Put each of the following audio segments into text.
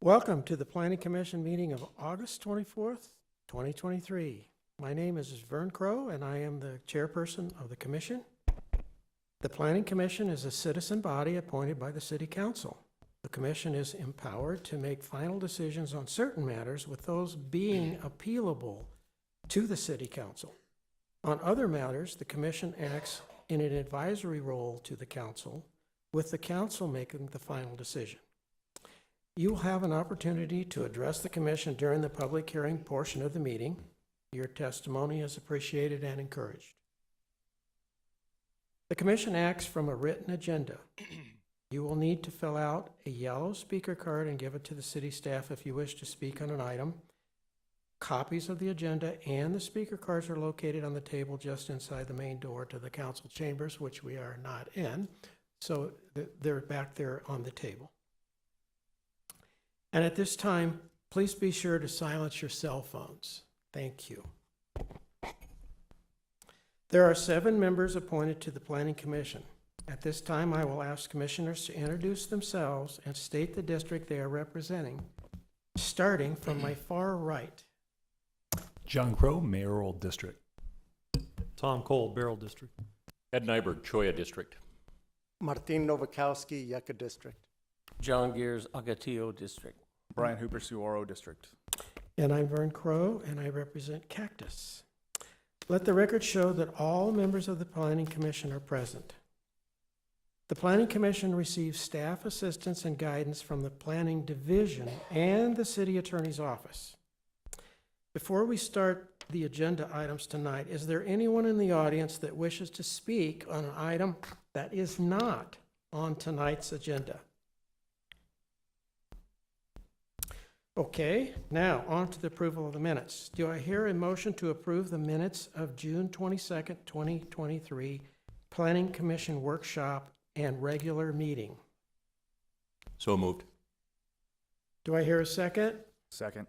Welcome to the Planning Commission meeting of August 24th, 2023. My name is Vern Crow, and I am the chairperson of the commission. The Planning Commission is a citizen body appointed by the City Council. The commission is empowered to make final decisions on certain matters, with those being appealable to the City Council. On other matters, the commission acts in an advisory role to the council, with the council making the final decision. You will have an opportunity to address the commission during the public hearing portion of the meeting. Your testimony is appreciated and encouraged. The commission acts from a written agenda. You will need to fill out a yellow speaker card and give it to the city staff if you wish to speak on an item. Copies of the agenda and the speaker cards are located on the table just inside the main door to the council chambers, which we are not in. So they're back there on the table. And at this time, please be sure to silence your cell phones. Thank you. There are 7 members appointed to the Planning Commission. At this time, I will ask commissioners to introduce themselves and state the district they are representing, starting from my far right. John Crow, Mayoral District. Tom Cole, Beryl District. Ed Nyberg, Choya District. Martin Novakowski, Yucca District. John Gears, Agatillo District. Brian Hooper, Suoro District. And I'm Vern Crow, and I represent Cactus. Let the record show that all members of the Planning Commission are present. The Planning Commission receives staff assistance and guidance from the Planning Division and the City Attorney's Office. Before we start the agenda items tonight, is there anyone in the audience that wishes to speak on an item that is not on tonight's agenda? Okay, now on to the approval of the minutes. Do I hear a motion to approve the minutes of June 22nd, 2023 Planning Commission workshop and regular meeting? So moved. Do I hear a second? Second.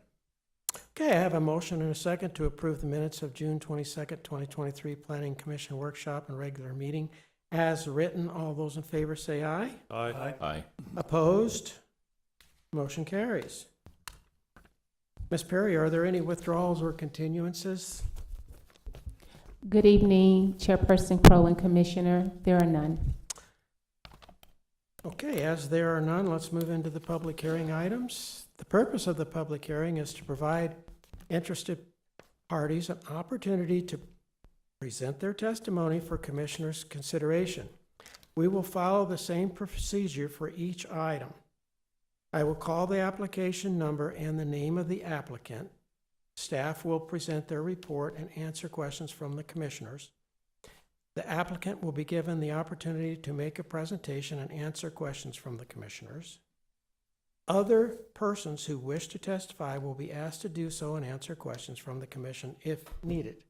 Okay, I have a motion and a second to approve the minutes of June 22nd, 2023 Planning Commission workshop and regular meeting as written. All those in favor say aye. Aye. Aye. Opposed? Motion carries. Ms. Perry, are there any withdrawals or continuances? Good evening, Chairperson Crow and Commissioner. There are none. Okay, as there are none, let's move into the public hearing items. The purpose of the public hearing is to provide interested parties an opportunity to present their testimony for commissioners' consideration. We will follow the same procedure for each item. I will call the application number and the name of the applicant. Staff will present their report and answer questions from the commissioners. The applicant will be given the opportunity to make a presentation and answer questions from the commissioners. Other persons who wish to testify will be asked to do so and answer questions from the commission if needed.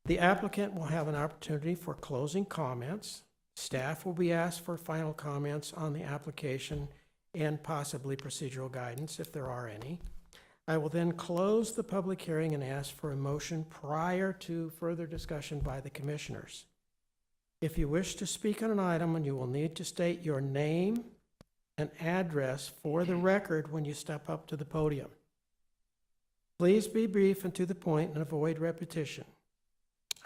The applicant will have an opportunity for closing comments. Staff will be asked for final comments on the application and possibly procedural guidance if there are any. I will then close the public hearing and ask for a motion prior to further discussion by the commissioners. If you wish to speak on an item, and you will need to state your name and address for the record when you step up to the podium. Please be brief and to the point and avoid repetition.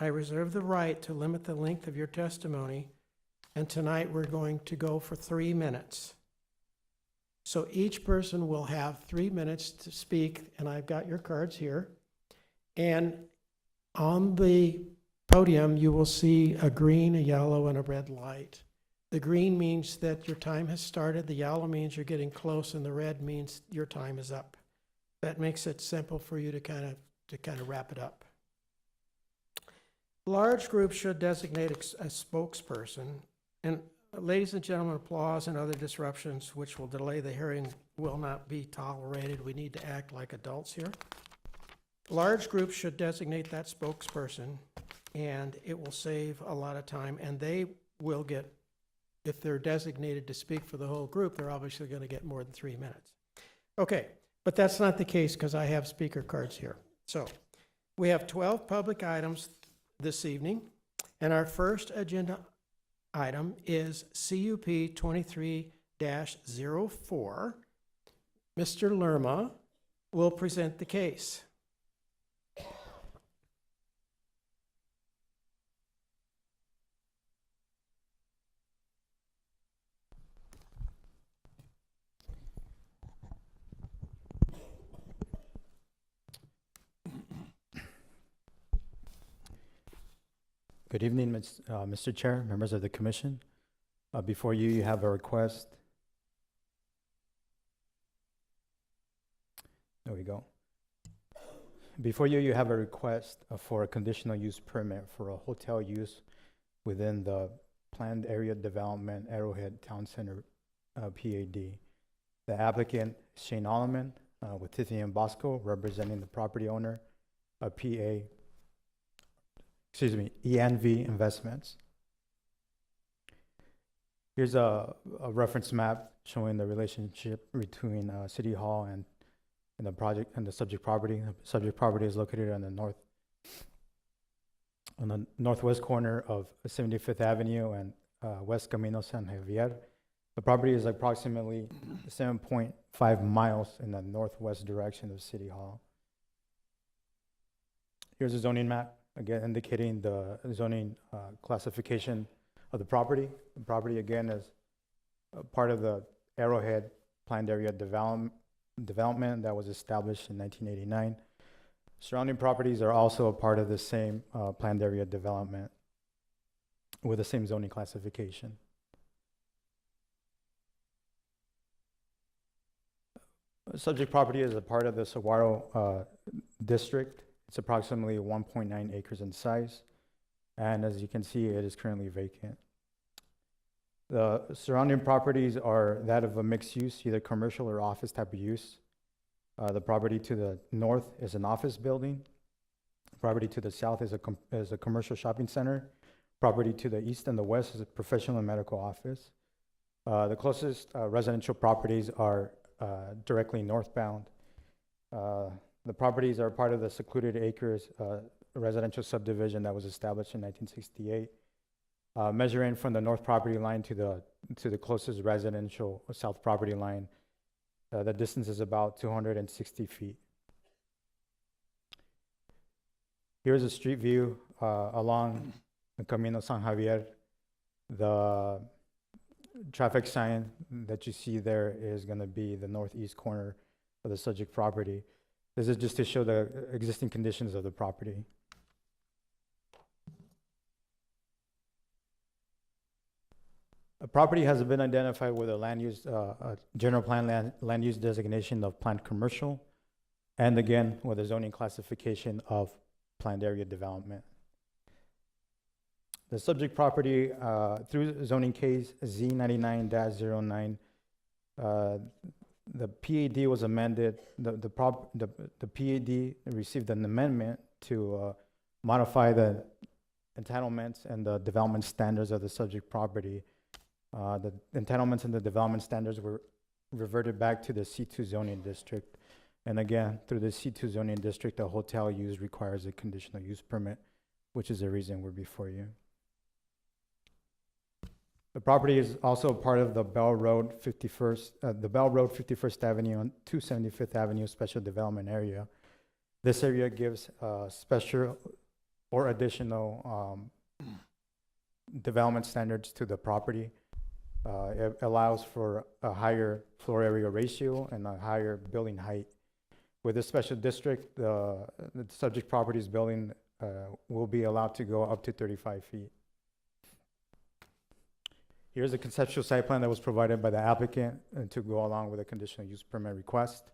I reserve the right to limit the length of your testimony, and tonight we're going to go for 3 minutes. So each person will have 3 minutes to speak, and I've got your cards here. And on the podium, you will see a green, a yellow, and a red light. The green means that your time has started, the yellow means you're getting close, and the red means your time is up. That makes it simple for you to kind of wrap it up. Large groups should designate a spokesperson, and ladies and gentlemen, applause and other disruptions which will delay the hearing will not be tolerated. We need to act like adults here. Large groups should designate that spokesperson, and it will save a lot of time, and they will get, if they're designated to speak for the whole group, they're obviously going to get more than 3 minutes. Okay, but that's not the case because I have speaker cards here. So we have 12 public items this evening, and our first agenda item is CUP 23-04. Mr. Lerma will present the case. Good evening, Mr. Chair, members of the commission. Before you, you have a request. There we go. Before you, you have a request for a conditional use permit for a hotel use within the planned area development Arrowhead Town Center, PAD. The applicant, Shane Alleman, with Tiffany and Bosco, representing the property owner, ENV Investments. Here's a reference map showing the relationship between City Hall and the project and the subject property. The subject property is located on the northwest corner of 75th Avenue and West Camino San Javier. The property is approximately 7.5 miles in the northwest direction of City Hall. Here's a zoning map, again indicating the zoning classification of the property. The property, again, is part of the Arrowhead Planned Area Development that was established in 1989. Surrounding properties are also a part of the same planned area development with the same zoning classification. Subject property is a part of the Saguaro district. It's approximately 1.9 acres in size. And as you can see, it is currently vacant. The surrounding properties are that of a mixed use, either commercial or office type of use. The property to the north is an office building. Property to the south is a commercial shopping center. Property to the east and the west is a professional and medical office. The closest residential properties are directly northbound. The properties are part of the Secluded Acres residential subdivision that was established in 1968. Measuring from the north property line to the closest residential south property line, the distance is about 260 feet. Here's a street view along the Camino San Javier. The traffic sign that you see there is going to be the northeast corner of the subject property. This is just to show the existing conditions of the property. A property has been identified with a land use, general plan land use designation of planned commercial, and again, with a zoning classification of planned area development. The subject property, through zoning case Z99-09, the PAD was amended. The PAD received an amendment to modify the entitlements and the development standards of the subject property. The entitlements and the development standards were reverted back to the C2 zoning district. And again, through the C2 zoning district, a hotel use requires a conditional use permit, which is the reason we're before you. The property is also part of the Bell Road 51st Avenue and 275th Avenue Special Development Area. This area gives special or additional development standards to the property. It allows for a higher floor area ratio and a higher building height. With this special district, the subject property's building will be allowed to go up to 35 feet. Here's a conceptual site plan that was provided by the applicant to go along with a conditional use permit request.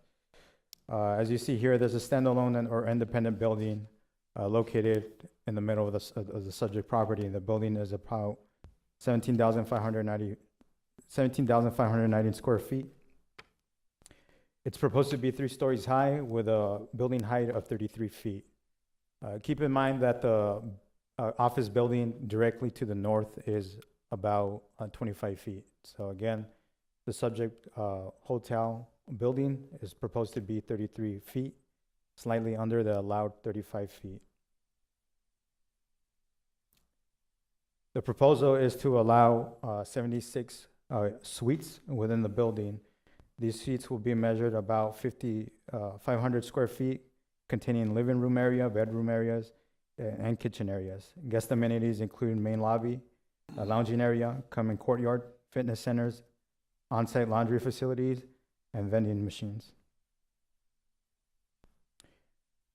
As you see here, there's a standalone or independent building located in the middle of the subject property. The building is about 17,590 square feet. It's proposed to be 3 stories high with a building height of 33 feet. Keep in mind that the office building directly to the north is about 25 feet. So again, the subject hotel building is proposed to be 33 feet, slightly under the allowed 35 feet. The proposal is to allow 76 suites within the building. These suites will be measured about 500 square feet, containing living room area, bedroom areas, and kitchen areas. Guest amenities include main lobby, a lounging area, common courtyard, fitness centers, on-site laundry facilities, and vending machines.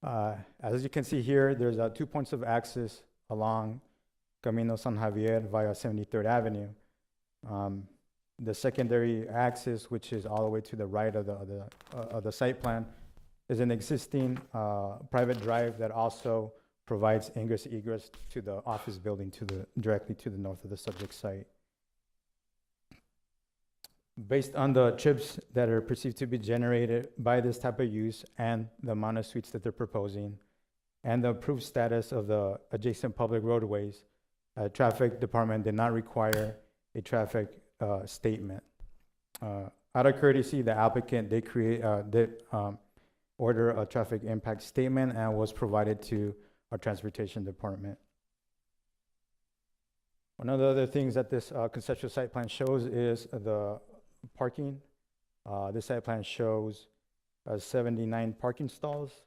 As you can see here, there's 2 points of access along Camino San Javier via 73rd Avenue. The secondary access, which is all the way to the right of the site plan, is an existing private drive that also provides ingress egress to the office building directly to the north of the subject site. Based on the trips that are perceived to be generated by this type of use and the amount of suites that they're proposing, and the approved status of the adjacent public roadways, traffic department did not require a traffic statement. Out of courtesy, the applicant did order a traffic impact statement and was provided to our transportation department. One of the other things that this conceptual site plan shows is the parking. This site plan shows 79 parking stalls.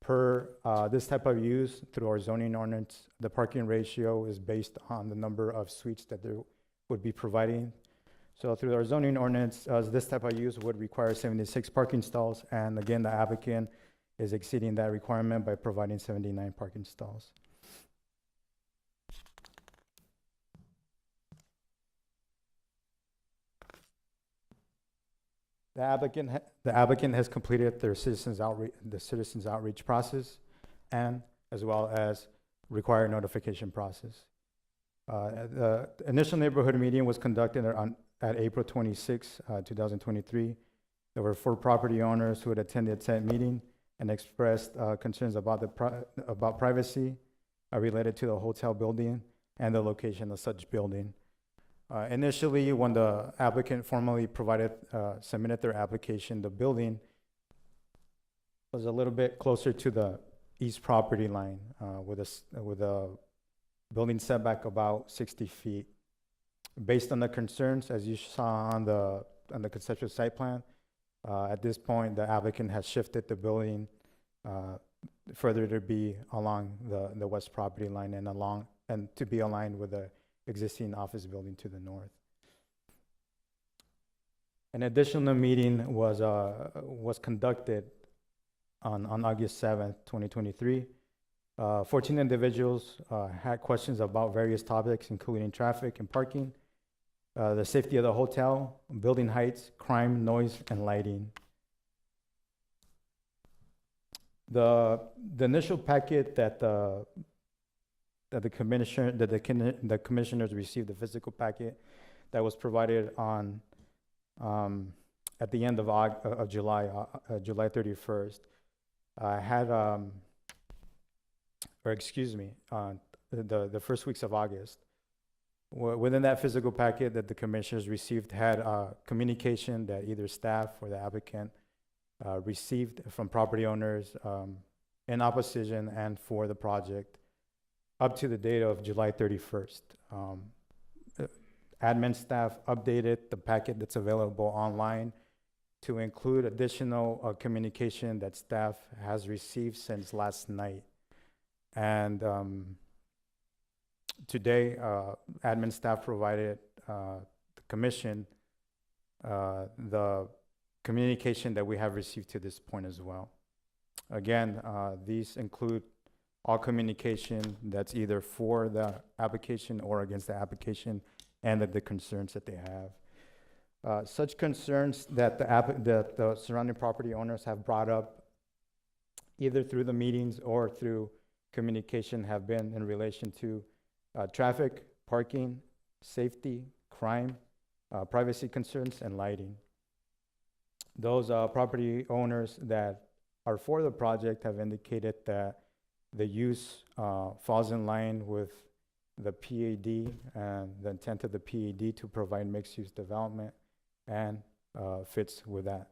Per this type of use through our zoning ordinance, the parking ratio is based on the number of suites that they would be providing. So through our zoning ordinance, this type of use would require 76 parking stalls. And again, the applicant is exceeding that requirement by providing 79 parking stalls. The applicant has completed their citizens outreach process, and as well as required notification process. The initial neighborhood meeting was conducted at April 26, 2023. There were 4 property owners who had attended said meeting and expressed concerns about privacy related to the hotel building and the location of such building. Initially, when the applicant formally submitted their application, the building was a little bit closer to the east property line with a building setback about 60 feet. Based on the concerns, as you saw on the conceptual site plan, at this point, the applicant has shifted the building further to be along the west property line and to be aligned with the existing office building to the north. An additional meeting was conducted on August 7th, 2023. 14 individuals had questions about various topics, including traffic and parking, the safety of the hotel, building heights, crime, noise, and lighting. The initial packet that the commissioners received, the physical packet that was provided on at the end of July 31st, had the first weeks of August. Within that physical packet that the commissioners received had communication that either staff or the applicant received from property owners in opposition and for the project up to the date of July 31st. Admin staff updated the packet that's available online to include additional communication that staff has received since last night. And today, admin staff provided the commission the communication that we have received to this point as well. Again, these include all communication that's either for the application or against the application and the concerns that they have. Such concerns that the surrounding property owners have brought up either through the meetings or through communication have been in relation to traffic, parking, safety, crime, privacy concerns, and lighting. Those property owners that are for the project have indicated that the use falls in line with the PAD and the intent of the PAD to provide mixed-use development and fits with that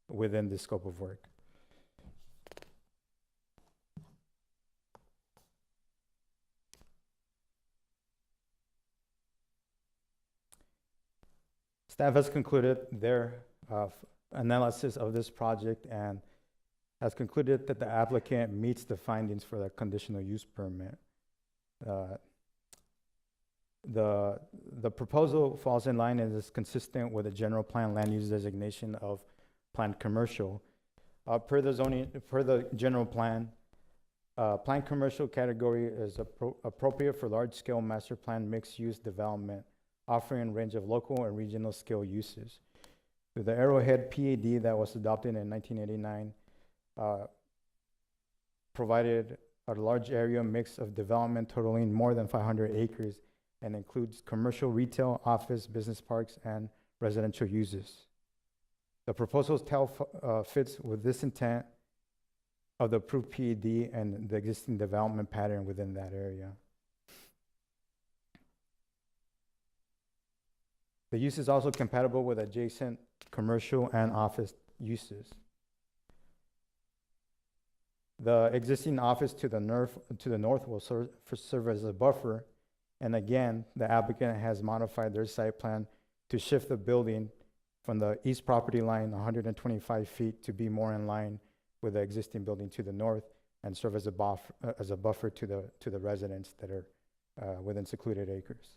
within the scope of work. Staff has concluded their analysis of this project and has concluded that the applicant meets the findings for the conditional use permit. The proposal falls in line and is consistent with the general plan land use designation of planned commercial. Per the general plan, planned commercial category is appropriate for large-scale master plan mixed-use development, offering a range of local and regional scale uses. With the Arrowhead PAD that was adopted in 1989, provided a large area mix of development totaling more than 500 acres and includes commercial, retail, office, business parks, and residential uses. The proposal fits with this intent of the approved PAD and the existing development pattern within that area. The use is also compatible with adjacent commercial and office uses. The existing office to the north will serve as a buffer. And again, the applicant has modified their site plan to shift the building from the east property line 125 feet to be more in line with the existing building to the north and serve as a buffer to the residents that are within secluded acres.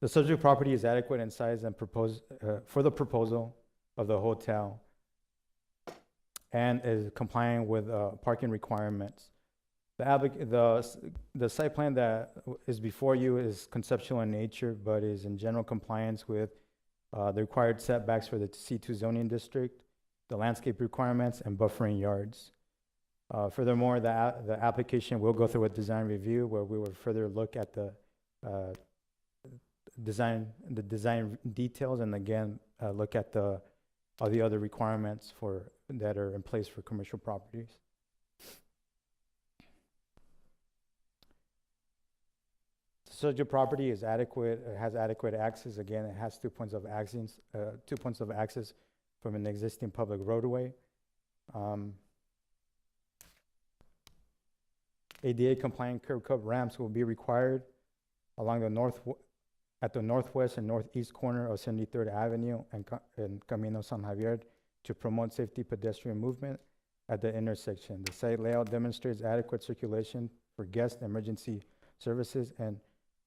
The subject property is adequate in size and for the proposal of the hotel and is compliant with parking requirements. The site plan that is before you is conceptual in nature, but is in general compliance with the required setbacks for the C2 zoning district, the landscape requirements, and buffering yards. Furthermore, the application will go through a design review where we will further look at the design details, and again look at all the other requirements that are in place for commercial properties. The subject property is adequate. It has adequate access. Again, it has 2 points of access from an existing public roadway. ADA compliant curb cut ramps will be required along at the northwest and northeast corner of 73rd Avenue and Camino San Javier to promote safety pedestrian movement at the intersection. The site layout demonstrates adequate circulation for guest emergency services and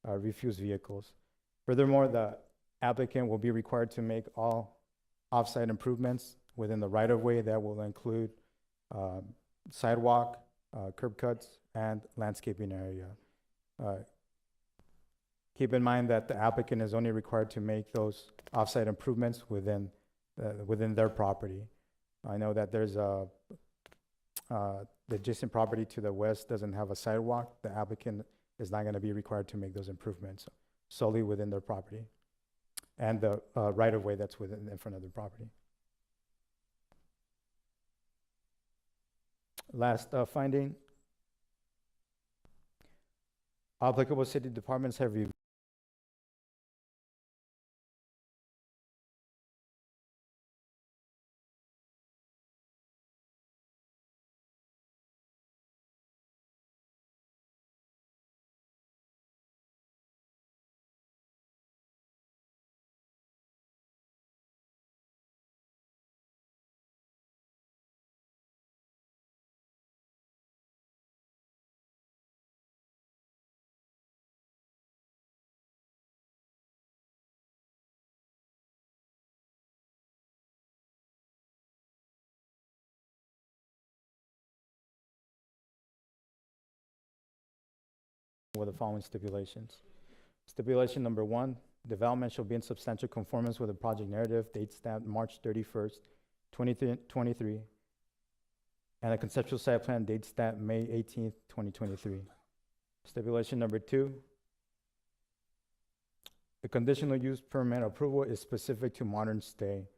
refuse vehicles. Furthermore, the applicant will be required to make all off-site improvements within the right-of-way that will include sidewalk, curb cuts, and landscaping area. Keep in mind that the applicant is only required to make those off-site improvements within their property. I know that there's the adjacent property to the west doesn't have a sidewalk. The applicant is not going to be required to make those improvements solely within their property and the right-of-way that's in front of their property. Last finding. Applicable city departments have reviewed with the following stipulations. Stipulation number 1, development shall be in substantial conformance with the project narrative, date stamped March 31st, 2023, and a conceptual site plan, date stamped May 18th, 2023. Stipulation number 2, the conditional use permit approval is specific to Modern Stay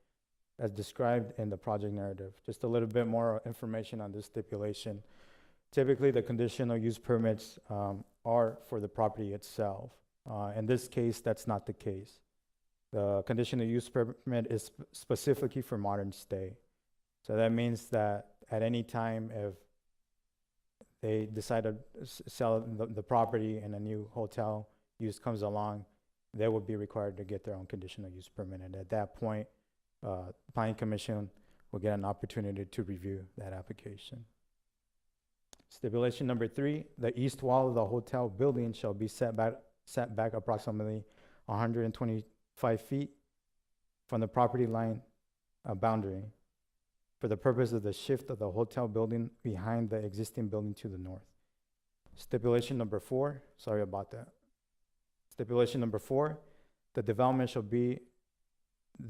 as described in the project narrative. Just a little bit more information on this stipulation. Typically, the conditional use permits are for the property itself. In this case, that's not the case. The conditional use permit is specifically for Modern Stay. So that means that at any time, if they decide to sell the property and a new hotel use comes along, they would be required to get their own conditional use permit. And at that point, Planning Commission will get an opportunity to review that application. Stipulation number 3, the east wall of the hotel building shall be set back approximately 125 feet from the property line boundary for the purpose of the shift of the hotel building behind the existing building to the north. Stipulation number 4, sorry about that. Stipulation number 4, the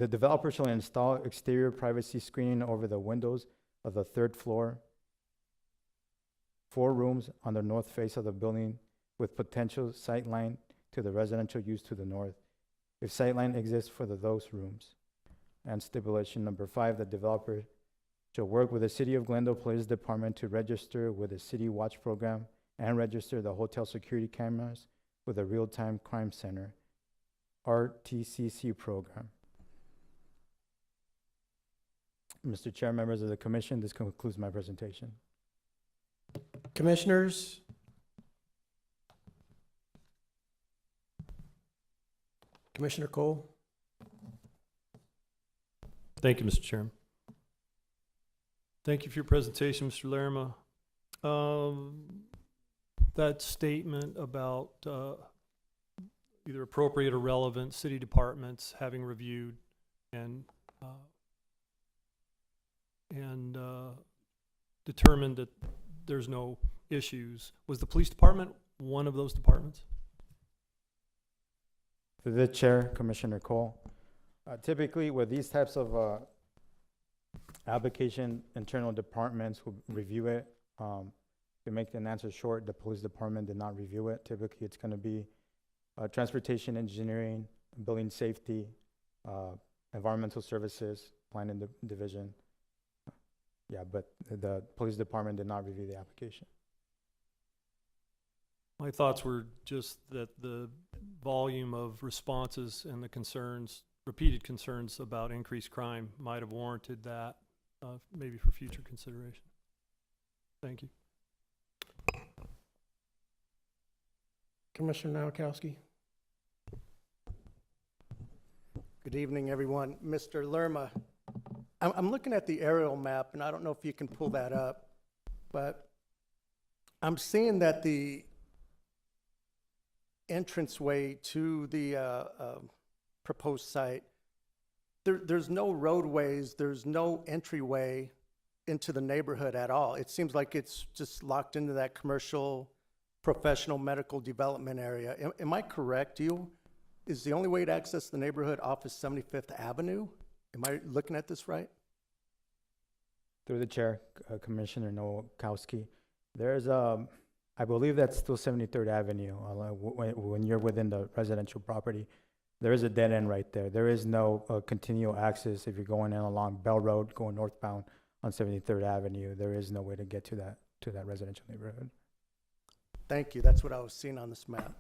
developer shall install exterior privacy screening over the windows of the 3rd floor, 4 rooms on the north face of the building with potential sightline to the residential use to the north, if sightline exists for those rooms. And stipulation number 5, the developer shall work with the City of Glendale Police Department to register with the City Watch Program and register the hotel security cameras with the Real-Time Crime Center, RTCC program. Mr. Chair, members of the commission, this concludes my presentation. Commissioners? Commissioner Cole? Thank you, Mr. Chairman. Thank you for your presentation, Mr. Lerma. That statement about either appropriate or relevant city departments having reviewed and determined that there's no issues. Was the police department one of those departments? To the chair, Commissioner Cole. Typically, with these types of application, internal departments will review it. To make an answer short, the police department did not review it. Typically, it's going to be transportation engineering, building safety, environmental services, planning division. Yeah, but the police department did not review the application. My thoughts were just that the volume of responses and the concerns, repeated concerns about increased crime might have warranted that, maybe for future consideration. Thank you. Commissioner Nowakowski? Good evening, everyone. Mr. Lerma, I'm looking at the aerial map, and I don't know if you can pull that up, but I'm seeing that the entranceway to the proposed site, there's no roadways, there's no entryway into the neighborhood at all. It seems like it's just locked into that commercial, professional, medical development area. Am I correct? Is the only way to access the neighborhood off of 75th Avenue? Am I looking at this right? Through the chair, Commissioner Nowakowski, there's I believe that's still 73rd Avenue. When you're within the residential property, there is a dead end right there. There is no continual access if you're going in along Bell Road, going northbound on 73rd Avenue. There is no way to get to that residential neighborhood. Thank you. That's what I was seeing on this map.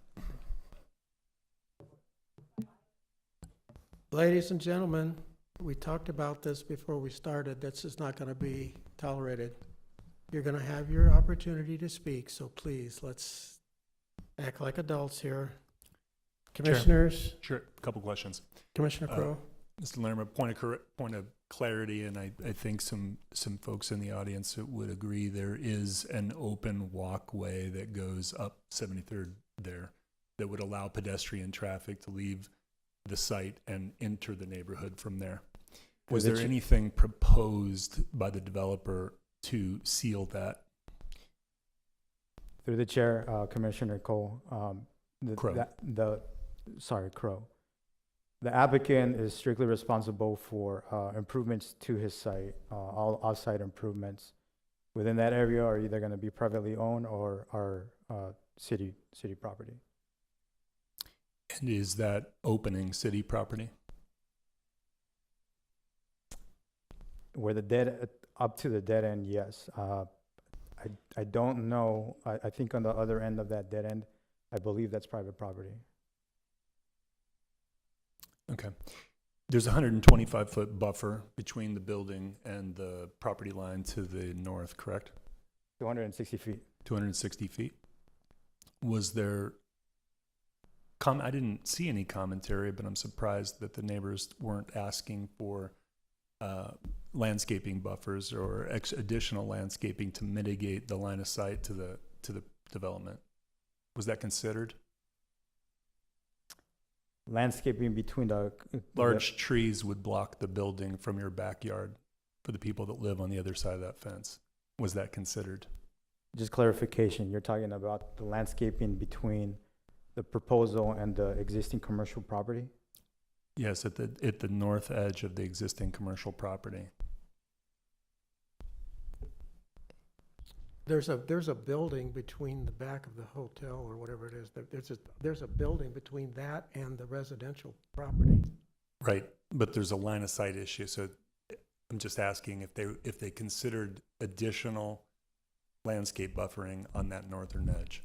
Ladies and gentlemen, we talked about this before we started. This is not going to be tolerated. You're going to have your opportunity to speak, so please, let's act like adults here. Commissioners? Sure, a couple questions. Commissioner Crowe? Mr. Lerma, point of clarity, and I think some folks in the audience would agree, there is an open walkway that goes up 73rd there that would allow pedestrian traffic to leave the site and enter the neighborhood from there. Was there anything proposed by the developer to seal that? Through the chair, Commissioner Cole, Crowe. Crowe. The applicant is strictly responsible for improvements to his site. All off-site improvements within that area are either going to be privately owned or are city property. And is that opening city property? Where up to the dead end, yes. I don't know. I think on the other end of that dead end, I believe that's private property. Okay. There's a 125-foot buffer between the building and the property line to the north, correct? 260 feet. 260 feet. Was there, I didn't see any commentary, but I'm surprised that the neighbors weren't asking for landscaping buffers or additional landscaping to mitigate the line of sight to the development. Was that considered? Landscaping between the Large trees would block the building from your backyard for the people that live on the other side of that fence. Was that considered? just clarification, you're talking about the landscaping between the proposal and the existing commercial property? Yes, at the north edge of the existing commercial property. There's a building between the back of the hotel or whatever it is. There's a building between that and the residential property. Right, but there's a line of sight issue, so I'm just asking if they considered additional landscape buffering on that northern edge.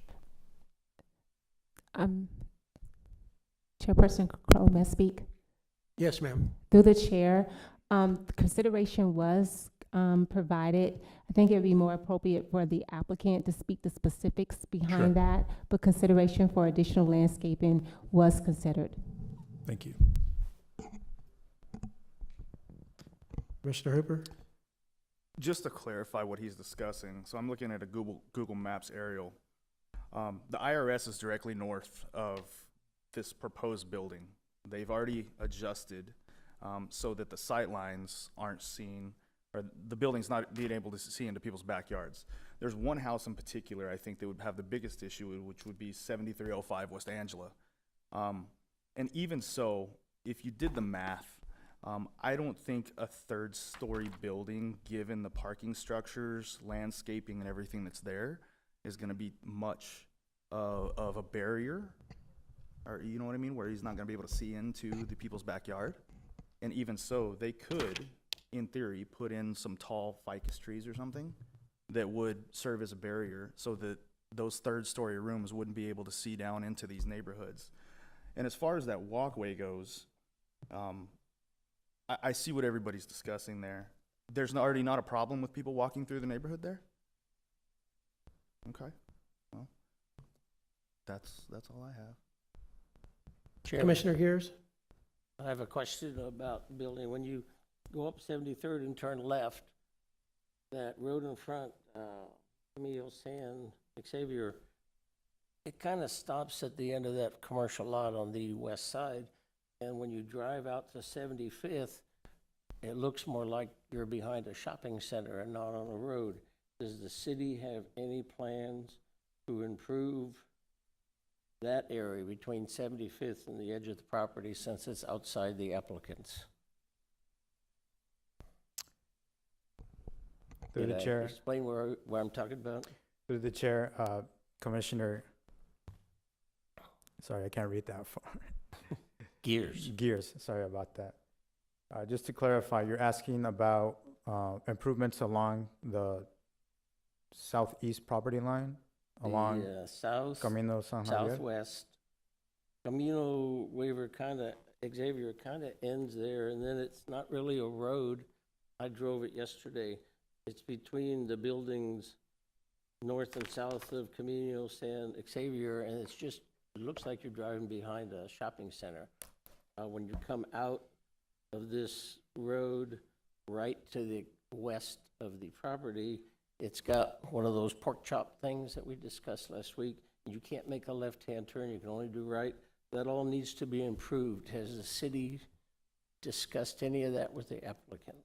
Chairperson Crowe, may I speak? Yes, ma'am. Through the chair, consideration was provided. I think it would be more appropriate for the applicant to speak the specifics behind Sure. that, but consideration for additional landscaping was considered. Thank you. Commissioner Hooper? Just to clarify what he's discussing, so I'm looking at a Google Maps aerial. The IRS is directly north of this proposed building. They've already adjusted so that the sight lines aren't seen, or the building's not being able to see into people's backyards. There's one house in particular I think that would have the biggest issue, which would be 7305 West Angela. And even so, if you did the math, I don't think a third-story building, given the parking structures, landscaping, and everything that's there, is going to be much of a barrier, or you know what I mean, where he's not going to be able to see into the people's backyard. And even so, they could, in theory, put in some tall ficus trees or something that would serve as a barrier so that those third-story rooms wouldn't be able to see down into these neighborhoods. And as far as that walkway goes, I see what everybody's discussing there. There's already not a problem with people walking through the neighborhood there? Okay. Well, that's all I have. Chairman, Commissioner Gears? I have a question about building. When you go up 73rd and turn left, that road in front, Camille San Xavier, it kind of stops at the end of that commercial lot on the west side. And when you drive out to 75th, it looks more like you're behind a shopping center and not on a road. Does the city have any plans to improve that area between 75th and the edge of the property since it's outside the applicants? Through the Did I chair, explain where I'm talking about? through the chair, Commissioner, sorry, I can't read that far. Gears. Sorry about that. Just to clarify, you're asking about improvements along the southeast property line, along The south, Camino San Javier? southwest. Camino Xavier kind of ends there, and then it's not really a road. I drove it yesterday. It's between the buildings north and south of Camino San Xavier, and it looks like you're driving behind a shopping center. When you come out of this road right to the west of the property, it's got one of those pork chop things that we discussed last week. You can't make a left-hand turn, you can only do right. That all needs to be improved. Has the city discussed any of that with the applicant?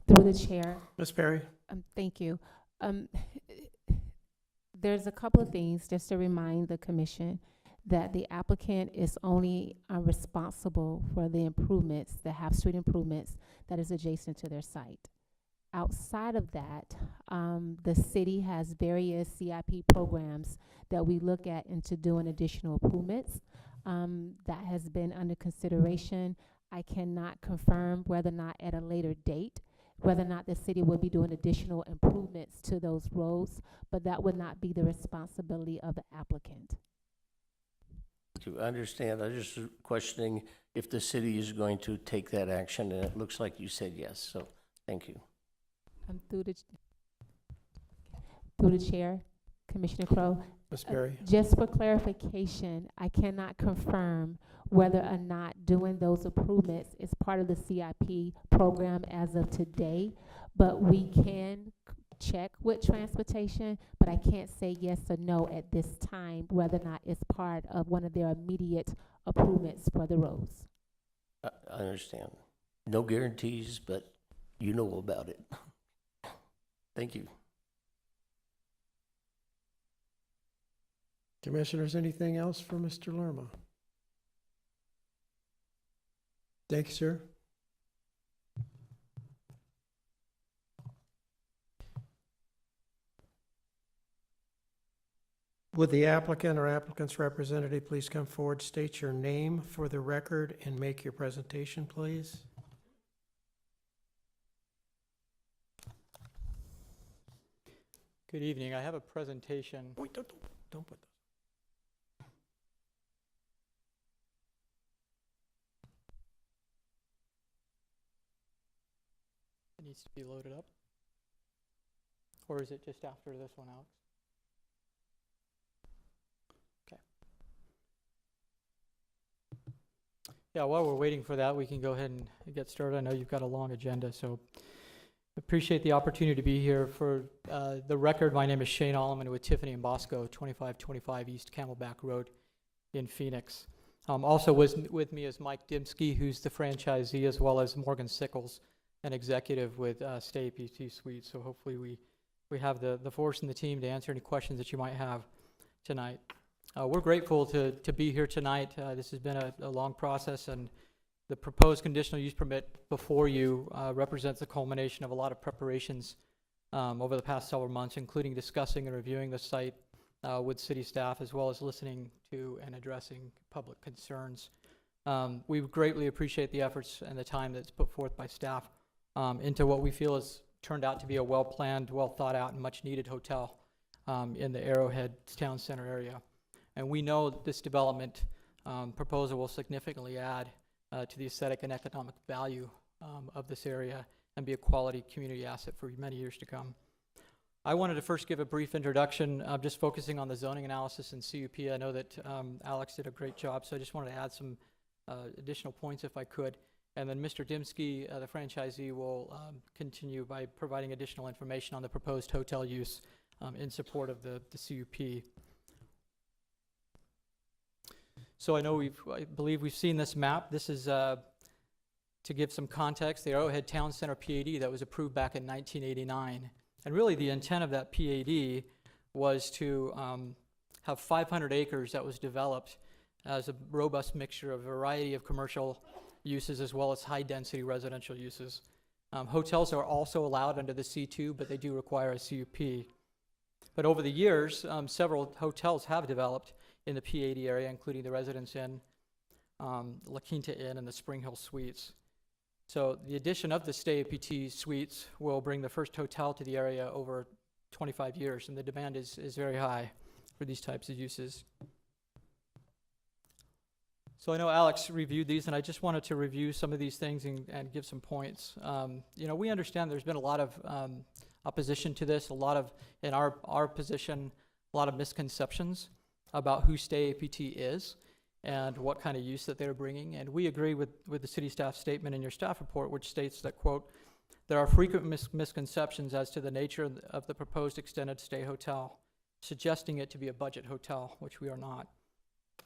Through the chair, Ms. Perry? thank you. There's a couple of things, just to remind the commission that the applicant is only responsible for the improvements, the half-street improvements that is adjacent to their site. Outside of that, the city has various CIP programs that we look at into doing additional improvements. That has been under consideration. I cannot confirm whether or not at a later date, whether or not the city will be doing additional improvements to those roads, but that would not be the responsibility of the applicant. To understand, I was just questioning if the city is going to take that action, and it looks like you said yes, so thank you. Through the chair, Commissioner Crowe. Ms. Berry? Just for clarification, I cannot confirm whether or not doing those improvements is part of the CIP program as of today, but we can check with transportation, but I can't say yes or no at this time whether or not it's part of one of their immediate improvements for the roads. I understand. No guarantees, but you know about it. Thank you. Commissioners, anything else for Mr. Lerma? Thank you, sir. Would the applicant or applicant's representative please come forward, state your name for the record, and make your presentation, please? Good evening. I have a presentation. Wait, don't put those. It needs to be loaded up. Or is it just after this one, Alex? Okay. Yeah, while we're waiting for that, we can go ahead and get started. I know you've got a long agenda, so appreciate the opportunity to be here. For the record, my name is Shane Alleman with Tiffany and Bosco, 2525 East Camelback Road in Phoenix. Also with me is Mike Dimsky, who's the franchisee, as well as Morgan Sickles, an executive with Stay APT Suites. So hopefully we have the force and the team to answer any questions that you might have tonight. We're grateful to be here tonight. This has been a long process, and the proposed conditional use permit before you represents the culmination of a lot of preparations over the past several months, including discussing and reviewing the site with city staff, as well as listening to and addressing public concerns. We greatly appreciate the efforts and the time that's put forth by staff into what we feel has turned out to be a well-planned, well-thought-out, and much-needed hotel in the Arrowhead Town Center area. And we know that this development proposal will significantly add to the aesthetic and economic value of this area and be a quality community asset for many years to come. I wanted to first give a brief introduction, just focusing on the zoning analysis and CUP. I know that Alex did a great job, so I just wanted to add some additional points if I could. And then Mr. Dimsky, the franchisee, will continue by providing additional information on the proposed hotel use in support of the CUP. So I know I believe we've seen this map. This is, to give some context, the Arrowhead Town Center PAD that was approved back in 1989. And really the intent of that PAD was to have 500 acres that was developed as a robust mixture of a variety of commercial uses as well as high-density residential uses. Hotels are also allowed under the C2, but they do require a CUP. But over the years, several hotels have developed in the PAD area, including the Residence Inn, La Quinta Inn, and the Spring Hill Suites. So the addition of the Stay APT Suites will bring the first hotel to the area over 25 years, and the demand is very high for these types of uses. So I know Alex reviewed these, and I just wanted to review some of these things and give some points. You know, we understand there's been a lot of opposition to this, a lot of, in our position, a lot of misconceptions about who Stay APT is and what kind of use that they're bringing. And we agree with the city staff statement in your staff report, which states that, quote, there are frequent misconceptions as to the nature of the proposed extended stay hotel, suggesting it to be a budget hotel, which we are not.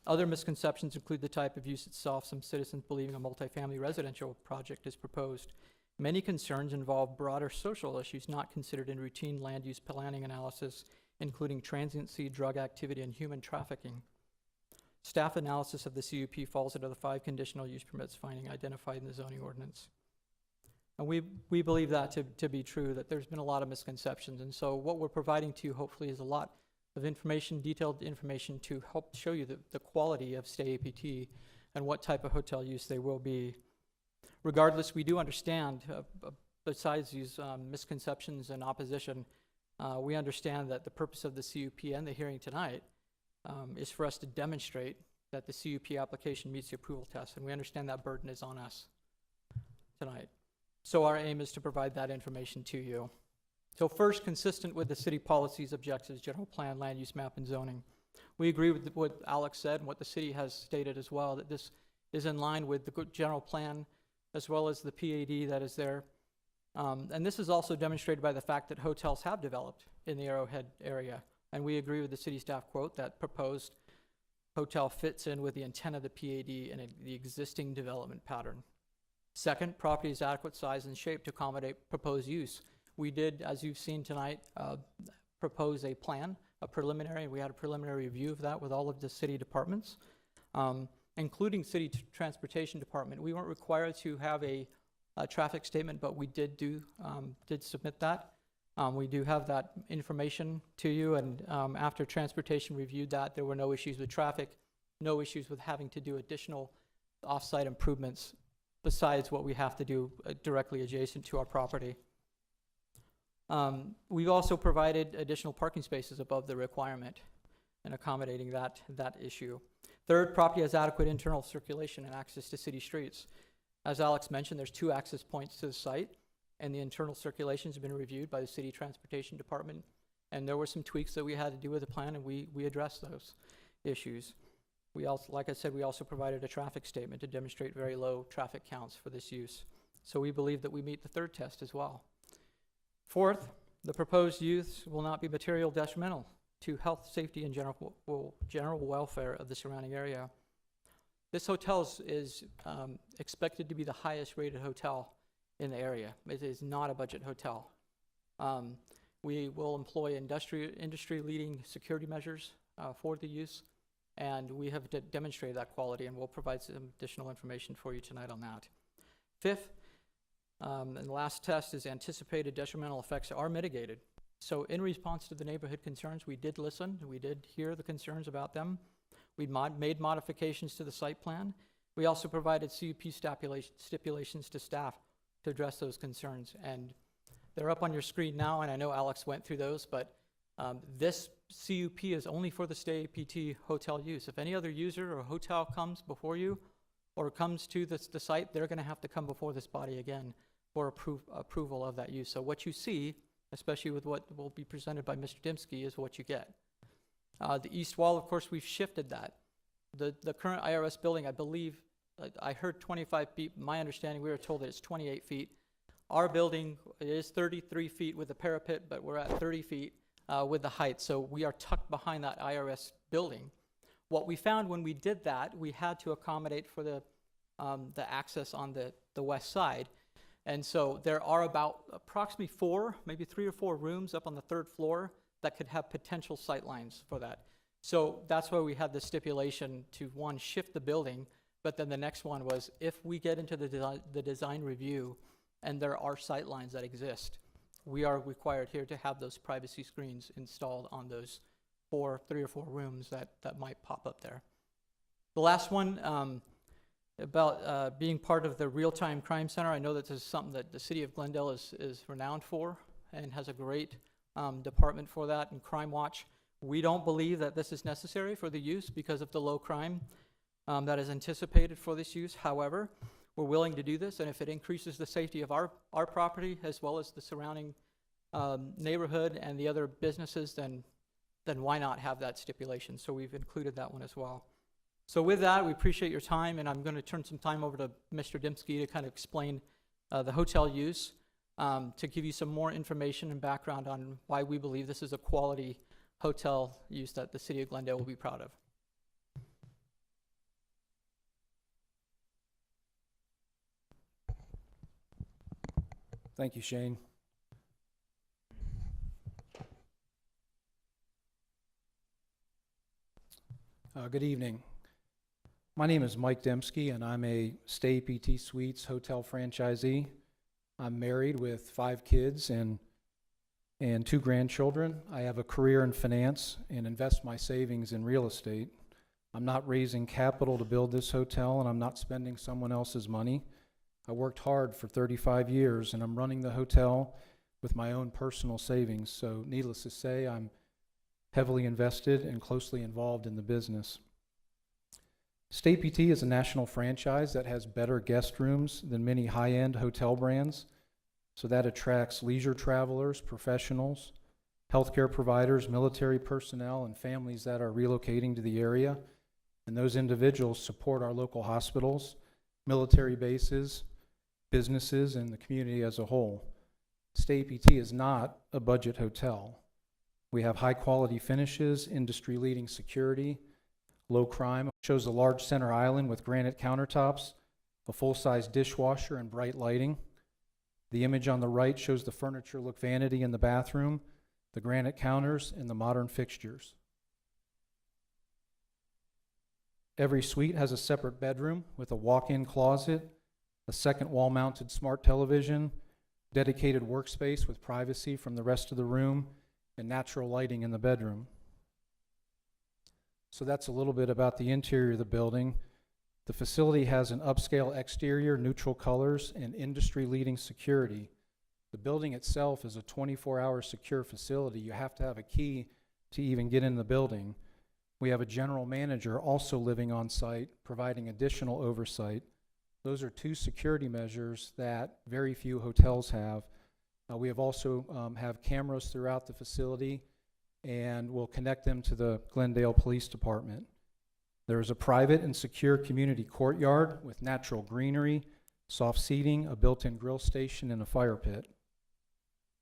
Other misconceptions include the type of use itself, some citizens believing a multifamily residential project is proposed. Many concerns involve broader social issues not considered in routine land use planning analysis, including transiency, drug activity, and human trafficking. Staff analysis of the CUP falls into the 5 conditional use permits finding identified in the zoning ordinance. And we believe that to be true, that there's been a lot of misconceptions. And so what we're providing to you hopefully is a lot of information, detailed information to help show you the quality of Stay APT and what type of hotel use they will be. Regardless, we do understand, besides these misconceptions and opposition, we understand that the purpose of the CUP and the hearing tonight is for us to demonstrate that the CUP application meets the approval test, and we understand that burden is on us tonight. So our aim is to provide that information to you. So first, consistent with the city policies, objectives, general plan, land use map, and zoning. We agree with what Alex said and what the city has stated as well, that this is in line with the general plan as well as the PAD that is there. And this is also demonstrated by the fact that hotels have developed in the Arrowhead area. And we agree with the city staff quote that proposed hotel fits in with the intent of the PAD and the existing development pattern. Second, property is adequate size and shape to accommodate proposed use. We did, as you've seen tonight, propose a plan, we had a preliminary review of that with all of the city departments, including city transportation department. We weren't required to have a traffic statement, but we did submit that. We do have that information to you, and after transportation reviewed that, there were no issues with traffic, no issues with having to do additional off-site improvements besides what we have to do directly adjacent to our property. We've also provided additional parking spaces above the requirement and accommodating that issue. Third, property has adequate internal circulation and access to city streets. As Alex mentioned, there's 2 access points to the site, and the internal circulation has been reviewed by the city transportation department. And there were some tweaks that we had to do with the plan, and we addressed those issues. We also, like I said, we also provided a traffic statement to demonstrate very low traffic counts for this use. So we believe that we meet the third test as well. Fourth, the proposed use will not be material detrimental to health, safety, and general welfare of the surrounding area. This hotel is expected to be the highest rated hotel in the area. It is not a budget hotel. We will employ industry leading security measures for the use, and we have demonstrated that quality, and we'll provide some additional information for you tonight on that. Fifth, and the last test is anticipated detrimental effects are mitigated. So in response to the neighborhood concerns, we did listen, we did hear the concerns about them. We made modifications to the site plan. We also provided CUP stipulations to staff to address those concerns. And they're up on your screen now, and I know Alex went through those, but this CUP is only for the Stay APT hotel use. If any other user or hotel comes before you or comes to the site, they're gonna have to come before this body again for approval of that use. So what you see, especially with what will be presented by Mr. Dembski, is what you get. The east wall, of course, we've shifted that. The current IRS building, I believe, I heard 25 feet. My understanding, we were told that it's 28 feet. Our building is 33 feet with a parapet, but we're at 30 feet with the height. So we are tucked behind that IRS building. What we found when we did that, we had to accommodate for the access on the west side. And so there are about approximately 4, maybe 3 or 4 rooms up on the 3rd floor that could have potential sight lines for that. So that's why we had the stipulation to, one, shift the building, but then the next one was if we get into the design review and there are sight lines that exist, we are required here to have those privacy screens installed on those 3 or 4 rooms that might pop up there. The last one, about being part of the Real-Time Crime Center. I know that this is something that the city of Glendale is renowned for and has a great department for that, and Crime Watch. We don't believe that this is necessary for the use because of the low crime that is anticipated for this use. However, we're willing to do this, and if it increases the safety of our property as well as the surrounding neighborhood and the other businesses, then why not have that stipulation? So we've included that one as well. So with that, we appreciate your time, and I'm going to turn some time over to Mr. Dembski to kind of explain the hotel use, to give you some more information and background on why we believe this is a quality hotel use that the city of Glendale will be proud of. Thank you, Shane. Good evening. My name is Mike Dembski, and I'm a Stay APT Suites hotel franchisee. I'm married with 5 kids and 2 grandchildren. I have a career in finance and invest my savings in real estate. I'm not raising capital to build this hotel, and I'm not spending someone else's money. I worked hard for 35 years, and I'm running the hotel with my own personal savings. So needless to say, I'm heavily invested and closely involved in the business. Stay APT is a national franchise that has better guest rooms than many high-end hotel brands. So that attracts leisure travelers, professionals, healthcare providers, military personnel, and families that are relocating to the area. And those individuals support our local hospitals, military bases, businesses, and the community as a whole. Stay APT is not a budget hotel. We have high-quality finishes, industry-leading security, low crime. Shows a large center island with granite countertops, a full-size dishwasher, and bright lighting. The image on the right shows the furniture look vanity in the bathroom, the granite counters, and the modern fixtures. Every suite has a separate bedroom with a walk-in closet, a second wall-mounted smart television, dedicated workspace with privacy from the rest of the room, and natural lighting in the bedroom. So that's a little bit about the interior of the building. The facility has an upscale exterior, neutral colors, and industry-leading security. The building itself is a 24-hour secure facility. You have to have a key to even get in the building. We have a general manager also living on site, providing additional oversight. Those are two security measures that very few hotels have. We have also have cameras throughout the facility, and we'll connect them to the Glendale Police Department. There is a private and secure community courtyard with natural greenery, soft seating, a built-in grill station, and a fire pit.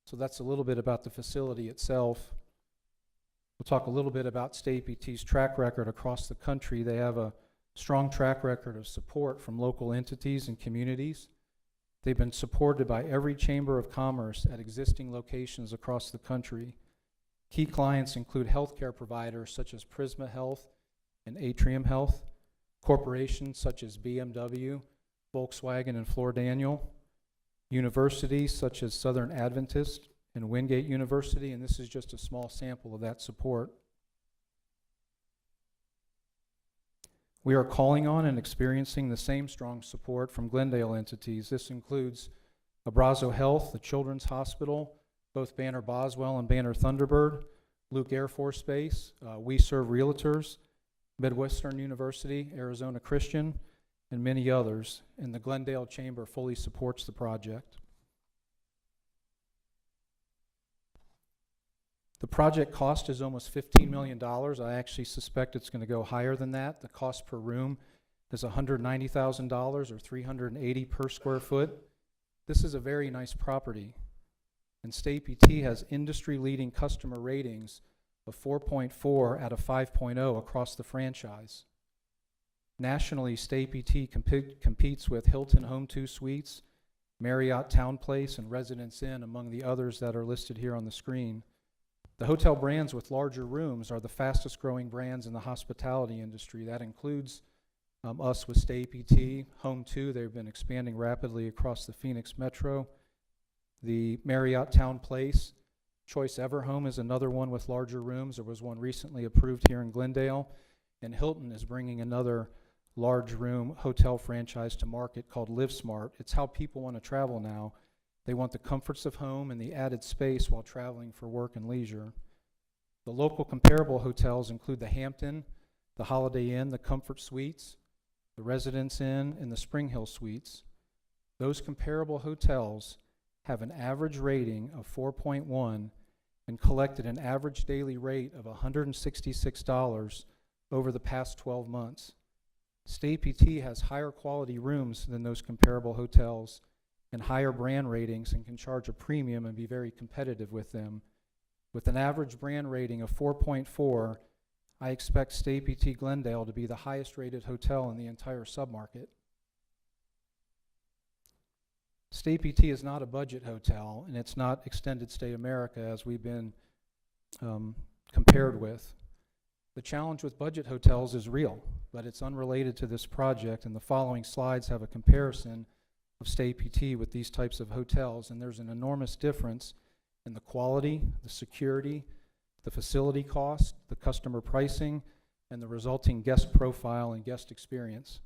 So that's a little bit about the facility itself. We'll talk a little bit about Stay APT's track record across the country. They have a strong track record of support from local entities and communities. They've been supported by every chamber of commerce at existing locations across the country. Key clients include healthcare providers such as Prisma Health and Atrium Health, corporations such as BMW, Volkswagen, and Floor Daniel, universities such as Southern Adventist and Wingate University, and this is just a small sample of that support. We are calling on and experiencing the same strong support from Glendale entities. This includes Abrazo Health, the Children's Hospital, both Banner Boswell and Banner Thunderbird, Luke Air Force Base, We Serve Realtors, Midwestern University, Arizona Christian, and many others, and the Glendale Chamber fully supports the project. The project cost is almost $15 million. I actually suspect it's going to go higher than that. The cost per room is $190,000 or $380 per square foot. This is a very nice property. And Stay APT has industry-leading customer ratings of 4.4 out of 5.0 across the franchise. Nationally, Stay APT competes with Hilton Home 2 Suites, Marriott Town Place, and Residence Inn, among the others that are listed here on the screen. The hotel brands with larger rooms are the fastest growing brands in the hospitality industry. That includes us with Stay APT, Home 2. They've been expanding rapidly across the Phoenix metro. The Marriott Town Place, Choice Everhome is another one with larger rooms. There was one recently approved here in Glendale. And Hilton is bringing another large room hotel franchise to market called LiveSmart. It's how people want to travel now. They want the comforts of home and the added space while traveling for work and leisure. The local comparable hotels include the Hampton, the Holiday Inn, the Comfort Suites, the Residence Inn, and the Spring Hill Suites. Those comparable hotels have an average rating of 4.1 and collected an average daily rate of $166 over the past 12 months. Stay APT has higher quality rooms than those comparable hotels and higher brand ratings and can charge a premium and be very competitive with them. With an average brand rating of 4.4, I expect Stay APT Glendale to be the highest rated hotel in the entire submarket. Stay APT is not a budget hotel, and it's not Extended Stay America as we've been compared with. The challenge with budget hotels is real, but it's unrelated to this project, and the following slides have a comparison of Stay APT with these types of hotels, and there's an enormous difference in the quality, the security, the facility cost, the customer pricing, and the resulting guest profile and guest experience.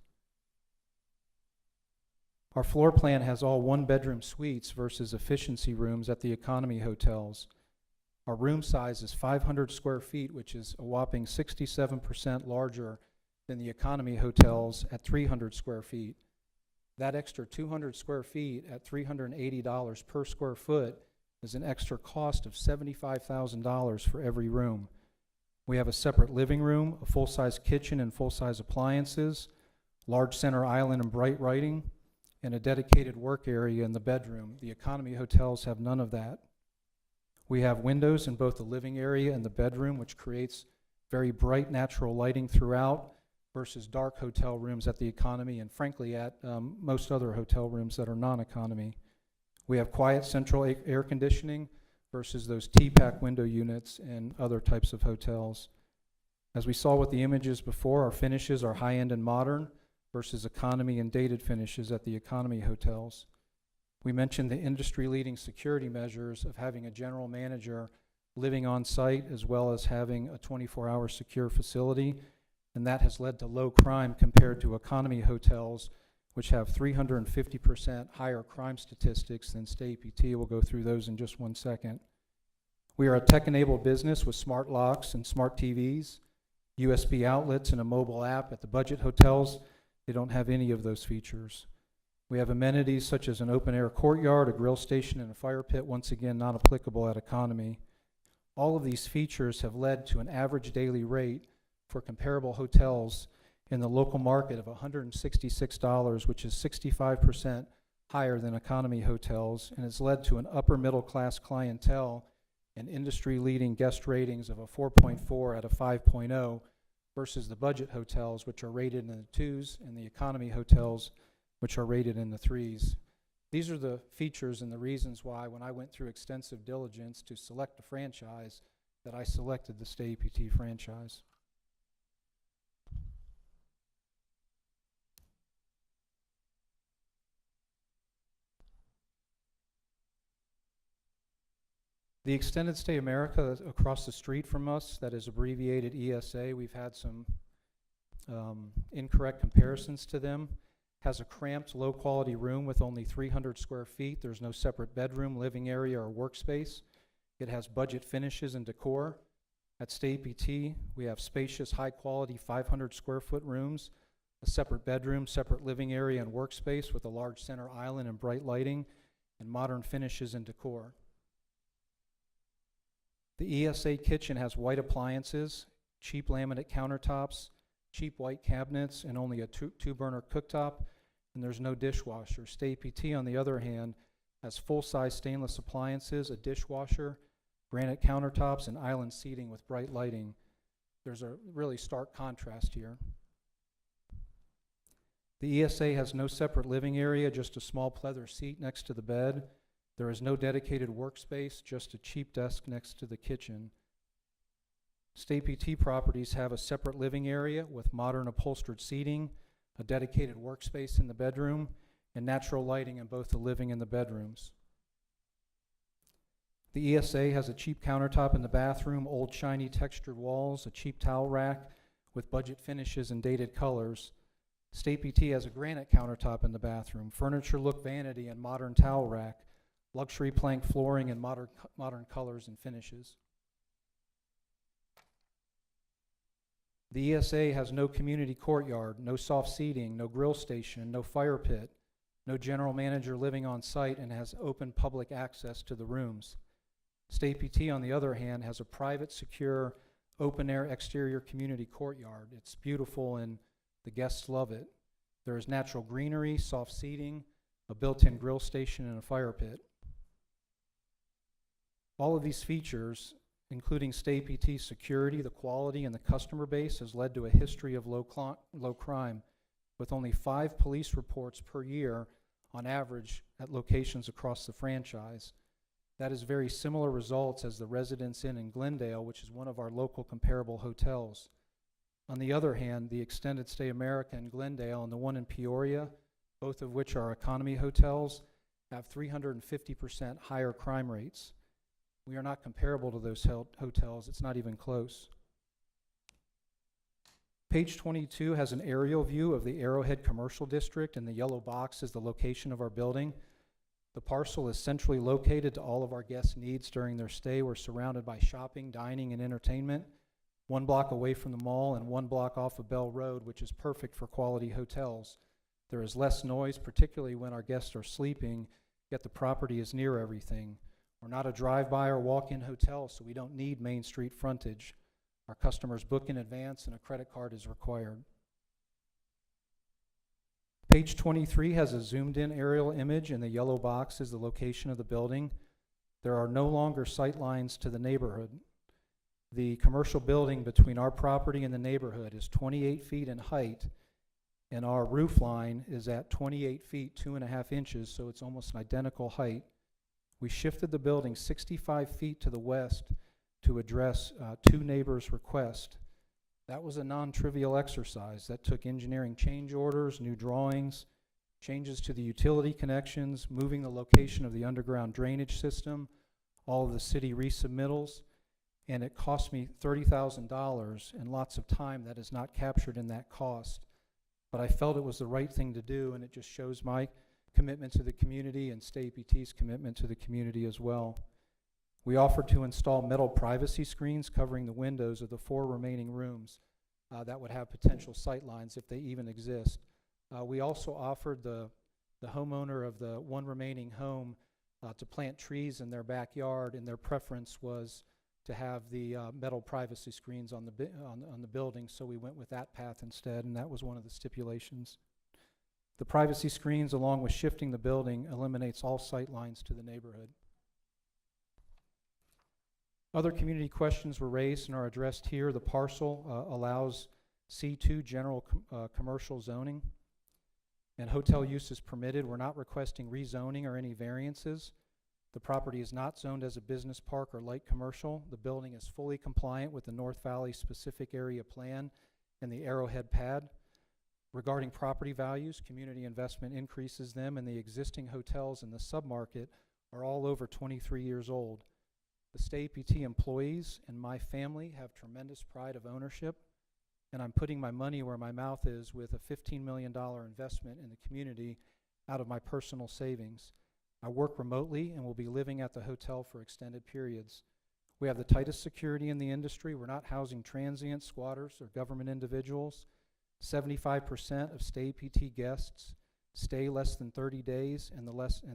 Our floor plan has all one-bedroom suites versus efficiency rooms at the economy hotels. Our room size is 500 square feet, which is a whopping 67% larger than the economy hotels at 300 square feet. That extra 200 square feet at $380 per square foot is an extra cost of $75,000 for every room. We have a separate living room, a full-size kitchen and full-size appliances, large center island and bright lighting, and a dedicated work area in the bedroom. The economy hotels have none of that. We have windows in both the living area and the bedroom, which creates very bright natural lighting throughout versus dark hotel rooms at the economy and frankly at most other hotel rooms that are non-economy. We have quiet central air conditioning versus those T-pack window units in other types of hotels. As we saw with the images before, our finishes are high-end and modern versus economy and dated finishes at the economy hotels. We mentioned the industry-leading security measures of having a general manager living on site as well as having a 24-hour secure facility, and that has led to low crime compared to economy hotels, which have 350% higher crime statistics than Stay APT. We'll go through those in just one second. We are a tech-enabled business with smart locks and smart TVs, USB outlets, and a mobile app. At the budget hotels, they don't have any of those features. We have amenities such as an open-air courtyard, a grill station, and a fire pit, once again not applicable at economy. All of these features have led to an average daily rate for comparable hotels in the local market of $166, which is 65% higher than economy hotels, and has led to an upper middle class clientele and industry-leading guest ratings of a 4.4 out of 5.0 versus the budget hotels, which are rated in the 2s, and the economy hotels, which are rated in the 3s. These are the features and the reasons why, when I went through extensive diligence to select a franchise, that I selected the Stay APT franchise. The Extended Stay America across the street from us, that is abbreviated ESA, we've had some incorrect comparisons to them, has a cramped, low-quality room with only 300 square feet. There's no separate bedroom, living area, or workspace. It has budget finishes and decor. At Stay APT, we have spacious, high-quality 500 square foot rooms, a separate bedroom, separate living area, and workspace with a large center island and bright lighting, and modern finishes and decor. The ESA kitchen has white appliances, cheap laminate countertops, cheap white cabinets, and only a two-burner cooktop, and there's no dishwasher. Stay APT, on the other hand, has full-size stainless appliances, a dishwasher, granite countertops, and island seating with bright lighting. There's a really stark contrast here. The ESA has no separate living area, just a small pleather seat next to the bed. There is no dedicated workspace, just a cheap desk next to the kitchen. Stay APT properties have a separate living area with modern upholstered seating, a dedicated workspace in the bedroom, and natural lighting in both the living and the bedrooms. The ESA has a cheap countertop in the bathroom, old shiny textured walls, a cheap towel rack with budget finishes and dated colors. Stay APT has a granite countertop in the bathroom, furniture look vanity and modern towel rack, luxury plank flooring, and modern colors and finishes. The ESA has no community courtyard, no soft seating, no grill station, no fire pit, no general manager living on site, and has open public access to the rooms. Stay APT, on the other hand, has a private, secure, open-air exterior community courtyard. It's beautiful and the guests love it. There is natural greenery, soft seating, a built-in grill station, and a fire pit. All of these features, including Stay APT's security, the quality, and the customer base, has led to a history of low crime, with only 5 police reports per year on average at locations across the franchise. That is very similar results as the Residence Inn in Glendale, which is one of our local comparable hotels. On the other hand, the Extended Stay America in Glendale and the one in Peoria, both of which are economy hotels, have 350% higher crime rates. We are not comparable to those hotels. It's not even close. Page 22 has an aerial view of the Arrowhead Commercial District, and the yellow box is the location of our building. The parcel is centrally located to all of our guests' needs during their stay. We're surrounded by shopping, dining, and entertainment, 1 block away from the mall and 1 block off of Bell Road, which is perfect for quality hotels. There is less noise, particularly when our guests are sleeping, yet the property is near everything. We're not a drive-by or walk-in hotel, so we don't need Main Street frontage. Our customers book in advance and a credit card is required. Page 23 has a zoomed-in aerial image, and the yellow box is the location of the building. There are no longer sight lines to the neighborhood. The commercial building between our property and the neighborhood is 28 feet in height, and our roof line is at 28 feet, 2.5 inches, so it's almost an identical height. We shifted the building 65 feet to the west to address two neighbors' requests. That was a non-trivial exercise that took engineering change orders, new drawings, changes to the utility connections, moving the location of the underground drainage system, all of the city resubmittals, and it cost me $30,000 and lots of time that is not captured in that cost. But I felt it was the right thing to do, and it just shows my commitment to the community and State APT's commitment to the community as well. We offered to install metal privacy screens covering the windows of the 4 remaining rooms that would have potential sight lines if they even exist. We also offered the homeowner of the 1 remaining home to plant trees in their backyard, and their preference was to have the metal privacy screens on the building, so we went with that path instead, and that was one of the stipulations. The privacy screens, along with shifting the building, eliminates all sight lines to the neighborhood. Other community questions were raised and are addressed here. The parcel allows C2 general commercial zoning, and hotel use is permitted. We're not requesting rezoning or any variances. The property is not zoned as a business park or light commercial. The building is fully compliant with the North Valley Specific Area Plan and the Arrowhead Pad. Regarding property values, community investment increases them, and the existing hotels in the submarket are all over 23 years old. The State APT employees and my family have tremendous pride of ownership, and I'm putting my money where my mouth is with a $15 million investment in the community out of my personal savings. I work remotely and will be living at the hotel for extended periods. We have the tightest security in the industry. We're not housing transients, squatters, or government individuals. 75% of State APT guests stay less than 30 days, and the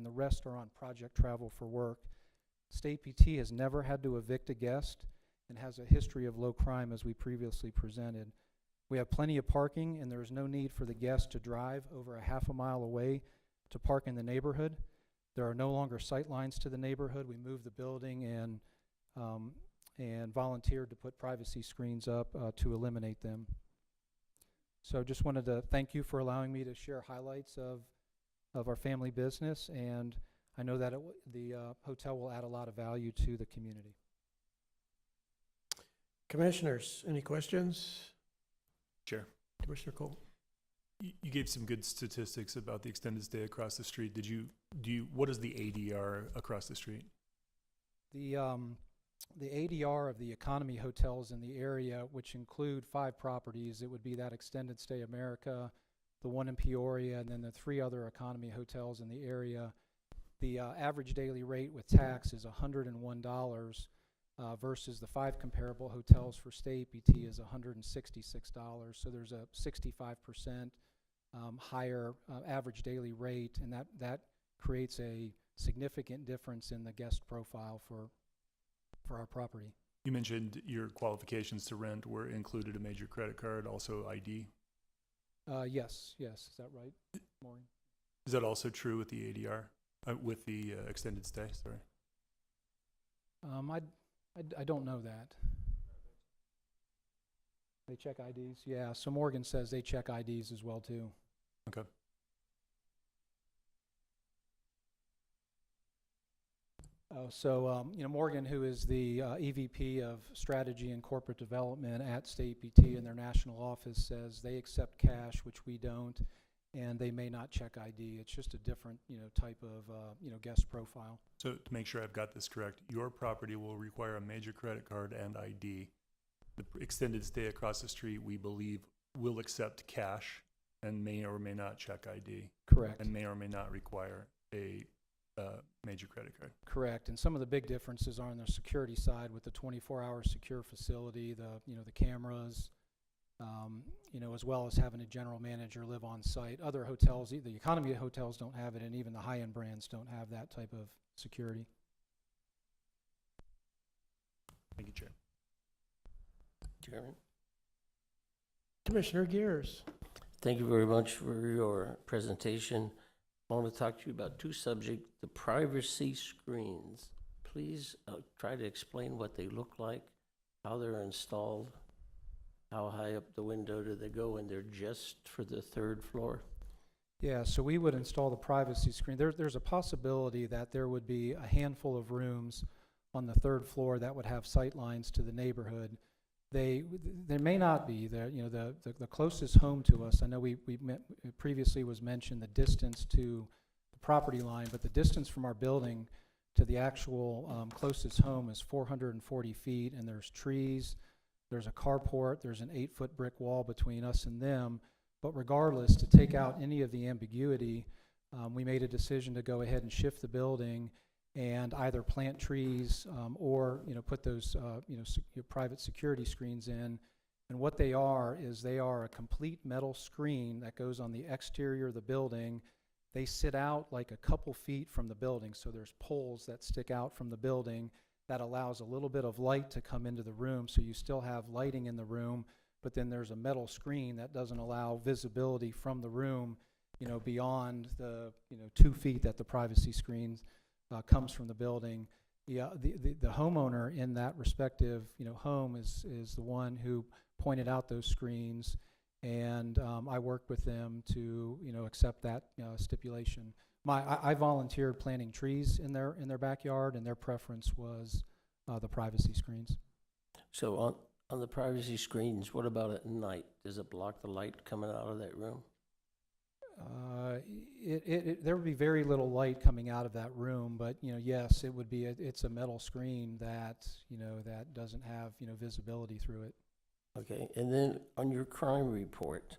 rest are on project travel for work. State APT has never had to evict a guest and has a history of low crime, as we previously presented. We have plenty of parking, and there is no need for the guest to drive over a half a mile away to park in the neighborhood. There are no longer sight lines to the neighborhood. We moved the building and volunteered to put privacy screens up to eliminate them. So just wanted to thank you for allowing me to share highlights of our family business, and I know that the hotel will add a lot of value to the community. Commissioners, any questions? Chair. Commissioner Cole? You gave some good statistics about the extended stay across the street. What is the ADR across the street? The ADR of the economy hotels in the area, which include 5 properties, it would be that Extended Stay America, the one in Peoria, and then the 3 other economy hotels in the area. The average daily rate with tax is $101 versus the 5 comparable hotels for State APT is $166. So there's a 65% higher average daily rate, and that creates a significant difference in the guest profile for our property. You mentioned your qualifications to rent were included a major credit card, also ID. Yes, is that right, Maureen? Is that also true with the ADR, with the extended stay? Sorry. I don't know that. They check IDs? Yeah, so Morgan says they check IDs as well too. Okay. Morgan, who is the EVP of Strategy and Corporate Development at State APT in their national office, says they accept cash, which we don't, and they may not check ID. It's just a different, type of, guest profile. So to make sure I've got this correct, your property will require a major credit card and ID. The extended stay across the street, we believe, will accept cash and may or may not check ID. Correct. And may or may not require a major credit card. Correct, and some of the big differences are on the security side with the 24-hour secure facility, the cameras, you know, as well as having a general manager live on site. Other hotels, the economy hotels don't have it, and even the high-end brands don't have that type of security. Thank you, Chair. Chairman? Commissioner Gears. Thank you very much for your presentation. I want to talk to you about two subjects, the privacy screens. Please try to explain what they look like, how they're installed, how high up the window do they go, and they're just for the third floor? Yeah, so we would install the privacy screen. There's a possibility that there would be a handful of rooms on the third floor that would have sight lines to the neighborhood. There may not be. You know, the closest home to us, I know previously was mentioned the distance to the property line, but the distance from our building to the actual closest home is 440 feet, and there's trees, there's a carport, there's an 8-foot brick wall between us and them. But regardless, to take out any of the ambiguity, we made a decision to go ahead and shift the building and either plant trees or, you know, put those private security screens in. And what they are is they are a complete metal screen that goes on the exterior of the building. They sit out like a couple feet from the building, so there's poles that stick out from the building that allows a little bit of light to come into the room, so you still have lighting in the room, but then there's a metal screen that doesn't allow visibility from the room, you know, beyond the 2 feet that the privacy screen comes from the building. The homeowner in that respective home is the one who pointed out those screens, and I worked with them to accept that stipulation. I volunteered planting trees in their backyard, and their preference was the privacy screens. So on the privacy screens, what about at night? Does it block the light coming out of that room? There would be very little light coming out of that room, but yes, it would be. It's a metal screen that that doesn't have visibility through it. Okay, and then on your crime report,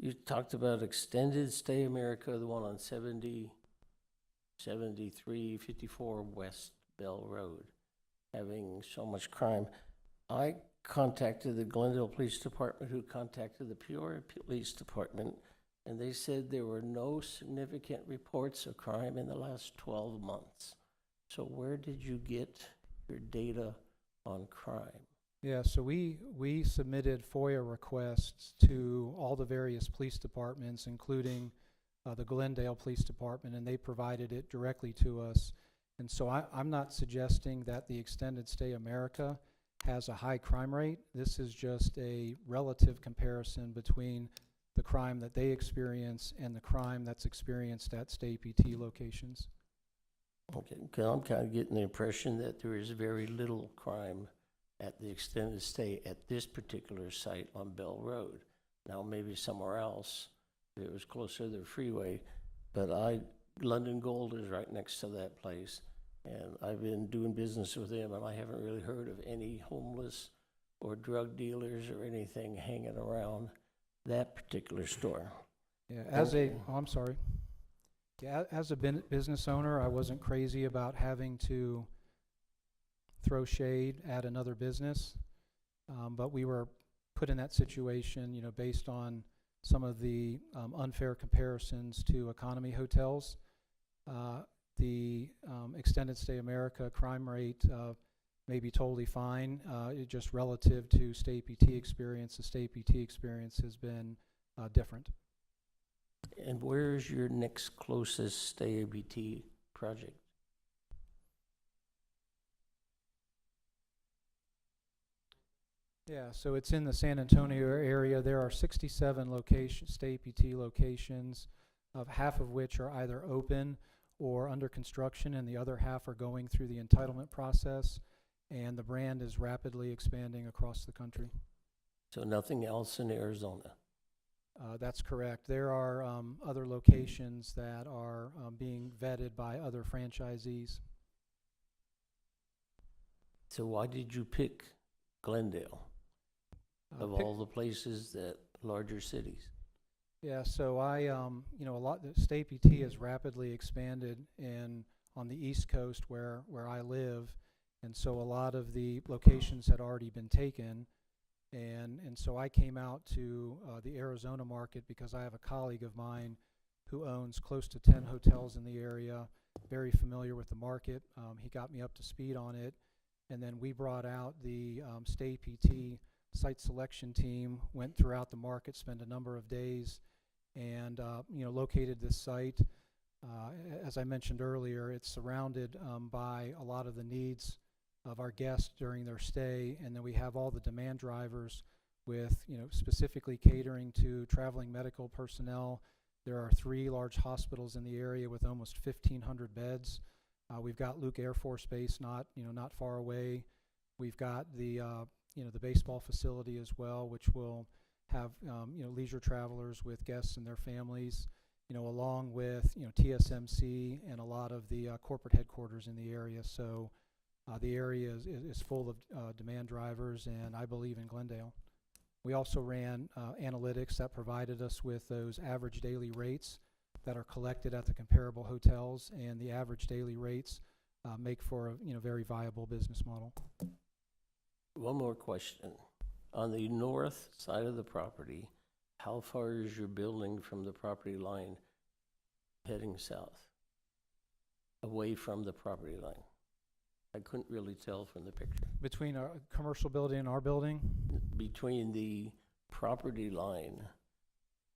you talked about Extended Stay America, the one on 7354 West Bell Road, having so much crime. I contacted the Glendale Police Department, who contacted the Peoria Police Department, and they said there were no significant reports of crime in the last 12 months. So where did you get your data on crime? Yeah, so we submitted FOIA requests to all the various police departments, including the Glendale Police Department, and they provided it directly to us. And so I'm not suggesting that the Extended Stay America has a high crime rate. This is just a relative comparison between the crime that they experience and the crime that's experienced at Stay PT locations. Okay, because I'm kind of getting the impression that there is very little crime at the Extended Stay at this particular site on Bell Road. Now maybe somewhere else, if it was closer to the freeway, but London Gold is right next to that place, and I've been doing business with them, and I haven't really heard of any homeless or drug dealers or anything hanging around that particular store. Yeah, I'm sorry. Yeah, as a business owner, I wasn't crazy about having to throw shade at another business, but we were put in that situation, based on some of the unfair comparisons to economy hotels. The Extended Stay America crime rate may be totally fine. It just relative to Stay PT experience, the Stay PT experience has been different. And where is your next closest Stay PT project? Yeah, so it's in the San Antonio area. There are 67 Stay PT locations, of half of which are either open or under construction, and the other half are going through the entitlement process, and the brand is rapidly expanding across the country. So nothing else in Arizona? That's correct. There are other locations that are being vetted by other franchisees. So why did you pick Glendale of all the places, that larger cities? Yeah, so the Stay PT has rapidly expanded on the East Coast where I live, and so a lot of the locations had already been taken. And so I came out to the Arizona market because I have a colleague of mine who owns close to 10 hotels in the area, very familiar with the market. He got me up to speed on it. And then we brought out the Stay PT site selection team, went throughout the market, spent a number of days, and located this site. As I mentioned earlier, it's surrounded by a lot of the needs of our guests during their stay, and then we have all the demand drivers with, specifically catering to traveling medical personnel. There are 3 large hospitals in the area with almost 1,500 beds. We've got Luke Air Force Base not far away. We've got the baseball facility as well, which will have leisure travelers with guests and their families, along with TSMC and a lot of the corporate headquarters in the area. So the area is full of demand drivers, and I believe in Glendale. We also ran analytics that provided us with those average daily rates that are collected at the comparable hotels, and the average daily rates make for a very viable business model. One more question. On the north side of the property, how far is your building from the property line heading south, away from the property line? I couldn't really tell from the picture. Between our commercial building and our building, Between the property line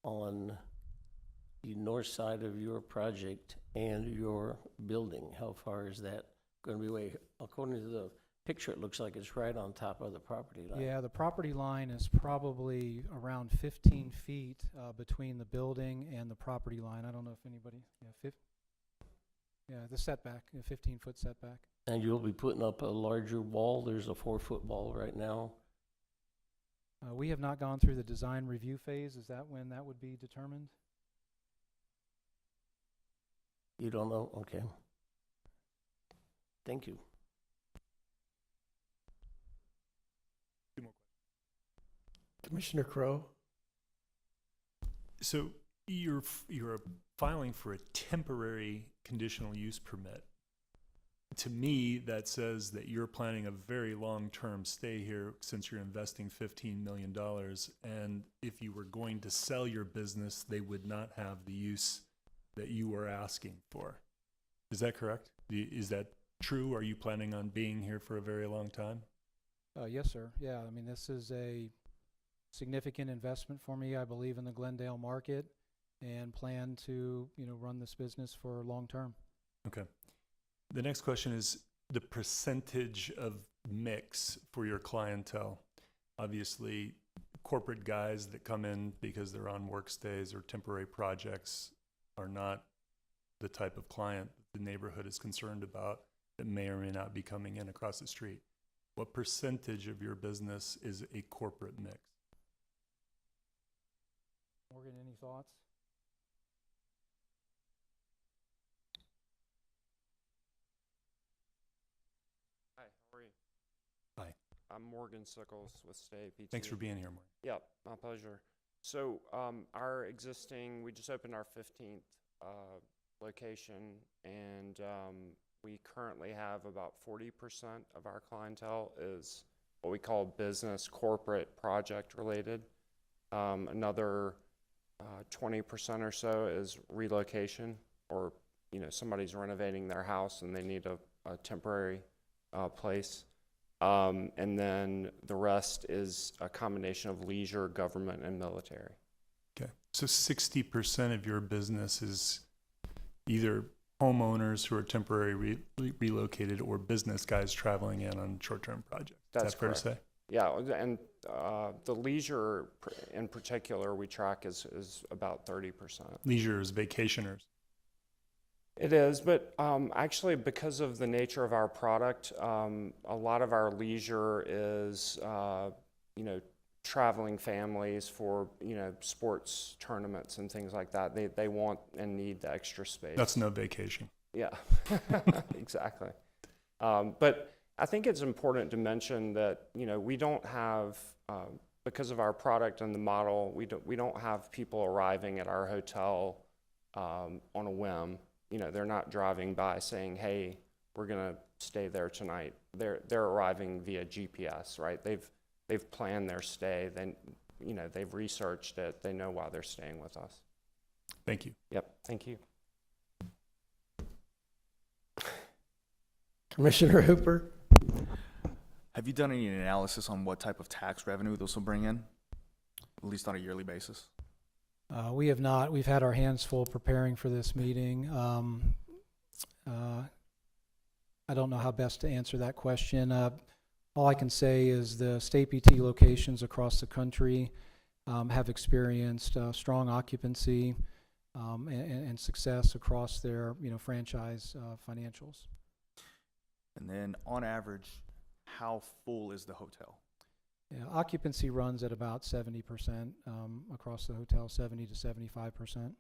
on the north side of your project and your building, how far is that going to be away? According to the picture, it looks like it's right on top of the property line. yeah, the property line is probably around 15 feet between the building and the property line. I don't know if anybody, the setback, 15-foot setback. And you'll be putting up a larger wall. There's a 4-foot wall right now. We have not gone through the design review phase. Is that when that would be determined? You don't know? Okay. Thank you. Commissioner Crowe? So you're filing for a temporary conditional use permit. To me, that says that you're planning a very long-term stay here since you're investing $15 million. And if you were going to sell your business, they would not have the use that you were asking for. Is that correct? Is that true? Are you planning on being here for a very long time? Yes, sir. Yeah, I mean, this is a significant investment for me. I believe in the Glendale market and plan to, run this business for long term. Okay. The next question is the percentage of mix for your clientele. Obviously, corporate guys that come in because they're on work stays or temporary projects are not the type of client the neighborhood is concerned about that may or may not be coming in across the street. What percentage of your business is a corporate mix? Morgan, any thoughts? Hi, how are you? Hi. I'm Morgan Sickles with Stay PT. Thanks for being here, Mark. Yep, my pleasure. So we just opened our 15th location, and we currently have about 40% of our clientele is what we call business, corporate, project related. Another 20% or so is relocation, or somebody's renovating their house and they need a temporary place. And then the rest is a combination of leisure, government, and military. Okay. So 60% of your business is either homeowners who are temporarily relocated or business guys traveling in on short-term projects. That's is that fair correct. to say? Yeah, and the leisure in particular we track is about 30%. Leisure is vacationers. It is, but actually because of the nature of our product, a lot of our leisure is, traveling families for, sports tournaments and things like that. They want and need the extra space. That's no vacation. Yeah, exactly. But I think it's important to mention that, we don't have, because of our product and the model, we don't have people arriving at our hotel on a whim. They're not driving by saying, hey, we're going to stay there tonight. They're arriving via GPS, right? They've they've planned their stay, then, you know, they've researched it, they know why they're staying with us. Thank you. Yep, thank you. Commissioner Hooper? Have you done any analysis on what type of tax revenue this will bring in, at least on a yearly basis? We have not. We've had our hands full preparing for this meeting. I don't know how best to answer that question. All I can say is the state PT locations across the country have experienced strong occupancy and success across their, franchise financials. And then on average, how full is the hotel? Yeah, occupancy runs at about 70% across the hotel, 70 to 75%.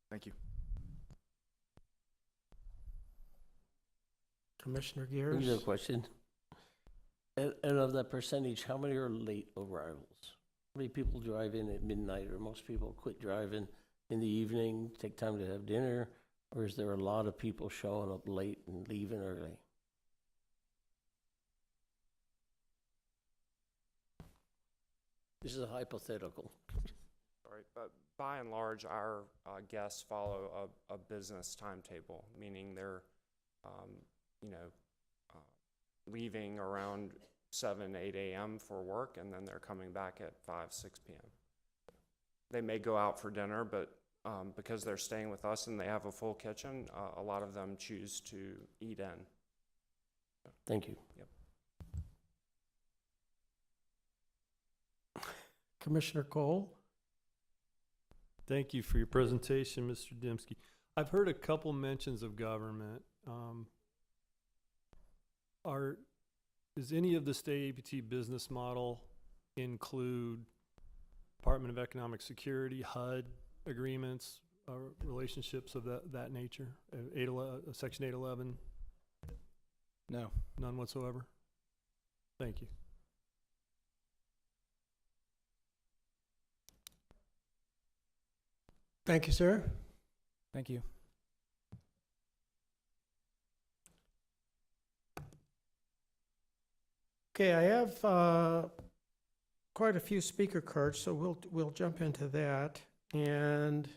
Thank you. Commissioner Here's a Gears? question. And of that percentage, how many are late arrivals? How many people drive in at midnight, or most people quit driving in the evening, take time to have dinner, or is there a lot of people showing up late and leaving early? This is a hypothetical. Sorry, but by and large, our guests follow a business timetable, meaning they're, you know, leaving around 7, 8 a.m. for work, and then they're coming back at 5, 6 p.m. They may go out for dinner, but because they're staying with us and they have a full kitchen, a lot of them choose to eat in. Thank you. Yep. Commissioner Cole? Thank you for your presentation, Mr. Dembski. I've heard a couple mentions of government. Does any of the state APT business model include Department of Economic Security, HUD agreements, relationships of that nature? Section 811? No. None whatsoever? Thank you. Thank you, sir. Thank you. Okay, I have quite a few speaker cards, so we'll jump into that. And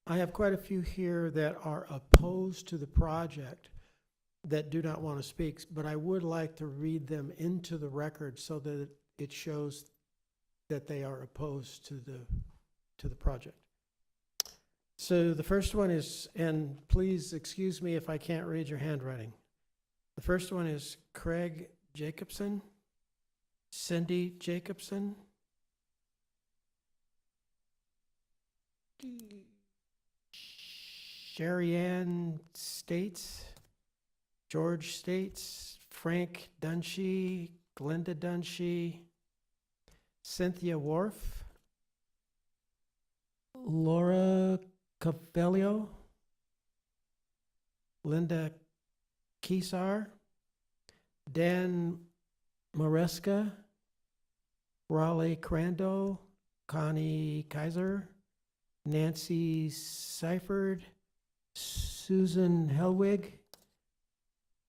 I have quite a few here that are opposed to the project that do not want to speak, but I would like to read them into the record so that it shows that they are opposed to the project. So the first one is, and please excuse me if I can't read your handwriting. The first one is Craig Jacobson, Cindy Jacobson, Sherry Ann States, George States, Frank Dunshee, Glenda Dunshee, Cynthia Worf, Laura Cavello, Linda Kesar, Dan Maresca, Raleigh Crandall, Connie Kaiser, Nancy Seifert, Susan Helwig,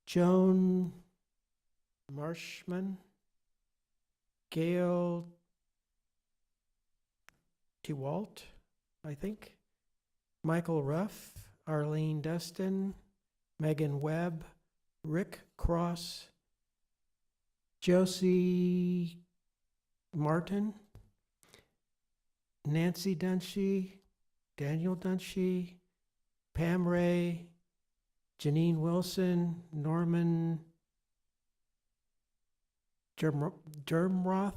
Joan Marshman, Gail DeWalt, I think, Michael Ruff, Arlene Dustin, Megan Webb, Rick Cross, Josie Martin, Nancy Dunshee, Daniel Dunshee, Pam Ray, Janine Wilson, Norman Dermroth,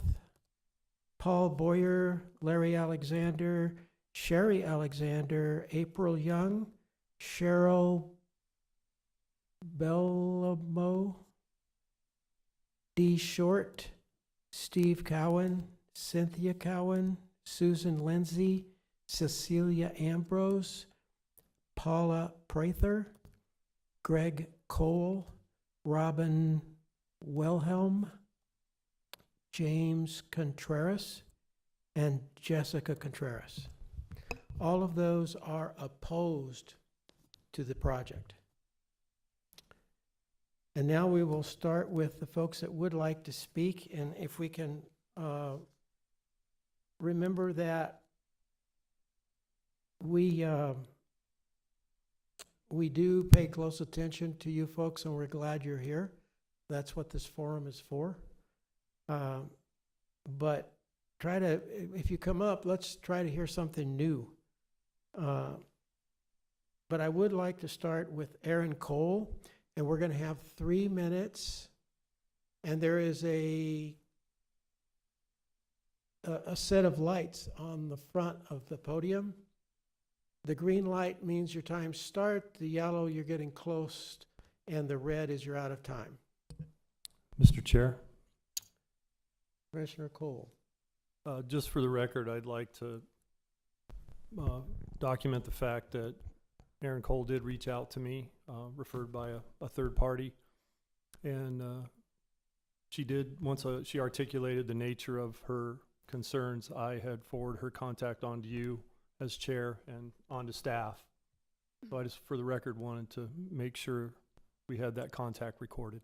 Paul Boyer, Larry Alexander, Sherry Alexander, April Young, Cheryl Bellamo, Dee Short, Steve Cowan, Cynthia Cowan, Susan Lindsay, Cecilia Ambrose, Paula Prather, Greg Cole, Robin Wilhelm, James Contreras, and Jessica Contreras. All of those are opposed to the project. And now we will start with the folks that would like to speak, and if we can remember that we do pay close attention to you folks, and we're glad you're here. That's what this forum is for. But try to, if you come up, let's try to hear something new. But I would like to start with Aaron Cole, and we're going to have 3 minutes. And there is a set of lights on the front of the podium. The green light means your time start, the yellow you're getting close, and the red is you're out of time. Mr. Chair, Commissioner Cole. just for the record, I'd like to document the fact that Aaron Cole did reach out to me, referred by a third party. And she did, once she articulated the nature of her concerns, I had forwarded her contact on to you as chair and on to staff. So I just, for the record, wanted to make sure we had that contact recorded.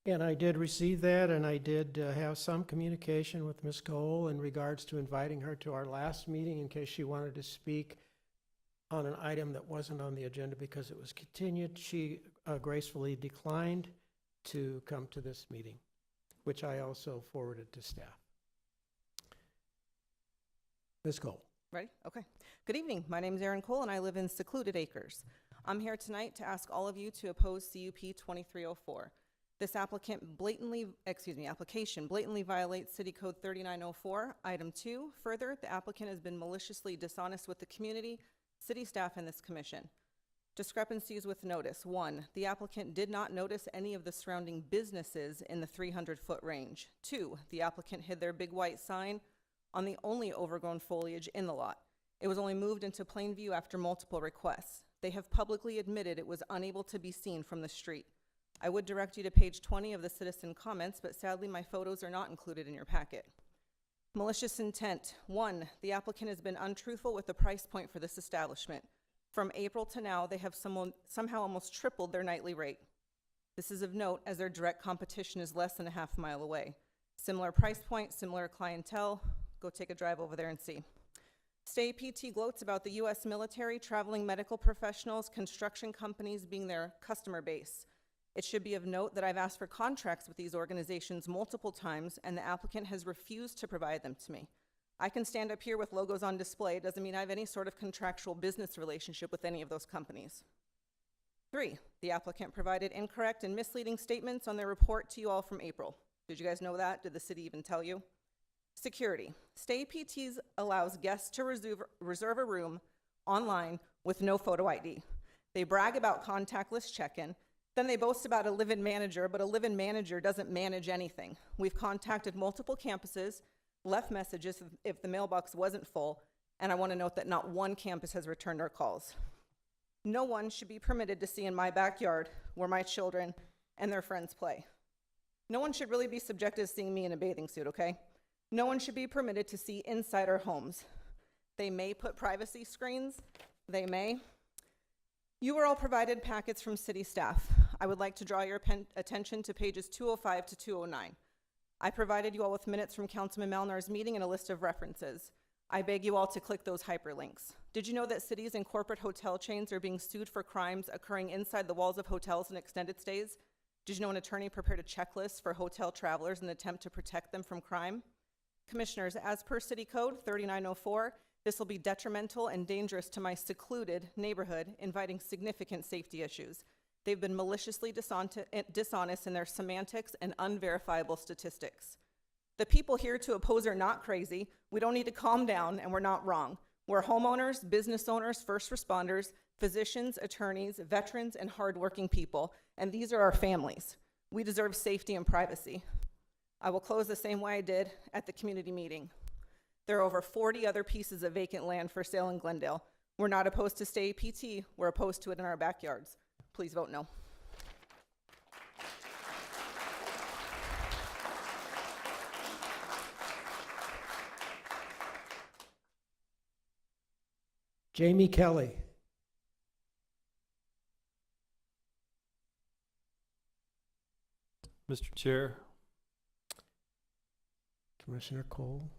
And I did receive that, and I did have some communication with Ms. Cole in regards to inviting her to our last meeting in case she wanted to speak on an item that wasn't on the agenda because it was continued. She gracefully declined to come to this meeting, which I also forwarded to staff. Ms. Cole. Ready? Okay. Good evening. My name is Erin Cole, and I live in Secluded Acres. I'm here tonight to ask all of you to oppose CUP 2304. This application blatantly violates City Code 3904, Item 2. Further, the applicant has been maliciously dishonest with the community, city staff, and this commission. Discrepancies with notice. 1, the applicant did not notice any of the surrounding businesses in the 300-foot range. 2, the applicant hid their big white sign on the only overgrown foliage in the lot. It was only moved into plain view after multiple requests. They have publicly admitted it was unable to be seen from the street. I would direct you to page 20 of the citizen comments, but sadly my photos are not included in your packet. Malicious intent. 1, the applicant has been untruthful with the price point for this establishment. From April to now, they have somehow almost tripled their nightly rate. This is of note as their direct competition is less than a half mile away. Similar price point, similar clientele. Go take a drive over there and see. Stay PT gloats about the U.S. military, traveling medical professionals, construction companies being their customer base. It should be of note that I've asked for contracts with these organizations multiple times, and the applicant has refused to provide them to me. I can stand up here with logos on display. It doesn't mean I have any sort of contractual business relationship with any of those companies. 3, the applicant provided incorrect and misleading statements on their report to you all from April. Did you guys know that? Did the city even tell you? Security. Stay PTs allows guests to reserve a room online with no photo ID. They brag about contactless check-in. Then they boast about a live-in manager, but a live-in manager doesn't manage anything. We've contacted multiple campuses, left messages if the mailbox wasn't full, and I want to note that not one campus has returned our calls. No one should be permitted to see in my backyard where my children and their friends play. No one should really be subjected to seeing me in a bathing suit, okay? No one should be permitted to see inside our homes. They may put privacy screens, they may. You were all provided packets from city staff. I would like to draw your attention to pages 205 to 209. I provided you all with minutes from Councilman Malnar's meeting and a list of references. I beg you all to click those hyperlinks. Did you know that cities and corporate hotel chains are being sued for crimes occurring inside the walls of hotels and extended stays? Did you know an attorney prepared a checklist for hotel travelers in an attempt to protect them from crime? Commissioners, as per City Code 3904, this will be detrimental and dangerous to my secluded neighborhood, inviting significant safety issues. They've been maliciously dishonest in their semantics and unverifiable statistics. The people here to oppose are not crazy. We don't need to calm down, and we're not wrong. We're homeowners, business owners, first responders, physicians, attorneys, veterans, and hardworking people, and these are our families. We deserve safety and privacy. I will close the same way I did at the community meeting. There are over 40 other pieces of vacant land for sale in Glendale. We're not opposed to Stay PT, we're opposed to it in our backyards. Please vote no. Jamie Kelly. Mr. Chair, Commissioner Cole?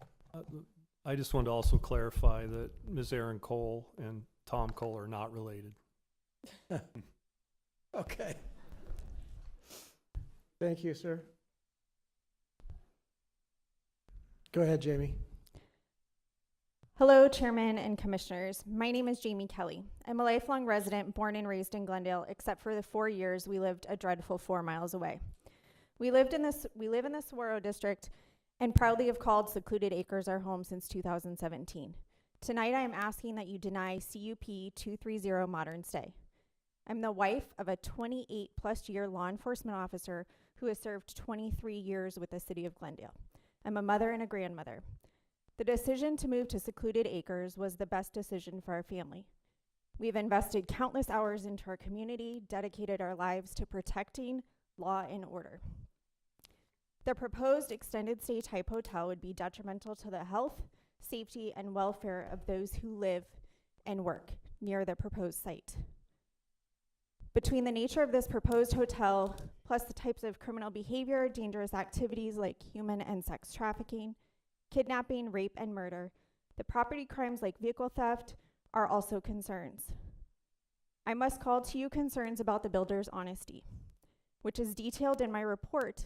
I just wanted to also clarify that Ms. Erin Cole and Tom Cole are not related. Okay. Thank you, sir. Go ahead, Jamie. Hello, Chairman and Commissioners. My name is Jamie Kelly. I'm a lifelong resident, born and raised in Glendale, except for the 4 years we lived a dreadful 4 miles away. We live in the Saguaro District and proudly have called Secluded Acres our home since 2017. Tonight, I am asking that you deny CUP 230 Modern Stay. I'm the wife of a 28-plus year law enforcement officer who has served 23 years with the city of Glendale. I'm a mother and a grandmother. The decision to move to Secluded Acres was the best decision for our family. We've invested countless hours into our community, dedicated our lives to protecting law and order. The proposed extended stay type hotel would be detrimental to the health, safety, and welfare of those who live and work near the proposed site. Between the nature of this proposed hotel, plus the types of criminal behavior, dangerous activities like human and sex trafficking, kidnapping, rape, and murder, the property crimes like vehicle theft are also concerns. I must call to you concerns about the builder's honesty, which is detailed in my report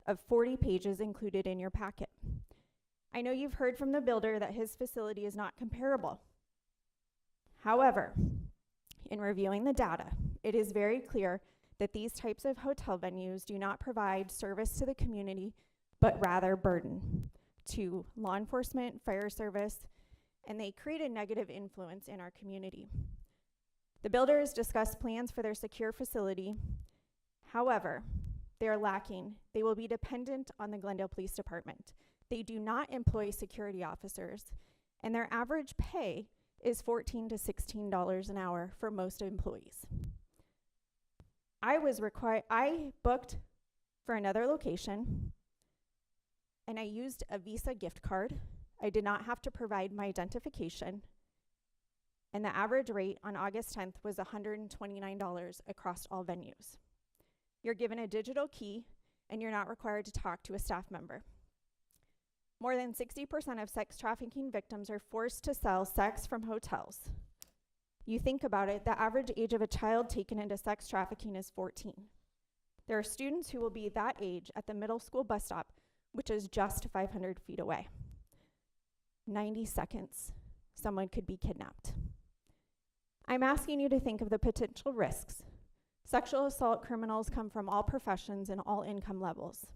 of 40 pages included in your packet. I know you've heard from the builder that his facility is not comparable. However, in reviewing the data, it is very clear that these types of hotel venues do not provide service to the community, but rather burden to law enforcement, fire service, and they create a negative influence in our community. The builders discussed plans for their secure facility. However, they are lacking. They will be dependent on the Glendale Police Department. They do not employ security officers, and their average pay is $14 to $16 an hour for most employees. I booked for another location, and I used a Visa gift card. I did not have to provide my identification, and the average rate on August 10th was $129 across all venues. You're given a digital key, and you're not required to talk to a staff member. More than 60% of sex trafficking victims are forced to sell sex from hotels. You think about it, the average age of a child taken into sex trafficking is 14. There are students who will be that age at the middle school bus stop, which is just 500 feet away. 90 seconds, someone could be kidnapped. I'm asking you to think of the potential risks. Sexual assault criminals come from all professions and all income levels.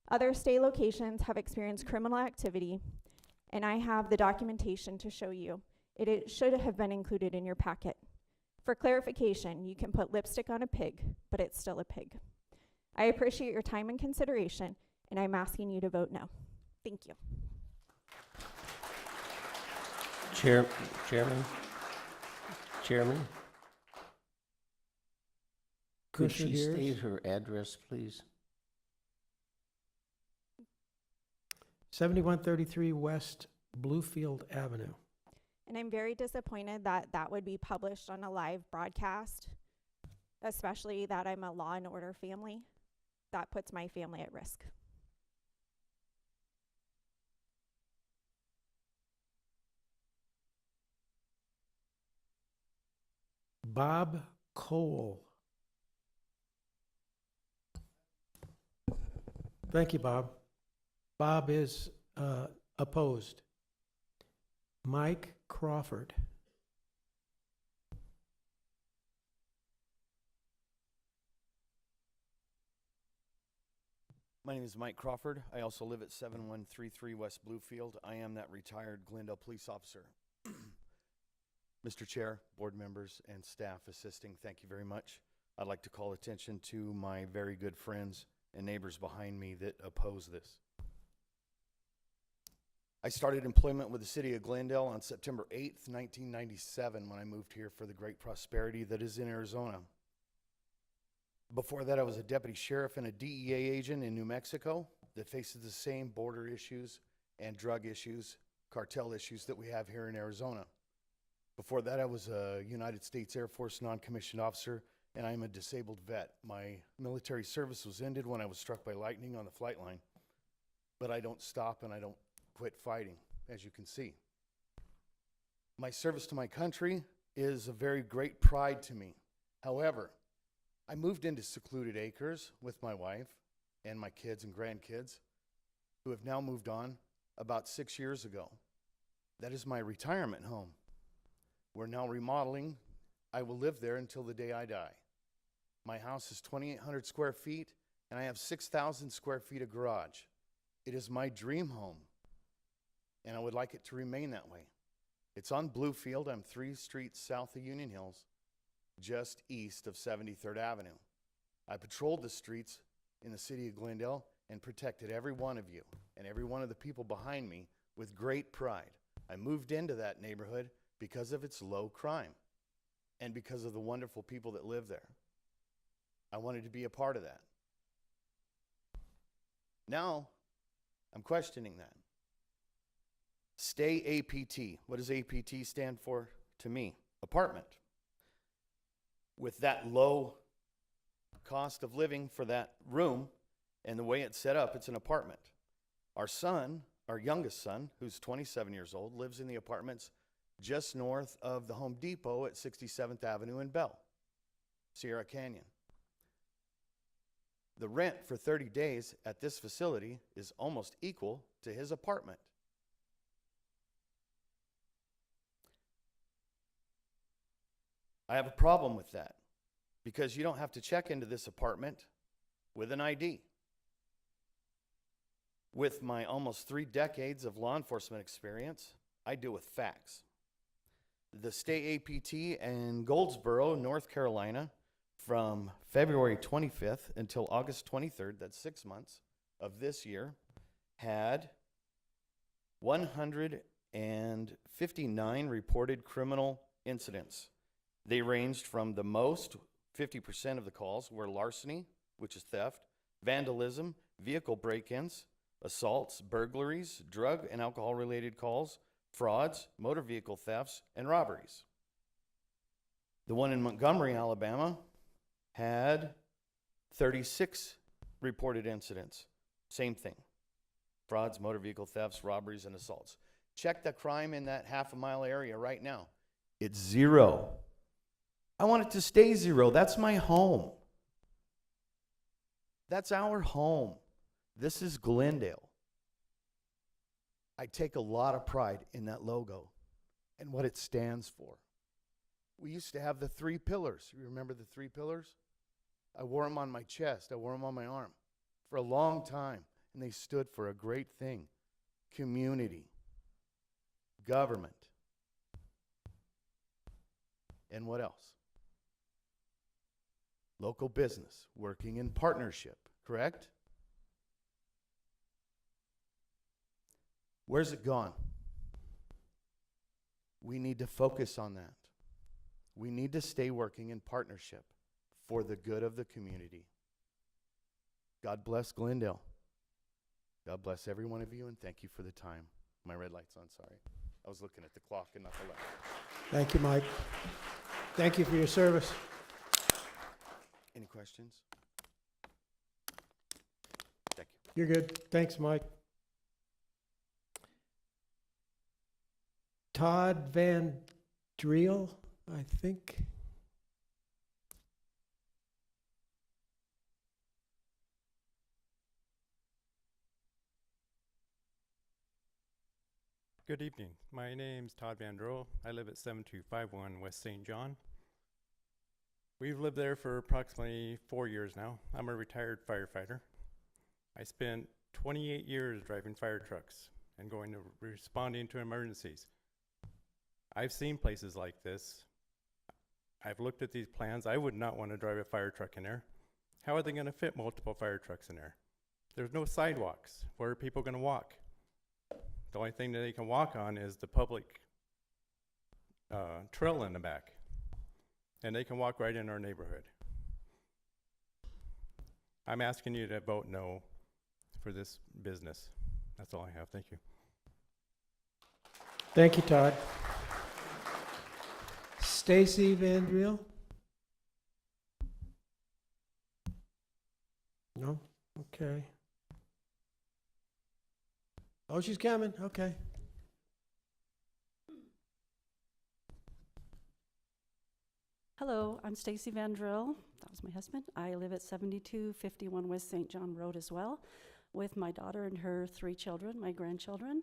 Other stay locations have experienced criminal activity, and I have the documentation to show you. It should have been included in your packet. For clarification, you can put lipstick on a pig, but it's still a pig. I appreciate your time and consideration, and I'm asking you to vote no. Thank you. Chairman? Could Commissioner she Gears? state her address, please? 7133 West Bluefield Avenue. And I'm very disappointed that that would be published on a live broadcast, especially that I'm a law and order family. That puts my family at risk. Bob Cole. Thank you, Bob. Bob is opposed. Mike Crawford. My name is Mike Crawford. I also live at 7133 West Bluefield. I am that retired Glendale police officer. Mr. Chair, board members, and staff assisting, thank you very much. I'd like to call attention to my very good friends and neighbors behind me that oppose this. I started employment with the city of Glendale on September 8th, 1997, when I moved here for the great prosperity that is in Arizona. Before that, I was a deputy sheriff and a DEA agent in New Mexico that faces the same border issues and drug issues, cartel issues that we have here in Arizona. Before that, I was a United States Air Force non-commissioned officer and I'm a disabled vet. My military service was ended when I was struck by lightning on the flight line, but I don't stop and I don't quit fighting, as you can see. My service to my country is a very great pride to me. However, I moved into secluded acres with my wife and my kids and grandkids, who have now moved on about 6 years ago. That is my retirement home. We're now remodeling. I will live there until the day I die. My house is 2,800 square feet, and I have 6,000 square feet of garage. It is my dream home, and I would like it to remain that way. It's on Bluefield. I'm 3 streets south of Union Hills, just east of 73rd Avenue. I patrolled the streets in the city of Glendale and protected every one of you and every one of the people behind me with great pride. I moved into that neighborhood because of its low crime and because of the wonderful people that live there. I wanted to be a part of that. Now, I'm questioning that. Stay APT. What does APT stand for to me? Apartment. With that low cost of living for that room and the way it's set up, it's an apartment. Our son, our youngest son, who's 27 years old, lives in the apartments just north of the Home Depot at 67th Avenue in Bell, Sierra Canyon. The rent for 30 days at this facility is almost equal to his apartment. I have a problem with that because you don't have to check into this apartment with an ID. With my almost 3 decades of law enforcement experience, I deal with facts. The Stay APT in Goldsboro, North Carolina, from February 25th until August 23rd, that's 6 months of this year, had 159 reported criminal incidents. They ranged from the most, 50% of the calls were larceny, which is theft, vandalism, vehicle break-ins, assaults, burglaries, drug and alcohol-related calls, frauds, motor vehicle thefts, and robberies. The one in Montgomery, Alabama, had 36 reported incidents. Same thing. Frauds, motor vehicle thefts, robberies, and assaults. Check the crime in that half-a-mile area right now. It's 0. I want it to stay 0. That's my home. That's our home. This is Glendale. I take a lot of pride in that logo and what it stands for. We used to have the 3 pillars. You remember the 3 pillars? I wore them on my chest. I wore them on my arm for a long time, and they stood for a great thing: community, government, and what else? Local business, working in partnership, correct? Where's it gone? We need to focus on that. We need to stay working in partnership for the good of the community. God bless Glendale. God bless every one of you, and thank you for the time. My red light's on, sorry. I was looking at the clock and not the light. Thank you, Mike. Thank you for your service. Any questions? Thank you. You're good. Thanks, Mike. Todd Van Driel, I think. Good evening. My name's Todd Van Driel. I live at 7251 West St. John. We've lived there for approximately 4 years now. I'm a retired firefighter. I spent 28 years driving fire trucks and responding to emergencies. I've seen places like this. I've looked at these plans. I would not want to drive a fire truck in there. How are they going to fit multiple fire trucks in there? There's no sidewalks. Where are people going to walk? The only thing that they can walk on is the public trail in the back. And they can walk right in our neighborhood. I'm asking you to vote no for this business. That's all I have. Thank you. Thank you, Todd. Stacy Van Driel? Okay. Oh, she's coming, okay. Hello, I'm Stacy Van Drill. That was my husband. I live at 7251 West St. John Road as well, with my daughter and her 3 children, my grandchildren.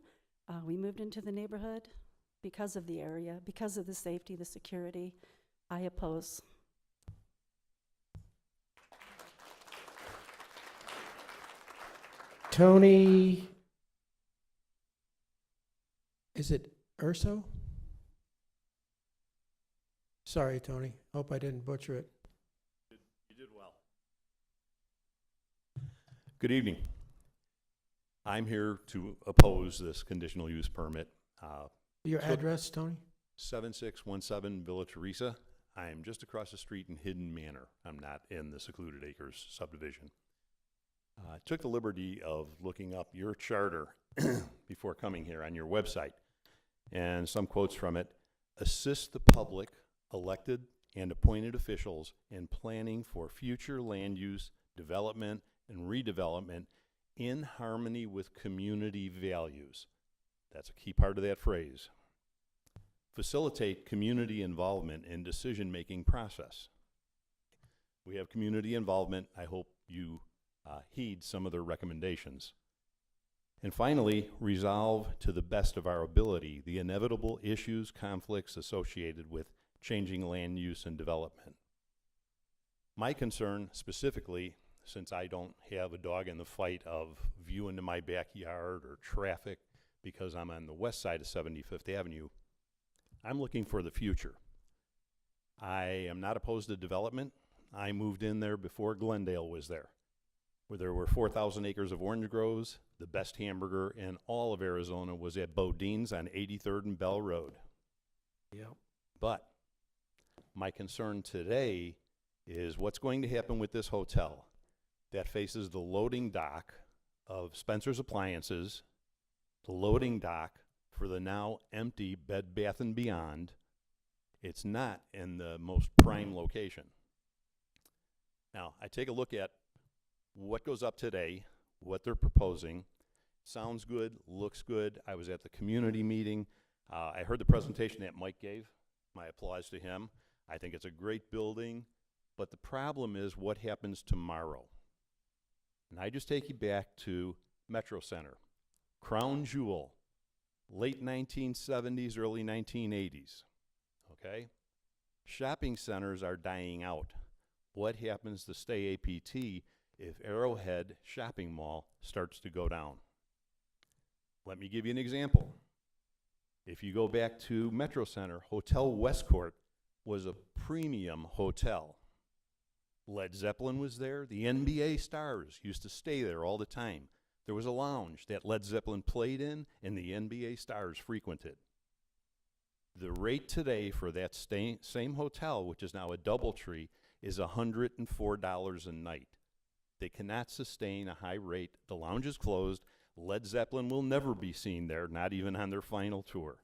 We moved into the neighborhood because of the area, because of the safety, the security. I oppose. Tony, is it Urso? Sorry, Tony. Hope I didn't butcher it. You did well. Good evening. I'm here to oppose this conditional use permit. Your took address, Tony? 7617 Villa Teresa. I'm just across the street in Hidden Manor. I'm not in the Secluded Acres subdivision. I took the liberty of looking up your charter before coming here on your website, and some quotes from it. Assist the public, elected and appointed officials in planning for future land use, development, and redevelopment in harmony with community values. That's a key part of that phrase. Facilitate community involvement in decision-making process. We have community involvement. I hope you heed some of their recommendations. And finally, resolve to the best of our ability the inevitable issues, conflicts associated with changing land use and development. My concern specifically, since I don't have a dog in the fight of view into my backyard or traffic because I'm on the west side of 75th Avenue, I'm looking for the future. I am not opposed to development. I moved in there before Glendale was there, where there were 4,000 acres of orange groves. The best hamburger in all of Arizona was at Bodine's on 83rd and Bell Road. Yep. But my concern today is what's going to happen with this hotel that faces the loading dock of Spencer's Appliances, the loading dock for the now empty Bed Bath & Beyond. It's not in the most prime location. Now, I take a look at what goes up today, what they're proposing. Sounds good, looks good. I was at the community meeting. I heard the presentation that Mike gave. My applause to him. I think it's a great building, but the problem is what happens tomorrow. And I just take you back to Metro Center, crown jewel, late 1970s, early 1980s, okay? Shopping centers are dying out. What happens to Stay APT if Arrowhead Shopping Mall starts to go down? Let me give you an example. If you go back to Metro Center, Hotel Westcourt was a premium hotel. Led Zeppelin was there. The NBA stars used to stay there all the time. There was a lounge that Led Zeppelin played in and the NBA stars frequented. The rate today for that same hotel, which is now a DoubleTree, is $104 a night. They cannot sustain a high rate. The lounge is closed. Led Zeppelin will never be seen there, not even on their final tour.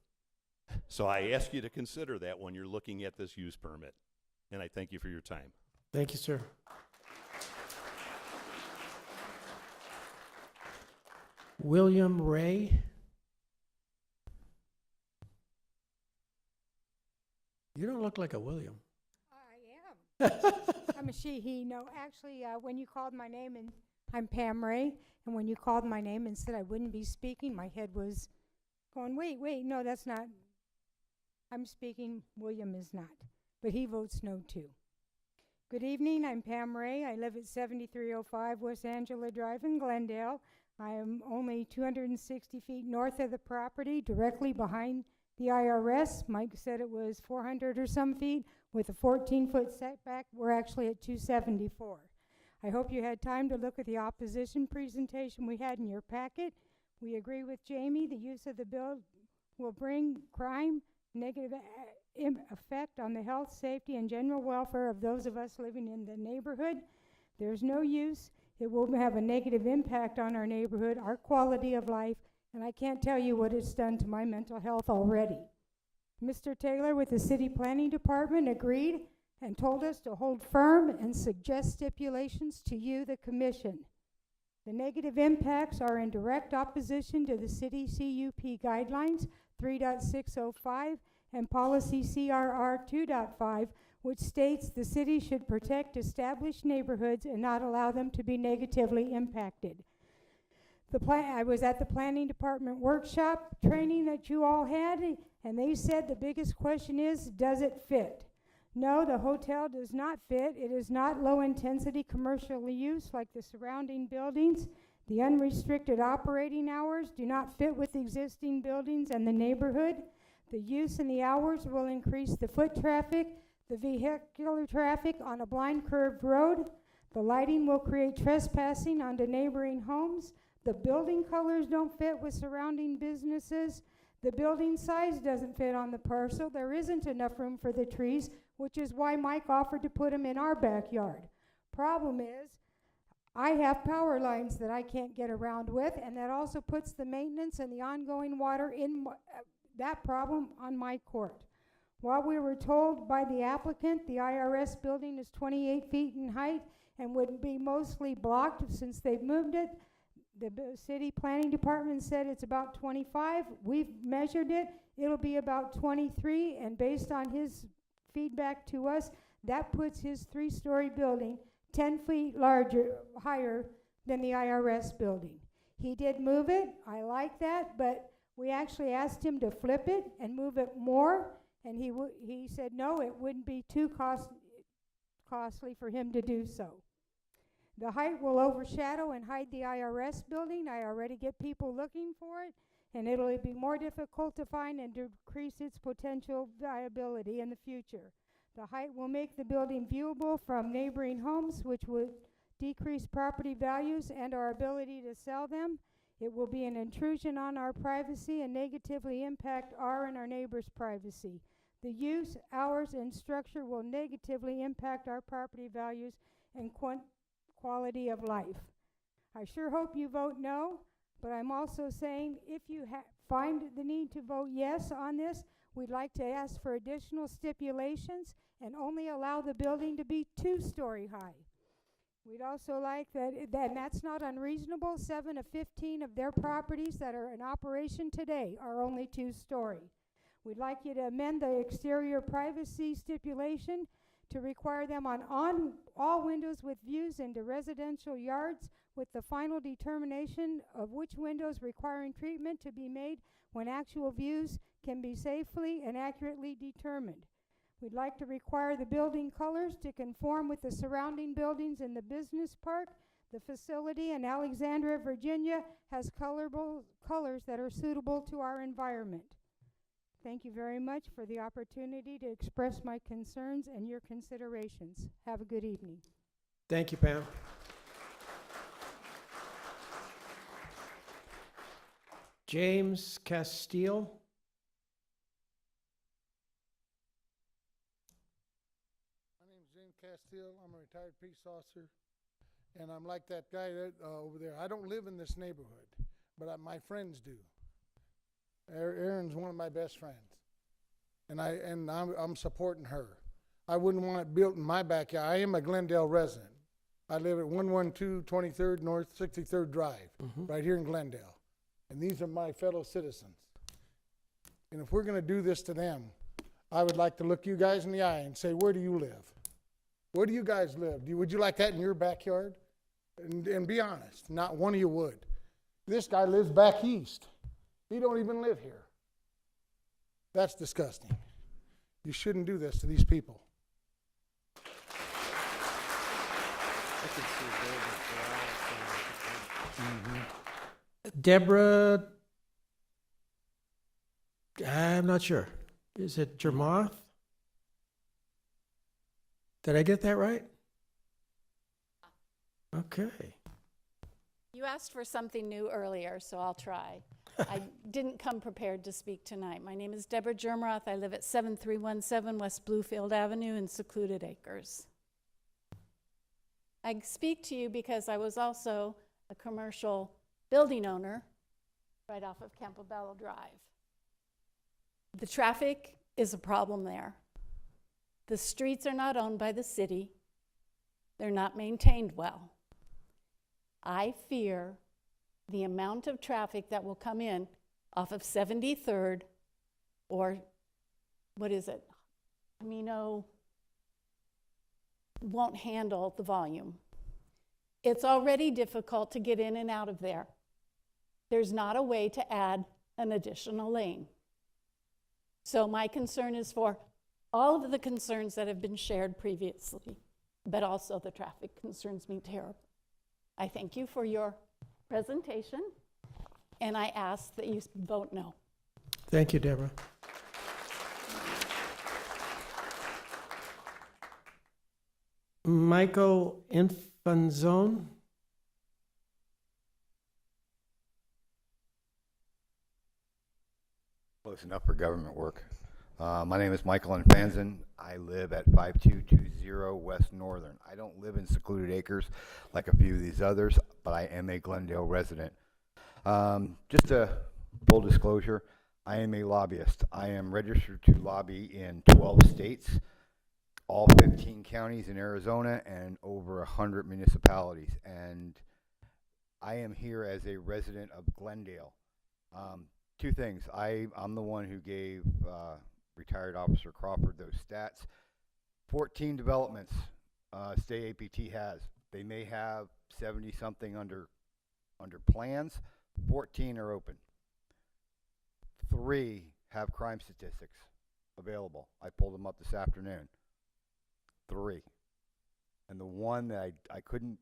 So I ask you to consider that when you're looking at this use permit. And I thank you for your time. Thank you, sir. William Ray. You don't look like a William. I am. I'm a she, he. No, actually, when you called my name, and I'm Pam Ray, and when you called my name and said I wouldn't be speaking, my head was going, wait, no, that's not. I'm speaking, William is not. But he votes no, too. Good evening, I'm Pam Ray. I live at 7305 West Angela Drive in Glendale. I am only 260 feet north of the property, directly behind the IRS. Mike said it was 400 or some feet with a 14-foot setback. We're actually at 274. I hope you had time to look at the opposition presentation we had in your packet. We agree with Jamie. The use of the bill will bring crime, negative effect on the health, safety, and general welfare of those of us living in the neighborhood. There's no use. It will have a negative impact on our neighborhood, our quality of life, and I can't tell you what it's done to my mental health already. Mr. Taylor with the City Planning Department agreed and told us to hold firm and suggest stipulations to you, the commission. The negative impacts are in direct opposition to the city CUP guidelines 3.605 and policy CRR 2.5, which states the city should protect established neighborhoods and not allow them to be negatively impacted. I was at the planning department workshop training that you all had, and they said the biggest question is, does it fit? No, the hotel does not fit. It is not low-intensity commercial use like the surrounding buildings. The unrestricted operating hours do not fit with the existing buildings and the neighborhood. The use and the hours will increase the foot traffic, the vehicular traffic on a blind curved road. The lighting will create trespassing onto neighboring homes. The building colors don't fit with surrounding businesses. The building size doesn't fit on the parcel. There isn't enough room for the trees, which is why Mike offered to put them in our backyard. Problem is, I have power lines that I can't get around with, and that also puts the maintenance and the ongoing water in that problem on my court. While we were told by the applicant the IRS building is 28 feet in height and would be mostly blocked since they've moved it, the city planning department said it's about 25. We've measured it. It'll be about 23, and based on his feedback to us, that puts his 3-story building 10 feet higher than the IRS building. He did move it. I like that, but we actually asked him to flip it and move it more, and he said no, it wouldn't be too costly for him to do so. The height will overshadow and hide the IRS building. I already get people looking for it, and it'll be more difficult to find and decrease its potential viability in the future. The height will make the building viewable from neighboring homes, which would decrease property values and our ability to sell them. It will be an intrusion on our privacy and negatively impact our and our neighbors' privacy. The use, hours, and structure will negatively impact our property values and quality of life. I sure hope you vote no, but I'm also saying if you find the need to vote yes on this, we'd like to ask for additional stipulations and only allow the building to be 2-story high. We'd also like and that's not unreasonable. 7 of 15 of their properties that are in operation today are only 2-story. We'd like you to amend the exterior privacy stipulation to require them on all windows with views into residential yards, with the final determination of which windows requiring treatment to be made when actual views can be safely and accurately determined. We'd like to require the building colors to conform with the surrounding buildings in the business park. The facility in Alexandria, Virginia has colors that are suitable to our environment. Thank you very much for the opportunity to express my concerns and your considerations. Have a good evening. Thank you, Pam. James Castile. My name's James Castile. I'm a retired police officer, and I'm like that guy that, over there. I don't live in this neighborhood, but my friends do. Erin's one of my best friends, and I'm supporting her. I wouldn't want it built in my backyard. I am a Glendale resident. I live at 112 23rd North 63rd Drive, right here in Glendale, and these are my fellow citizens. And if we're going to do this to them, I would like to look you guys in the eye and say, where do you live? Where do you guys live? Would you like that in your backyard? And be honest, not one of you would. This guy lives back east. He don't even live here. That's disgusting. You shouldn't do this to these people. Deborah, I'm not sure. Is it Jermoth? Did I get that right? Okay. You asked for something new earlier, so I'll try. I didn't come prepared to speak tonight. My name is Deborah Jermoth. I live at 7317 West Bluefield Avenue in Secluded Acres. I speak to you because I was also a commercial building owner right off of Campobello Drive. The traffic is a problem there. The streets are not owned by the city. They're not maintained well. I fear the amount of traffic that will come in off of 73rd or, what is it? Camino won't handle the volume. It's already difficult to get in and out of there. There's not a way to add an additional lane. So my concern is for all of the concerns that have been shared previously, but also the traffic concerns me terribly. I thank you for your presentation, and I ask that you vote no. Thank you, Deborah. Michael Infanzone. Close enough for government work. My name is Michael Infanzon. I live at 5220 West Northern. I don't live in secluded acres like a few of these others, but I am a Glendale resident. Just a full disclosure, I am a lobbyist. I am registered to lobby in 12 states, all 15 counties in Arizona, and over 100 municipalities. And I am here as a resident of Glendale. Two things. I'm the one who gave retired Officer Crawford those stats. 14 developments state APT has. They may have 70-something under plans. 14 are open. 3 have crime statistics available. I pulled them up this afternoon. 3. And the one that I couldn't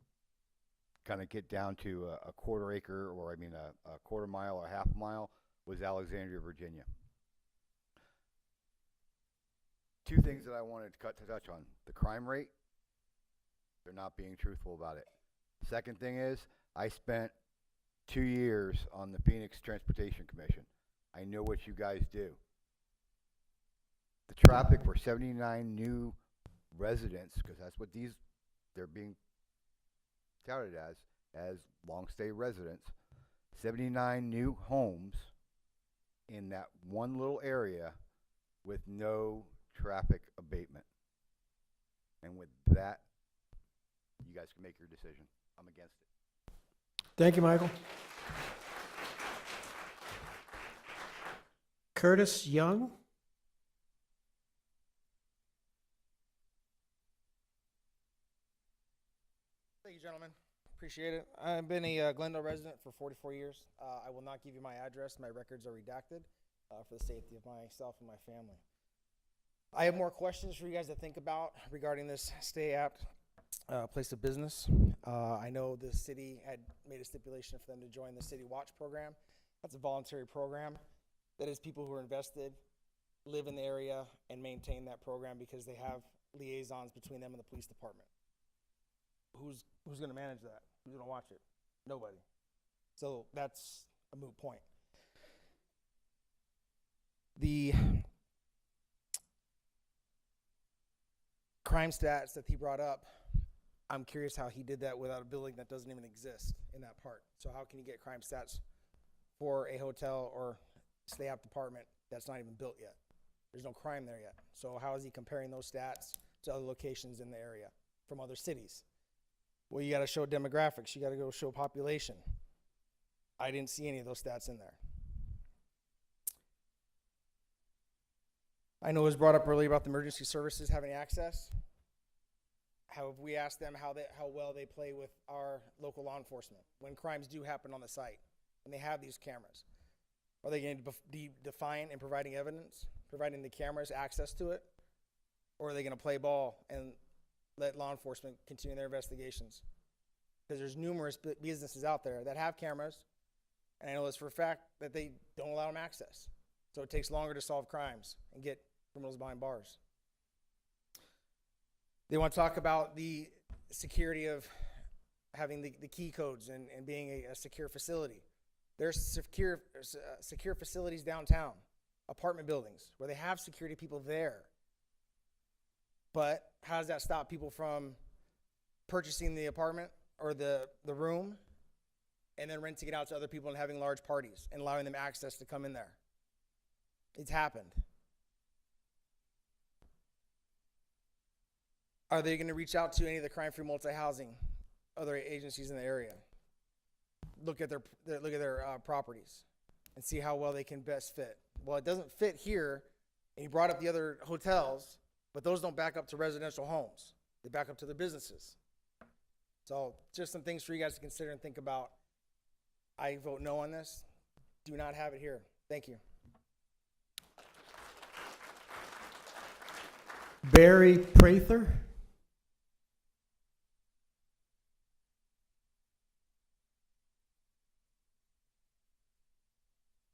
kind of get down to a quarter acre, or I mean a quarter mile or half mile, was Alexandria, Virginia. 2 things that I wanted to touch on. The crime rate, they're not being truthful about it. Second thing is, I spent 2 years on the Phoenix Transportation Commission. I know what you guys do. The traffic for 79 new residents, because that's what they're being touted as long-stay residents, 79 new homes in that one little area with no traffic abatement. And with that, you guys can make your decision. I'm against it. Thank you, Michael. Curtis Young. Thank you, gentlemen. Appreciate it. I've been a Glendale resident for 44 years. I will not give you my address. My records are redacted for the safety of myself and my family. I have more questions for you guys to think about regarding this Stay Apt place of business. I know the city had made a stipulation for them to join the City Watch program. That's a voluntary program. That is people who are invested, live in the area, and maintain that program because they have liaisons between them and the police department. Who's going to manage that? Who's going to watch it? Nobody. So that's a moot point. The crime stats that he brought up, I'm curious how he did that without a building that doesn't even exist in that part. So how can you get crime stats for a hotel or Stay Apt apartment that's not even built yet? There's no crime there yet. So how is he comparing those stats to other locations in the area from other cities? Well, you got to show demographics. You got to go show population. I didn't see any of those stats in there. I know it was brought up earlier about the emergency services having access. How have we asked them how well they play with our local law enforcement when crimes do happen on the site and they have these cameras? Are they going to be defiant in providing evidence, providing the cameras access to it? Or are they going to play ball and let law enforcement continue their investigations? Because there's numerous businesses out there that have cameras, and I know this for a fact that they don't allow them access. So it takes longer to solve crimes and get criminals behind bars. They want to talk about the security of having the key codes and being a secure facility. There's secure facilities downtown, apartment buildings, where they have security people there. But how does that stop people from purchasing the apartment or the room and then renting it out to other people and having large parties and allowing them access to come in there? It's happened. Are they going to reach out to any of the crime-free multi-housing, other agencies in the area? look at their properties and see how well they can best fit. Well, it doesn't fit here, and you brought up the other hotels, but those don't back up to residential homes. They back up to the businesses. So just some things for you guys to consider and think about. I vote no on this. Do not have it here. Thank you. Barry Prather.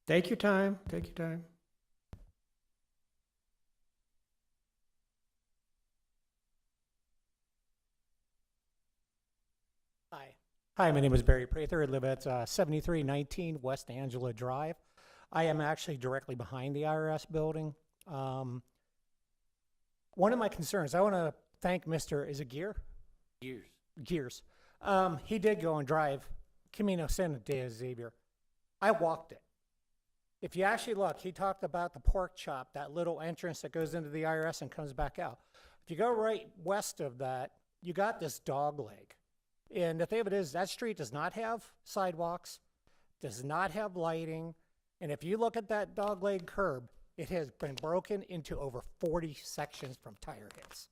Take your time, take your time. Hi, my name is Barry Prather. I live at 7319 West Angela Drive. I am actually directly behind the IRS building. One of my concerns, I want to thank Mr. Is it Gear? Gears. He did go and drive Camino San de Xavier. I walked it. If you actually look, he talked about the pork chop, that little entrance that goes into the IRS and comes back out. If you go right west of that, you got this dog leg. And the thing of it is, that street does not have sidewalks, does not have lighting, and if you look at that dog leg curb, it has been broken into over 40 sections from tire hits.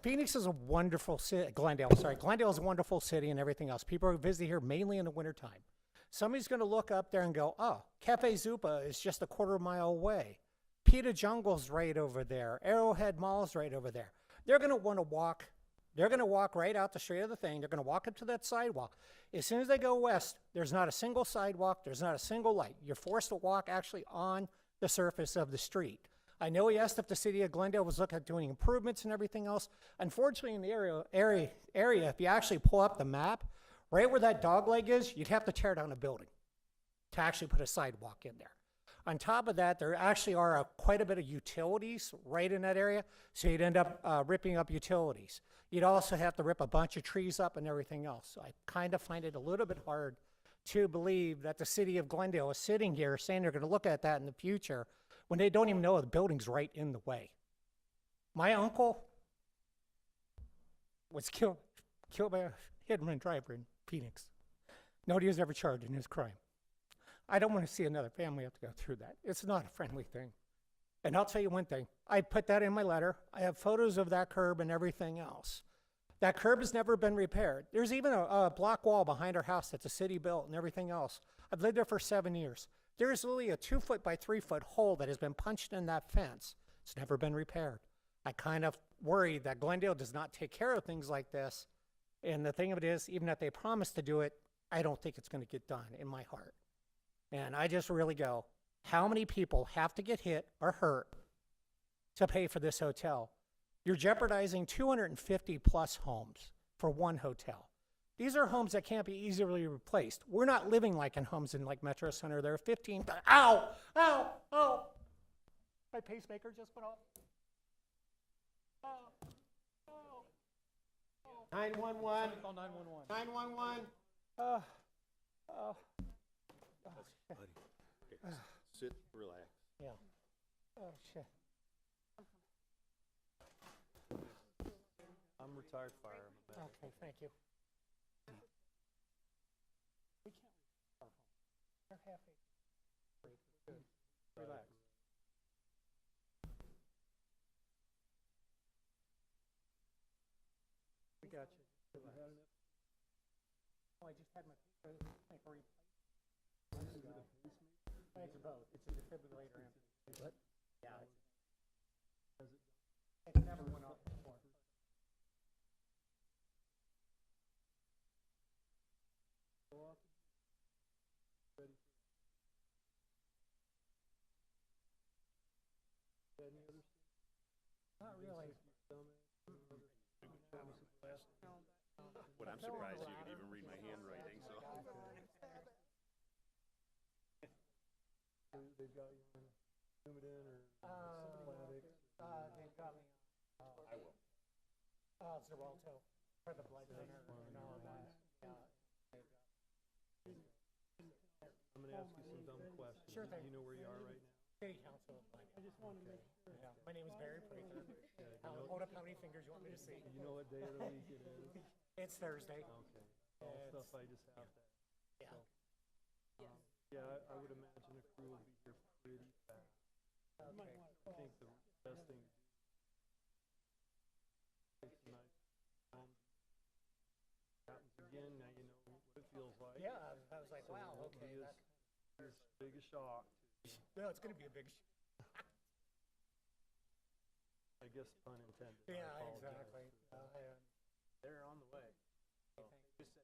Phoenix is a wonderful city, Glendale is a wonderful city and everything else. People are visiting here mainly in the wintertime. Somebody's gonna look up there and go, oh, Cafe Zupa is just a quarter-mile away. Pita Jungle's right over there. Arrowhead Mall's right over there. They're gonna wanna walk. They're going to walk right out the street of the thing. They're going to walk up to that sidewalk. As soon as they go west, there's not a single sidewalk. There's not a single light. You're forced to walk actually on the surface of the street. I know he asked if the city of Glendale was looking at doing improvements and everything else. Unfortunately, in the area, if you actually pull up the map, right where that dog leg is, you'd have to tear down a building to actually put a sidewalk in there. On top of that, there actually are quite a bit of utilities right in that area, so you'd end up ripping up utilities. You'd also have to rip a bunch of trees up and everything else. So I kind of find it a little bit hard to believe that the city of Glendale is sitting here saying they're going to look at that in the future when they don't even know the building's right in the way. My uncle was killed by a hit-and-run driver in Phoenix. Nobody was ever charged in his crime. I don't want to see another family have to go through that. It's not a friendly thing. And I'll tell you one thing. I put that in my letter. I have photos of that curb and everything else. That curb has never been repaired. There's even a block wall behind our house that's a city built and everything else. I've lived there for 7 years. There's literally a 2-foot by 3-foot hole that has been punched in that fence. It's never been repaired. I kind of worry that Glendale does not take care of things like this. And the thing of it is, even if they promise to do it, I don't think it's going to get done in my heart. And I just really go, how many people have to get hit or hurt to pay for this hotel? You're jeopardizing 250 plus homes for one hotel. These are homes that can't be easily replaced. We're not living like in homes in like Metro Center. There are 15, ow, ow, oh. My pacemaker just went off. Oh, oh. 911. Call 911. 911. Oh. Buddy, sit, relax. Yeah. Oh, shit. I'm retired fireman. Okay, thank you. We can't leave our home. They're half acre. Relax. We got you. Relax. Oh, I just had my pacemaker replaced. It's both. It's a defibrillator. What? Yeah. It never went off before. Not really. What I'm surprised you can even read my handwriting, so. They've got you on Coumadin or Symptomatic? They've got me on. I will. Xarelto for the blood thinner and all of that. Yeah. I'm going to ask you some dumb questions. Sure thing. You know where you are right now? City Council. I just wanted to make sure. Yeah. My name is Barry Prather. Hold up how many fingers you want me to see. You know what day of the week it is? It's Thursday. Okay. All stuff I just have to Yeah. So, yeah, I would imagine the crew will be here pretty fast. I think the best thing to do is take some nice home. Happens again, now you know what it feels like. Yeah, I was like, So it wow, won't okay, be that, as big a shock. no, it's gonna be a big, I guess pun intended. I yeah, apologize exactly. for that. They're on the way. So, just said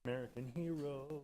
American hero.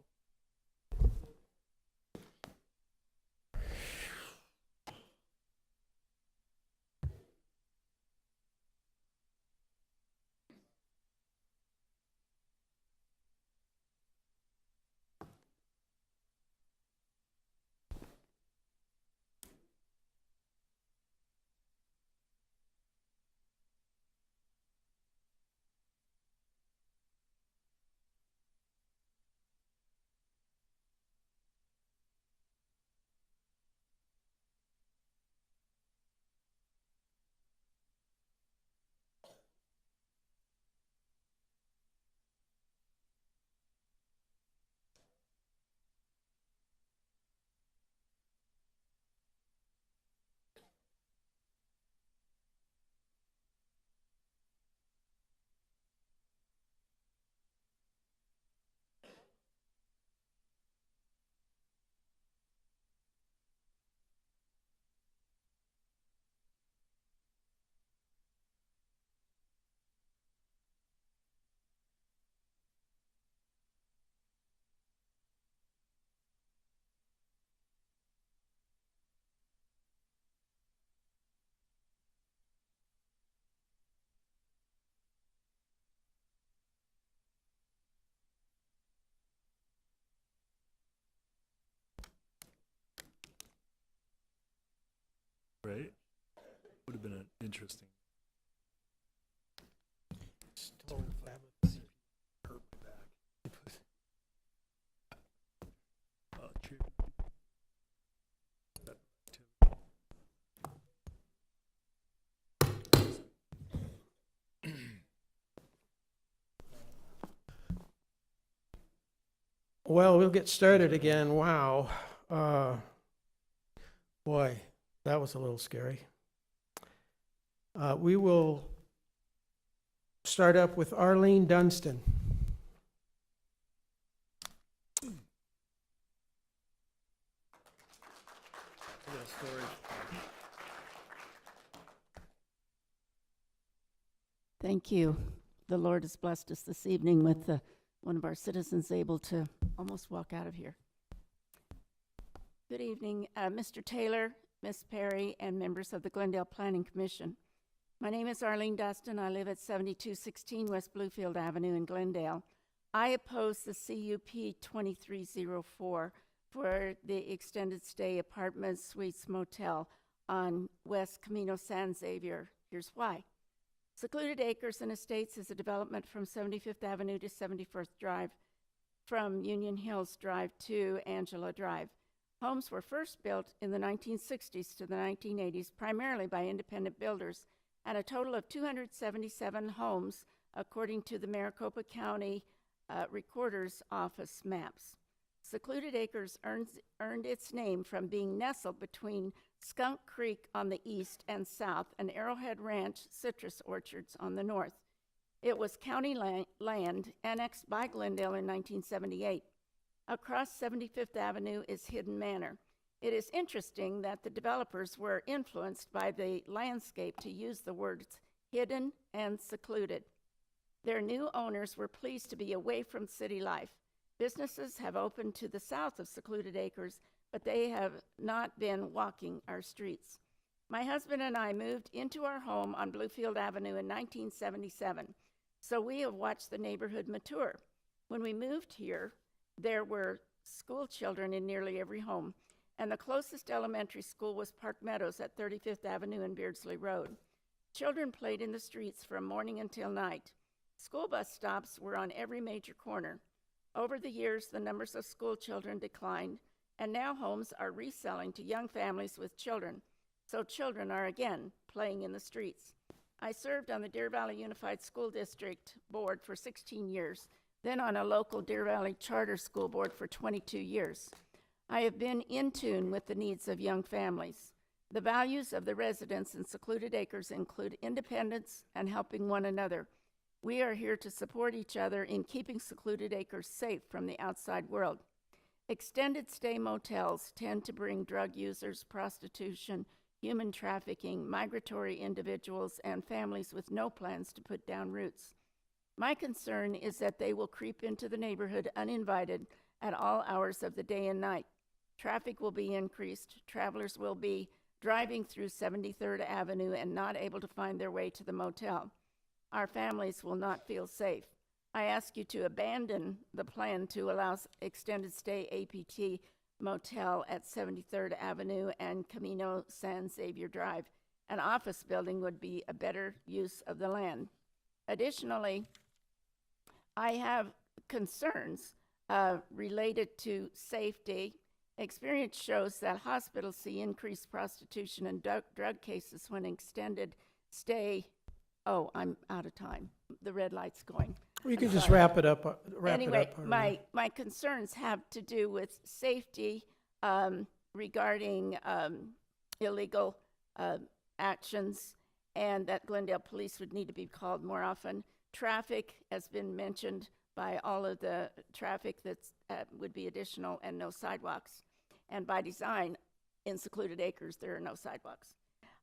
Right? Would have been an interesting. Still have a herb back. True. Well, we'll get started again. Wow. Boy, that was a little scary. We will start up with Arlene Dunstan. Thank you. The Lord has blessed us this evening with one of our citizens able to almost walk out of here. Good evening, Mr. Taylor, Ms. Perry, and members of the Glendale Planning Commission. My name is Arlene Dustin. I live at 7216 West Bluefield Avenue in Glendale. I oppose the CUP 2304 for the extended stay apartments, suites, motel on West Camino San Xavier. Here's why. Secluded Acres and Estates is a development from 75th Avenue to 71st Drive, from Union Hills Drive to Angela Drive. Homes were first built in the 1960s to the 1980s, primarily by independent builders, and a total of 277 homes, according to the Maricopa County Recorder's Office maps. Secluded Acres earned its name from being nestled between Skunk Creek on the east and south and Arrowhead Ranch citrus orchards on the north. It was county land annexed by Glendale in 1978. Across 75th Avenue is Hidden Manor. It is interesting that the developers were influenced by the landscape to use the words hidden and secluded. Their new owners were pleased to be away from city life. Businesses have opened to the south of Secluded Acres, but they have not been walking our streets. My husband and I moved into our home on Bluefield Avenue in 1977, so we have watched the neighborhood mature. When we moved here, there were school children in nearly every home, and the closest elementary school was Park Meadows at 35th Avenue and Beardsley Road. Children played in the streets from morning until night. School bus stops were on every major corner. Over the years, the numbers of school children declined, and now homes are reselling to young families with children, so children are again playing in the streets. I served on the Deer Valley Unified School District Board for 16 years, then on a local Deer Valley Charter School Board for 22 years. I have been in tune with the needs of young families. The values of the residents in Secluded Acres include independence and helping one another. We are here to support each other in keeping Secluded Acres safe from the outside world. Extended stay motels tend to bring drug users, prostitution, human trafficking, migratory individuals, and families with no plans to put down roots. My concern is that they will creep into the neighborhood uninvited at all hours of the day and night. Traffic will be increased. Travelers will be driving through 73rd Avenue and not able to find their way to the motel. Our families will not feel safe. I ask you to abandon the plan to allow extended stay APT motel at 73rd Avenue and Camino San Xavier Drive. An office building would be a better use of the land. Additionally, I have concerns related to safety. Experience shows that hospitals see increased prostitution and drug cases when extended stay. Oh, I'm out of time. The red light's going. You can I'm just sorry. wrap it up. Anyway, Harvey. my concerns have to do with safety regarding illegal actions, and that Glendale Police would need to be called more often. Traffic has been mentioned by all of the traffic that's would be additional, and no sidewalks. And by design, in secluded acres, there are no sidewalks.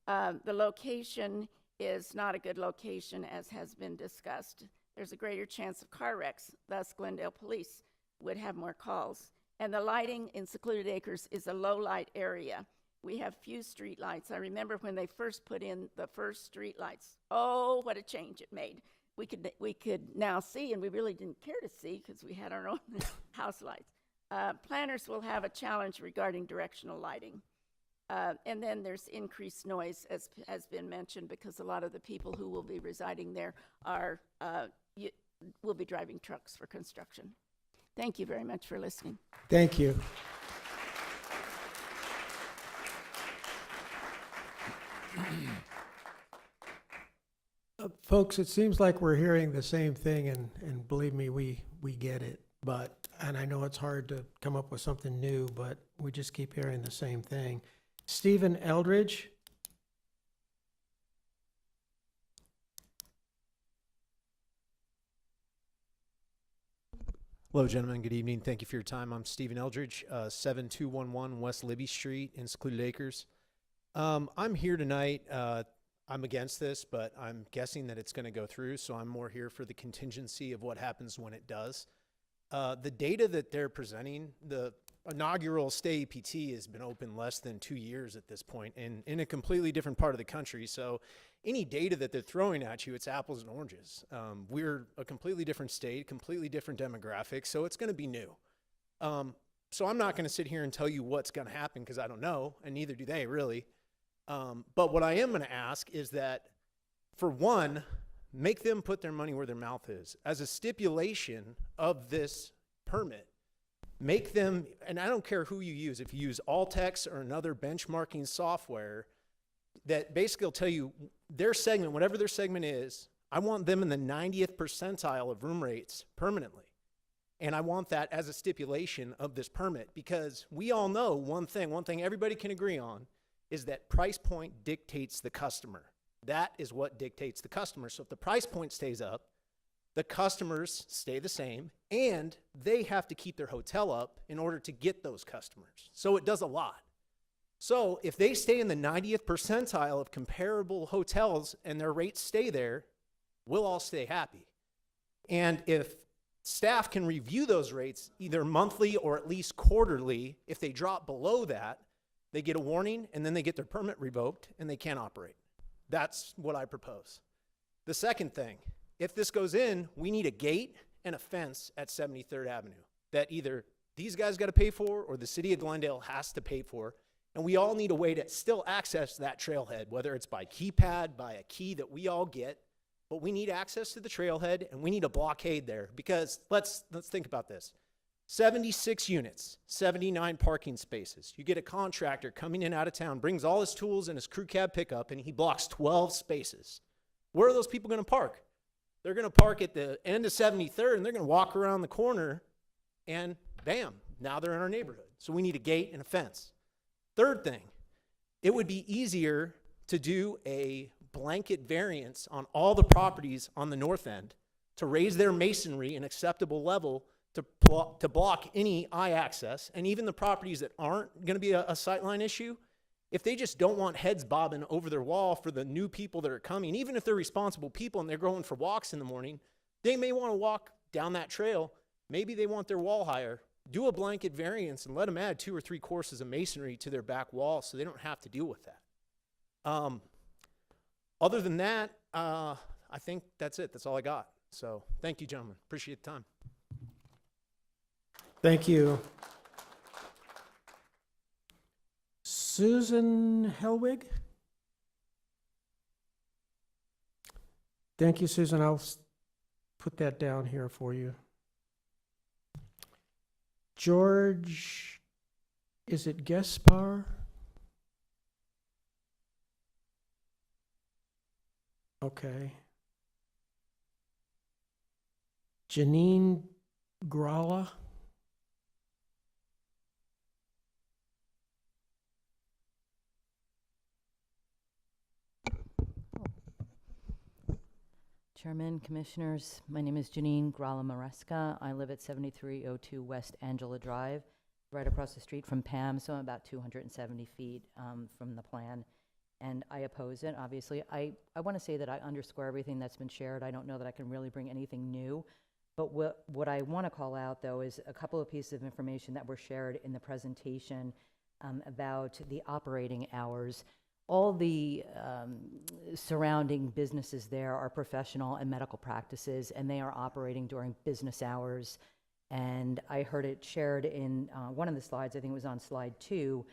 The location is not a good location, as has been discussed. There's a greater chance of car wrecks, thus Glendale Police would have more calls. And the lighting in secluded acres is a low light area. We have few street lights. I remember when they first put in the first street lights. Oh, what a change it made. We could now see, and we really didn't care to see because we had our own house lights. Planners will have a challenge regarding directional lighting. And then there's increased noise, as has been mentioned, because a lot of the people who will be residing there are will be driving trucks for construction. Thank you very much for listening. Thank you. Folks, it seems like we're hearing the same thing, and believe me, we get it. And I know it's hard to come up with something new, but we just keep hearing the same thing. Stephen Eldridge. Hello, gentlemen. Good evening. Thank you for your time. I'm Stephen Eldridge, 7211 West Libby Street in Secluded Acres. I'm here tonight. I'm against this, but I'm guessing that it's going to go through, so I'm more here for the contingency of what happens when it does. The data that they're presenting, the inaugural Stay APT has been open less than 2 years at this point, and in a completely different part of the country. So any data that they're throwing at you, it's apples and oranges. We're a completely different state, completely different demographics, so it's going to be new. So I'm not going to sit here and tell you what's going to happen because I don't know, and neither do they really. But what I am going to ask is that, for one, make them put their money where their mouth is. As a stipulation of this permit, make them, and I don't care who you use, if you use Altex or another benchmarking software, that basically will tell you their segment, whatever their segment is, I want them in the 90th percentile of room rates permanently. And I want that as a stipulation of this permit, because we all know one thing everybody can agree on is that price point dictates the customer. That is what dictates the customer. So if the price point stays up, the customers stay the same, and they have to keep their hotel up in order to get those customers. So it does a lot. So if they stay in the 90th percentile of comparable hotels and their rates stay there, we'll all stay happy. And if staff can review those rates either monthly or at least quarterly, if they drop below that, they get a warning and then they get their permit revoked and they can't operate. That's what I propose. The second thing, if this goes in, we need a gate and a fence at 73rd Avenue that either these guys got to pay for or the city of Glendale has to pay for. And we all need a way to still access that trailhead, whether it's by keypad, by a key that we all get. But we need access to the trailhead and we need a blockade there, because let's think about this. 76 units, 79 parking spaces. You get a contractor coming in out of town, brings all his tools and his crew cab pickup, and he blocks 12 spaces. Where are those people going to park? They're going to park at the end of 73rd, and they're going to walk around the corner, and bam, now they're in our neighborhood. So we need a gate and a fence. Third thing, it would be easier to do a blanket variance on all the properties on the north end to raise their masonry an acceptable level to block any eye access, and even the properties that aren't going to be a sightline issue, if they just don't want heads bobbing over their wall for the new people that are coming, even if they're responsible people and they're going for walks in the morning, They may want to walk down that trail. Maybe they want their wall higher. Do a blanket variance and let them add 2 or 3 courses of masonry to their back wall so they don't have to deal with that. Other than that, I think that's it. That's all I got. So thank you, gentlemen. Appreciate the time. Thank you. Susan Helwig? Thank you, Susan. I'll put that down here for you. George, is it Gaspar? Okay. Janine Gralla? Chairman, Commissioners, my name is Janine Gralla-Maresca. I live at 7302 West Angela Drive, right across the street from Pam, so I'm about 270 feet from the plan. And I oppose it, obviously. I want to say that I underscore everything that's been shared. I don't know that I can really bring anything new. But what I want to call out, though, is a couple of pieces of information that were shared in the presentation about the operating hours. All the surrounding businesses there are professional and medical practices, and they are operating during business hours. And I heard it shared in one of the slides, I think it was on slide 2,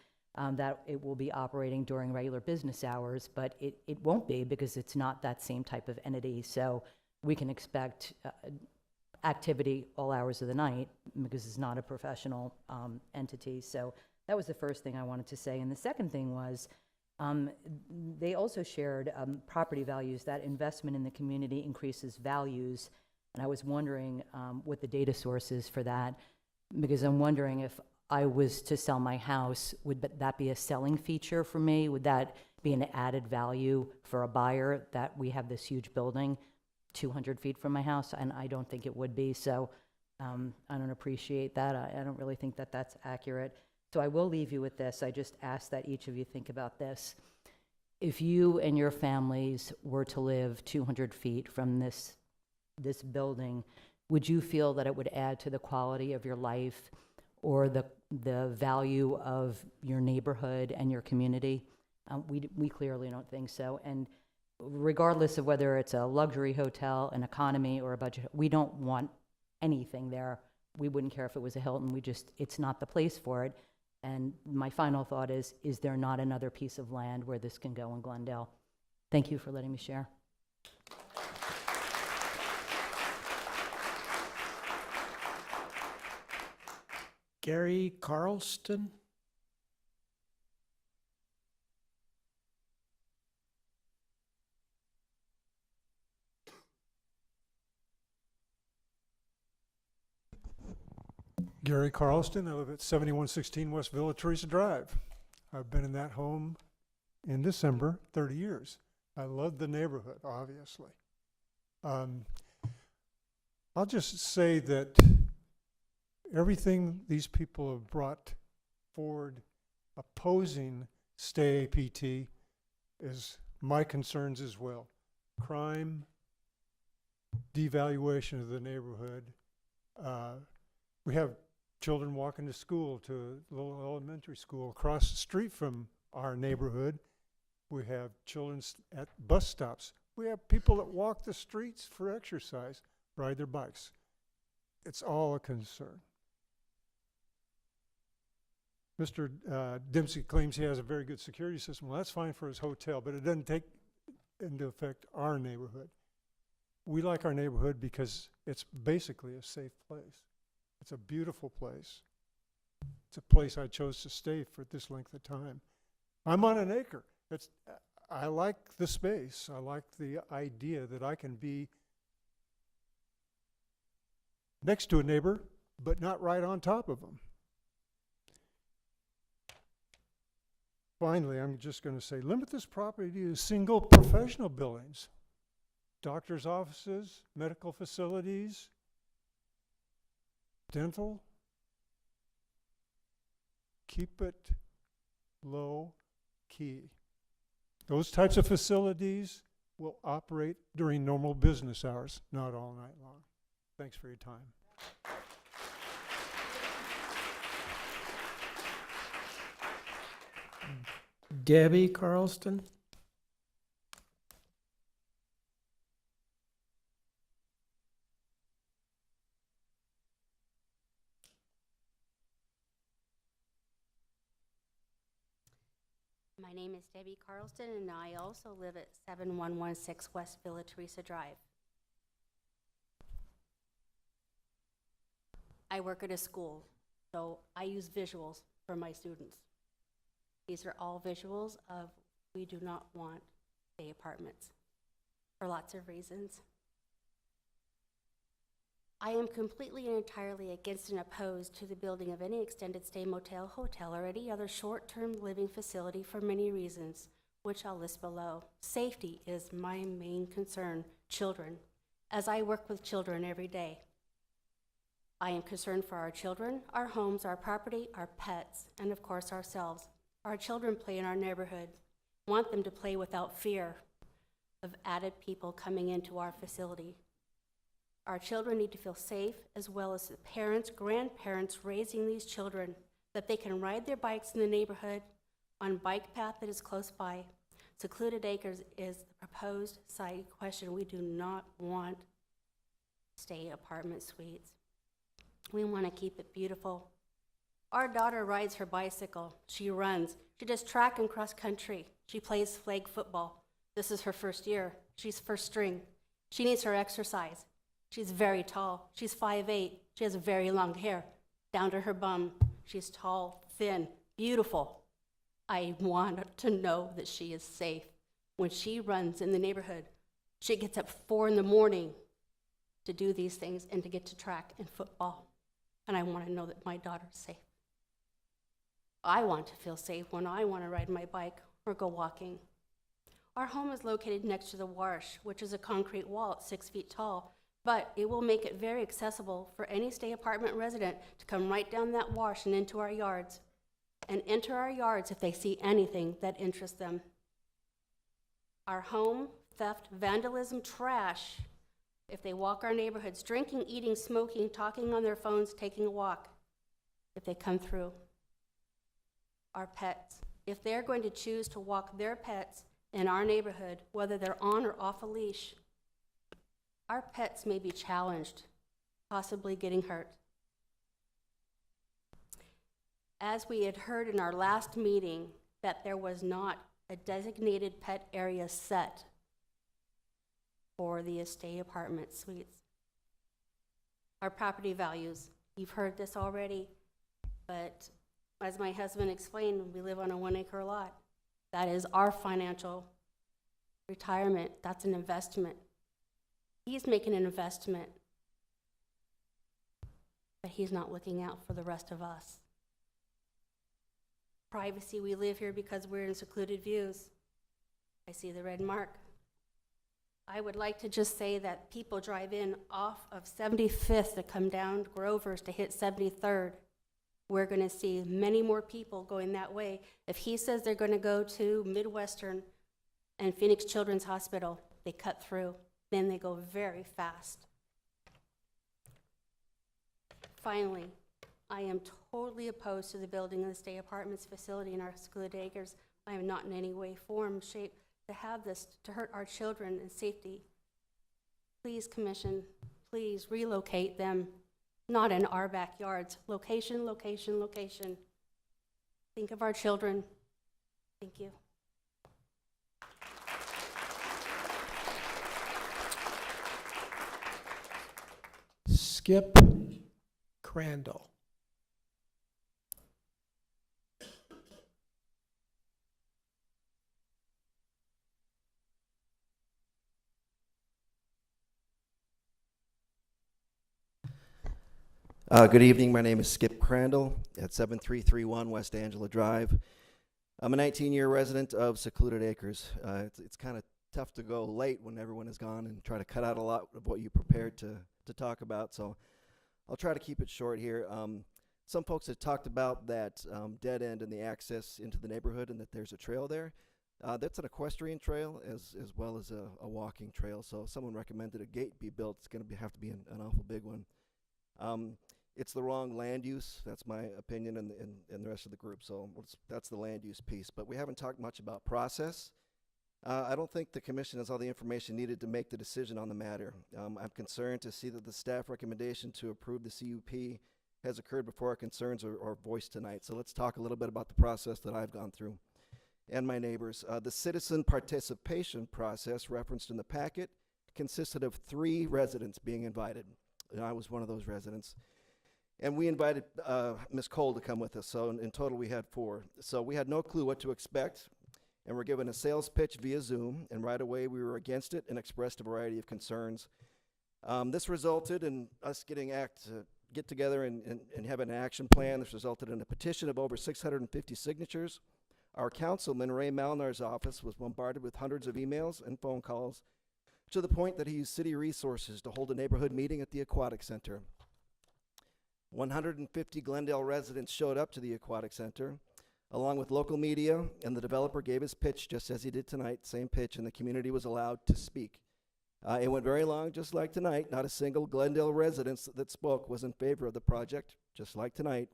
that it will be operating during regular business hours, but it won't be because it's not that same type of entity. So we can expect activity all hours of the night because it's not a professional entity. So that was the first thing I wanted to say. And the second thing was, they also shared property values, that investment in the community increases values. And I was wondering what the data source is for that, because I'm wondering if I was to sell my house, would that be a selling feature for me? Would that be an added value for a buyer that we have this huge building 200 feet from my house? And I don't think it would be. So I don't appreciate that. I don't really think that that's accurate. So I will leave you with this. I just ask that each of you think about this. If you and your families were to live 200 feet from this building, would you feel that it would add to the quality of your life or the value of your neighborhood and your community? We clearly don't think so. And regardless of whether it's a luxury hotel, an economy, or a budget, we don't want anything there. We wouldn't care if it was a Hilton. It's not the place for it. And my final thought is there not another piece of land where this can go in Glendale? Thank you for letting me share. Gary Carlston? Gary Carlston. I live at 7116 West Villa Teresa Drive. I've been in that home in December 30 years. I love the neighborhood, obviously. I'll just say that everything these people have brought forward opposing stay APT is my concerns as well. Crime, devaluation of the neighborhood. We have children walking to school, to a little elementary school across the street from our neighborhood. We have children at bus stops. We have people that walk the streets for exercise, ride their bikes. It's all a concern. Mr. Dempsey claims he has a very good security system. Well, that's fine for his hotel, but it doesn't take into effect our neighborhood. We like our neighborhood because it's basically a safe place. It's a beautiful place. It's a place I chose to stay for this length of time. I'm on an acre. I like the space. I like the idea that I can be next to a neighbor, but not right on top of them. Finally, I'm just going to say, limit this property to single professional buildings, doctor's offices, medical facilities, dental. Keep it low key. Those types of facilities will operate during normal business hours, not all night long. Thanks for your time. Debbie Carlston? My name is Debbie Carlston, and I also live at 7116 West Villa Teresa Drive. I work at a school, so I use visuals for my students. These are all visuals of we do not want day apartments for lots of reasons. I am completely and entirely against and opposed to the building of any extended stay motel, hotel, or any other short-term living facility for many reasons, which I'll list below. Safety is my main concern, children, as I work with children every day. I am concerned for our children, our homes, our property, our pets, and of course ourselves. Our children play in our neighborhood. Want them to play without fear of added people coming into our facility. Our children need to feel safe, as well as the parents, grandparents raising these children, that they can ride their bikes in the neighborhood on bike path that is close by. Secluded Acres is the proposed site question. We do not want stay apartment suites. We want to keep it beautiful. Our daughter rides her bicycle. She runs. She does track and cross country. She plays flag football. This is her first year. She's first string. She needs her exercise. She's very tall. She's 5'8". She has very long hair down to her bum. She's tall, thin, beautiful. I want to know that she is safe. When she runs in the neighborhood, she gets up 4 in the morning to do these things and to get to track and football. And I want to know that my daughter's safe. I want to feel safe when I want to ride my bike or go walking. Our home is located next to the Warsh, which is a concrete wall at 6 feet tall, but it will make it very accessible for any stay apartment resident to come right down that wash and into our yards, and enter our yards if they see anything that interests them. Our home, theft, vandalism, trash, if they walk our neighborhoods, drinking, eating, smoking, talking on their phones, taking a walk, if they come through. Our pets, if they're going to choose to walk their pets in our neighborhood, whether they're on or off a leash, our pets may be challenged, possibly getting hurt. As we had heard in our last meeting, that there was not a designated pet area set for the estate apartment suites. Our property values, you've heard this already, but as my husband explained, we live on a 1 acre lot. That is our financial retirement. That's an investment. He's making an investment, but he's not looking out for the rest of us. Privacy, we live here because we're in secluded views. I see the red mark. I would like to just say that people drive in off of 75th to come down to Grover's to hit 73rd. We're going to see many more people going that way. If he says they're going to go to Midwestern and Phoenix Children's Hospital, they cut through. Then they go very fast. Finally, I am totally opposed to the building of the stay apartments facility in our secluded acres. I am not in any way, form, shape to have this to hurt our children and safety. Please, Commission, please relocate them, not in our backyards. Location, location, location. Think of our children. Thank you. Skip Crandall. Good evening. My name is Skip Crandall at 7331 West Angela Drive. I'm a 19-year resident of Secluded Acres. It's kind of tough to go late when everyone is gone and try to cut out a lot of what you prepared to talk about, so I'll try to keep it short here. Some folks have talked about that dead end and the access into the neighborhood and that there's a trail there. That's an equestrian trail as well as a walking trail. So if someone recommended a gate be built, it's going to have to be an awful big one. It's the wrong land use. That's my opinion and the rest of the group. So that's the land use piece. But we haven't talked much about process. I don't think the commission has all the information needed to make the decision on the matter. I'm concerned to see that the staff recommendation to approve the CUP has occurred before our concerns are voiced tonight. So let's talk a little bit about the process that I've gone through and my neighbors. The citizen participation process referenced in the packet consisted of 3 residents being invited. And I was one of those residents. And we invited Ms. Cole to come with us. So in total, we had 4. So we had no clue what to expect. And we're given a sales pitch via Zoom, and right away we were against it and expressed a variety of concerns. This resulted in us get together and have an action plan. This resulted in a petition of over 650 signatures. Our councilman, Ray Malnar's office, was bombarded with hundreds of emails and phone calls to the point that he used city resources to hold a neighborhood meeting at the Aquatic Center. 150 Glendale residents showed up to the Aquatic Center, along with local media, and the developer gave his pitch just as he did tonight, same pitch, and the community was allowed to speak. It went very long, just like tonight. Not a single Glendale resident that spoke was in favor of the project, just like tonight.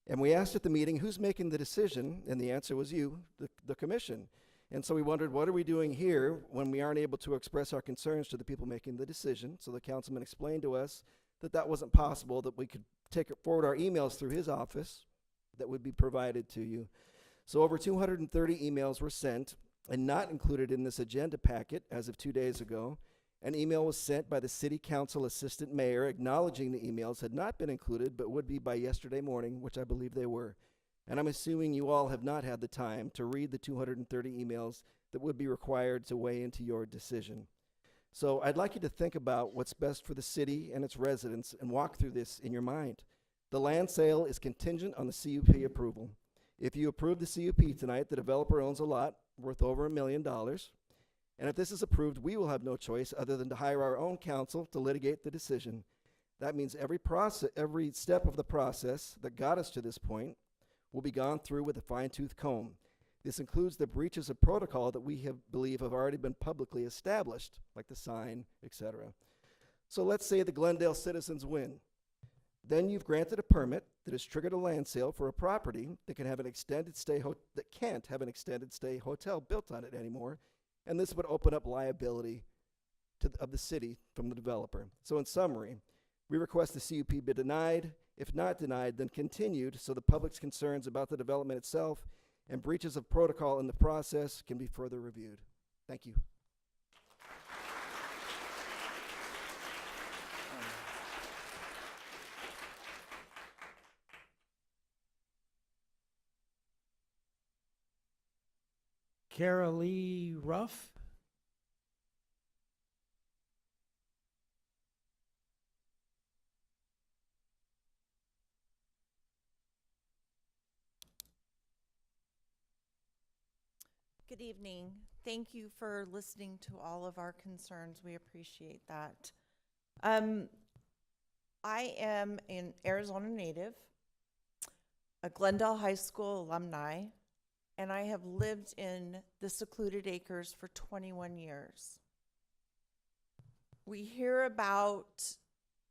And we asked at the meeting, who's making the decision? And the answer was you, the commission. And so we wondered, what are we doing here when we aren't able to express our concerns to the people making the decision? So the councilman explained to us that that wasn't possible, that we could forward our emails through his office that would be provided to you. So over 230 emails were sent, and not included in this agenda packet as of 2 days ago. An email was sent by the city council assistant mayor acknowledging the emails had not been included but would be by yesterday morning, which I believe they were. And I'm assuming you all have not had the time to read the 230 emails that would be required to weigh into your decision. So I'd like you to think about what's best for the city and its residents and walk through this in your mind. The land sale is contingent on the CUP approval. If you approve the CUP tonight, the developer owns a lot worth over $1 million. And if this is approved, we will have no choice other than to hire our own counsel to litigate the decision. That means every step of the process that got us to this point will be gone through with a fine-tooth comb. This includes the breaches of protocol that we believe have already been publicly established, like the sign, etc. So let's say the Glendale citizens win. Then you've granted a permit that has triggered a land sale for a property that can have an extended stay that can't have an extended stay hotel built on it anymore, and this would open up liability of the city from the developer. So in summary, we request the CUP be denied. If not denied, then continued so the public's concerns about the development itself and breaches of protocol in the process can be further reviewed. Thank you. Carol Lee Ruff. Good evening. Thank you for listening to all of our concerns. We appreciate that. I am an Arizona native, a Glendale High School alumni, and I have lived in the Secluded Acres for 21 years. We hear about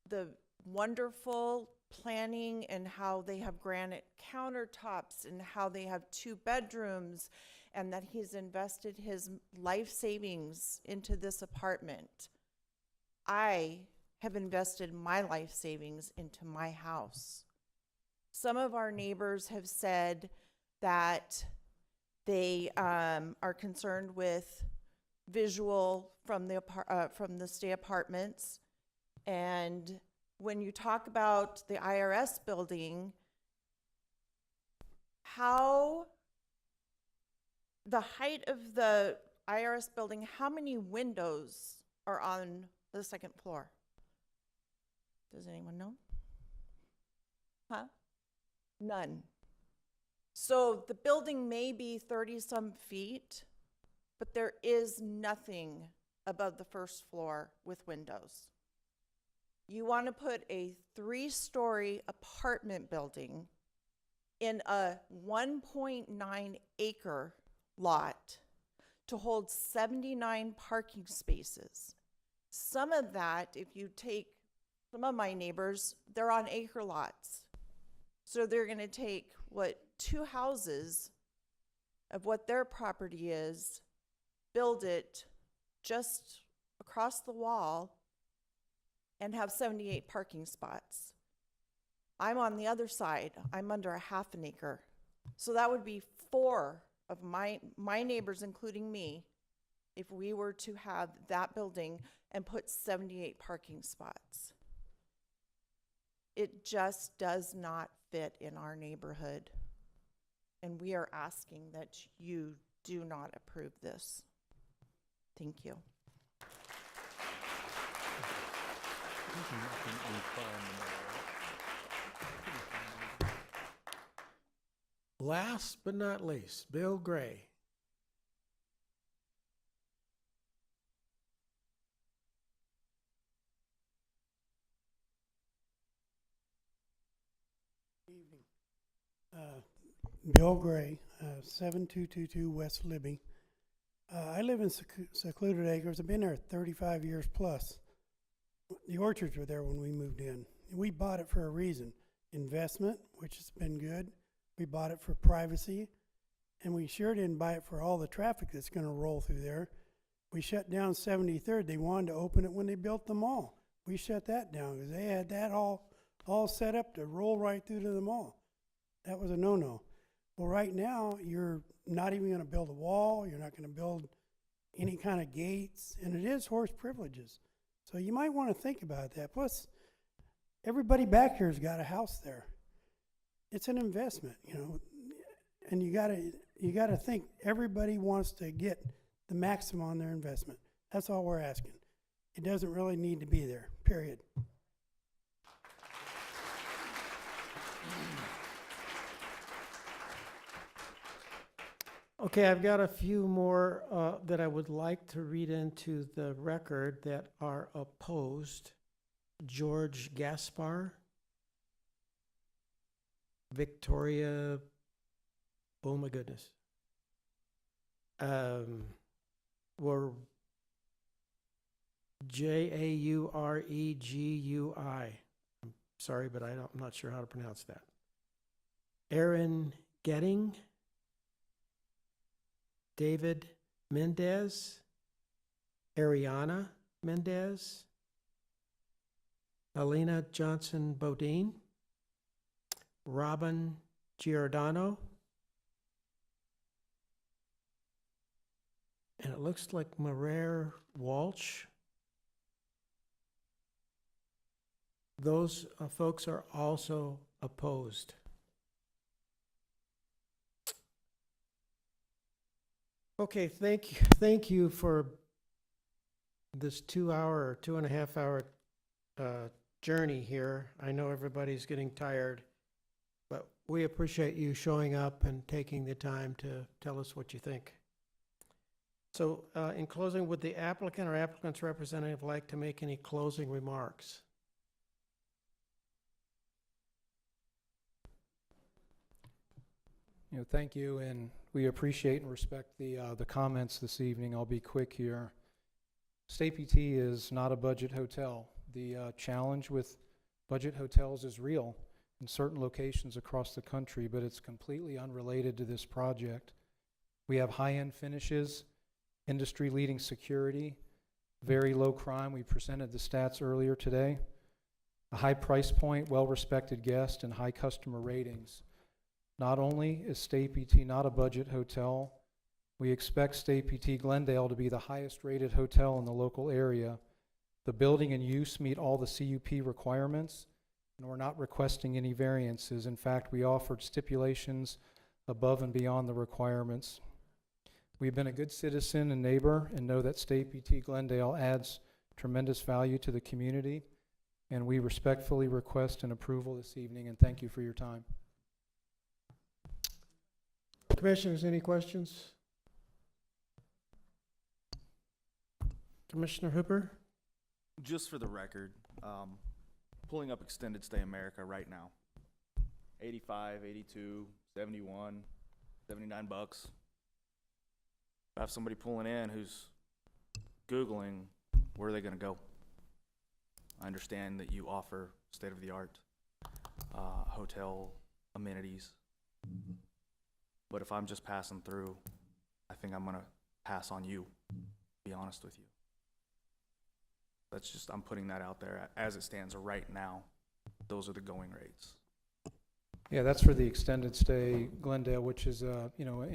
the wonderful planning and how they have granite countertops and how they have 2 bedrooms and that he's invested his life savings into this apartment. I have invested my life savings into my house. Some of our neighbors have said that they are concerned with visual from the stay apartments. And when you talk about the IRS building, how the height of the IRS building, how many windows are on the 2nd floor? Does anyone know? Huh? None. So the building may be 30-some feet, but there is nothing above the 1st floor with windows. You want to put a 3-story apartment building in a 1.9 acre lot to hold 79 parking spaces. Some of that, if you take some of my neighbors, they're on acre lots. So they're going to take what 2 houses of what their property is, build it just across the wall, and have 78 parking spots. I'm on the other side. I'm under a half an acre. So that would be 4 of my neighbors, including me, if we were to have that building and put 78 parking spots. It just does not fit in our neighborhood. And we are asking that you do not approve this. Thank you. Last but not least, Bill Gray. Evening. Bill Gray, 7222 West Libby. I live in Secluded Acres. I've been there 35 years plus. The orchards were there when we moved in. We bought it for a reason. Investment, which has been good. We bought it for privacy. And we sure didn't buy it for all the traffic that's going to roll through there. We shut down 73rd. They wanted to open it when they built the mall. We shut that down because they had that all set up to roll right through to the mall. That was a no-no. Well, right now, you're not even going to build a wall. You're not going to build any kind of gates. And it is horse privileges. So you might want to think about that. Plus, everybody back here has got a house there. It's an investment, you know. And you gotta think everybody wants to get the maximum on their investment. That's all we're asking. It doesn't really need to be there, period. Okay, I've got a few more that I would like to read into the record that are opposed. George Gaspar, Victoria, oh my goodness. Were Jauregui. I'm sorry, but I'm not sure how to pronounce that. Aaron Getting, David Mendez, Ariana Mendez, Alina Johnson Bodine, Robin Giordano, and it looks like Marer Walsh. Those folks are also opposed. Okay, thank you for this 2.5 hour journey here. I know everybody's getting tired, but we appreciate you showing up and taking the time to tell us what you think. So in closing, would the applicant or applicant's representative like to make any closing remarks? Thank you, and we appreciate and respect the comments this evening. I'll be quick here. State PT is not a budget hotel. The challenge with budget hotels is real in certain locations across the country, but it's completely unrelated to this project. We have high-end finishes, industry-leading security, very low crime. We presented the stats earlier today. A high price point, well-respected guest, and high customer ratings. Not only is State PT not a budget hotel, we expect State PT Glendale to be the highest rated hotel in the local area. The building and use meet all the CUP requirements, and we're not requesting any variances. In fact, we offered stipulations above and beyond the requirements. We've been a good citizen and neighbor and know that State PT Glendale adds tremendous value to the community, and we respectfully request an approval this evening, and thank you for your time. Commissioners, any questions? Commissioner Hooper? Just for the record, pulling up Extended Stay America right now. 85, 82, 71, $79. have somebody pulling in who's Googling where are they going to go. I understand that you offer state-of-the-art hotel amenities, but if I'm just passing through, I think I'm going to pass on you, to be honest with you. That's just, I'm putting that out there. As it stands right now, those are the going rates. Yeah, that's for the extended stay Glendale, which is, an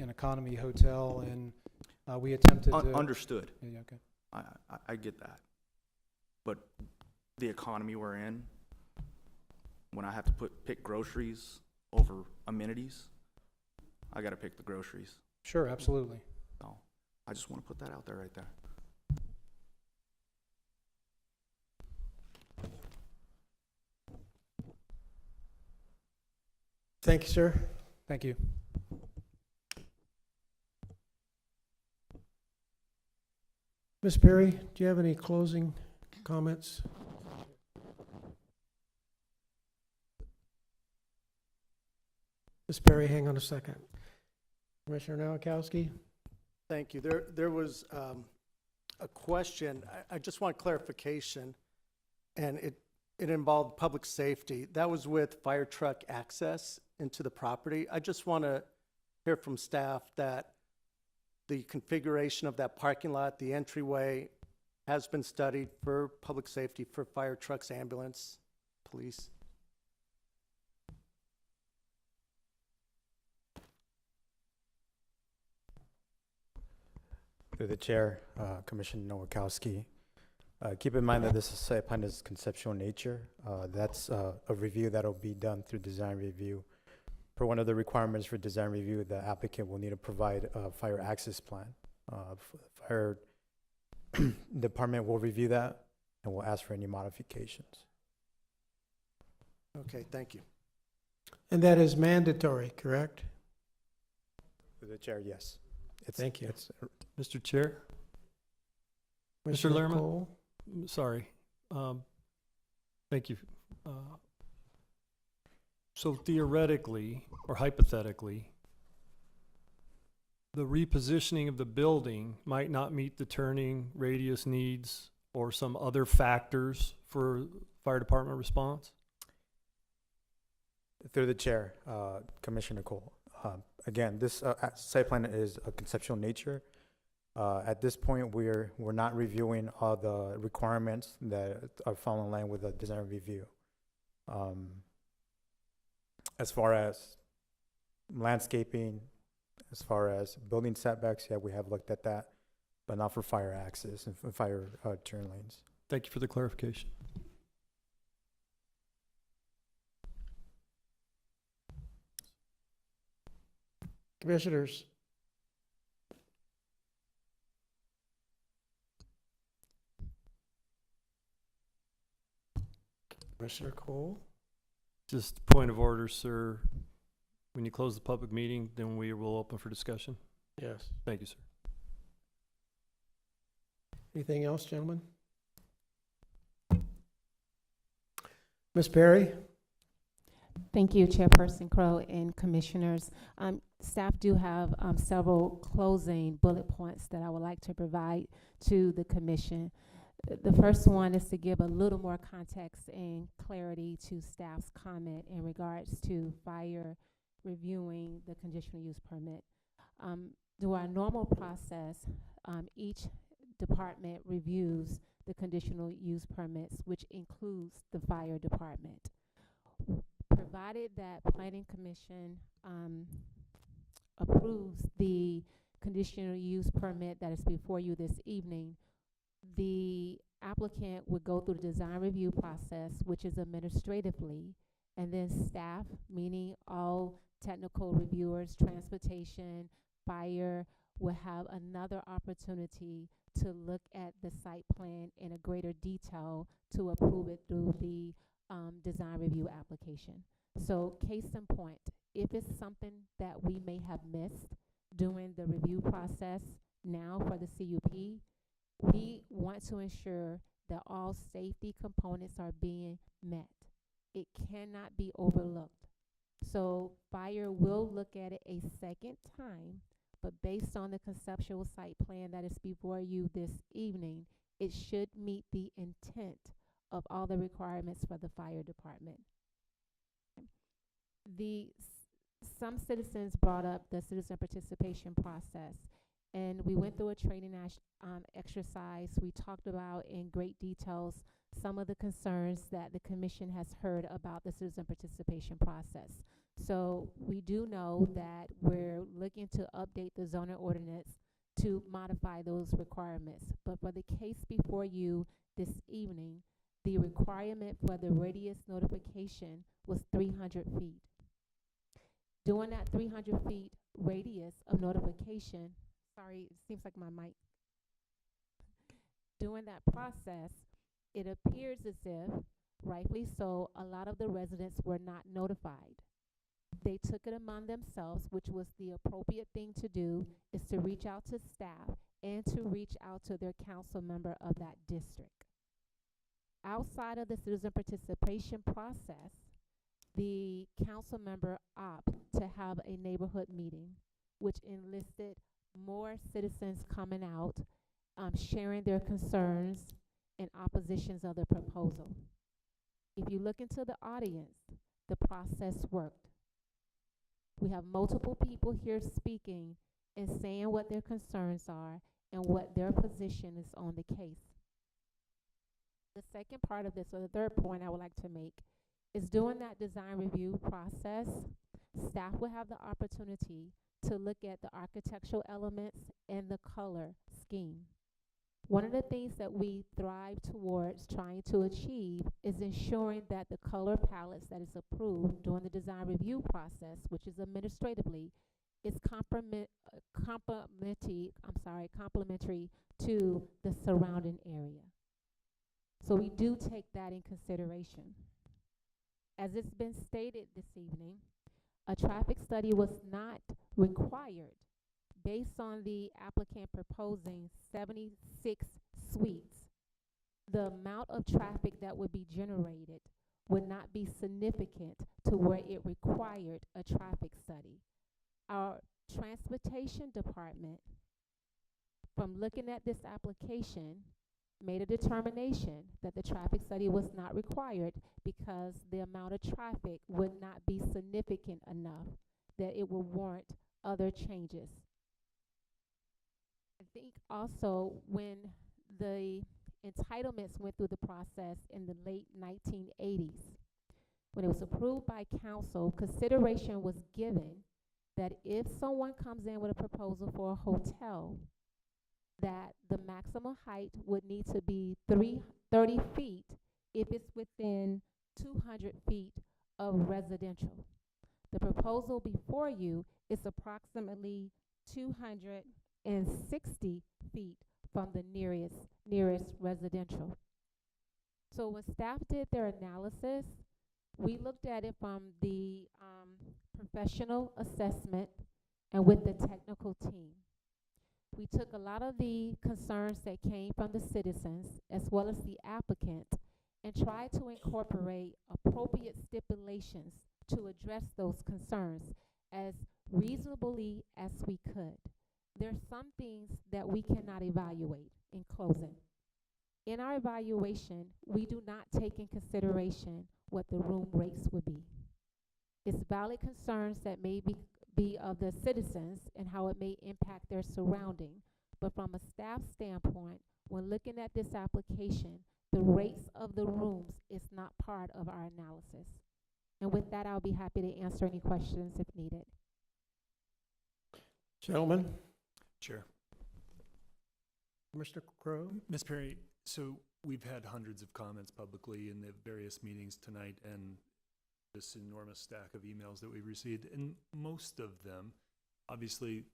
economy hotel, and we attempted to. Understood. Yeah, okay. I get that. But the economy we're in, when I have to pick groceries over amenities, I got to pick the groceries. Sure, absolutely. So I just want to put that out there right there. Thank you, sir. Thank you. Ms. Perry, do you have any closing comments? Ms. Perry, hang on a second. Commissioner Nowakowski? Thank you. There was a question. I just want clarification, and it involved public safety. That was with fire truck access into the property. I just want to hear from staff that the configuration of that parking lot, the entryway, has been studied for public safety for fire trucks, ambulance, police. Through the chair, Commissioner Nowakowski. Keep in mind that this site plan is conceptual in nature. That's a review that'll be done through design review. For one of the requirements for design review, the applicant will need to provide a fire access plan. Fire department will review that and will ask for any modifications. Okay, thank you. And that is mandatory, correct? Through the chair, yes. Thank you. Mr. Chair? Mr. Commissioner Lerma? Cole? Sorry. Thank you. So theoretically, or hypothetically, the repositioning of the building might not meet the turning radius needs or some other factors for fire department response? Through the chair, Commissioner Cole. Again, this site plan is a conceptual nature. At this point, we're not reviewing all the requirements that are falling in line with the design review. As far as landscaping, as far as building setbacks, yeah, we have looked at that, but not for fire access and for fire turn lanes. Thank you for the clarification. Commissioners? Commissioner Cole? Just point of order, sir. When you close the public meeting, then we will open for discussion. Yes. Thank you, sir. Anything else, gentlemen? Ms. Perry? Thank you, Chairperson Crowe and Commissioners. Staff do have several closing bullet points that I would like to provide to the Commission. The first one is to give a little more context and clarity to staff's comment in regards to fire reviewing the conditional use permit. Through our normal process, each department reviews the conditional use permits, which includes the fire department. Provided that Planning Commission approves the conditional use permit that is before you this evening, the applicant would go through the design review process, which is administratively, and then staff, meaning all technical reviewers, transportation, fire, will have another opportunity to look at the site plan in a greater detail to approve it through the design review application. So case in point, if it's something that we may have missed during the review process now for the CUP, we want to ensure that all safety components are being met. It cannot be overlooked. So fire will look at it a second time but based on the conceptual site plan that is before you this evening, it should meet the intent of all the requirements for the fire department. Some citizens brought up the citizen participation process, and we went through a training exercise. We talked about in great details some of the concerns that the commission has heard about the citizen participation process. So we do know that we're looking to update the zoning ordinance to modify those requirements. But for the case before you this evening, the requirement for the radius notification was 300 feet. Doing that 300 feet radius of notification, sorry, it seems like my mic. Doing that process, it appears as if, rightfully so, a lot of the residents were not notified. They took it among themselves, which was the appropriate thing to do, is to reach out to staff and to reach out to their council member of that district. Outside of the citizen participation process, the council member opted to have a neighborhood meeting, which enlisted more citizens coming out, sharing their concerns and oppositions of the proposal. If you look into the audience, the process worked. We have multiple people here speaking and saying what their concerns are and what their position is on the case. The second part of this, or the third point I would like to make, is during that design review process, staff will have the opportunity to look at the architectural elements and the color scheme. One of the things that we thrive towards trying to achieve is ensuring that the color palettes that is approved during the design review process, which is administratively, is complementary to the surrounding area. So we do take that in consideration. As it's been stated this evening, a traffic study was not required based on the applicant proposing 76 suites. The amount of traffic that would be generated would not be significant to where it required a traffic study. Our transportation department, from looking at this application, made a determination that the traffic study was not required because the amount of traffic would not be significant enough that it will warrant other changes. I think also when the entitlements went through the process in the late 1980s, when it was approved by council, consideration was given that if someone comes in with a proposal for a hotel, that the maximum height would need to be 30 feet if it's within 200 feet of residential. The proposal before you is approximately 260 feet from the nearest residential. So when staff did their analysis, we looked at it from the professional assessment and with the technical team. We took a lot of the concerns that came from the citizens as well as the applicant and tried to incorporate appropriate stipulations to address those concerns as reasonably as we could. There are some things that we cannot evaluate in closing. In our evaluation, we do not take in consideration what the room rates would be. It's valid concerns that may be of the citizens and how it may impact their surrounding. But from a staff standpoint, when looking at this application, the rates of the rooms is not part of our analysis. And with that, I'll be happy to answer any questions if needed. Gentlemen. Chair. Commissioner Crowe? Ms. Perry, so we've had hundreds of comments publicly in the various meetings tonight and this enormous stack of emails that we've received, and most of them, obviously,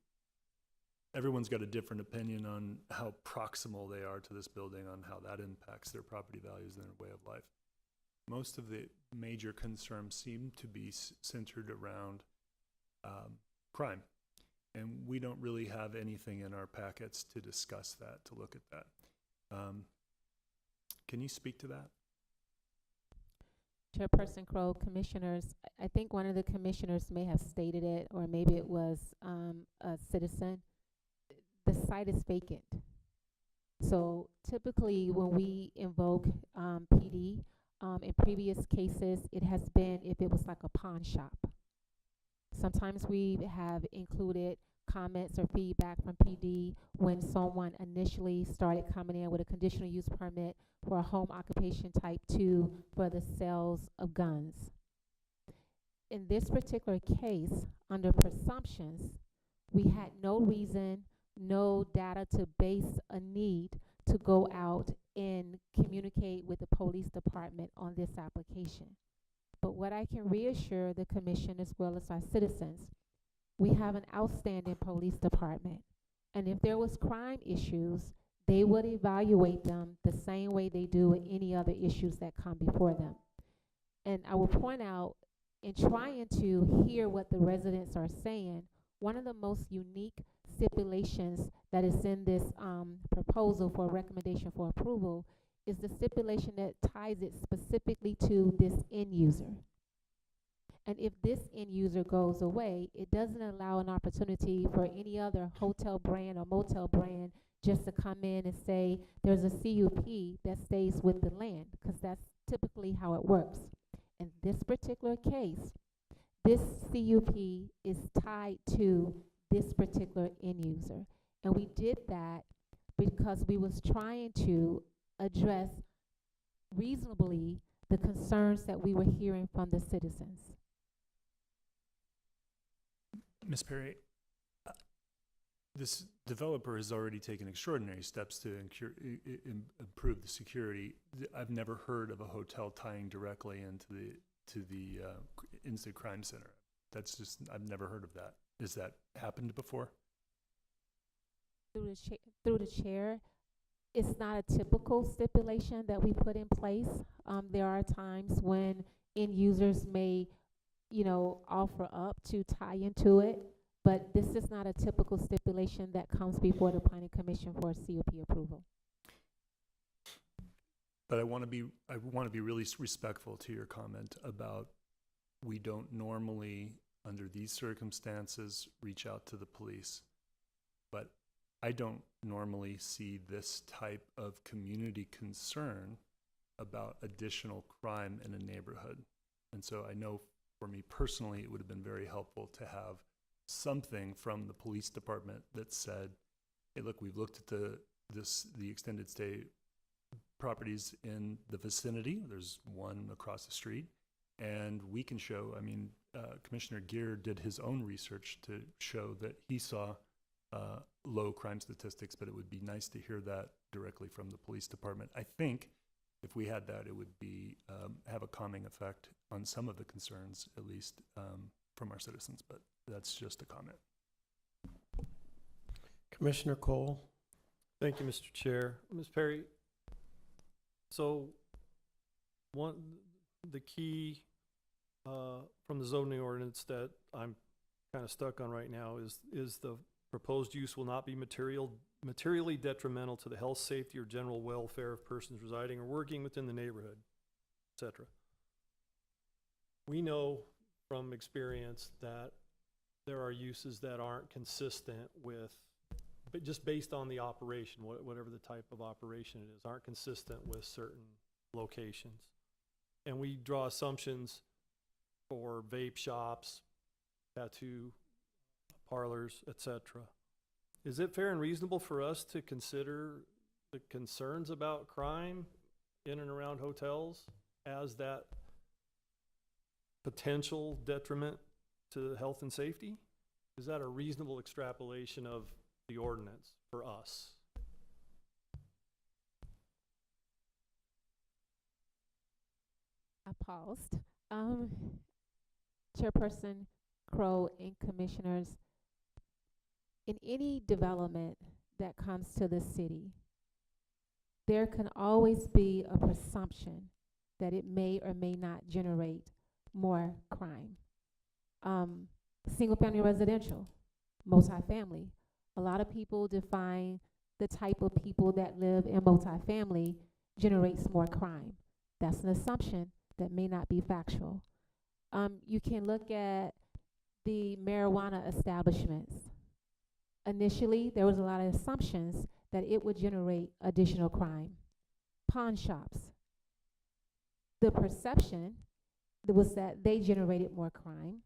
everyone's got a different opinion on how proximal they are to this building, on how that impacts their property values and their way of life. Most of the major concerns seem to be centered around crime, and we don't really have anything in our packets to discuss that, to look at that. Can you speak to that? Chairperson Crow, commissioners, I think one of the commissioners may have stated it, or maybe it was a citizen. The site is vacant. So typically when we invoke PD, in previous cases, it has been if it was like a pawn shop. Sometimes we have included comments or feedback from PD when someone initially started coming in with a conditional use permit for a home occupation type 2 for the sales of guns. In this particular case, under presumptions, we had no reason, no data to base a need to go out and communicate with the police department on this application. But what I can reassure the commission as well as our citizens, we have an outstanding police department. And if there was crime issues, they would evaluate them the same way they do with any other issues that come before them. And I will point out, in trying to hear what the residents are saying, one of the most unique stipulations that is in this proposal for recommendation for approval is the stipulation that ties it specifically to this end user. And if this end user goes away, it doesn't allow an opportunity for any other hotel brand or motel brand just to come in and say there's a CUP that stays with the land, because that's typically how it works. In this particular case, this CUP is tied to this particular end user. And we did that because we was trying to address reasonably the concerns that we were hearing from the citizens. Ms. Perry, this developer has already taken extraordinary steps to improve the security. I've never heard of a hotel tying directly into the instant crime center. That's just, I've never heard of that. Has that happened before? Through the chair, it's not a typical stipulation that we put in place. There are times when end users may, offer up to tie into it, but this is not a typical stipulation that comes before the Planning Commission for CUP approval. But I want to be really respectful to your comment about we don't normally, under these circumstances, reach out to the police. But I don't normally see this type of community concern about additional crime in a neighborhood. And so I know for me personally, it would have been very helpful to have something from the police department that said, hey, look, we've looked at the extended stay properties in the vicinity. There's one across the street. And we can show, Commissioner Gear did his own research to show that he saw low crime statistics, but it would be nice to hear that directly from the police department. I think if we had that, it would be have a calming effect on some of the concerns, at least from our citizens, but that's just a comment. Commissioner Cole. Thank you, Mr. Chair. Ms. Perry, so the key from the zoning ordinance that I'm kind of stuck on right now is the proposed use will not be materially detrimental to the health, safety, or general welfare of persons residing or working within the neighborhood, etc. We know from experience that there are uses that aren't consistent with, but just based on the operation, whatever the type of operation it is, aren't consistent with certain locations. And we draw assumptions for vape shops, tattoo parlors, etc. Is it fair and reasonable for us to consider the concerns about crime in and around hotels as that potential detriment to health and safety? Is that a reasonable extrapolation of the ordinance for us? I paused. Chairperson Crow and commissioners, in any development that comes to the city, there can always be a presumption that it may or may not generate more crime. Single family residential, multifamily. A lot of people define the type of people that live in multifamily generates more crime. That's an assumption that may not be factual. You can look at the marijuana establishments. Initially, there was a lot of assumptions that it would generate additional crime. Pawn shops. The perception was that they generated more crime,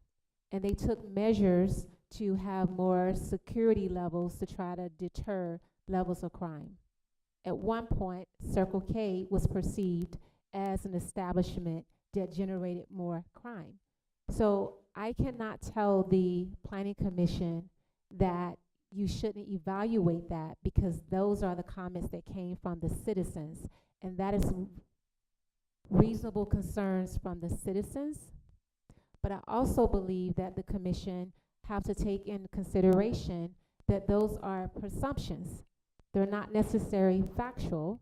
and they took measures to have more security levels to try to deter levels of crime. At one point, Circle K was perceived as an establishment that generated more crime. So I cannot tell the Planning Commission that you shouldn't evaluate that, because those are the comments that came from the citizens, and that is reasonable concerns from the citizens. But I also believe that the commission have to take into consideration that those are presumptions. They're not necessarily factual.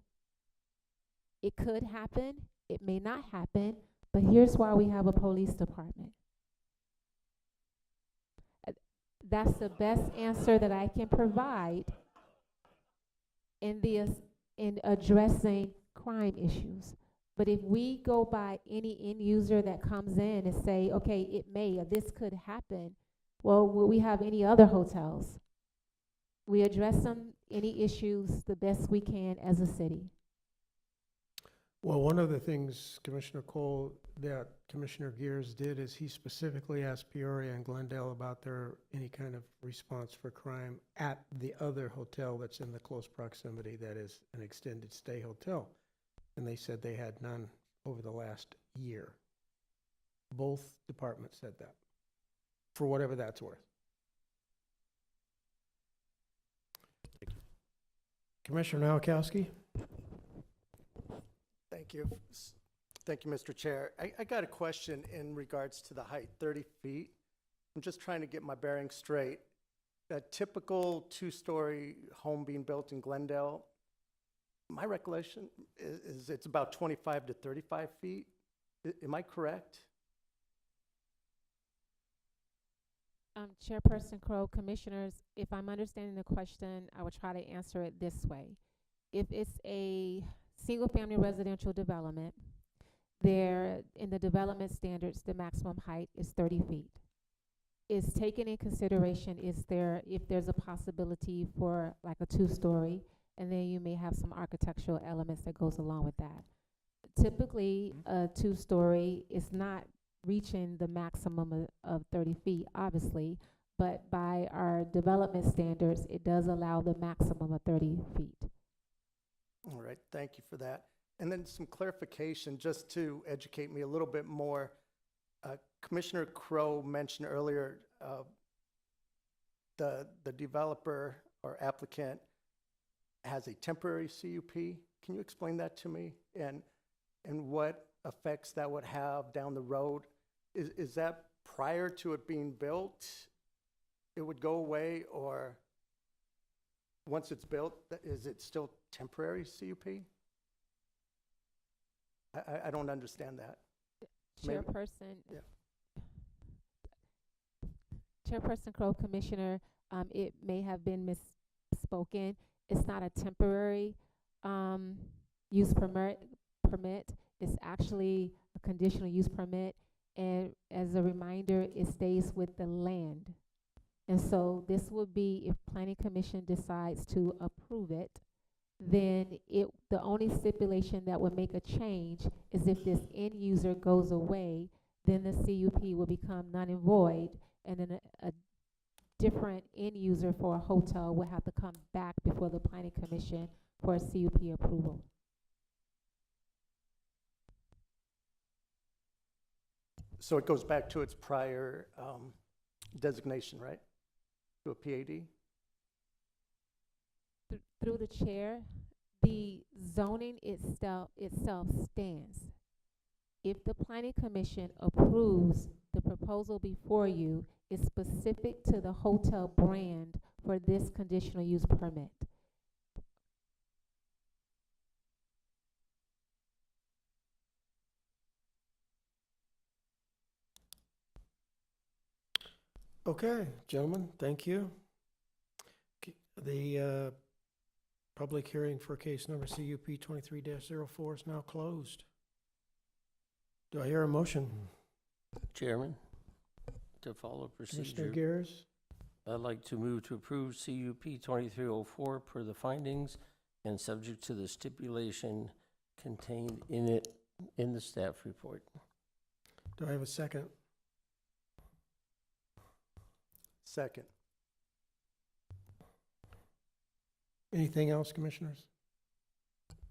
It could happen, it may not happen, but here's why we have a police department. That's the best answer that I can provide in addressing crime issues. But if we go by any end user that comes in and say, okay, it may, or this could happen, well, will we have any other hotels? We address any issues the best we can as a city. Well, one of the things, Commissioner Cole, that Commissioner Gears did is he specifically asked Peoria and Glendale about any kind of response for crime at the other hotel that's in the close proximity, that is an extended stay hotel. And they said they had none over the last year. Both departments said that, for whatever that's worth. Commissioner Nowakowski? Thank you. Thank you, Mr. Chair. I got a question in regards to the height, 30 feet. I'm just trying to get my bearings straight. A typical two-story home being built in Glendale, my recollection is it's about 25 to 35 feet. Am I correct? Chairperson Crowe, commissioners, if I'm understanding the question, I will try to answer it this way. If it's a single-family residential development, there, in the development standards, the maximum height is 30 feet. Is taken in consideration if there's a possibility for like a two-story, and then you may have some architectural elements that goes along with that. Typically, a two-story is not reaching the maximum of 30 feet, obviously, but by our development standards, it does allow the maximum of 30 feet. All right, thank you for that. And then some clarification, just to educate me a little bit more. Commissioner Crowe mentioned earlier the developer or applicant has a temporary CUP. Can you explain that to me? And what effects that would have down the road? Is that prior to it being built, it would go away, or once it's built, is it still temporary CUP? I don't understand that. Chairperson, Yeah. Chairperson Crowe, Commissioner, it may have been misspoken. It's not a temporary use permit. It's actually a conditional use permit. And as a reminder, it stays with the land. And so this would be, if Planning Commission decides to approve it, then the only stipulation that would make a change is if this end user goes away, then the CUP will become null and void, and then a different end user for a hotel will have to come back before the Planning Commission for a CUP approval. So it goes back to its prior designation, right? To a PAD? Through the chair, the zoning itself stands. If the Planning Commission approves the proposal before you, it's specific to the hotel brand for this conditional use permit. Okay, gentlemen, thank you. The public hearing for case number CUP 23-04 is now closed. Do I hear a motion? Chairman, to follow Commissioner procedure, Gears? I'd like to move to approve CUP 2304 per the findings and subject to the stipulation contained in it in the staff report. Do I have a second? Second. Anything else, commissioners?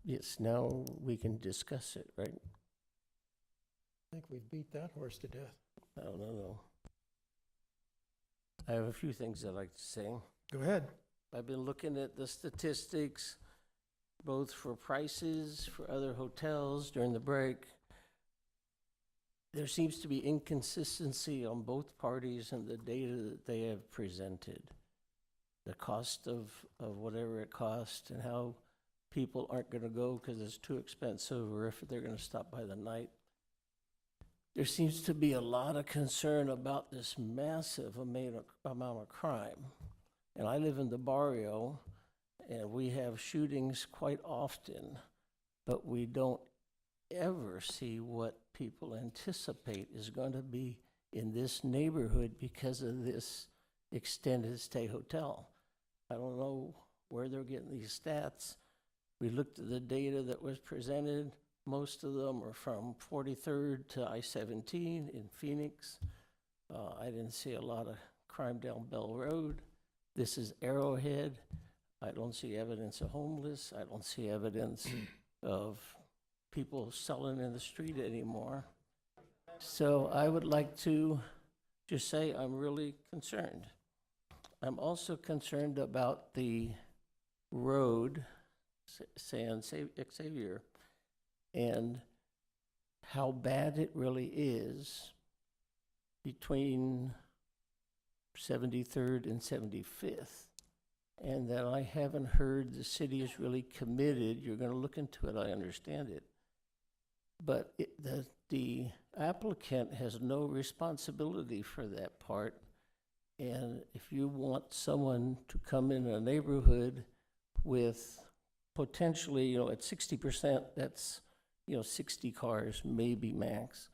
Yes, now we can discuss it, right? I think we've beat that horse to death. No. I have a few things I'd like to say. Go ahead. I've been looking at the statistics, both for prices for other hotels during the break. There seems to be inconsistency on both parties and the data that they have presented. The cost of whatever it costs and how people aren't going to go because it's too expensive, or if they're going to stop by the night. There seems to be a lot of concern about this massive amount of crime. And I live in the barrio, and we have shootings quite often, but we don't ever see what people anticipate is going to be in this neighborhood because of this extended stay hotel. I don't know where they're getting these stats. We looked at the data that was presented. Most of them are from 43rd to I-17 in Phoenix. I didn't see a lot of crime down Bell Road. This is Arrowhead. I don't see evidence of homeless. I don't see evidence of people selling in the street anymore. So I would like to just say I'm really concerned. I'm also concerned about the road, San Xavier, and how bad it really is between 73rd and 75th. And that I haven't heard the city is really committed. You're going to look into it, I understand it. But the applicant has no responsibility for that part. And if you want someone to come in a neighborhood with potentially, at 60%, that's, 60 cars, maybe max.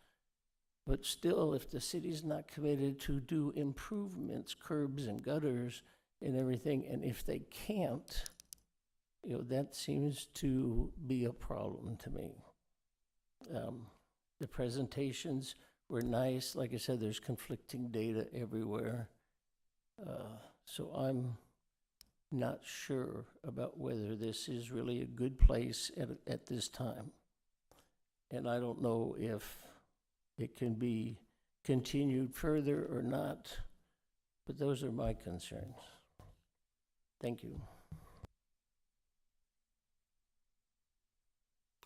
But still, if the city's not committed to do improvements, curbs and gutters and everything, and if they can't, that seems to be a problem to me. The presentations were nice. Like I said, there's conflicting data everywhere. So I'm not sure about whether this is really a good place at this time. And I don't know if it can be continued further or not, but those are my concerns. Thank you.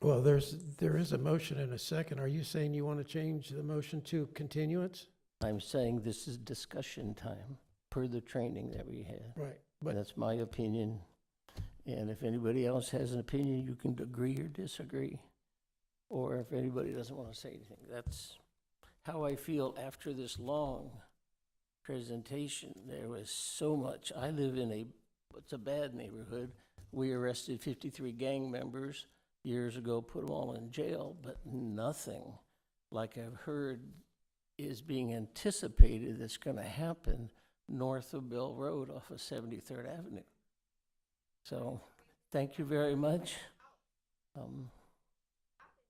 Well, there is a motion and a second. Are you saying you want to change the motion to continuance? I'm saying this is discussion time per the training that we had. Right. But that's my opinion. And if anybody else has an opinion, you can agree or disagree. Or if anybody doesn't want to say anything, that's how I feel after this long presentation. There was so much. I live in it's a bad neighborhood. We arrested 53 gang members years ago, put them all in jail, but nothing like I've heard is being anticipated that's going to happen north of Bell Road off of 73rd Avenue. So thank you very much.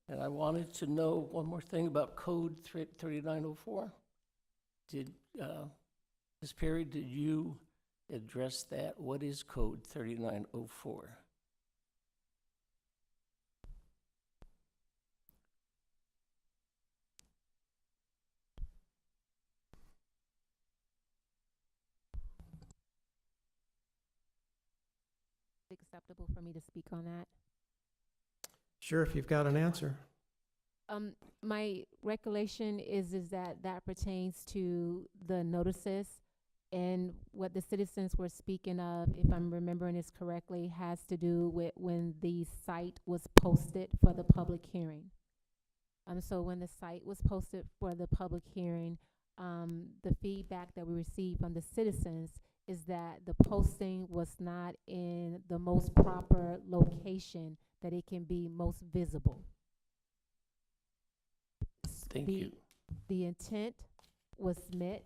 And I wanted to know one more thing about Code 3904. Ms. Perry, did you address that? What is Code 3904? Acceptable for me to speak on that? Sure, if you've got an answer. My recollection is that pertains to the notices, and what the citizens were speaking of, if I'm remembering this correctly, has to do with when the site was posted for the public hearing. So when the site was posted for the public hearing, the feedback that we received from the citizens is that the posting was not in the most proper location that it can be most visible. Thank the, you. the intent was met,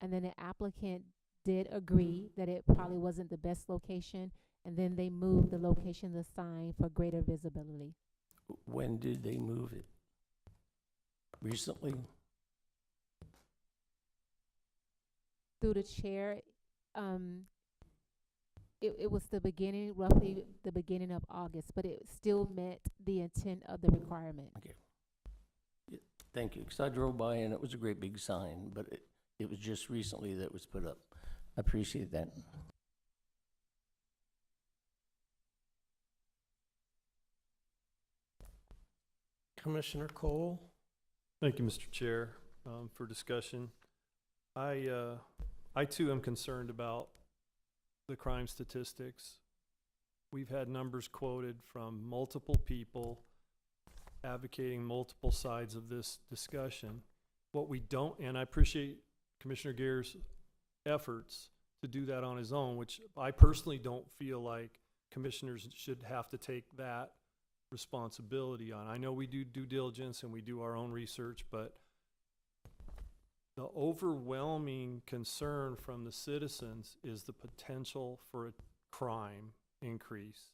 and then the applicant did agree that it probably wasn't the best location, and then they moved the location of the sign for greater visibility. When did they move it? Recently? Through the chair, it was roughly the beginning of August, but it still met the intent of the requirement. Okay. Yeah, thank you, because I drove by and it was a great big sign, but it was just recently that it was put up. I appreciate that. Commissioner Cole? Thank you, Mr. Chair, for discussion. I too am concerned about the crime statistics. We've had numbers quoted from multiple people advocating multiple sides of this discussion. What we don't, and I appreciate Commissioner Gear's efforts to do that on his own, which I personally don't feel like commissioners should have to take that responsibility on. I know we do due diligence and we do our own research, but the overwhelming concern from the citizens is the potential for a crime increase.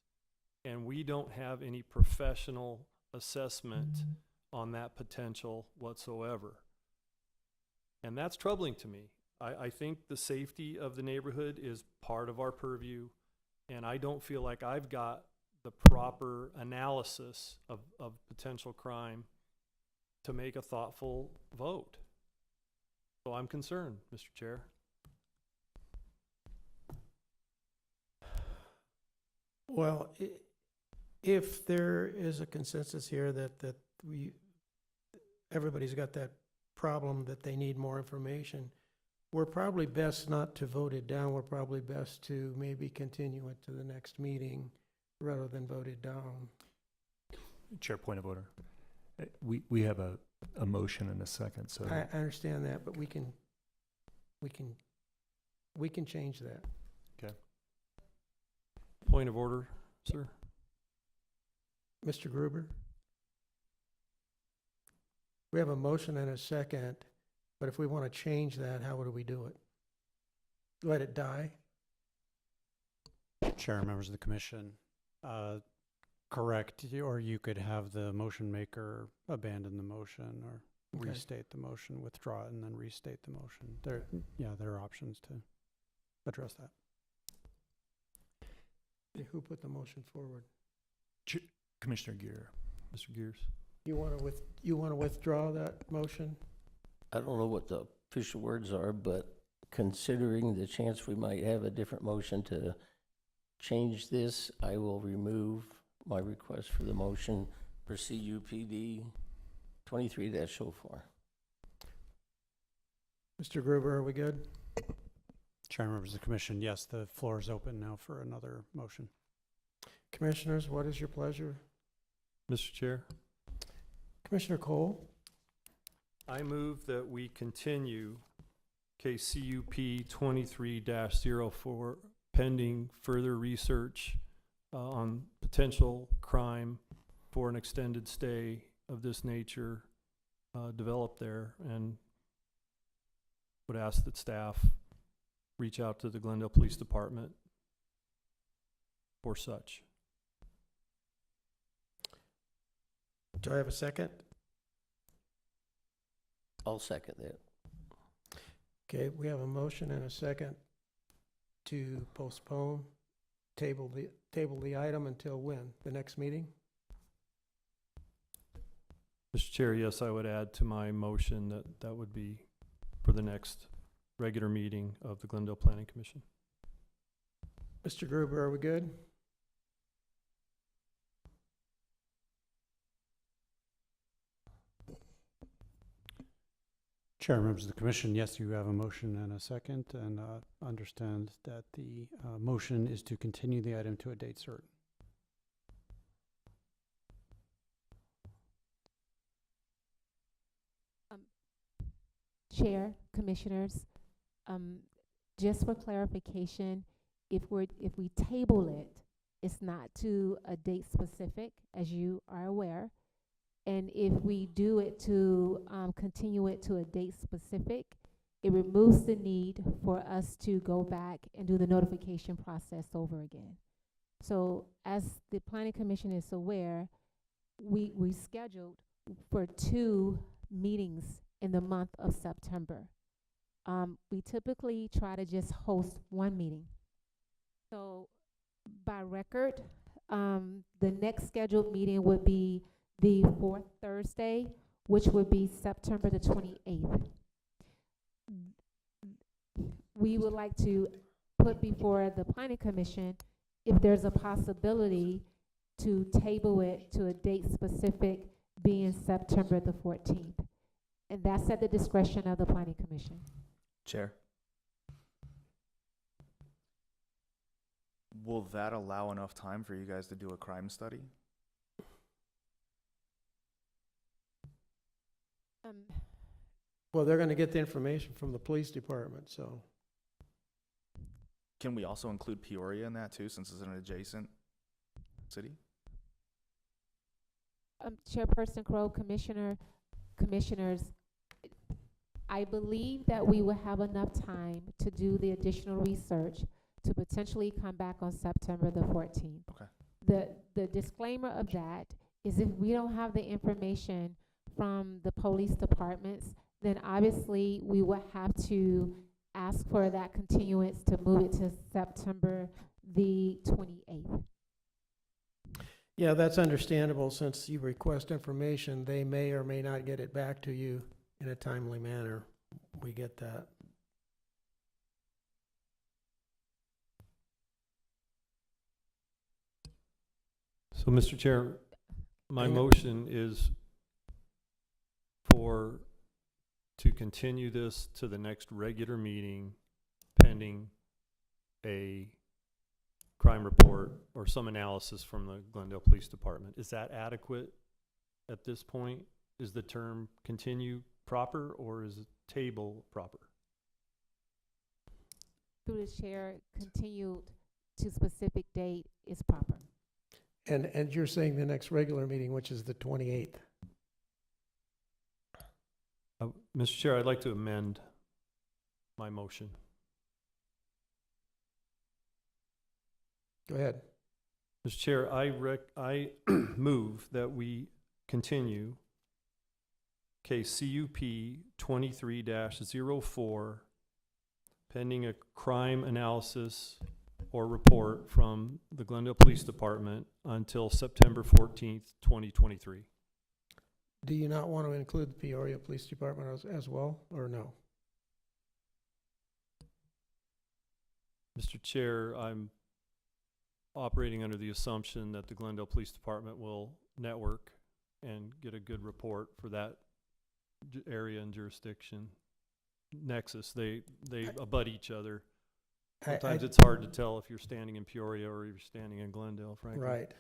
And we don't have any professional assessment on that potential whatsoever. And that's troubling to me. I think the safety of the neighborhood is part of our purview, and I don't feel like I've got the proper analysis of potential crime to make a thoughtful vote. So I'm concerned, Mr. Chair. Well, if there is a consensus here that everybody's got that problem that they need more information, we're probably best not to vote it down. We're probably best to maybe continue it to the next meeting rather than vote it down. Chair, point of order. We have a motion and a second, so. I understand that, but we can change that. Okay. Point of order, sir. Mr. Gruber? We have a motion and a second, but if we want to change that, how would we do it? Let it die? Chair, members of the commission, correct, or you could have the motion maker abandon the motion or Okay. restate the motion, withdraw it, and then restate the motion. There are options to address that. Who put the motion forward? Commissioner Gear. Mr. Gears. You want to withdraw that motion? I don't know what the official words are, but considering the chance we might have a different motion to change this, I will remove my request for the motion for CUPD 23-04. Mr. Gruber, are we good? Chair, members of the commission, yes, the floor is open now for another motion. Commissioners, what is your pleasure? Mr. Chair. Commissioner Cole? I move that we continue case CUP 23-04 pending further research on potential crime for an extended stay of this nature developed there, and would ask that staff reach out to the Glendale Police Department for such. Do I have a second? I'll second that. Okay, we have a motion and a second to postpone, table the item until when? The next meeting? Mr. Chair, yes, I would add to my motion that would be for the next regular meeting of the Glendale Planning Commission. Mr. Gruber, are we good? Chair, members of the commission, yes, you have a motion and a second, and understand that the motion is to continue the item to a date certain. Chair, commissioners, just for clarification, if we table it, it's not to a date specific, as you are aware. And if we do it to continue it to a date specific, it removes the need for us to go back and do the notification process over again. So as the Planning Commission is aware, we scheduled for 2 meetings in the month of September. We typically try to just host 1 meeting. So by record, the next scheduled meeting would be the 4th Thursday, which would be September the 28th. We would like to put before the Planning Commission if there's a possibility to table it to a date specific, being September the 14th. And that's at the discretion of the Planning Commission. Chair. Will that allow enough time for you guys to do a crime study? Well, they're gonna get the information from the police department, so. Can we also include Peoria in that too, since it's an adjacent city? Chairperson Crowe, commissioners, I believe that we will have enough time to do the additional research to potentially come back on September the 14th. Okay. The disclaimer of that is if we don't have the information from the police departments, then obviously we will have to ask for that continuance to move it to September the 28th. Yeah, that's understandable. Since you request information, they may or may not get it back to you in a timely manner. We get that. So, Mr. Chair, my Hang on. motion is to continue this to the next regular meeting pending a crime report or some analysis from the Glendale Police Department. Is that adequate at this point? Is the term continue proper, or is it table proper? Through the chair, continued to specific date is proper. And you're saying the next regular meeting, which is the 28th. Mr. Chair, I'd like to amend my motion. Go ahead. Mr. Chair, I move that we continue case CUP 23-04 pending a crime analysis or report from the Glendale Police Department until September 14th, 2023. Do you not want to include the Peoria Police Department as well, or no? Mr. Chair, I'm operating under the assumption that the Glendale Police Department will network and get a good report for that area and jurisdiction nexus. They abut each other. Sometimes it's hard to tell if you're standing in Peoria or you're standing in Glendale, frankly. Right.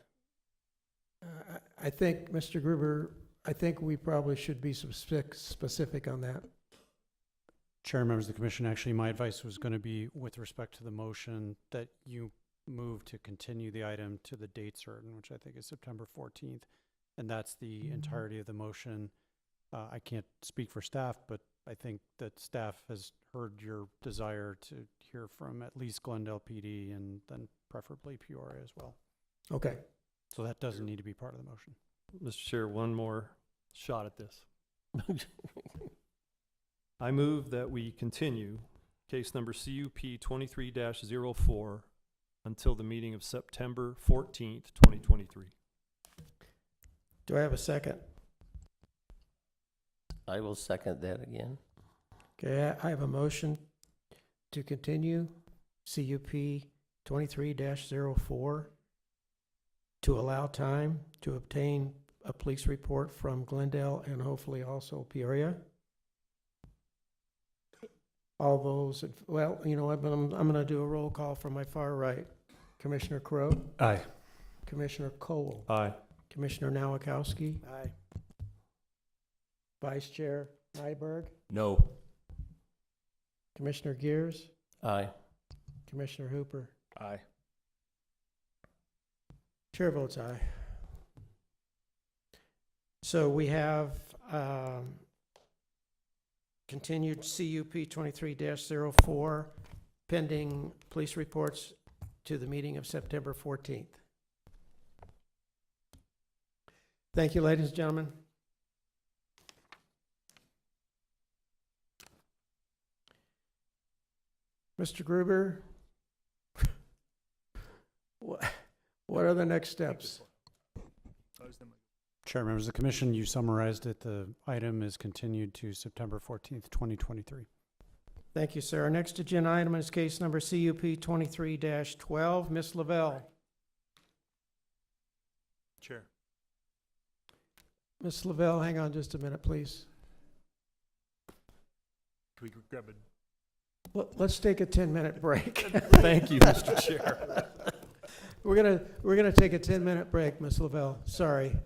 I think, Mr. Gruber, I think we probably should be specific on that. Chair, members of the commission, actually, my advice was going to be with respect to the motion that you move to continue the item to the date certain, which I think is September 14th. And that's the entirety of the motion. I can't speak for staff, but I think that staff has heard your desire to hear from at least Glendale PD and then preferably Peoria as well. Okay. So that doesn't need to be part of the motion. Mr. Chair, one more shot at this. I move that we continue case number CUP 23-04 until the meeting of September 14th, 2023. Do I have a second? I will second that again. Okay, I have a motion to continue CUP 23-04 to allow time to obtain a police report from Glendale and hopefully also Peoria. All those, well, you know what, I'm going to do a roll call from my far right. Commissioner Crowe? Aye. Commissioner Cole? Aye. Commissioner Nowakowski? Aye. Vice Chair Nyberg? No. Commissioner Gears? Aye. Commissioner Hooper? Aye. Chair votes aye. So we have continued CUP 23-04 pending police reports to the meeting of September 14th. Thank you, ladies and gentlemen. Mr. Gruber, what are the next steps? Chair, members of the commission, you summarized it. The item is continued to September 14th, 2023. Thank you, sir. Our next agenda item is case number CUP 23-12. Ms. Lavelle. Chair. Ms. Lavelle, hang on just a minute, please. Can we grab a Let's take a 10-minute break. Thank you, Mr. Chair. We're gonna take a 10-minute break, Ms. Lavelle. Sorry.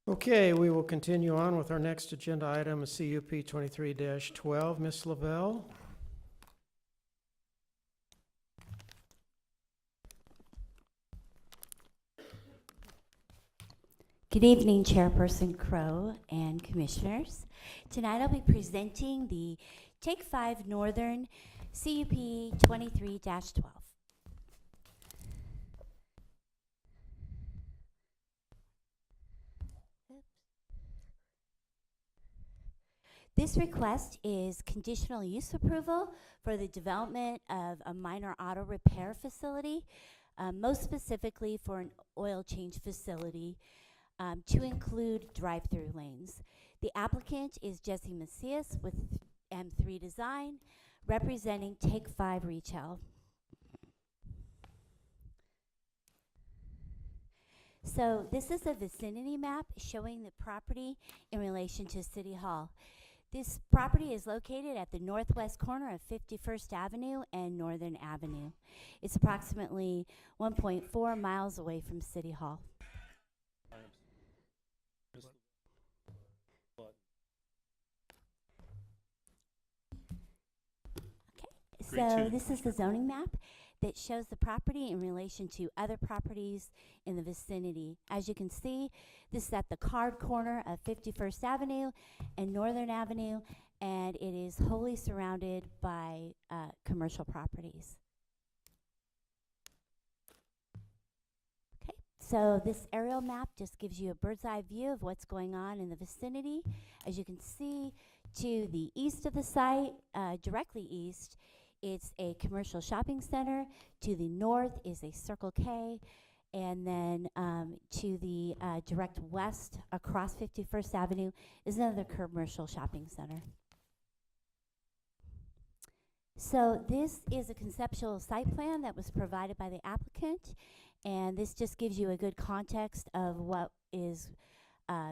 Okay, we will continue on with our next agenda item, CUP 23-12. Ms. Lavelle? Good evening, Chairperson Crow and Commissioners. Tonight I'll be presenting the Take 5 Northern CUP 23-12. This request is conditional use approval for the development of a minor auto repair facility, most specifically for an oil change facility, to include drive-through lanes. The applicant is Jesse Macias with M3 Design, representing Take 5 Retail. So this is a vicinity map showing the property in relation to City Hall. This property is located at the northwest corner of 51st Avenue and Northern Avenue. It's approximately 1.4 miles away from City Hall. So this is the zoning map that shows the property in relation to other properties in the vicinity. As you can see, this is at the card corner of 51st Avenue and Northern Avenue, and it is wholly surrounded by commercial properties. Okay, so this aerial map just gives you a bird's eye view of what's going on in the vicinity. As you can see, to the east of the site, directly east, it's a commercial shopping center. To the north is a Circle K. And then to the direct west across 51st Avenue is another commercial shopping center. So this is a conceptual site plan that was provided by the applicant. And this just gives you a good context of what is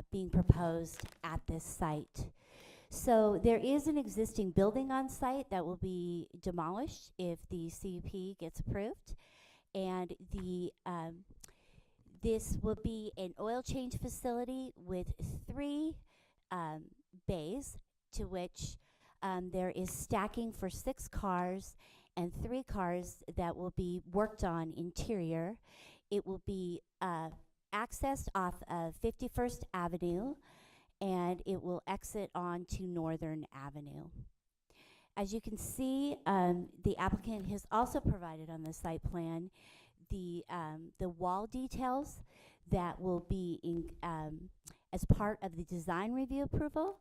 being proposed at this site. So there is an existing building on site that will be demolished if the CUP gets approved. And the this will be an oil change facility with 3 bays, to which there is stacking for 6 cars and 3 cars that will be worked on interior. It will be accessed off of 51st Avenue, and it will exit onto Northern Avenue. As you can see, the applicant has also provided on the site plan the wall details that will be in, as part of the design review approval.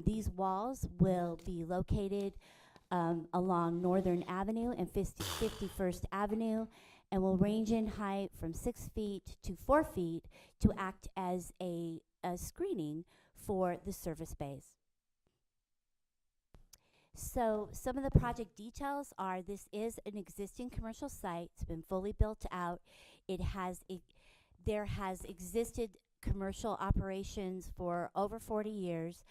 These walls will be located along Northern Avenue and 51st Avenue, and will range in height from 6 feet to 4 feet to act as a screening for the service bays. So some of the project details are: this is an existing commercial site. It's been fully built out. There has existed commercial operations for over 40 years.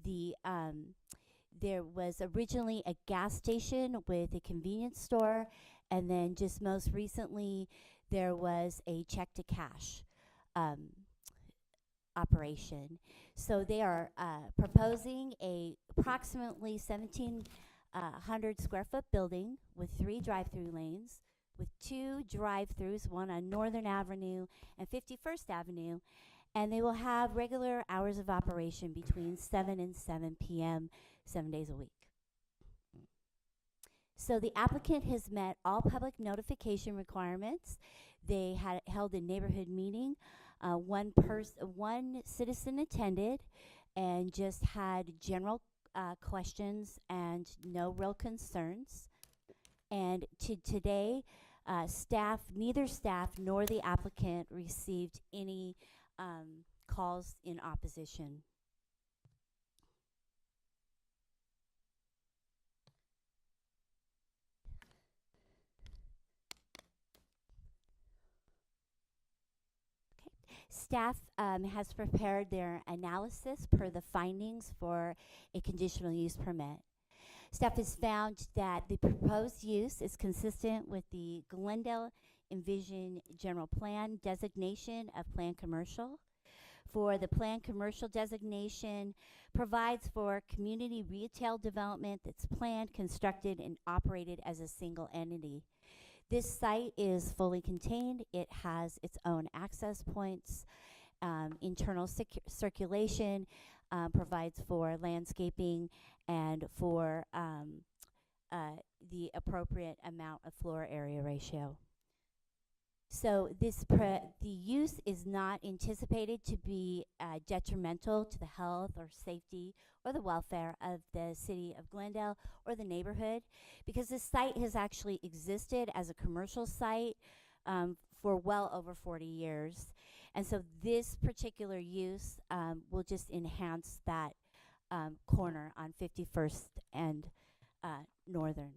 There was originally a gas station with a convenience store, and then just most recently there was a check to cash operation. So they are proposing a approximately 1,700 square foot building with 3 drive-through lanes, with 2 drive-throughs, one on Northern Avenue and 51st Avenue, and they will have regular hours of operation between 7 and 7 p.m. 7 days a week. So the applicant has met all public notification requirements. They had held a neighborhood meeting. One citizen attended and just had general questions and no real concerns. And today, neither staff nor the applicant received any calls in opposition. Staff has prepared their analysis per the findings for a conditional use permit. Staff has found that the proposed use is consistent with the Glendale Envision General Plan designation of planned commercial. for the planned commercial designation, provides for community retail development that's planned, constructed, and operated as a single entity. This site is fully contained. It has its own access points, internal circulation, provides for landscaping and for the appropriate amount of floor area ratio. So the use is not anticipated to be detrimental to the health or safety or the welfare of the city of Glendale or the neighborhood, because this site has actually existed as a commercial site for well over 40 years. And so this particular use will just enhance that corner on 51st and Northern.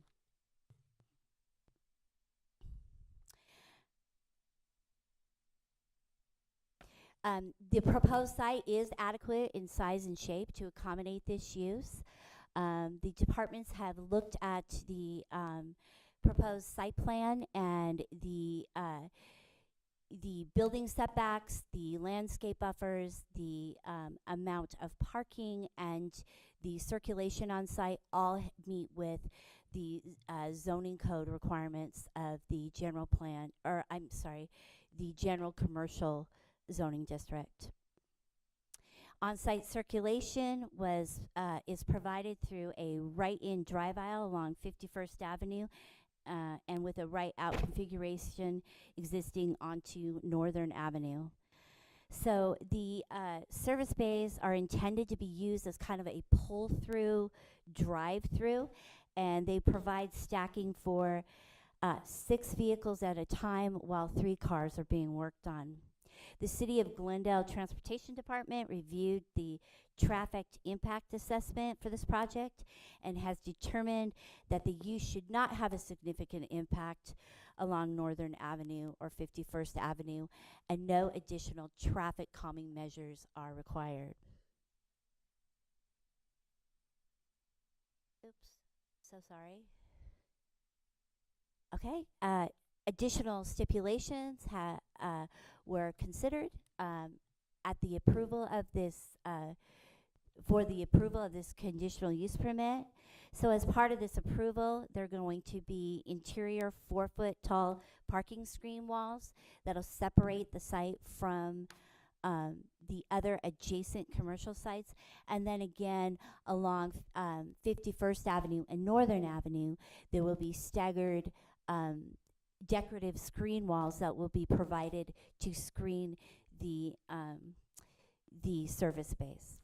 The proposed site is adequate in size and shape to accommodate this use. The departments have looked at the proposed site plan and the building setbacks, the landscape buffers, the amount of parking, and the circulation on site all meet with the zoning code requirements of the general plan, or I'm sorry, the general commercial zoning district. On-site circulation is provided through a right-in drive aisle along 51st Avenue and with a right-out configuration existing onto Northern Avenue. So the service bays are intended to be used as kind of a pull-through, drive-through, and they provide stacking for 6 vehicles at a time while 3 cars are being worked on. The City of Glendale Transportation Department reviewed the traffic impact assessment for this project and has determined that the use should not have a significant impact along Northern Avenue or 51st Avenue, and no additional traffic calming measures are required. Oops, so sorry. Okay, additional stipulations were considered at the approval of this, for the approval of this conditional use permit. So as part of this approval, there are going to be interior 4-foot tall parking screen walls that'll separate the site from the other adjacent commercial sites. And then again, along 51st Avenue and Northern Avenue, there will be staggered decorative screen walls that will be provided to screen the service space.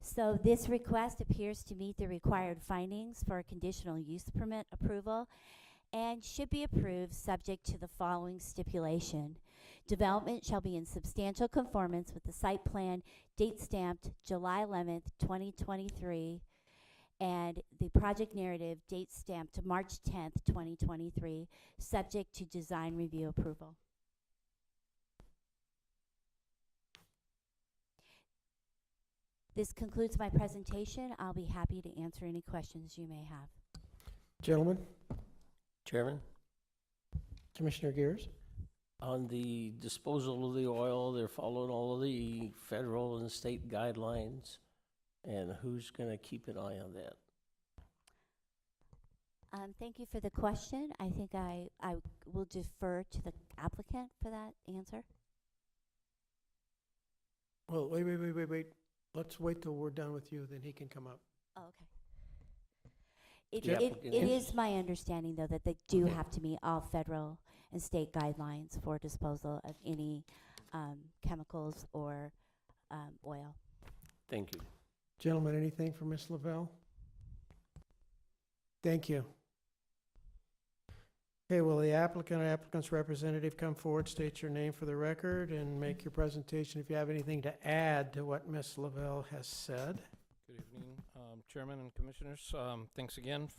So this request appears to meet the required findings for a conditional use permit approval and should be approved subject to the following stipulation. Development shall be in substantial conformance with the site plan date stamped July 11th, 2023, and the project narrative date stamped March 10th, 2023, subject to design review approval. This concludes my presentation. I'll be happy to answer any questions you may have. Gentlemen, Chairman, Commissioner Gears. on the disposal of the oil, they're following all of the federal and state guidelines. And who's going to keep an eye on that? Thank you for the question. I think I will defer to the applicant for that answer. Well, wait. Let's wait till we're done with you, then he can come up. Oh, okay. It is my understanding, though, that they do have to meet all federal and state guidelines for disposal of any chemicals or oil. Thank you. Gentlemen, anything for Ms. Lavelle? Thank you. Okay, will the applicant or applicant's representative come forward, state your name for the record, and make your presentation if you have anything to add to what Ms. Lavelle has said. Good evening, Chairman and Commissioners. Thanks again.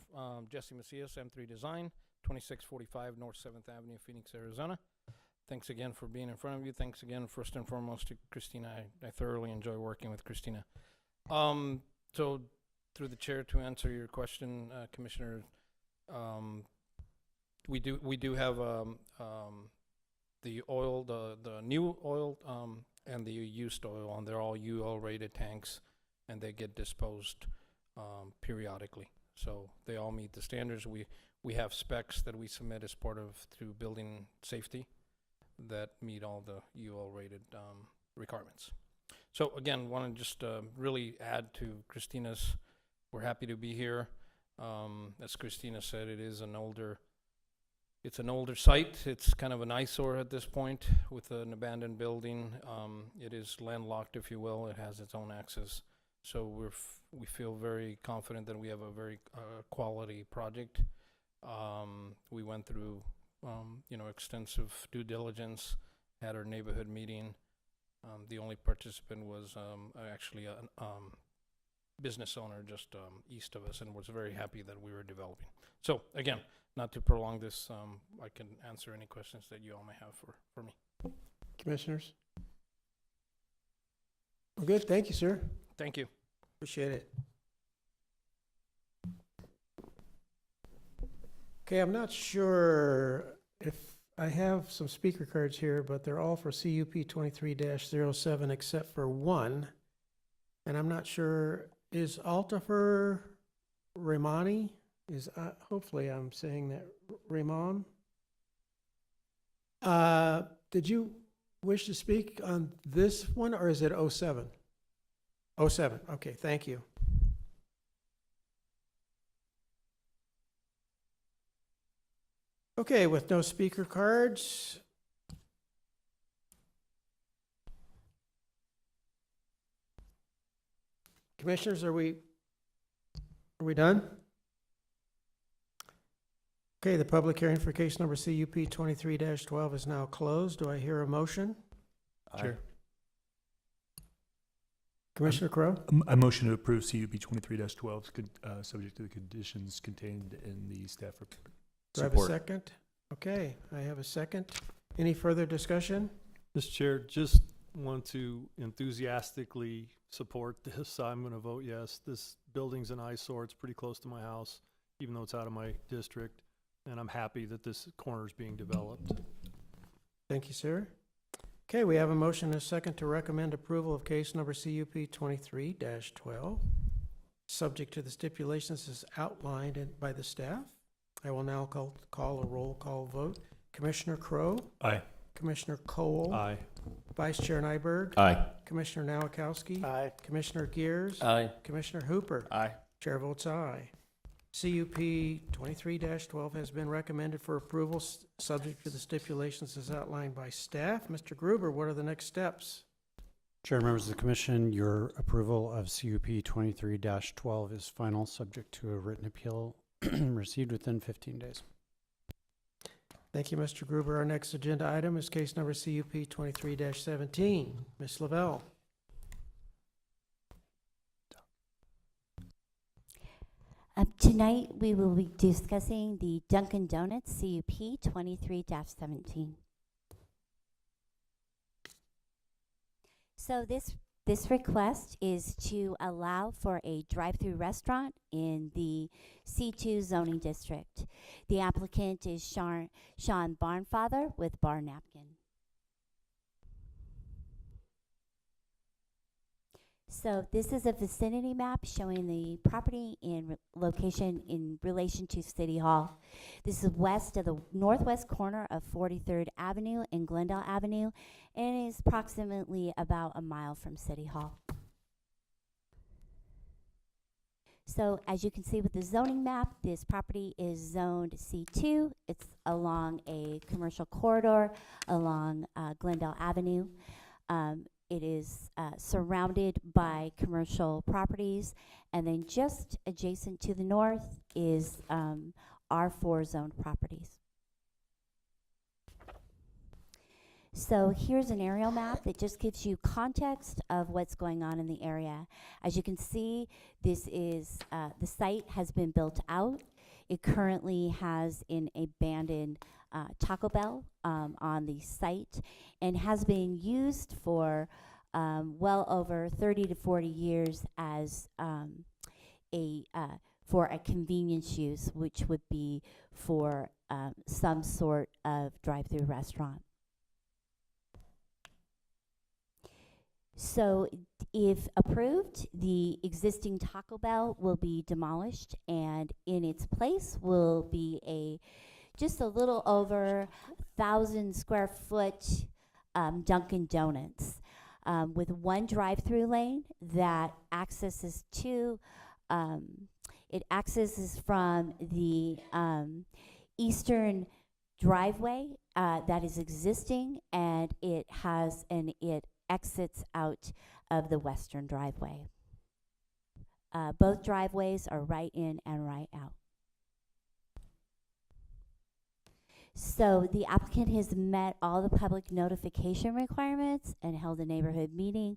Jesse Macias, M3 Design, 2645 North 7th Avenue, Phoenix, Arizona. Thanks again for being in front of you. Thanks again, first and foremost, to Christina. I thoroughly enjoy working with Christina. So through the chair, to answer your question, Commissioner, we do have the oil, the new oil, and the used oil, and they're all UL rated tanks, and they get disposed periodically. So they all meet the standards. We have specs that we submit as part of through building safety that meet all the UL rated requirements. So again, want to just really add to Christina's, we're happy to be here. As Christina said, it's an older site. It's kind of an eyesore at this point with an abandoned building. It is landlocked, if you will. It has its own access. So we feel very confident that we have a very quality project. We went through, extensive due diligence, had our neighborhood meeting. The only participant was actually a business owner just east of us, and was very happy that we were developing. So again, not to prolong this, I can answer any questions that you all may have for me. Commissioners? Well, good. Thank you, sir. Thank you. Appreciate it. Okay, I'm not sure if I have some speaker cards here, but they're all for CUP 23-07 except for one. And I'm not sure, is Altifer Ramani? Hopefully I'm saying that, Ramon? Did you wish to speak on this one, or is it 07? 07, okay, thank you. Okay, with no speaker cards. Commissioners, are we done? Okay, the public hearing for case number CUP 23-12 is now closed. Do I hear a motion? Chair. Commissioner Crowe? I motion to approve CUP 23-12, subject to the conditions contained in the staff report. Do I have a second? Okay, I have a second. Any further discussion? Mr. Chair, just want to enthusiastically support this. I'm going to vote yes. This building's an eyesore. It's pretty close to my house, even though it's out of my district. And I'm happy that this corner is being developed. Thank you, sir. Okay, we have a motion and a second to recommend approval of case number CUP 23-12, subject to the stipulations as outlined by the staff. I will now call a roll call vote. Commissioner Crowe? Aye. Commissioner Cole? Aye. Vice Chair Nyberg? Aye. Commissioner Nowakowski? Aye. Commissioner Gears? Aye. Commissioner Hooper? Aye. Chair votes aye. CUP 23-12 has been recommended for approval, subject to the stipulations as outlined by staff. Mr. Gruber, what are the next steps? Chair, members of the commission, your approval of CUP 23-12 is final, subject to a written appeal received within 15 days. Thank you, Mr. Gruber. Our next agenda item is case number CUP 23-17. Ms. Lavelle. Tonight, we will be discussing the Dunkin' Donuts CUP 23-17. So this request is to allow for a drive-through restaurant in the C2 zoning district. The applicant is Sean Barnfather with Bar Napkin. So this is a vicinity map showing the property in location in relation to City Hall. This is west of the northwest corner of 43rd Avenue and Glendale Avenue, and is approximately about a mile from City Hall. So as you can see with the zoning map, this property is zoned C2. It's along a commercial corridor along Glendale Avenue. It is surrounded by commercial properties, and then just adjacent to the north is R4 zoned properties. So here's an aerial map that just gives you context of what's going on in the area. As you can see, this is the site has been built out. It currently has an abandoned Taco Bell on the site, and has been used for well over 30 to 40 years as for a convenience use, which would be for some sort of drive-through restaurant. So if approved, the existing Taco Bell will be demolished, and in its place will be just a little over 1,000 square foot Dunkin' Donuts with one drive-through lane that accesses it accesses from the eastern driveway that is existing, and it exits out of the western driveway. Both driveways are right in and right out. So the applicant has met all the public notification requirements and held a neighborhood meeting.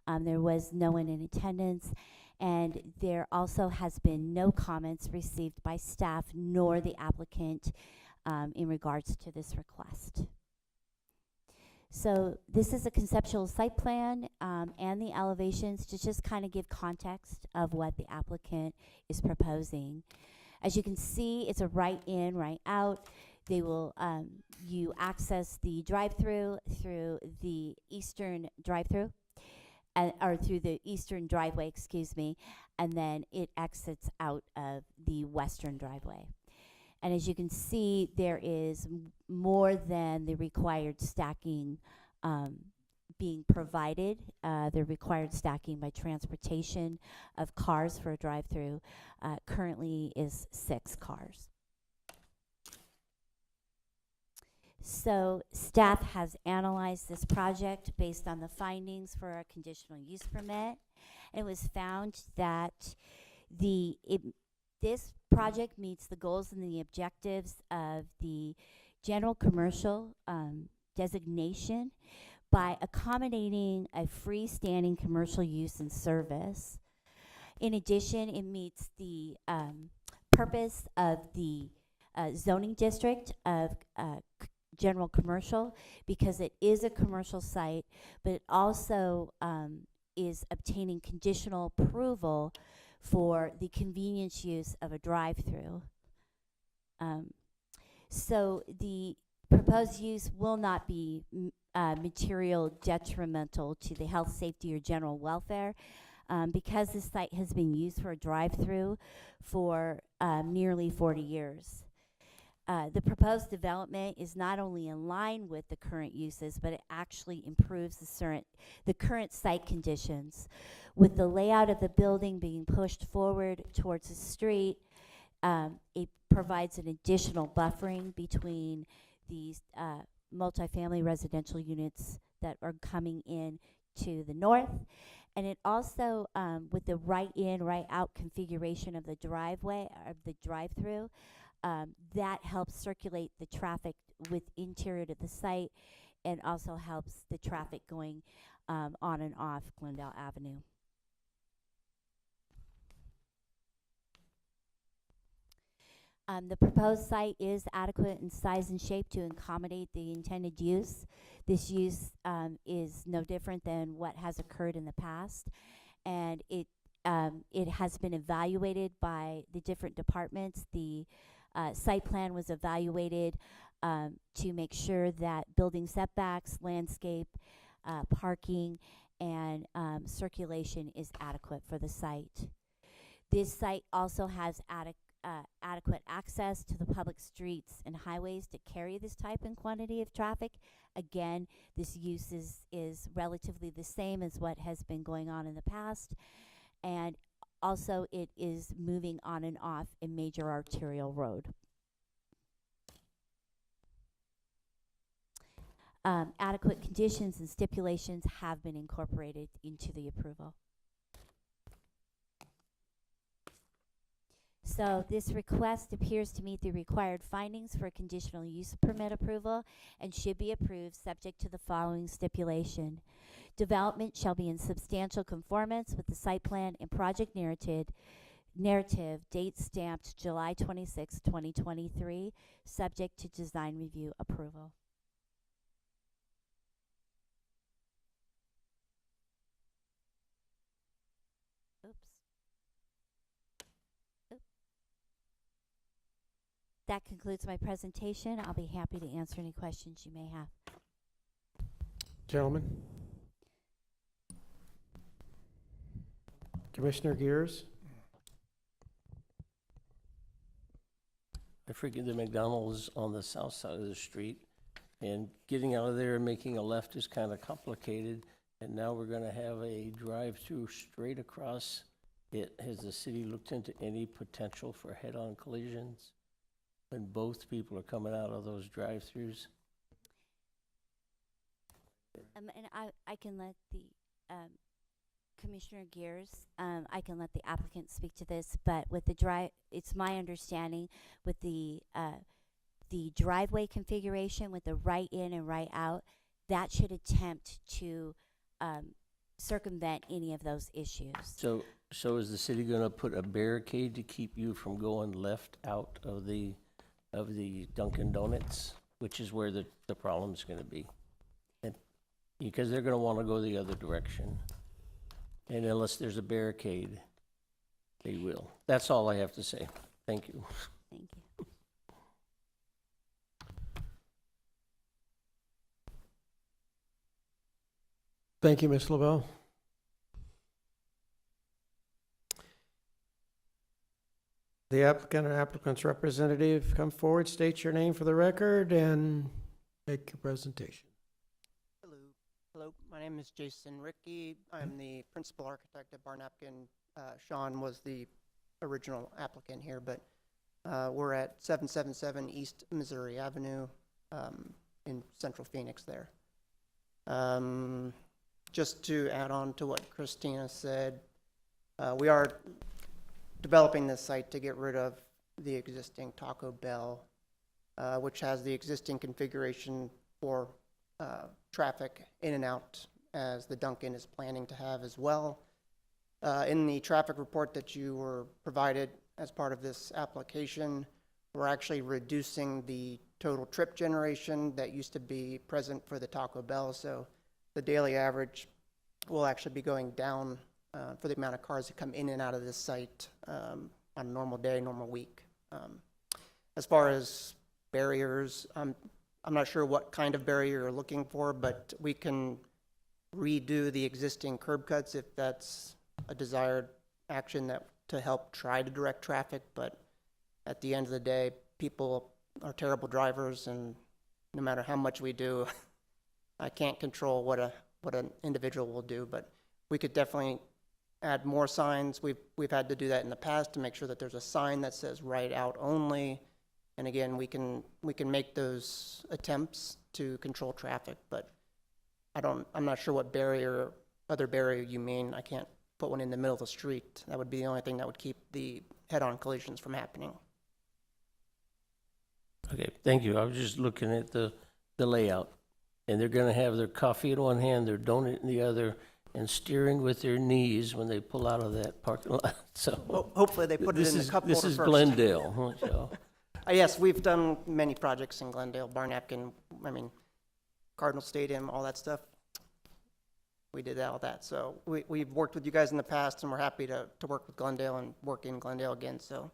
There was no one in attendance, and there also has been no comments received by staff nor the applicant in regards to this request. So this is a conceptual site plan and the elevations to just kind of give context of what the applicant is proposing. As you can see, it's a right in, right out. They will, you access the drive-through through the eastern drive-through, or through the eastern driveway, excuse me, and then it exits out of the western driveway. And as you can see, there is more than the required stacking being provided. The required stacking by transportation of cars for a drive-through currently is 6 cars. So staff has analyzed this project based on the findings for a conditional use permit. It was found that this project meets the goals and the objectives of the general commercial designation by accommodating a freestanding commercial use and service. In addition, it meets the purpose of the zoning district of general commercial, because it is a commercial site, but it also is obtaining conditional approval for the convenience use of a drive-through. So the proposed use will not be material detrimental to the health, safety, or general welfare, because this site has been used for a drive-through for nearly 40 years. The proposed development is not only in line with the current uses, but it actually improves the current site conditions. With the layout of the building being pushed forward towards the street, it provides an additional buffering between these multifamily residential units that are coming in to the north. And it also, with the right in, right out configuration of the driveway, of the drive-through, that helps circulate the traffic with interior to the site, and also helps the traffic going on and off Glendale Avenue. The proposed site is adequate in size and shape to accommodate the intended use. This use is no different than what has occurred in the past, and it has been evaluated by the different departments. The site plan was evaluated to make sure that building setbacks, landscape, parking, and circulation is adequate for the site. This site also has adequate access to the public streets and highways to carry this type and quantity of traffic. Again, this use is relatively the same as what has been going on in the past, and also it is moving on and off a major arterial road. Adequate conditions and stipulations have been incorporated into the approval. So this request appears to meet the required findings for conditional use permit approval and should be approved subject to the following stipulation. Development shall be in substantial conformance with the site plan and project narrative date stamped July 26, 2023, subject to design review approval. That concludes my presentation. I'll be happy to answer any questions you may have. Gentlemen? Commissioner Gears? I forget the McDonald's on the south side of the street, and getting out of there and making a left is kind of complicated. And now we're gonna have a drive-through straight across it. Has the city looked into any potential for head-on collisions when both people are coming out of those drive-throughs? And I can let the, Commissioner Gears, I can let the applicant speak to this, but with the it's my understanding with the driveway configuration with the right in and right out, that should attempt to circumvent any of those issues. So is the city gonna put a barricade to keep you from going left out of the Dunkin' Donuts, which is where the problem's gonna be? And because they're gonna wanna go the other direction. And unless there's a barricade, they will. That's all I have to say. Thank you. Thank you. Thank you, Ms. LaBelle. The applicant or applicant's representative, come forward, state your name for the record, and make your presentation. Hello, my name is Jason Rickey. I'm the principal architect at Barnapkin. Sean was the original applicant here, but we're at 777 East Missouri Avenue in Central Phoenix there. Just to add on to what Christina said, we are developing this site to get rid of the existing Taco Bell, which has the existing configuration for traffic in and out, as the Dunkin' is planning to have as well. In the traffic report that you were provided as part of this application, we're actually reducing the total trip generation that used to be present for the Taco Bell. So the daily average will actually be going down for the amount of cars that come in and out of this site on a normal day, normal week. As far as barriers, I'm not sure what kind of barrier you're looking for, but we can redo the existing curb cuts if that's a desired action that to help try to direct traffic. But at the end of the day, people are terrible drivers, and no matter how much we do, I can't control what an individual will do. But we could definitely add more signs. We've had to do that in the past to make sure that there's a sign that says right out only. And again, we can make those attempts to control traffic, but I'm not sure what other barrier you mean. I can't put one in the middle of the street. That would be the only thing that would keep the head-on collisions from happening. Okay, thank you. I was just looking at the layout. And they're gonna have their coffee in one hand, their donut in the other, and steering with their knees when they pull out of that parking lot. So Hopefully they put it in the cup holder This is first. Glendale, huh, so. Yes, we've done many projects in Glendale, Barnapkin, Cardinal Stadium, all that stuff. We did all that. So we've worked with you guys in the past, and we're happy to work with Glendale and work in Glendale again. So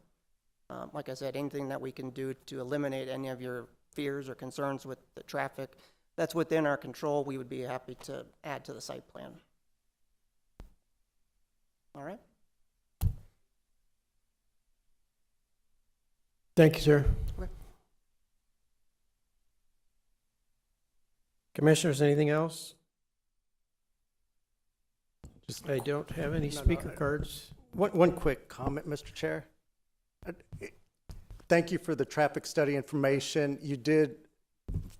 like I said, anything that we can do to eliminate any of your fears or concerns with the traffic that's within our control, we would be happy to add to the site plan. All right? Thank you, sir. Okay. Commissioners, anything else? I don't have any speaker cards. One quick comment, Mr. Chair. Thank you for the traffic study information. You did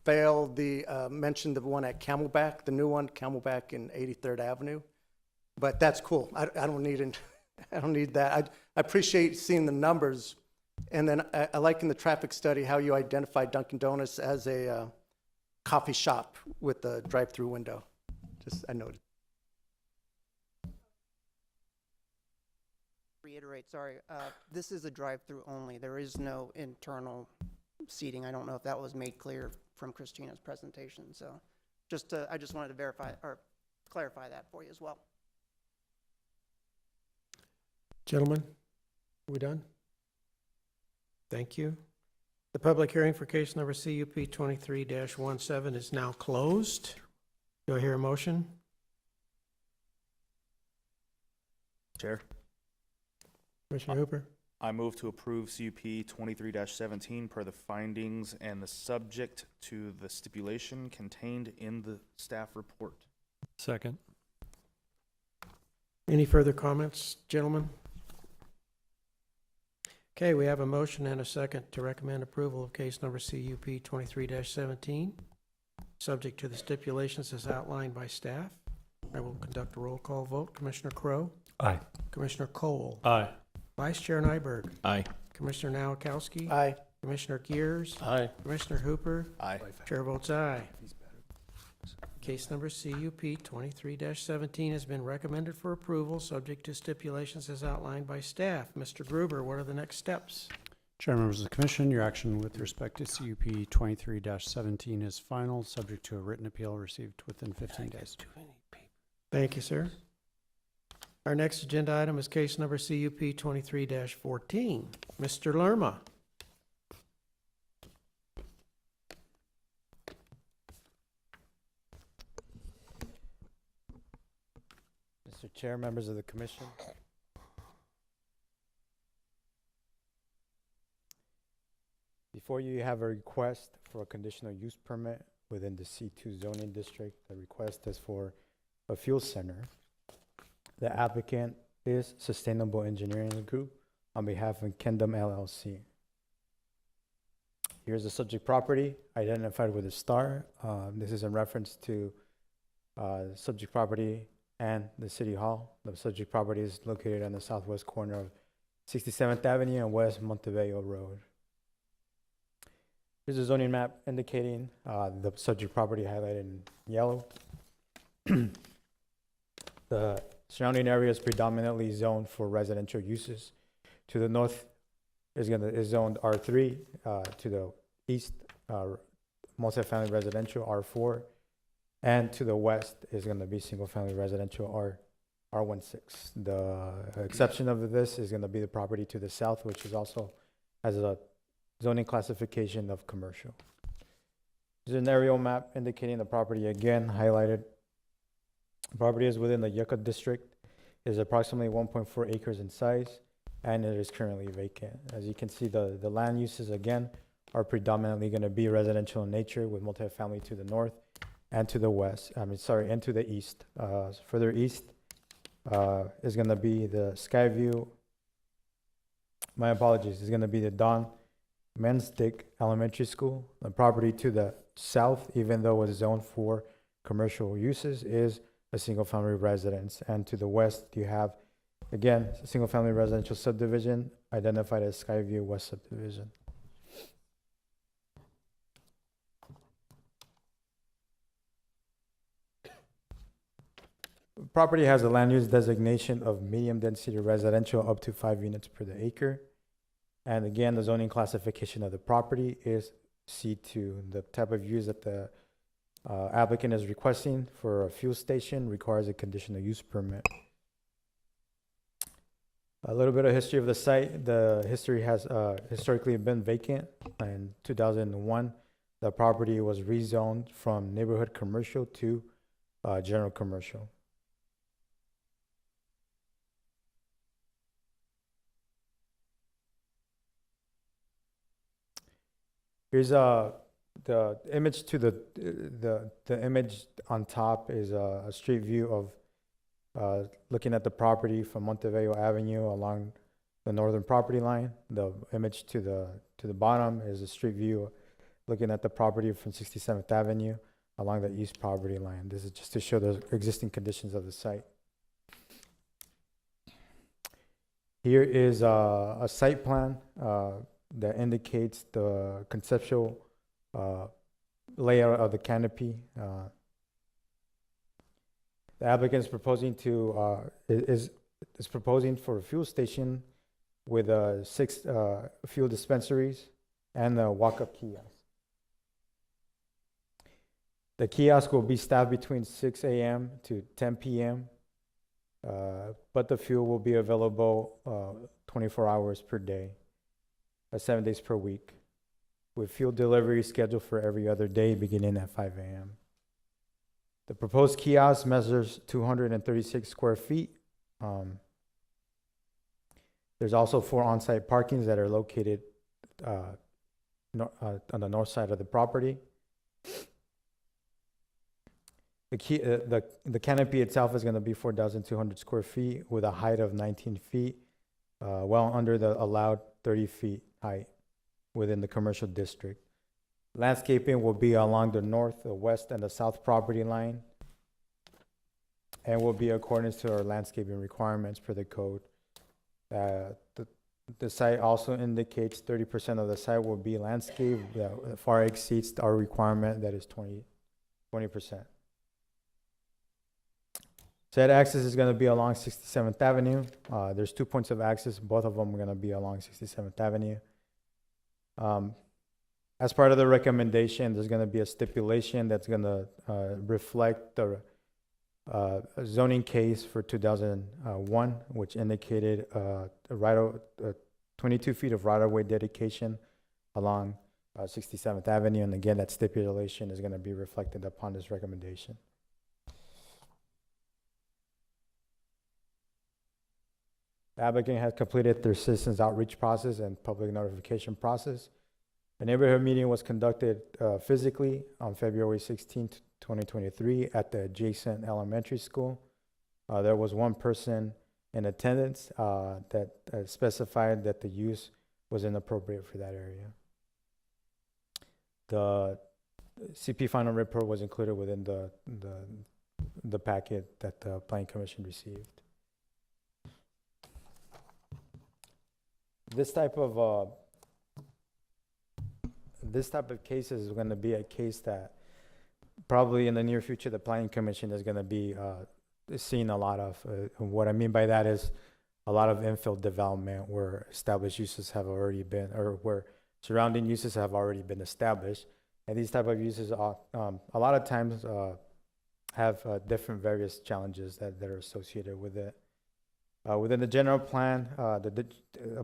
fail mention the one at Camelback, the new one, Camelback in 83rd Avenue. But that's cool. I don't need I don't need that. I appreciate seeing the numbers. And then I like in the traffic study how you identified Dunkin' Donuts as a coffee shop with a drive-through window. I noted. Reiterate, sorry. This is a drive-through only. There is no internal seating. I don't know if that was made clear from Christina's presentation. So I just wanted to verify or clarify that for you as well. Gentlemen, are we done? Thank you. The public hearing for case number CUP 23-17 is now closed. Do I hear a motion? Chair, Commissioner Hooper? I move to approve CUP 23-17 per the findings and the subject to the stipulation contained in the staff report. Second. Any further comments, gentlemen? Okay, we have a motion and a second to recommend approval of case number CUP 23-17, subject to the stipulations as outlined by staff. I will conduct a roll call vote. Commissioner Crowe? Aye. Commissioner Cole? Aye. Vice Chair Nyberg? Aye. Commissioner Nowakowski? Aye. Commissioner Gears? Aye. Commissioner Hooper? Aye. Chair votes aye. Case number CUP 23-17 has been recommended for approval, subject to stipulations as outlined by staff. Mr. Gruber, what are the next steps? Chair, members of the commission, your action with respect to CUP 23-17 is final, subject to a written appeal received within 15 days. Thank you, sir. Our next agenda item is case number CUP 23-14. Mr. Lerma. Mr. Chair, members of the commission. Before you have a request for a conditional use permit within the C2 zoning district. The request is for a fuel center. The applicant is Sustainable Engineering Group on behalf of Kendom LLC. Here's the subject property identified with a star. This is in reference to the subject property and the City Hall. The subject property is located on the southwest corner of 67th Avenue and West Montebello Road. Here's a zoning map indicating the subject property highlighted in yellow. The surrounding area is predominantly zoned for residential uses. To the north is zoned R3. To the east, multifamily residential R4, and to the west is going to be single-family residential R16. The exception of this is going to be the property to the south, which is also has a zoning classification of commercial. There's an aerial map indicating the property again highlighted. The property is within the Yucca district, is approximately 1.4 acres in size, and it is currently vacant. As you can see, the land uses again are predominantly going to be residential in nature, with multifamily to the north and to the west. And to the east. Further east is going to be the Skyview. My apologies. Is going to be the Don Menstick Elementary School. The property to the south, even though it's zoned for commercial uses, is a single-family residence. And to the west, you have, again, a single-family residential subdivision identified as Skyview West Subdivision. Property has a land use designation of medium-density residential up to 5 units per the acre. And again, the zoning classification of the property is C2. The type of use that the applicant is requesting for a fuel station requires a conditional use permit. A little bit of history of the site. The history has historically been vacant. In 2001, the property was rezoned from neighborhood commercial to general commercial. Here's the image to the image on top is a street view of looking at the property from Montebello Avenue along the northern property line. The image to the bottom is a street view looking at the property from 67th Avenue along the east property line. This is just to show the existing conditions of the site. Here is a site plan that indicates the conceptual layout of the canopy. The applicant is proposing is proposing for a fuel station with 6 fuel dispensaries and a walk-up kiosk. The kiosk will be staffed between 6 a.m. to 10 p.m., but the fuel will be available 24 hours per day. 7 days per week, with fuel delivery scheduled for every other day beginning at 5 a.m. The proposed kiosk measures 236 square feet. There's also 4 on-site parkings that are located on the north side of the property. The canopy itself is going to be 4,200 square feet with a height of 19 feet, well under the allowed 30 feet height within the commercial district. Landscaping will be along the north, the west, and the south property line, and will be according to our landscaping requirements per the code. The site also indicates 30% of the site will be landscaped, that far exceeds our requirement that is 20%. Said access is going to be along 67th Avenue. There's 2 points of access. Both of them are going to be along 67th Avenue. As part of the recommendation, there's going to be a stipulation that's going to reflect the zoning case for 2001, which indicated 22 feet of right-of-way dedication along 67th Avenue. And again, that stipulation is going to be reflected upon this recommendation. The applicant has completed their citizens outreach process and public notification process. A neighborhood meeting was conducted physically on February 16th, 2023 at the adjacent elementary school. There was 1 person in attendance that specified that the use was inappropriate for that area. The CP final report was included within the packet that the Planning Commission received. This type of cases is going to be a case that probably in the near future the Planning Commission is going to be seeing a lot of. What I mean by that is a lot of infill development where established uses have already been, or where surrounding uses have already been established, and these type of uses are, a lot of times have different various challenges that are associated with it. Within the general plan, a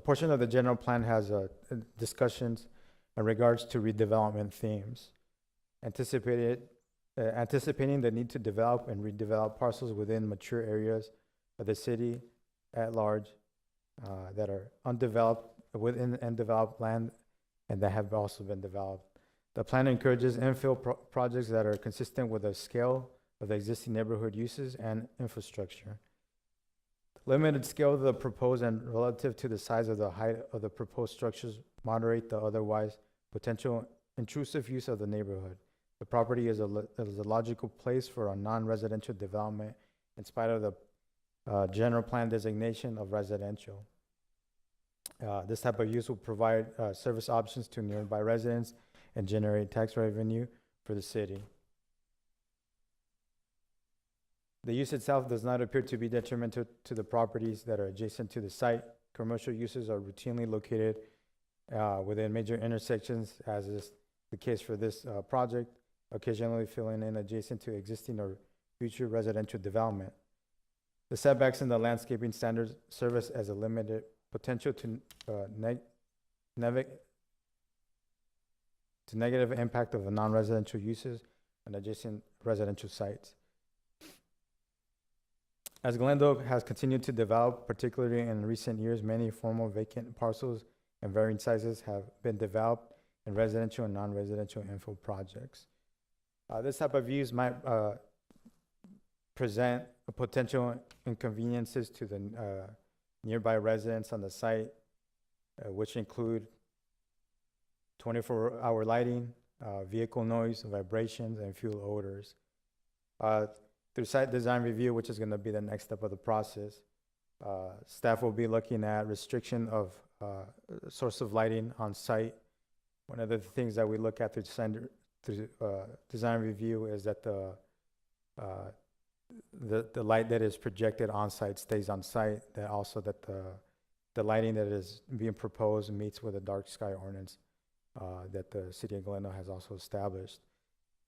portion of the general plan has discussions in regards to redevelopment themes, anticipating the need to develop and redevelop parcels within mature areas of the city at large that are undeveloped within undeveloped land and that have also been developed. The plan encourages infill projects that are consistent with the scale of the existing neighborhood uses and infrastructure. Limited scale of the proposed and relative to the size of the height of the proposed structures moderate the otherwise potential intrusive use of the neighborhood. The property is a logical place for a non-residential development in spite of the general plan designation of residential. This type of use will provide service options to nearby residents and generate tax revenue for the city. The use itself does not appear to be detrimental to the properties that are adjacent to the site. Commercial uses are routinely located within major intersections, as is the case for this project, occasionally filling in adjacent to existing or future residential development. The setbacks in the landscaping standards serve as a limited potential to negative impact of the non-residential uses and adjacent residential sites. As Glendale has continued to develop, particularly in recent years, many former vacant parcels and varying sizes have been developed in residential and non-residential infill projects. This type of use might present potential inconveniences to the nearby residents on the site, which include 24-hour lighting, vehicle noise, vibrations, and fuel odors. Through site design review, which is going to be the next step of the process, staff will be looking at restriction of source of lighting on site. One of the things that we look at through design review is that the light that is projected on site stays on site. That also that the lighting that is being proposed meets with the dark sky ordinance that the city of Glendale has also established.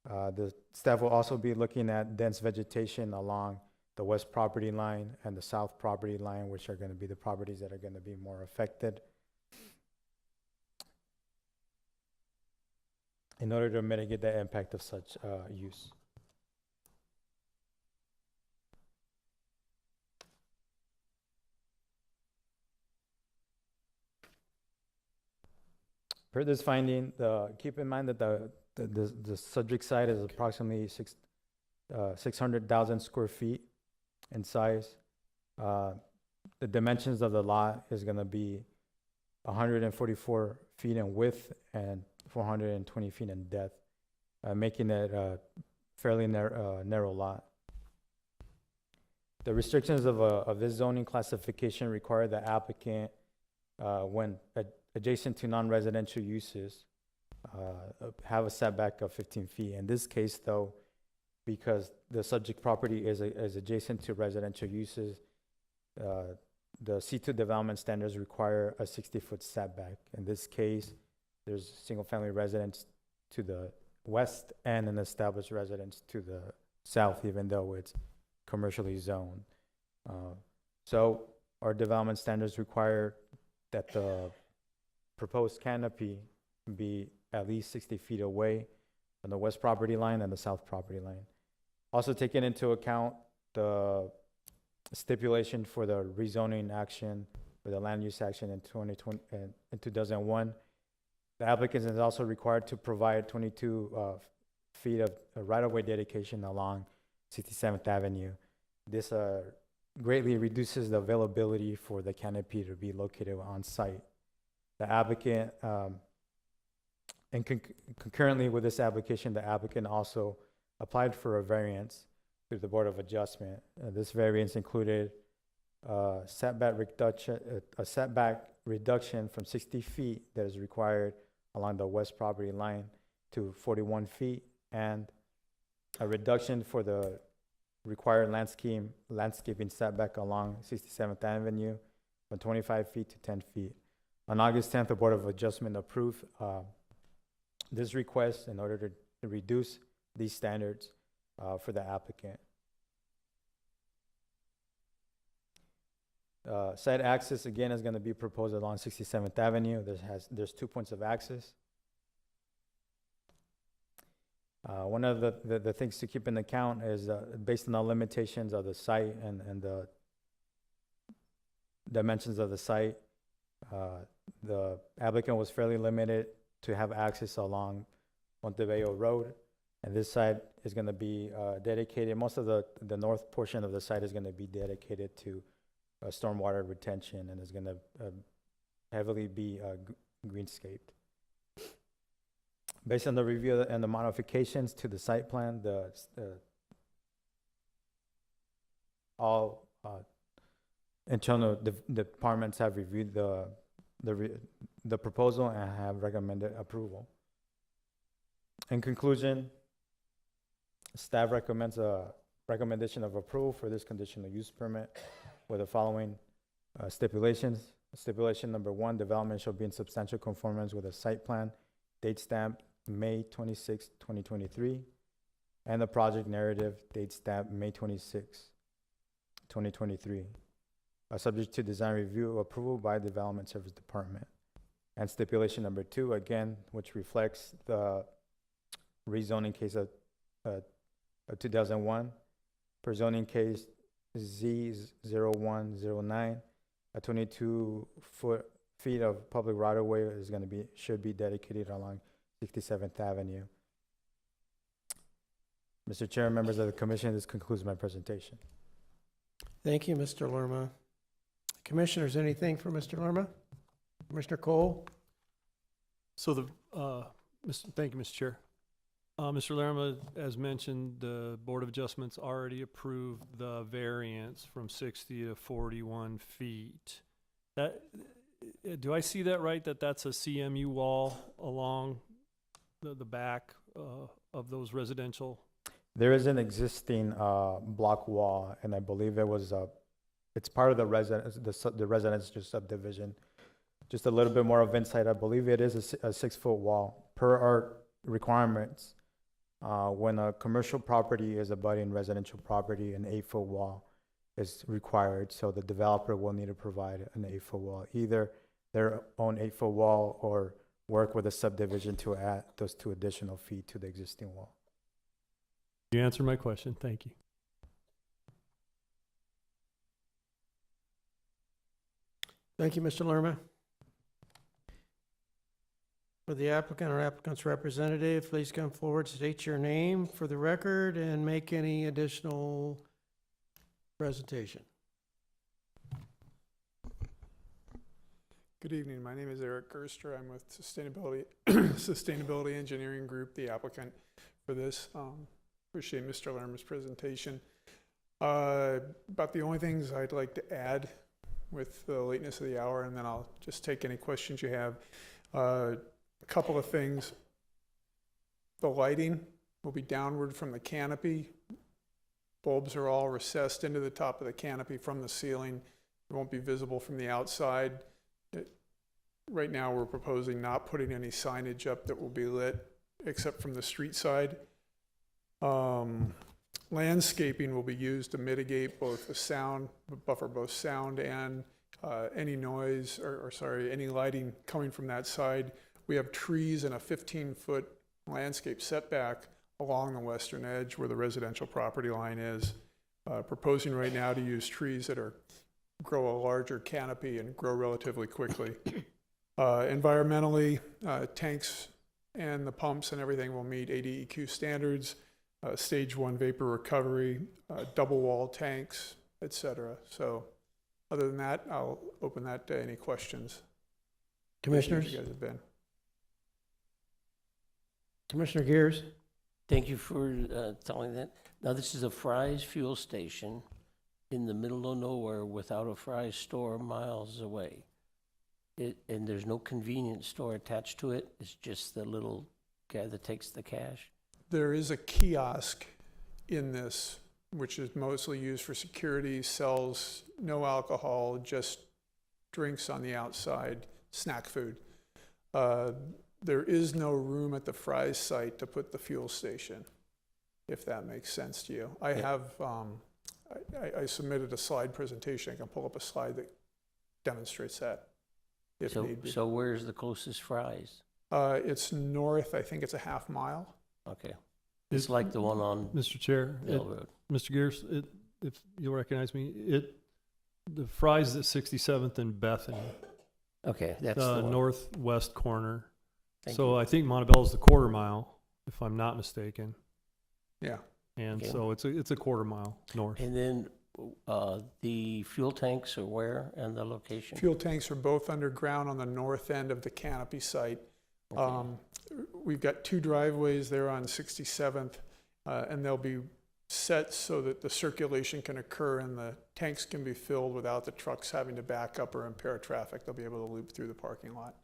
The staff will also be looking at dense vegetation along the west property line and the south property line, which are going to be the properties that are going to be more affected, in order to mitigate the impact of such use. Per this finding, keep in mind that the subject site is approximately 600,000 square feet in size. The dimensions of the lot is going to be 144 feet in width and 420 feet in depth, making it a fairly narrow lot. The restrictions of this zoning classification require the applicant, when adjacent to non-residential uses, have a setback of 15 feet. In this case, though, because the subject property is adjacent to residential uses, the C2 development standards require a 60-foot setback. In this case, there's single-family residence to the west and an established residence to the south, even though it's commercially zoned. So our development standards require that the proposed canopy be at least 60 feet away from the west property line and the south property line. Also taking into account the stipulation for the rezoning action, for the land use action in 2001, the applicant is also required to provide 22 feet of right-of-way dedication along 67th Avenue. This greatly reduces the availability for the canopy to be located on site. The applicant, and concurrently with this application, the applicant also applied for a variance through the Board of Adjustment. This variance included a setback reduction from 60 feet that is required along the west property line to 41 feet, and a reduction for the required landscaping setback along 67th Avenue from 25 feet to 10 feet. On August 10th, the Board of Adjustment approved this request in order to reduce these standards for the applicant. Site access again is going to be proposed along 67th Avenue. There's 2 points of access. One of the things to keep in account is based on the limitations of the site and the dimensions of the site, the applicant was fairly limited to have access along Montebello Road, and this site is going to be dedicated. Most of the north portion of the site is going to be dedicated to stormwater retention, and is going to heavily be greenscaped. Based on the review and the modifications to the site plan, all internal departments have reviewed the proposal and have recommended approval. In conclusion, staff recommends a recommendation of approval for this conditional use permit with the following stipulations. Stipulation number 1, development shall be in substantial conformance with a site plan, date stamp May 26, 2023, and the project narrative, date stamp May 26, 2023, subject to design review approval by Development Service Department. And stipulation number 2, again, which reflects the rezoning case of 2001, per zoning case Z0109, a 22 feet of public right-of-way should be dedicated along 67th Avenue. Mr. Chair, members of the commission, this concludes my presentation. Thank you, Mr. Lerma. Commissioners, anything for Mr. Lerma? Commissioner Cole? So thank you, Mr. Chair. Mr. Lerma, as mentioned, the Board of Adjustments already approved the variance from 60 to 41 feet. Do I see that right, that's a CMU wall along the back of those residential? There is an existing block wall, and I believe it's part of the residential subdivision. Just a little bit more of insight. I believe it is a 6-foot wall. Per our requirements, when a commercial property is abutting residential property, an 8-foot wall is required. So the developer will need to provide an 8-foot wall, either their own 8-foot wall or work with a subdivision to add those 2 additional feet to the existing wall. You answered my question. Thank you. Thank you, Mr. Lerma. Would the applicant or applicant's representative please come forward, state your name for the record, and make any additional presentation? Good evening. My name is Eric Gerster. I'm with Sustainability Engineering Group, the applicant for this. Appreciate Mr. Lerma's presentation. About the only things I'd like to add with the lateness of the hour, and then I'll just take any questions you have. A couple of things. The lighting will be downward from the canopy. Bulbs are all recessed into the top of the canopy from the ceiling. It won't be visible from the outside. Right now, we're proposing not putting any signage up that will be lit except from the street side. Landscaping will be used to mitigate both the sound, buffer both sound and any noise, any lighting coming from that side. We have trees and a 15-foot landscape setback along the western edge where the residential property line is. Proposing right now to use trees that grow a larger canopy and grow relatively quickly. Environmentally, tanks and the pumps and everything will meet ADEQ standards, stage 1 vapor recovery, double wall tanks, etc. So other than that, I'll open that to any questions. Commissioners? You guys have been. Commissioner Gears? Thank you for telling that. Now, this is a Fry's fuel station in the middle of nowhere without a Fry's store miles away. And there's no convenience store attached to it. It's just the little guy that takes the cash. There is a kiosk in this, which is mostly used for security, sells no alcohol, just drinks on the outside, snack food. There is no room at the Fry's site to put the fuel station, if that makes sense to you. I have, I submitted a slide presentation. I can pull up a slide that demonstrates that, if need be. So where's the closest Fry's? It's north, I think it's a half mile. Okay. It's like the one on Mr. Chair, Dale Road. Mr. Gears, if you'll recognize me, the Fry's at 67th and Bethany. Okay, that's the one. Northwest corner. Thank So you. I think Montebello is the quarter mile, if I'm not mistaken. Yeah. And Okay. so it's a quarter mile north. And then the fuel tanks are where and the location? Fuel tanks are both underground on the north end of the canopy site. Okay. We've got 2 driveways there on 67th, and they'll be set so that the circulation can occur and the tanks can be filled without the trucks having to back up or impair traffic. They'll be able to loop through the parking lot.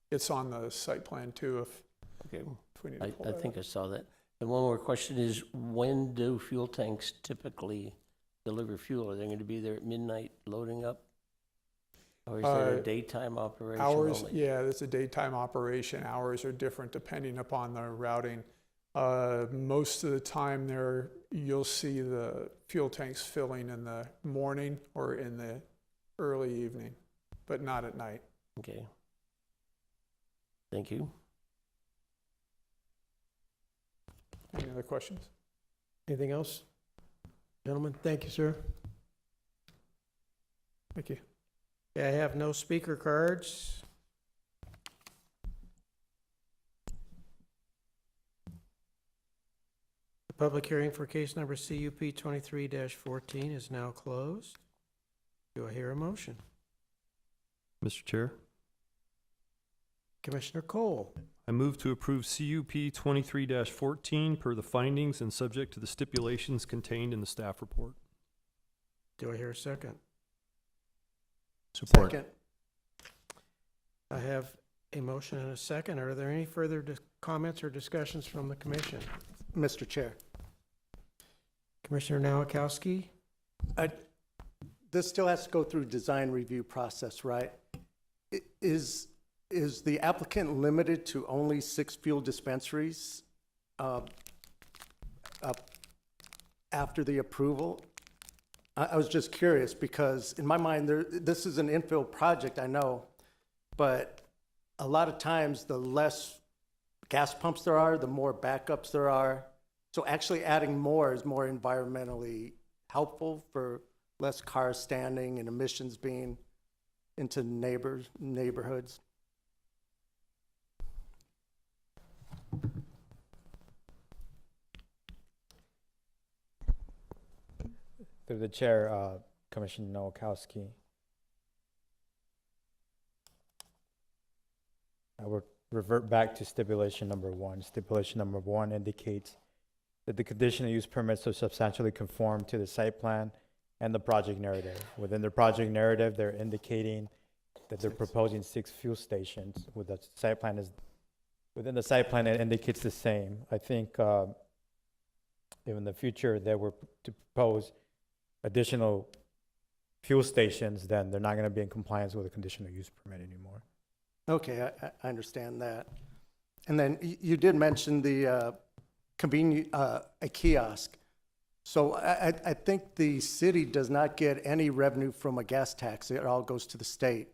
It's on the site plan too, if we need to pull I that think up. I saw that. And one more question is, when do fuel tanks typically deliver fuel? Are they going to be there at midnight loading up? Or is there a daytime operation Hours, only? yeah, it's a daytime operation. Hours are different depending upon the routing. Most of the time there, you'll see the fuel tanks filling in the morning or in the early evening, but not at night. Okay. Thank you. Any other questions? Anything else? Gentlemen, thank you, sir. Thank you. Okay, I have no speaker cards. The public hearing for case number CUP 23-14 is now closed. Do I hear a motion? Mr. Chair, Commissioner Cole. I move to approve CUP 23-14 per the findings and subject to the stipulations contained in the staff report. Do I hear a second? Support. Second. I have a motion and a second. Are there any further comments or discussions from the commission? Mr. Chair. Commissioner Nowakowski? This still has to go through design review process, right? Is the applicant limited to only 6 fuel dispensaries after the approval? I was just curious because in my mind, this is an infill project, I know, but a lot of times the less gas pumps there are, the more backups there are. So actually adding more is more environmentally helpful for less cars standing and emissions being into neighborhoods. Through the chair, Commissioner Nowakowski. I will revert back to stipulation number 1. Stipulation number 1 indicates that the conditional use permits will substantially conform to the site plan and the project narrative. Within the project narrative, they're indicating that they're proposing 6 fuel stations. With the site plan within the site plan, it indicates the same. I think if in the future they were to propose additional fuel stations, then they're not going to be in compliance with the conditional use permit anymore. Okay, I understand that. And then you did mention the a kiosk. So I think the city does not get any revenue from a gas tax. It all goes to the state,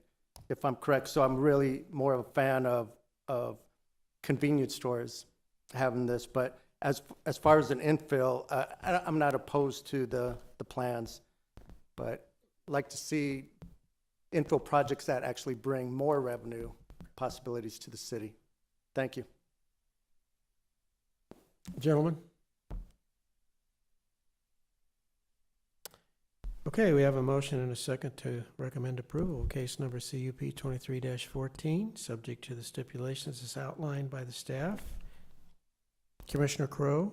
if I'm correct. So I'm really more of a fan of convenience stores having this. But as far as an infill, I'm not opposed to the plans, but I'd like to see infill projects that actually bring more revenue possibilities to the city. Thank you. Gentlemen? Okay, we have a motion and a second to recommend approval. Case number CUP 23-14, subject to the stipulations as outlined by the staff. Commissioner Crowe?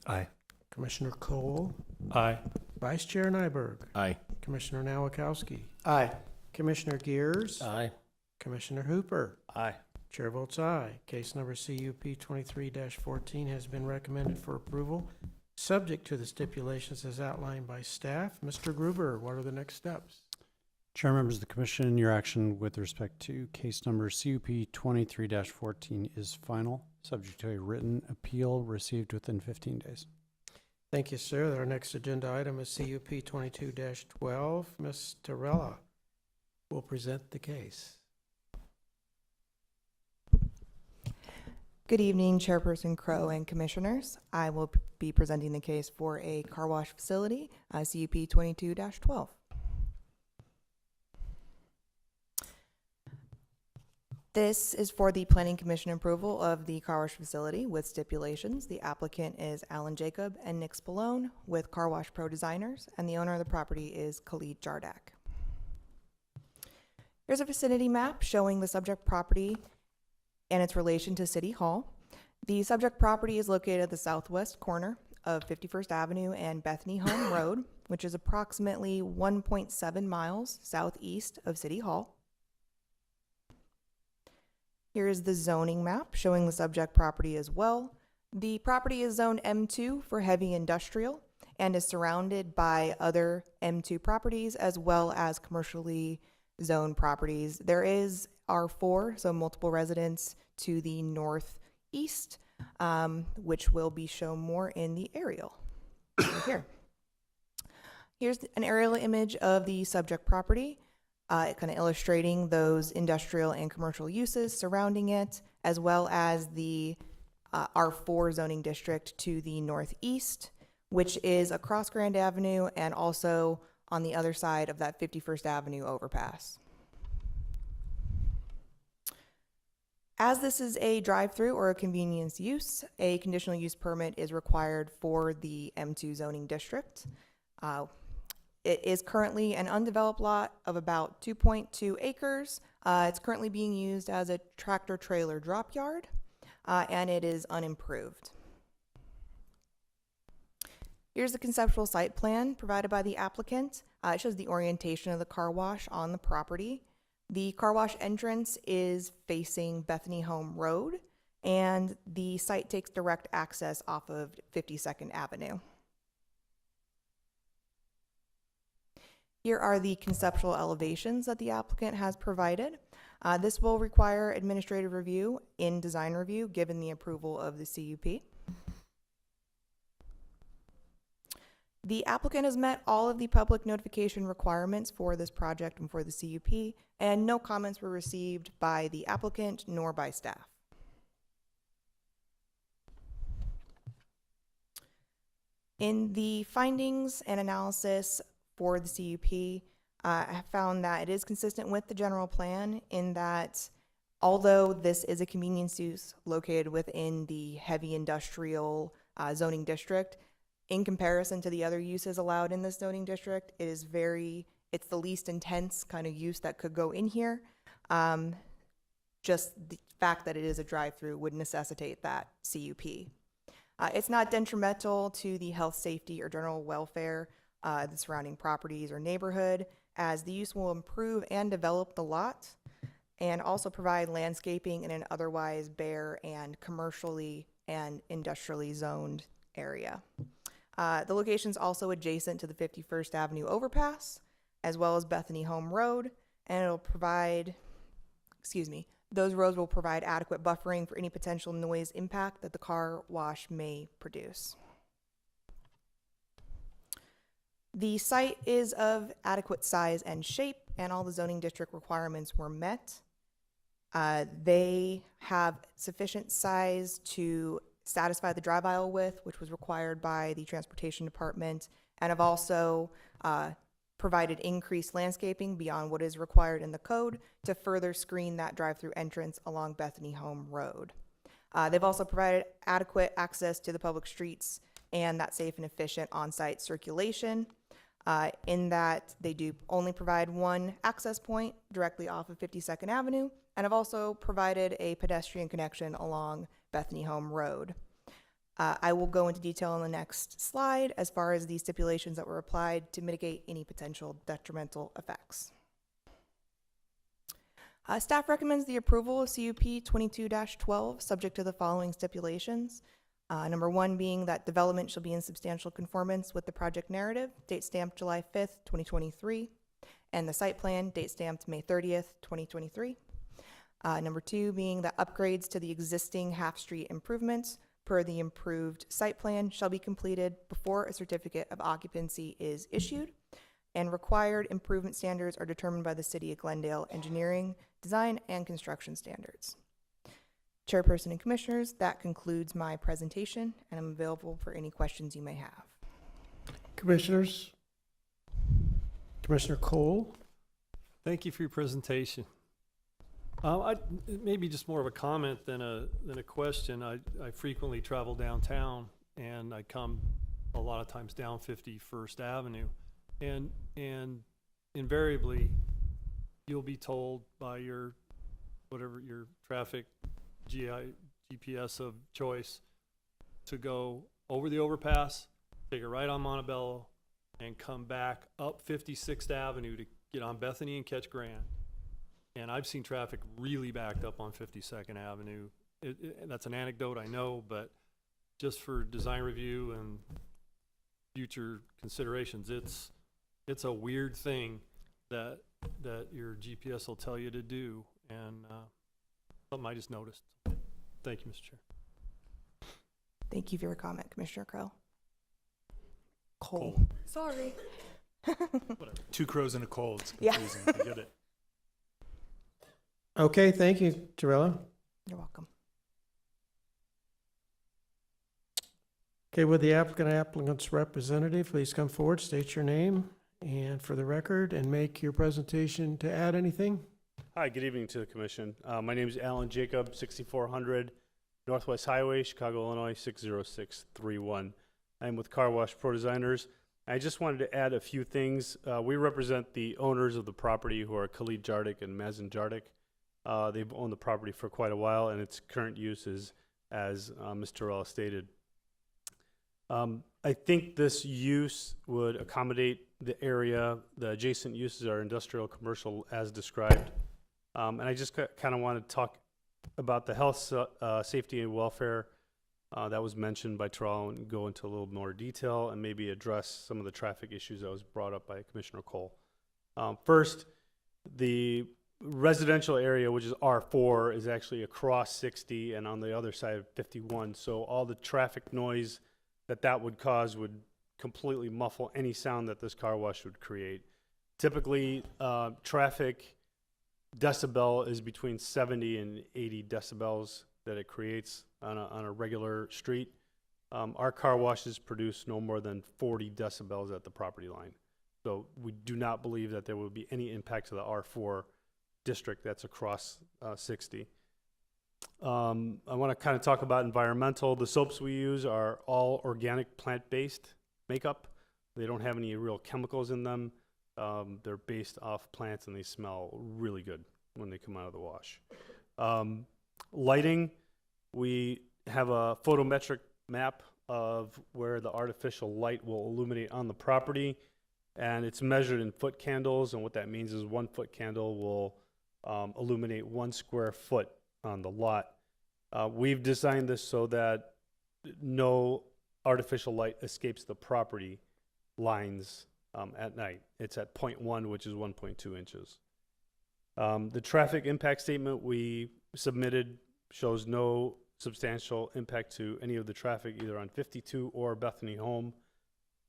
Aye. Commissioner Cole? Aye. Vice Chair Nyberg? Aye. Commissioner Nowakowski? Aye. Commissioner Gears? Aye. Commissioner Hooper? Aye. Chair votes aye. Case number CUP 23-14 has been recommended for approval, subject to the stipulations as outlined by staff. Mr. Gruber, what are the next steps? Chair, members of the commission, your action with respect to case number CUP 23-14 is final, subject to a written appeal received within 15 days. Thank you, sir. Our next agenda item is CUP 22-12. Ms. Torella will present the case. Good evening, Chairperson Crowe and Commissioners. I will be presenting the case for a car wash facility, CUP 22-12. This is for the Planning Commission approval of the car wash facility with stipulations. The applicant is Alan Jacob and Nick Spallone with Car Wash Pro Designers, and the owner of the property is Khalid Jardak. Here's a vicinity map showing the subject property and its relation to City Hall. The subject property is located at the southwest corner of 51st Avenue and Bethany Home Road, which is approximately 1.7 miles southeast of City Hall. Here is the zoning map showing the subject property as well. The property is zoned M2 for heavy industrial and is surrounded by other M2 properties as well as commercially zoned properties. There is R4, so multiple residents to the northeast, which will be shown more in the aerial right here. Here's an aerial image of the subject property, kind of illustrating those industrial and commercial uses surrounding it, as well as the R4 zoning district to the northeast, which is across Grand Avenue and also on the other side of that 51st Avenue overpass. As this is a drive-through or a convenience use, a conditional use permit is required for the M2 zoning district. It is currently an undeveloped lot of about 2.2 acres. It's currently being used as a tractor trailer drop yard, and it is unimproved. Here's the conceptual site plan provided by the applicant. It shows the orientation of the car wash on the property. The car wash entrance is facing Bethany Home Road, and the site takes direct access off of 52nd Avenue. Here are the conceptual elevations that the applicant has provided. This will require administrative review in design review, given the approval of the CUP. The applicant has met all of the public notification requirements for this project and for the CUP, and no comments were received by the applicant nor by staff. In the findings and analysis for the CUP, I have found that it is consistent with the general plan in that although this is a convenience use located within the heavy industrial zoning district, In comparison to the other uses allowed in this zoning district, it's the least intense kind of use that could go in here. Just the fact that it is a drive-through would necessitate that CUP. It's not detrimental to the health, safety, or general welfare of the surrounding properties or neighborhood, as the use will improve and develop the lot and also provide landscaping in an otherwise bare and commercially and industrially zoned area. The location is also adjacent to the 51st Avenue overpass, as well as Bethany Home Road, and it'll provide, those roads will provide adequate buffering for any potential noise impact that the car wash may produce. The site is of adequate size and shape, and all the zoning district requirements were met. They have sufficient size to satisfy the drive aisle width, which was required by the Transportation Department, and have also provided increased landscaping beyond what is required in the code to further screen that drive-through entrance along Bethany Home Road. They've also provided adequate access to the public streets and that safe and efficient on-site circulation, in that they do only provide one access point directly off of 52nd Avenue, and have also provided a pedestrian connection along Bethany Home Road. I will go into detail on the next slide as far as the stipulations that were applied to mitigate any potential detrimental effects. Staff recommends the approval of CUP 22-12, subject to the following stipulations. Number one being that development shall be in substantial conformance with the project narrative, date stamped July 5th, 2023, and the site plan, date stamped May 30th, 2023. Number two being that upgrades to the existing half-street improvements per the improved site plan shall be completed before a certificate of occupancy is issued, and required improvement standards are determined by the City of Glendale Engineering, Design, and Construction Standards. Chairperson and Commissioners, that concludes my presentation, and I'm available for any questions you may have. Commissioners? Commissioner Cole? Thank you for your presentation. Maybe just more of a comment than a question. I frequently travel downtown, and I come a lot of times down 51st Avenue, and invariably you'll be told by your traffic GPS of choice to go over the overpass, take a right on Montebello, and come back up 56th Avenue to get on Bethany and catch Grand. And I've seen traffic really backed up on 52nd Avenue. That's an anecdote, I know, but just for design review and future considerations, it's a weird thing that your GPS will tell you to do, and something I just noticed. Thank you, Mr. Chair. Thank you for your comment, Commissioner Crow. Cole. Sorry. Whatever. Two crows and a coal. It's Yeah. confusing. I get it. Okay, thank you, Torella. You're welcome. Okay, would the applicant's representative please come forward, state your name and for the record, and make your presentation to add anything? Hi, good evening to the commission. My name is Alan Jacob, 6400 Northwest Highway, Chicago, Illinois, 60631. I'm with Car Wash Pro Designers. I just wanted to add a few things. We represent the owners of the property, who are Khalid Jardik and Mazin Jardik. They've owned the property for quite a while, and its current use is, as Mr. Rell stated. I think this use would accommodate the area. The adjacent uses are industrial, commercial, as described. And I just kind of want to talk about the health, safety, and welfare that was mentioned by Terrell, and go into a little more detail and maybe address some of the traffic issues that was brought up by Commissioner Cole. First, the residential area, which is R4, is actually across 60 and on the other side of 51. So all the traffic noise that would cause would completely muffle any sound that this car wash would create. Typically, traffic decibel is between 70 and 80 decibels that it creates on a regular street. Our car washes produce no more than 40 decibels at the property line. So we do not believe that there will be any impact to the R4 district that's across 60. I want to kind of talk about environmental. The soaps we use are all organic, plant-based. makeup. They don't have any real chemicals in them. They're based off plants and they smell really good when they come out of the wash. Lighting, we have a photometric map of where the artificial light will illuminate on the property, and it's measured in foot candles, and what that means is 1 foot candle will illuminate 1 square foot on the lot. We've designed this so that no artificial light escapes the property lines at night. It's at 0.1, which is 1.2 inches. The traffic impact statement we submitted shows no substantial impact to any of the traffic, either on 52 or Bethany Home.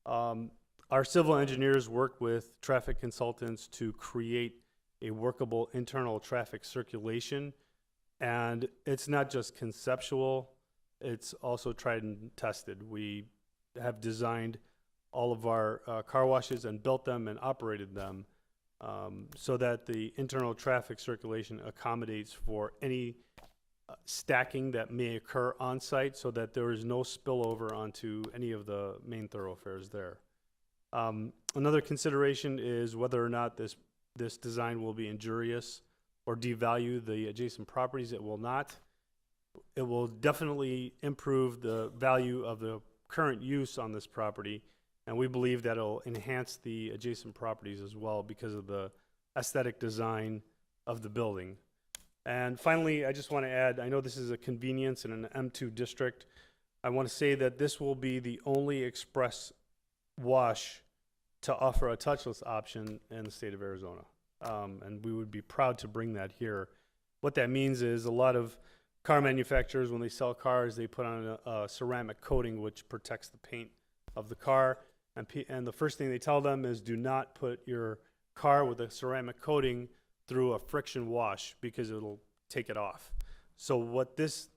Our civil engineers worked with traffic consultants to create a workable internal traffic circulation. And it's not just conceptual, it's also tried and tested. We have designed all of our car washes and built them and operated them so that the internal traffic circulation accommodates for any stacking that may occur on site, so that there is no spillover onto any of the main thoroughfares there. Another consideration is whether or not this design will be injurious or devalue the adjacent properties. It will not. It will definitely improve the value of the current use on this property, and we believe that it'll enhance the adjacent properties as well because of the aesthetic design of the building. And finally, I just want to add, I know this is a convenience in an M2 district. I want to say that this will be the only express wash to offer a touchless option in the state of Arizona. And we would be proud to bring that here. What that means is a lot of car manufacturers, when they sell cars, they put on a ceramic coating which protects the paint of the car. And the first thing they tell them is do not put your car with a ceramic coating through a friction wash because it'll take it off. So what this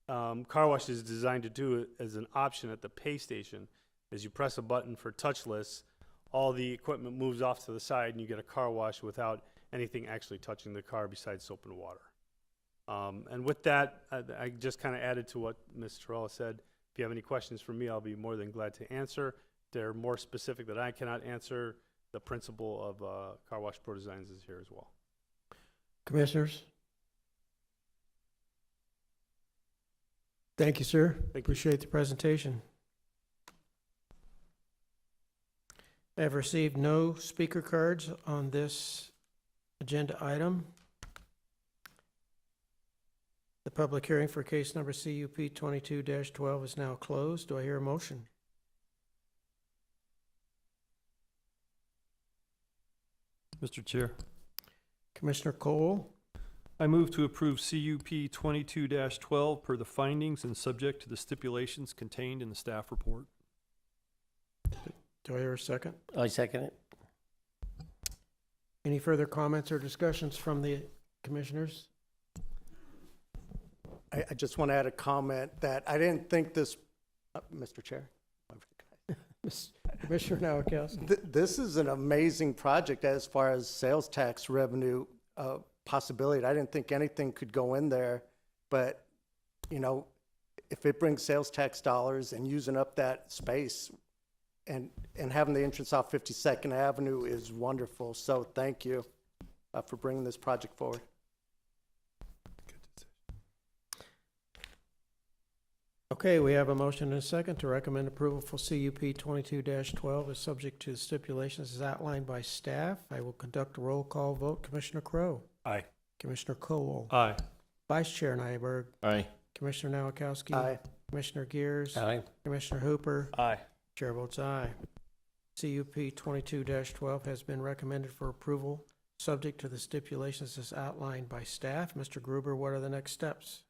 car wash is designed to do as an option at the pay station is you press a button for touchless, all the equipment moves off to the side and you get a car wash without anything actually touching the car besides soap and water. And with that, I just kind of added to what Ms. Torella said. If you have any questions for me, I'll be more than glad to answer. If they're more specific that I cannot answer, the principal of Car Wash Pro Designs is here as well. Commissioners? Thank you, sir. Thank you. Appreciate the presentation. I have received no speaker cards on this agenda item. The public hearing for case number CUP 22-12 is now closed. Do I hear a motion? Mr. Chair, Commissioner Cole, I move to approve CUP 22-12 per the findings and subject to the stipulations contained in the staff report. do I hear a second? I second it. Any further comments or discussions from the commissioners? I just want to add a comment that I didn't think this, Mr. Chair. Commissioner Nowakowski. This is an amazing project as far as sales tax revenue possibility. I didn't think anything could go in there, but you know, if it brings sales tax dollars and using up that space and having the entrance off 52nd Avenue is wonderful. So thank you for bringing this project forward. Okay, we have a motion and a second to recommend approval for CUP 22-12 as subject to the stipulations as outlined by staff. I will conduct a roll call vote. Commissioner Crowe. Aye. Commissioner Cole. Aye. Vice Chair Nyberg. Aye. Commissioner Nowakowski. Aye. Commissioner Gears. Aye. Commissioner Hooper. Aye. Chair votes aye. CUP 22-12 has been recommended for approval, subject to the stipulations as outlined by staff. Mr. Gruber, what are the next steps?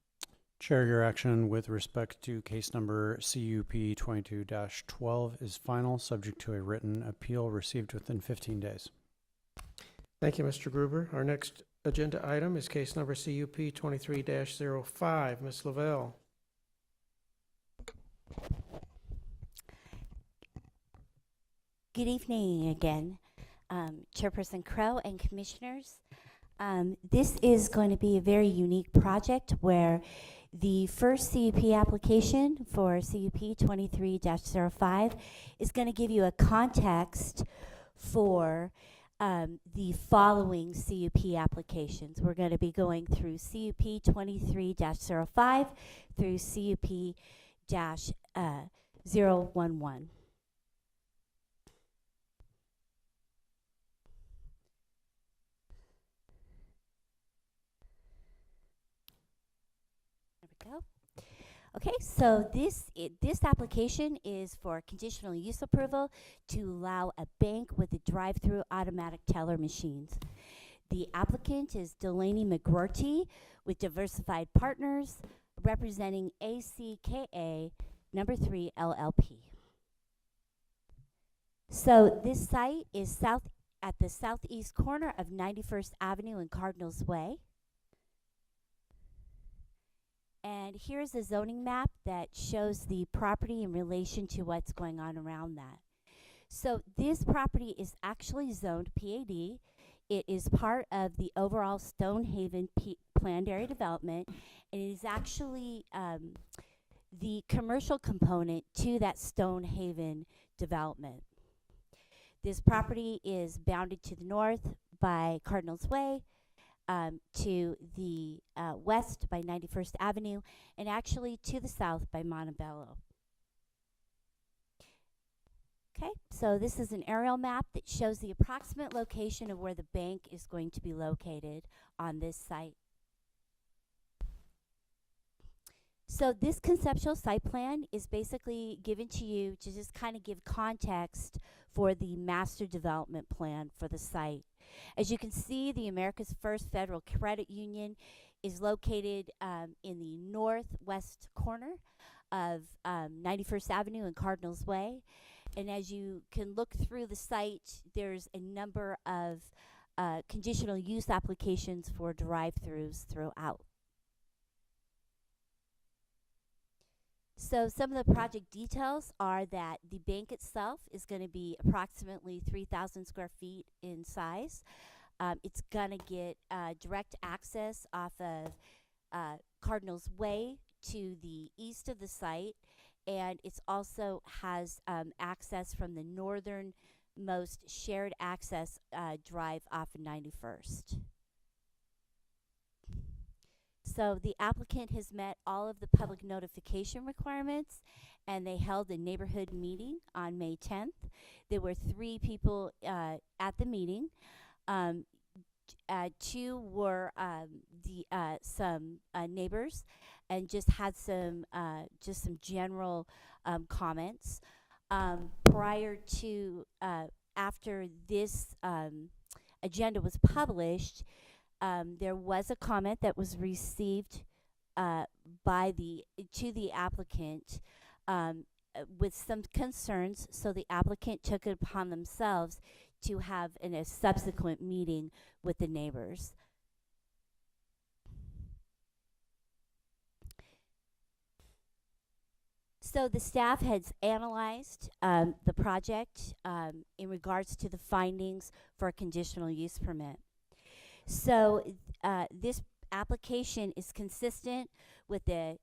Chair, your action with respect to case number CUP 22-12 is final, subject to a written appeal received within 15 days. Thank you, Mr. Gruber. Our next agenda item is case number CUP 23-05. Ms. Lavelle. Good evening again, Chairperson Crowe and Commissioners. This is going to be a very unique project where The first CUP application for CUP 23-05 is going to give you a context for the following CUP applications. We're going to be going through CUP 23-05 through CUP-011. Go. Okay, so this application is for conditional use approval to allow a bank with a drive-through automatic teller machines. The applicant is Delaney McGroarty with Diversified Partners representing ACKA number 3 LLP. So this site is at the southeast corner of 91st Avenue and Cardinals Way. And here's a zoning map that shows the property in relation to what's going on around that. So this property is actually zoned PAD. It is part of the overall Stonehaven planned area development, and it is actually the commercial component to that Stonehaven development. This property is bounded to the north by Cardinals Way, to the west by 91st Avenue, and actually to the south by Montebello. Okay, so this is an aerial map that shows the approximate location of where the bank is going to be located on this site. So this conceptual site plan is basically given to you to just kind of give context for the master development plan for the site. As you can see, the America's First Federal Credit Union is located in the northwest corner of 91st Avenue and Cardinals Way. And as you can look through the site, there's a number of conditional use applications for drive-throughs throughout. So some of the project details are that the bank itself is going to be approximately 3,000 square feet in size. It's going to get direct access off of Cardinals Way to the east of the site, and it also has access from the northernmost shared access drive off of 91st. So the applicant has met all of the public notification requirements, and they held a neighborhood meeting on May 10th. There were 3 people at the meeting. 2 were some neighbors, and just had some general comments. Prior to after this agenda was published, there was a comment that was received to the applicant with some concerns, so the applicant took it upon themselves to have a subsequent meeting with the neighbors. So the staff has analyzed the project in regards to the findings for a conditional use permit. So this application is consistent with the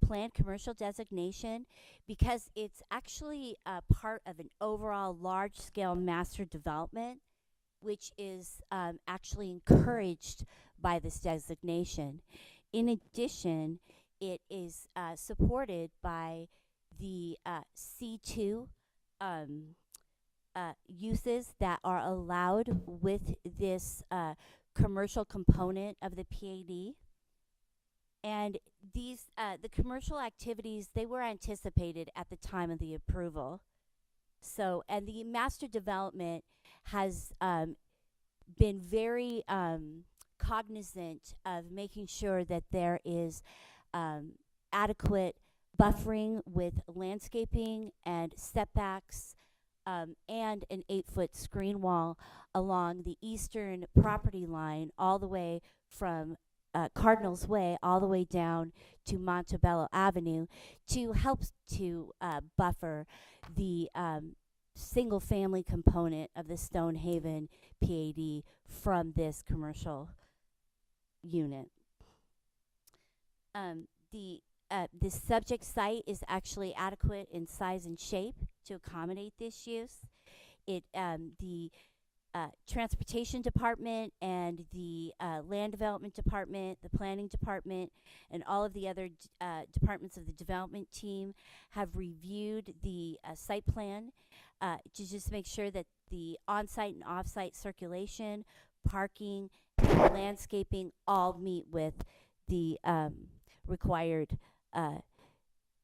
planned commercial designation because it's actually part of an overall large-scale master development, which is actually encouraged by this designation. In addition, it is supported by the C2 uses that are allowed with this commercial component of the PAD. And these, the commercial activities, they were anticipated at the time of the approval. So, and the master development has been very cognizant of making sure that there is adequate buffering with landscaping and setbacks, and an 8-foot screen wall along the eastern property line all the way from Cardinals Way all the way down to Montebello Avenue to help to buffer the single family component of the Stonehaven PAD from this commercial unit. the subject site is actually adequate in size and shape to accommodate this use. The Transportation Department and the Land Development Department, the Planning Department, and all of the other departments of the development team have reviewed the site plan to just make sure that the on-site and off-site circulation, parking, and landscaping all meet with the required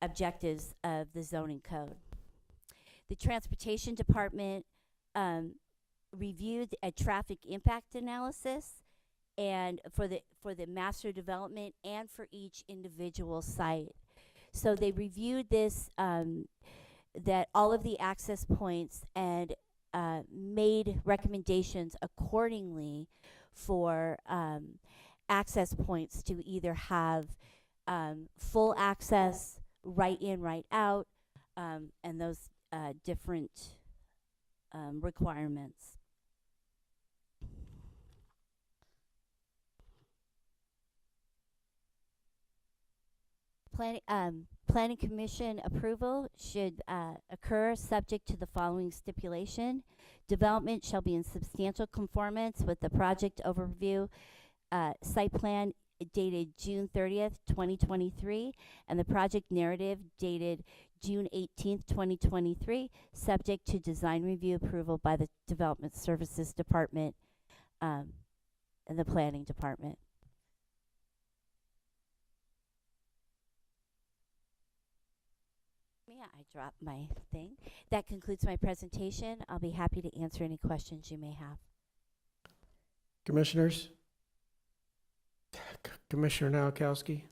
objectives of the zoning code. The Transportation Department reviewed a traffic impact analysis and for the master development and for each individual site. So they reviewed this, that all of the access points and made recommendations accordingly for access points to either have full access, right in, right out, and those different requirements. Planning Commission approval should occur subject to the following stipulation. Development shall be in substantial conformance with the project overview site plan dated June 30th, 2023, and the project narrative dated June 18th, 2023, subject to design review approval by the Development Services Department and the Planning Department. Yeah, I dropped my thing. That concludes my presentation. I'll be happy to answer any questions you may have. Commissioners? Commissioner Nowakowski?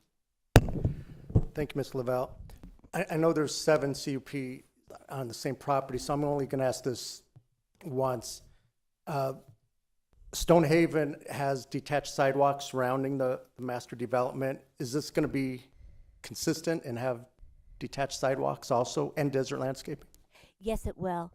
Thank you, Ms. Lavelle. I know there's 7 CUP on the same property, so I'm only going to ask this once. Stonehaven has detached sidewalks surrounding the master development. Is this going to be consistent and have detached sidewalks also and desert landscaping? Yes, it will.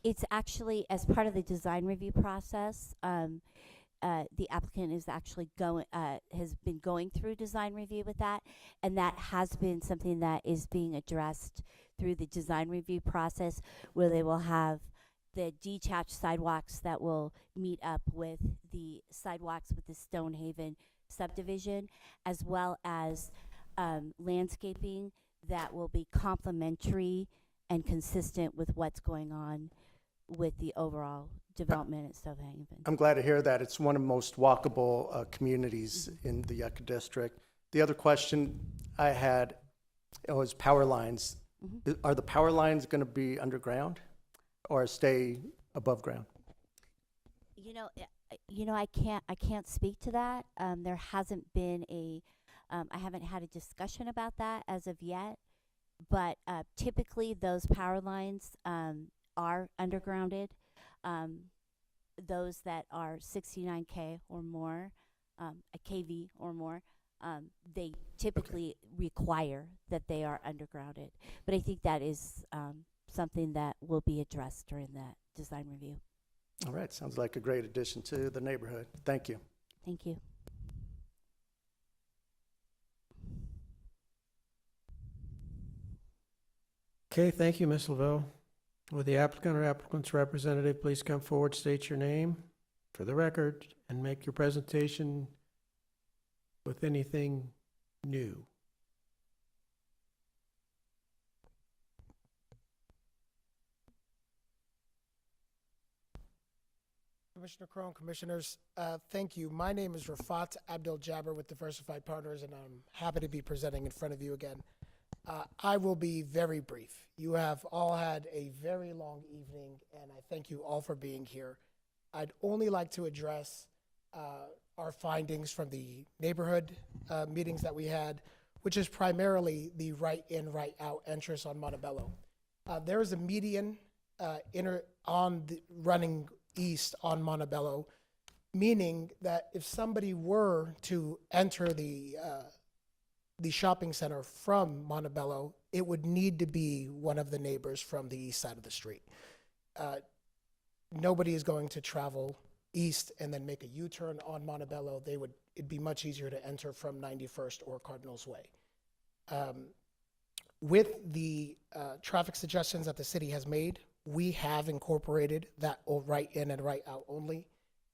It's actually, as part of the design review process, the applicant is actually has been going through design review with that, and that has been something that is being addressed through the design review process, where they will have the detached sidewalks that will meet up with the sidewalks with the Stonehaven subdivision, as well as landscaping that will be complementary and consistent with what's going on with the overall development at Stonehaven. I'm glad to hear that. It's one of the most walkable communities in the Yucca District. The other question I had was power lines. Are the power lines going to be underground or stay above ground? I can't speak to that. There hasn't been I haven't had a discussion about that as of yet, but typically those power lines are undergrounded. Those that are 69K or more, a KV or more, they typically require that they are undergrounded. But I think that is something that will be addressed during that design review. All right, sounds like a great addition to the neighborhood. Thank you. Thank you. Okay, thank you, Ms. Lavelle. Will the applicant or applicant's representative please come forward, state your name for the record, and make your presentation with anything new. Commissioner Crone, Commissioners, thank you. My name is Rafat Abdel Jabber with Diversified Partners, and I'm happy to be presenting in front of you again. I will be very brief. You have all had a very long evening, and I thank you all for being here. I'd only like to address our findings from the neighborhood meetings that we had, which is primarily the right in, right out entrance on Montebello. There is a median running east on Montebello, meaning that if somebody were to enter the shopping center from Montebello, it would need to be one of the neighbors from the east side of the street. Nobody is going to travel east and then make a U-turn on Montebello. It'd be much easier to enter from 91st or Cardinals Way. With the traffic suggestions that the city has made, we have incorporated that right in and right out only.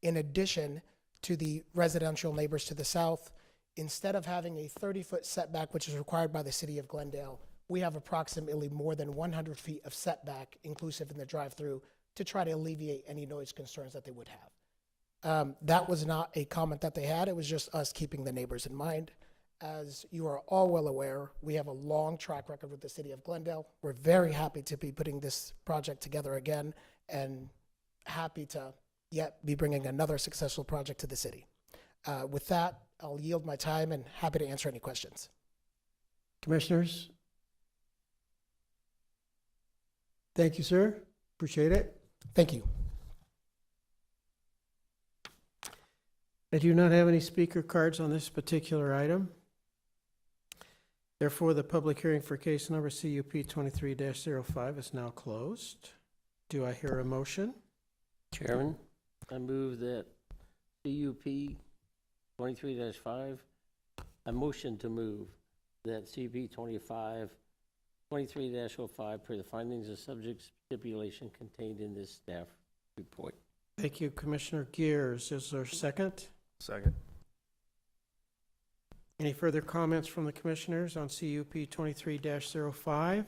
In addition to the residential neighbors to the south, instead of having a 30-foot setback, which is required by the city of Glendale, we have approximately more than 100 feet of setback, inclusive in the drive-through, to try to alleviate any noise concerns that they would have. That was not a comment that they had. It was just us keeping the neighbors in mind. As you are all well aware, we have a long track record with the city of Glendale. We're very happy to be putting this project together again and happy to yet be bringing another successful project to the city. With that, I'll yield my time and happy to answer any questions. Commissioners? Thank you, sir. Appreciate it. Thank you. I do not have any speaker cards on this particular item. Therefore, the public hearing for case number CUP 23-05 is now closed. Do I hear a motion? Chairman, I move that CUP 23-5, I motion to move that CUP 23-05 per the findings of subject stipulation contained in this staff report. Thank you, Commissioner Gears. Is there a second? Second. Any further comments from the commissioners on CUP 23-05?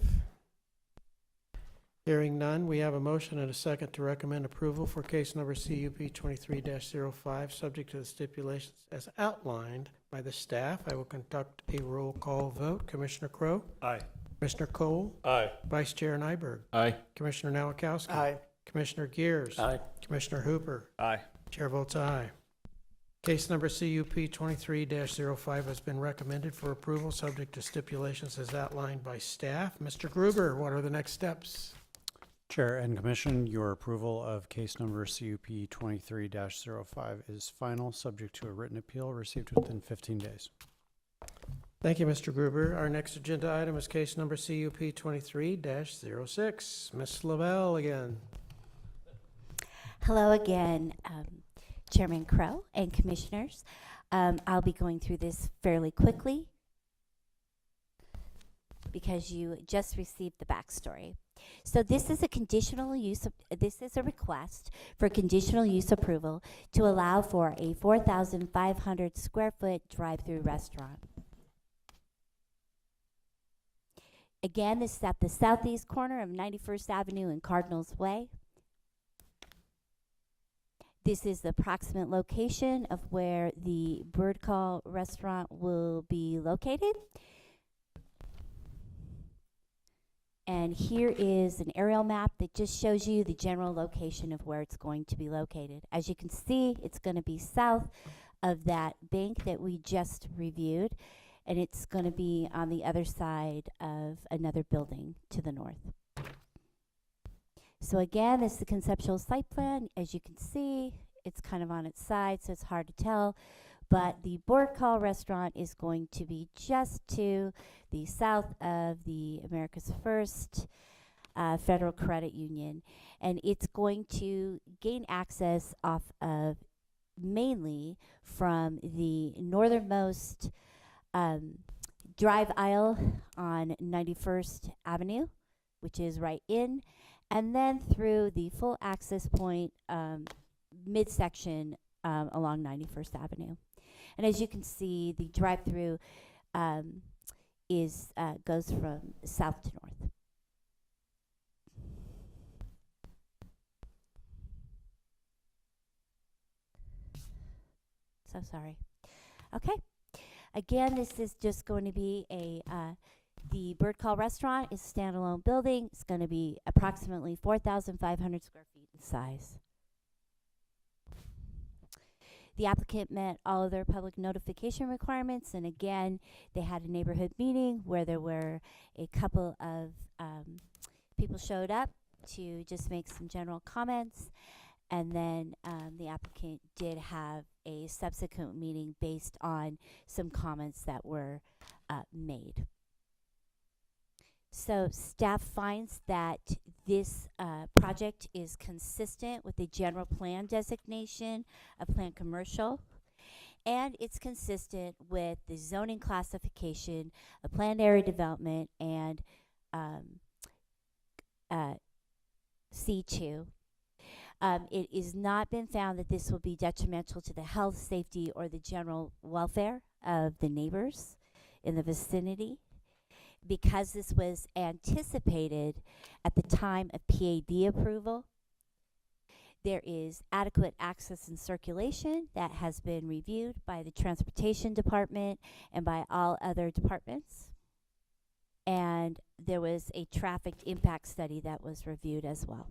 Hearing none, we have a motion and a second to recommend approval for case number CUP 23-05, subject to the stipulations as outlined by the staff. I will conduct a roll call vote. Commissioner Crowe? Aye. Commissioner Cole? Aye. Vice Chair Nyberg? Aye. Commissioner Nowakowski? Aye. Commissioner Gears? Aye. Commissioner Hooper? Aye. Chair votes aye. Case number CUP 23-05 has been recommended for approval, subject to stipulations as outlined by staff. Mr. Gruber, what are the next steps? Chair and Commission, your approval of case number CUP 23-05 is final, subject to a written appeal received within 15 days. Thank you, Mr. Gruber. Our next agenda item is case number CUP 23-06. Ms. Lavelle again. Hello again, Chairman Crowe and Commissioners. I'll be going through this fairly quickly because you just received the backstory. So this is a conditional use, this is a request for conditional use approval to allow for a 4,500 square foot drive-through restaurant. Again, this is at the southeast corner of 91st Avenue and Cardinals Way. This is the approximate location of where the Bird Call restaurant will be located. And here is an aerial map that just shows you the general location of where it's going to be located. As you can see, it's going to be south of that bank that we just reviewed, and it's going to be on the other side of another building to the north. So again, this is the conceptual site plan. As you can see, it's kind of on its side, so it's hard to tell. But the Bird Call restaurant is going to be just to the south of the America's First Federal Credit Union. And it's going to gain access off of mainly from the northernmost drive aisle on 91st Avenue, which is right in, and then through the full access point midsection along 91st Avenue. And as you can see, the drive-through goes from south to north. So sorry. Okay. Again, this is just going to be the Bird Call restaurant is a standalone building. It's going to be approximately 4,500 square feet in size. The applicant met all of their public notification requirements, and again, they had a neighborhood meeting where there were a couple of people showed up to just make some general comments, and then the applicant did have a subsequent meeting based on some comments that were made. So staff finds that this project is consistent with the general plan designation of planned commercial, and it's consistent with the zoning classification of planned area development and C2. It is not been found that this will be detrimental to the health, safety, or the general welfare of the neighbors in the vicinity. Because this was anticipated at the time of PAD approval, there is adequate access and circulation that has been reviewed by the Transportation Department and by all other departments. And there was a traffic impact study that was reviewed as well.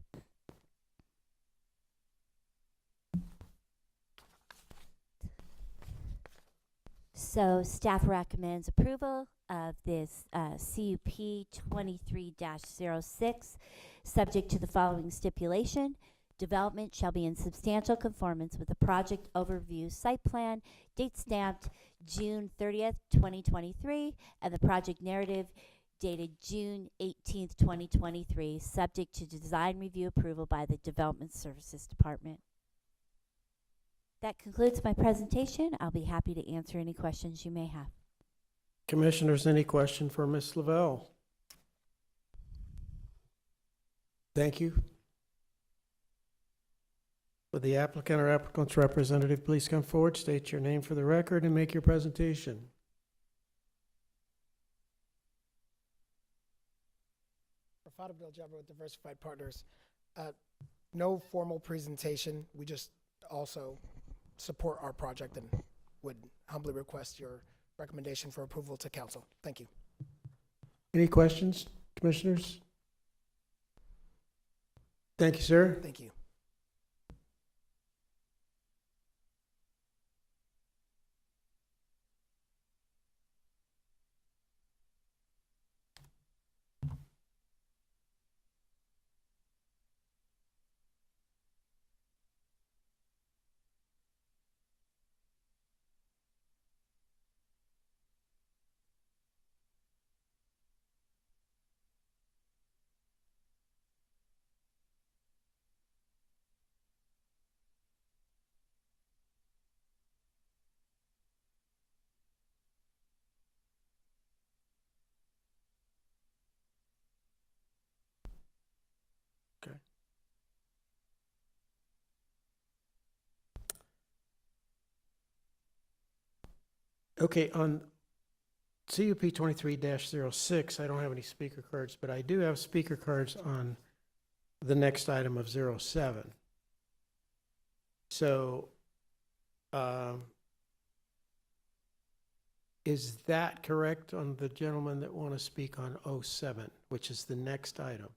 So staff recommends approval of this CUP 23-06, subject to the following stipulation. Development shall be in substantial conformance with the project overview site plan, date stamped June 30th, 2023, and the project narrative dated June 18th, 2023, subject to design review approval by the Development Services Department. That concludes my presentation. I'll be happy to answer any questions you may have. Commissioners, any question for Ms. Lavelle? Thank you. Would the applicant or applicant's representative please come forward, state your name for the record, and make your presentation? Rafat Abdel Jabbar with Diversified Partners. No formal presentation. We just also support our project and would humbly request your recommendation for approval to council. Thank you. Any questions, commissioners? Thank you, sir. Thank you. Okay, on CUP 23-06, I don't have any speaker cards, but I do have speaker cards on the next item of 07. So, is that correct on the gentlemen that want to speak on 07, which is the next item?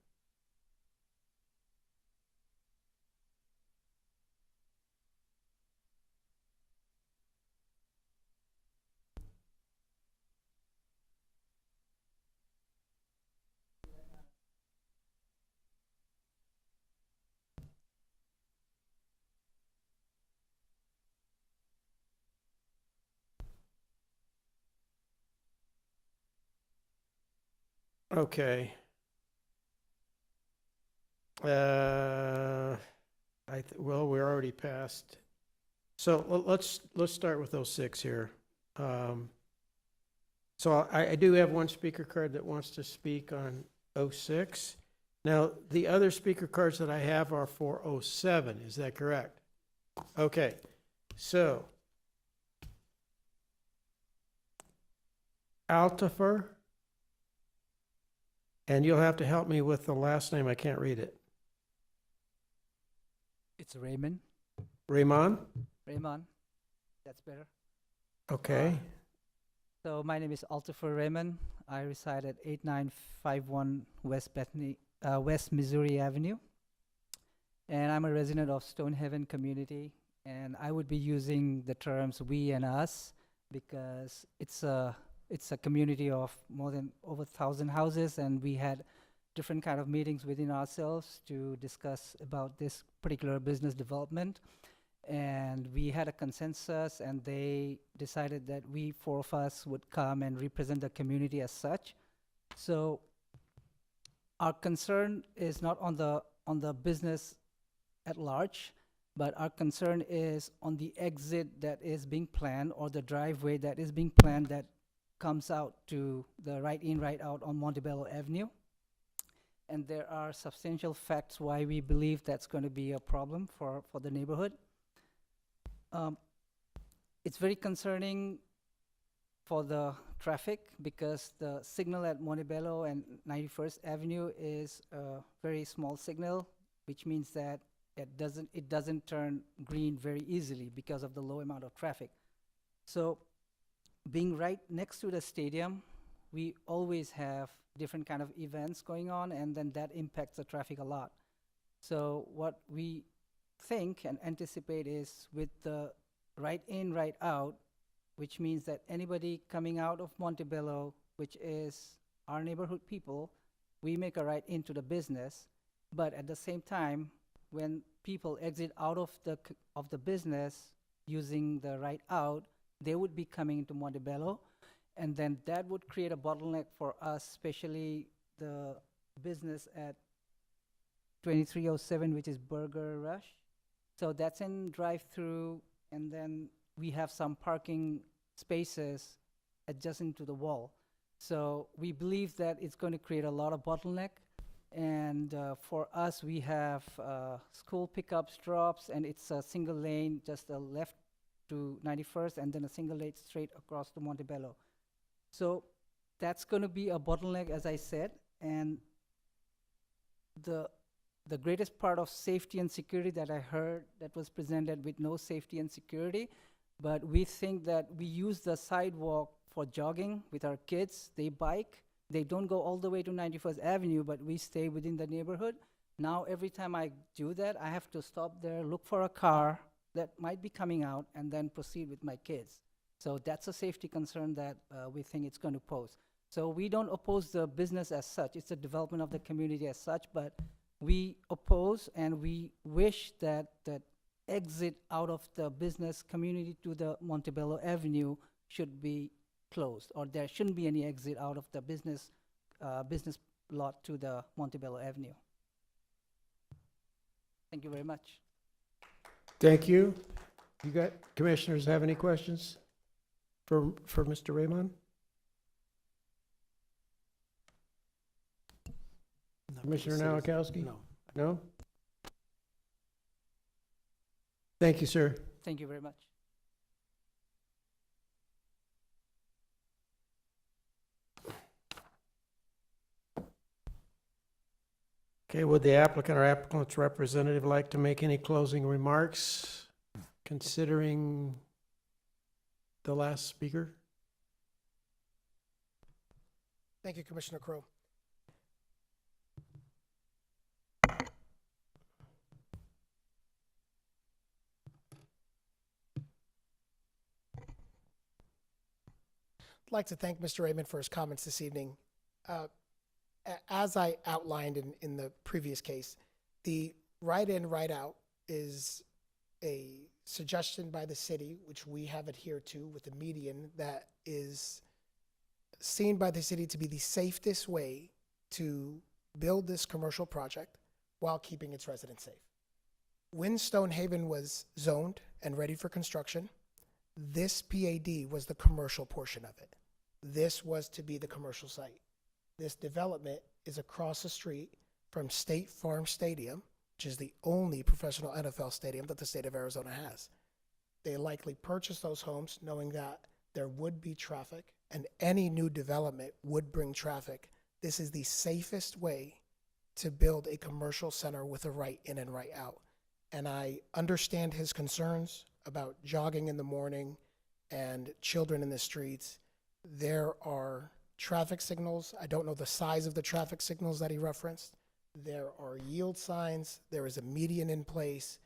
Okay. Well, we're already past. So let's start with 06 here. So I do have one speaker card that wants to speak on 06. Now, the other speaker cards that I have are for 07. Is that correct? Okay. So, Altifer. And you'll have to help me with the last name. I can't read it. It's Raymond. Raymond? Raymond. That's better. Okay. So my name is Altifer Raymond. I reside at 8951 West Bethany, West Missouri Avenue. And I'm a resident of Stonehaven community. And I would be using the terms we and us because it's a community of more than over 1,000 houses, and we had different kind of meetings within ourselves to discuss about this particular business development. And we had a consensus, and they decided that we, four of us, would come and represent the community as such. So our concern is not on the business at large, But our concern is on the exit that is being planned, or the driveway that is being planned that comes out to the right in, right out on Montebello Avenue. And there are substantial facts why we believe that's going to be a problem for the neighborhood. It's very concerning for the traffic because the signal at Montebello and 91st Avenue is a very small signal, which means that it doesn't turn green very easily because of the low amount of traffic. So being right next to the stadium, we always have different kind of events going on, and then that impacts the traffic a lot. So what we think and anticipate is with the right in, right out, which means that anybody coming out of Montebello, which is our neighborhood people, we make a right into the business. But at the same time, when people exit out of the business using the right out, they would be coming into Montebello, and then that would create a bottleneck for us, especially the business at 2307, which is Burger Rush. So that's in drive-through, and then we have some parking spaces adjacent to the wall. So we believe that it's going to create a lot of bottleneck. And for us, we have school pickups, drops, and it's a single lane, just a left to 91st, and then a single lane straight across to Montebello. So that's going to be a bottleneck, as I said. And the greatest part of safety and security that I heard that was presented with no safety and security, but we think that we use the sidewalk for jogging with our kids. They bike. They don't go all the way to 91st Avenue, but we stay within the neighborhood. Now, every time I do that, I have to stop there, look for a car that might be coming out, and then proceed with my kids. So that's a safety concern that we think it's going to pose. So we don't oppose the business as such. It's the development of the community as such, but we oppose and we wish that that exit out of the business community to the Montebello Avenue should be closed, or there shouldn't be any exit out of the business lot to the Montebello Avenue. Thank you very much. Thank you. You got, commissioners have any questions for Mr. Raymond? Commissioner Nowakowski? No. No? Thank you, sir. Thank you very much. Okay, would the applicant or applicant's representative like to make any closing remarks, considering the last speaker? Thank you, Commissioner Crowe. I'd like to thank Mr. Raymond for his comments this evening. As I outlined in the previous case, the right in, right out is a suggestion by the city, which we have adhered to with the median, that is seen by the city to be the safest way to build this commercial project while keeping its residents safe. When Stonehaven was zoned and ready for construction, this PAD was the commercial portion of it. This was to be the commercial site. This development is across the street from State Farm Stadium, which is the only professional NFL stadium that the state of Arizona has. They likely purchased those homes knowing that there would be traffic and any new development would bring traffic. This is the safest way to build a commercial center with a right in and right out. And I understand his concerns about jogging in the morning and children in the streets. There are traffic signals. I don't know the size of the traffic signals that he referenced. There are yield signs. There is a median in place.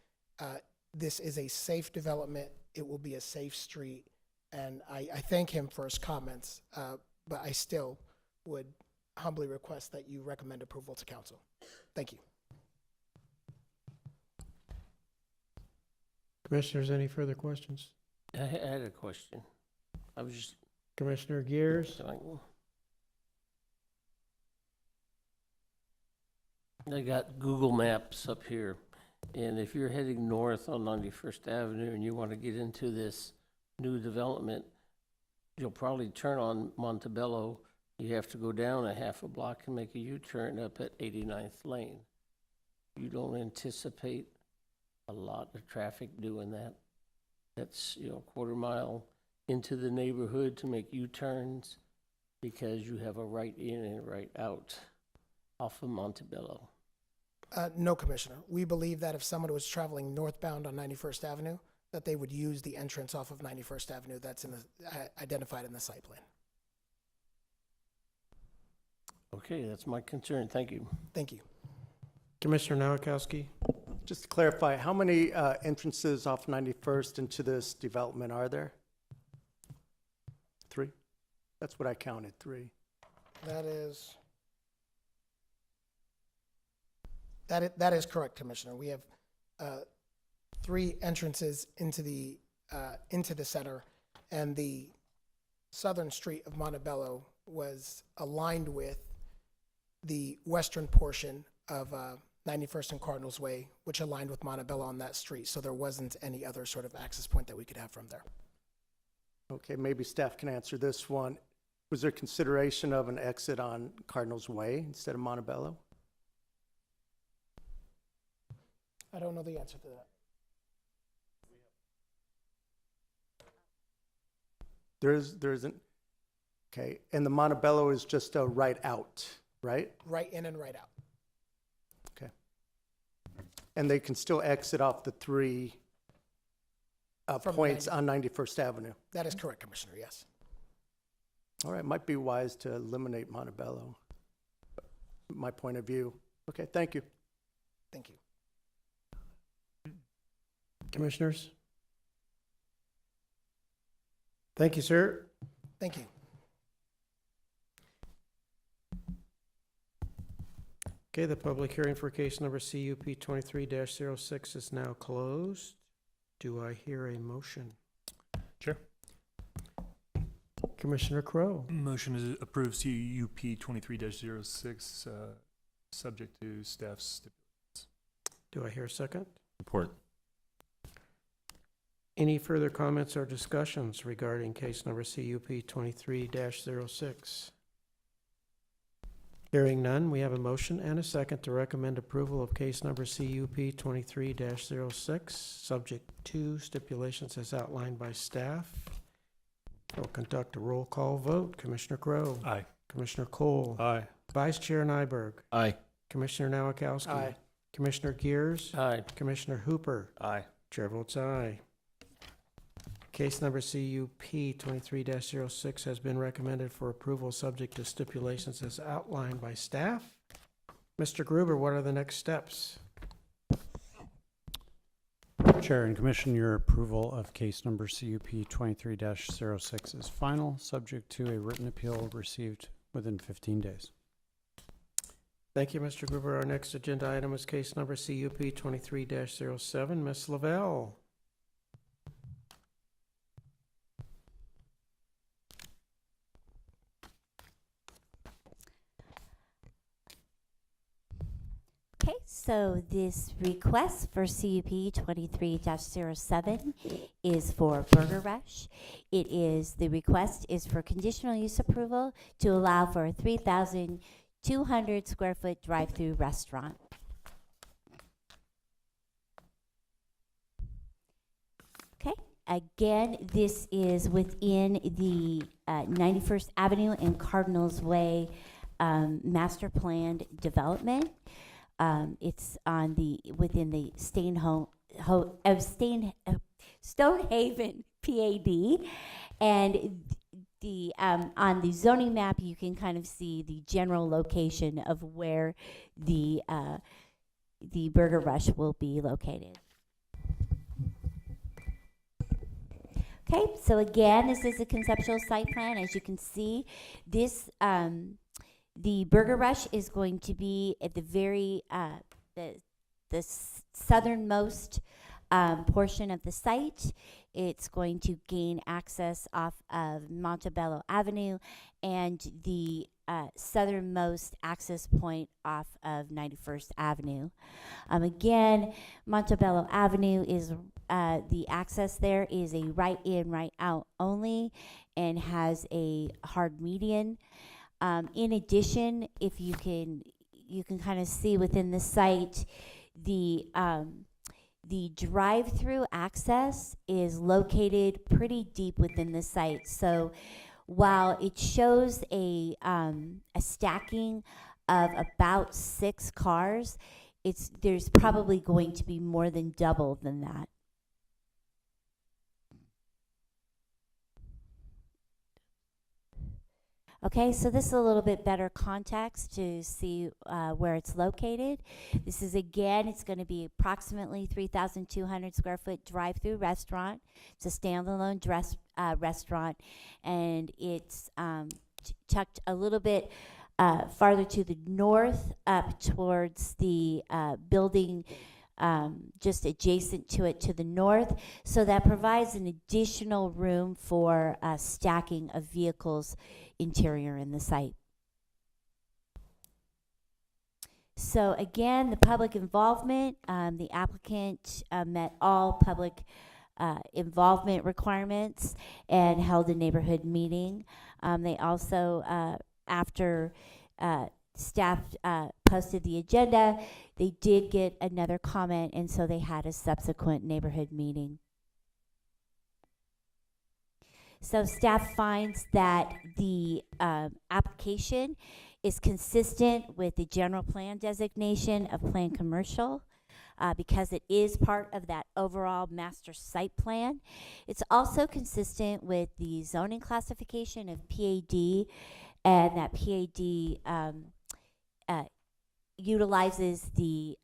This is a safe development. It will be a safe street. And I thank him for his comments, but I still would humbly request that you recommend approval to council. Thank you. Commissioners, any further questions? I had a question. I was just. Commissioner Gears? I got Google Maps up here. And if you're heading north on 91st Avenue and you want to get into this new development, you'll probably turn on Montebello. You have to go down a half a block and make a U-turn up at 89th Lane. You don't anticipate a lot of traffic doing that. That's, you know, a quarter mile into the neighborhood to make U-turns because you have a right in and right out off of Montebello. No, Commissioner. We believe that if someone was traveling northbound on 91st Avenue, that they would use the entrance off of 91st Avenue that's in the, identified in the site plan. Okay, that's my concern. Thank you. Thank you. Commissioner Nowakowski? Just to clarify, how many entrances off 91st into this development are there? 3? That's what I counted, 3. That is correct, Commissioner. We have 3 entrances into the center, and the southern street of Montebello was aligned with the western portion of 91st and Cardinals Way, which aligned with Montebello on that street. So there wasn't any other sort of access point that we could have from there. Okay, maybe staff can answer this one. Was there consideration of an exit on Cardinals Way instead of Montebello? I don't know the answer to that. There isn't. Okay, and the Montebello is just a right out, right? Right in and right out. Okay. And they can still exit off the 3 From points on 91st Avenue. That is correct, Commissioner, yes. All right, might be wise to eliminate Montebello. My point of view. Okay, thank you. Thank you. Commissioners? Thank you, sir. Thank you. Okay, the public hearing for case number CUP 23-06 is now closed. Do I hear a motion? Sure. Commissioner Crowe. Motion to approve CUP 23-06, subject to staff's stipulations. Do I hear a second? Report. Any further comments or discussions regarding case number CUP 23-06? Hearing none, we have a motion and a second to recommend approval of case number CUP 23-06, subject to stipulations as outlined by staff. We'll conduct a roll call vote. Commissioner Crowe. Aye. Commissioner Cole. Aye. Vice Chair Nyberg. Aye. Commissioner Nowakowski. Aye. Commissioner Gears. Aye. Commissioner Hooper. Aye. Chair votes aye. Case number CUP 23-06 has been recommended for approval subject to stipulations as outlined by staff. Mr. Gruber, what are the next steps? Chair and Commission, your approval of case number CUP 23-06 is final, subject to a written appeal received within 15 days. Thank you, Mr. Gruber. Our next agenda item is case number CUP 23-07. Ms. Lavelle. Okay, so this request for CUP 23-07 is for Burger Rush. The request is for conditional use approval to allow for a 3,200 square foot drive-through restaurant. Okay, again, this is within the 91st Avenue and Cardinals Way master planned development. It's on within the Stonehaven PAD, and on the zoning map you can kind of see the general location of where the Burger Rush will be located. Okay, so again, this is a conceptual site plan. As you can see, this the Burger Rush is going to be at the very the southernmost portion of the site. It's going to gain access off of Montebello Avenue, and the southernmost access point off of 91st Avenue. Again, Montebello Avenue is the access there is a right in, right out only, and has a hard median. In addition, if you can kind of see within the site, the drive-through access is located pretty deep within the site. So while it shows a stacking of about 6 cars, there's probably going to be more than double than that. Okay, so this is a little bit better context to see where it's located. This is, again, it's going to be approximately 3,200 square foot drive-through restaurant. It's a standalone restaurant, and it's tucked a little bit farther to the north up towards the building just adjacent to it to the north. So that provides an additional room for stacking of vehicles interior in the site. So again, the public involvement, the applicant met all public involvement requirements and held a neighborhood meeting. They also, after staff posted the agenda, they did get another comment, and so they had a subsequent neighborhood meeting. So staff finds that the application is consistent with the general plan designation of planned commercial because it is part of that overall master site plan. It's also consistent with the zoning classification of PAD, and that PAD utilizes the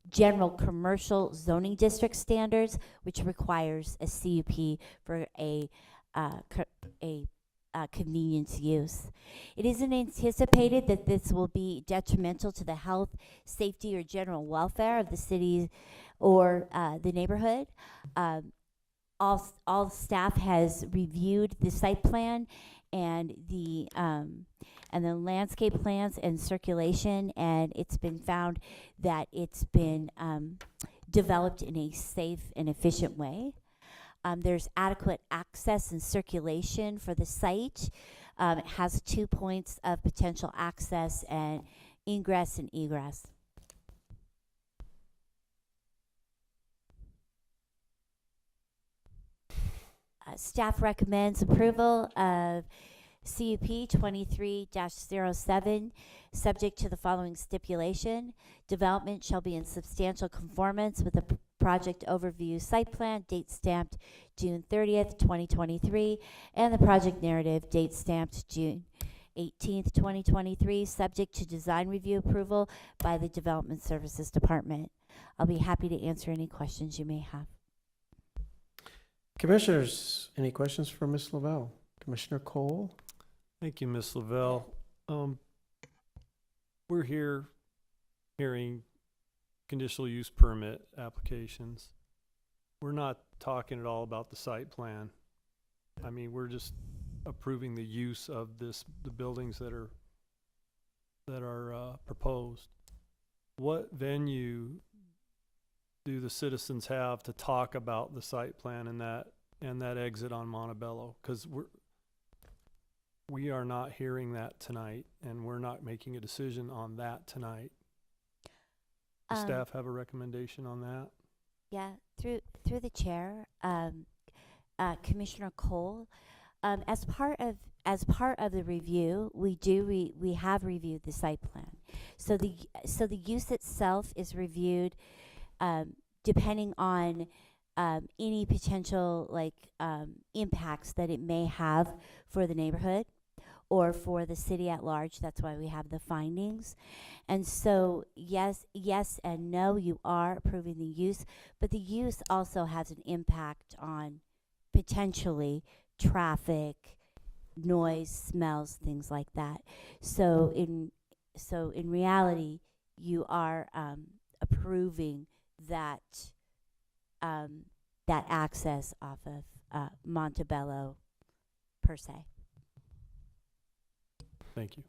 general commercial zoning district standards, which requires a CUP for a convenience use. It isn't anticipated that this will be detrimental to the health, safety, or general welfare of the city or the neighborhood. All staff has reviewed the site plan and the landscape plans and circulation, and it's been found that it's been developed in a safe and efficient way. There's adequate access and circulation for the site. It has 2 points of potential access and ingress and egress. Staff recommends approval of CUP 23-07, subject to the following stipulation. Development shall be in substantial conformance with the project overview site plan, date stamped June 30th, 2023, and the project narrative, date stamped June 18th, 2023, subject to design review approval by the Development Services Department. I'll be happy to answer any questions you may have. Commissioners, any questions for Ms. Lavelle? Commissioner Cole? Thank you, Ms. Lavelle. We're here hearing conditional use permit applications. We're not talking at all about the site plan. I mean, we're just approving the use of the buildings that are proposed. What venue do the citizens have to talk about the site plan and that exit on Montebello? Because we are not hearing that tonight, and we're not making a decision on that tonight. Does staff have a recommendation on that? Yeah, through the chair, Commissioner Cole, as part of the review, we have reviewed the site plan. So the use itself is reviewed depending on any potential impacts that it may have for the neighborhood or for the city at large. That's why we have the findings. And so yes and no, you are approving the use, but the use also has an impact on potentially traffic, noise, smells, things like that. So in reality, you are approving that access off of Montebello per se. Thank you.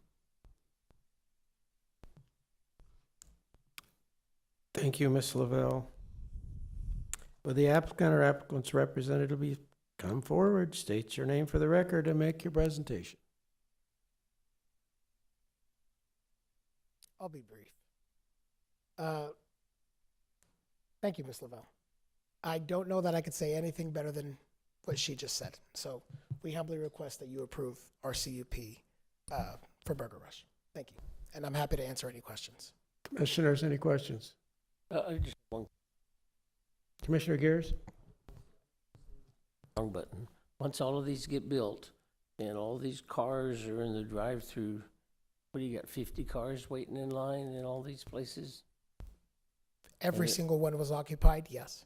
Thank you, Ms. Lavelle. Will the applicant or applicant's representative come forward, state your name for the record, and make your presentation? I'll be brief. Thank you, Ms. Lavelle. I don't know that I could say anything better than what she just said. So we humbly request that you approve our CUP for Burger Rush. Thank you. And I'm happy to answer any questions. Commissioners, any questions? Just one Commissioner Gears? wrong button. Once all of these get built and all these cars are in the drive-through, what do you got, 50 cars waiting in line in all these places? Every And it- single one was occupied, yes.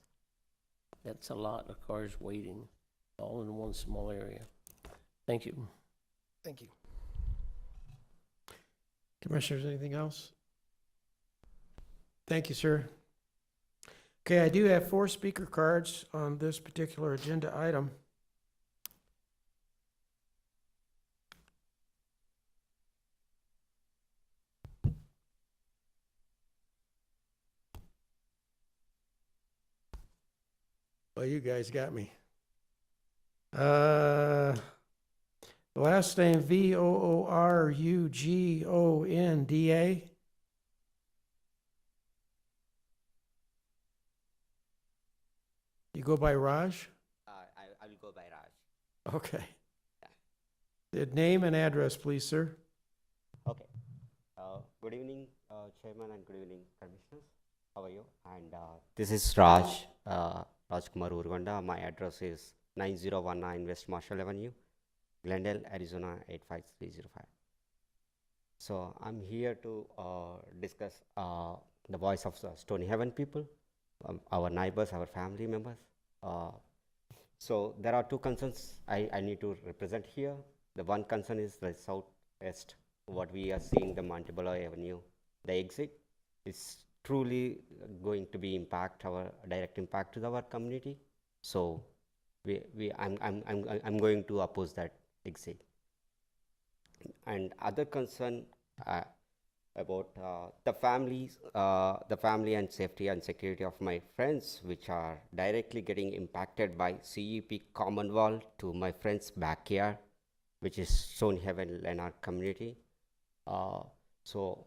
That's a lot of cars waiting, all in one small area. Thank you. Thank you. Commissioners, anything else? Thank you, sir. Okay, I do have 4 speaker cards on this particular agenda item. Well, you guys got me. Last name Voorugonda. You go by Raj? I will go by Raj. Okay. The name and address, please, sir. Okay. Good evening, Chairman, and good evening, Commissioners. How are you? And this is Raj, Raj Kumar Urgonda. My address is 9019 West Marshall Avenue, Glendale, Arizona 85305. So I'm here to discuss the voice of the Stony Heaven people, our neighbors, our family members. So there are 2 concerns I need to represent here. The one concern is the southwest, what we are seeing the Montebello Avenue. The exit is truly going to be direct impact to our community. So I'm going to oppose that exit. And other concern about the family and safety and security of my friends, which are directly getting impacted by CUP Commonwealth to my friend's backyard, which is Stony Heaven Leonard community. So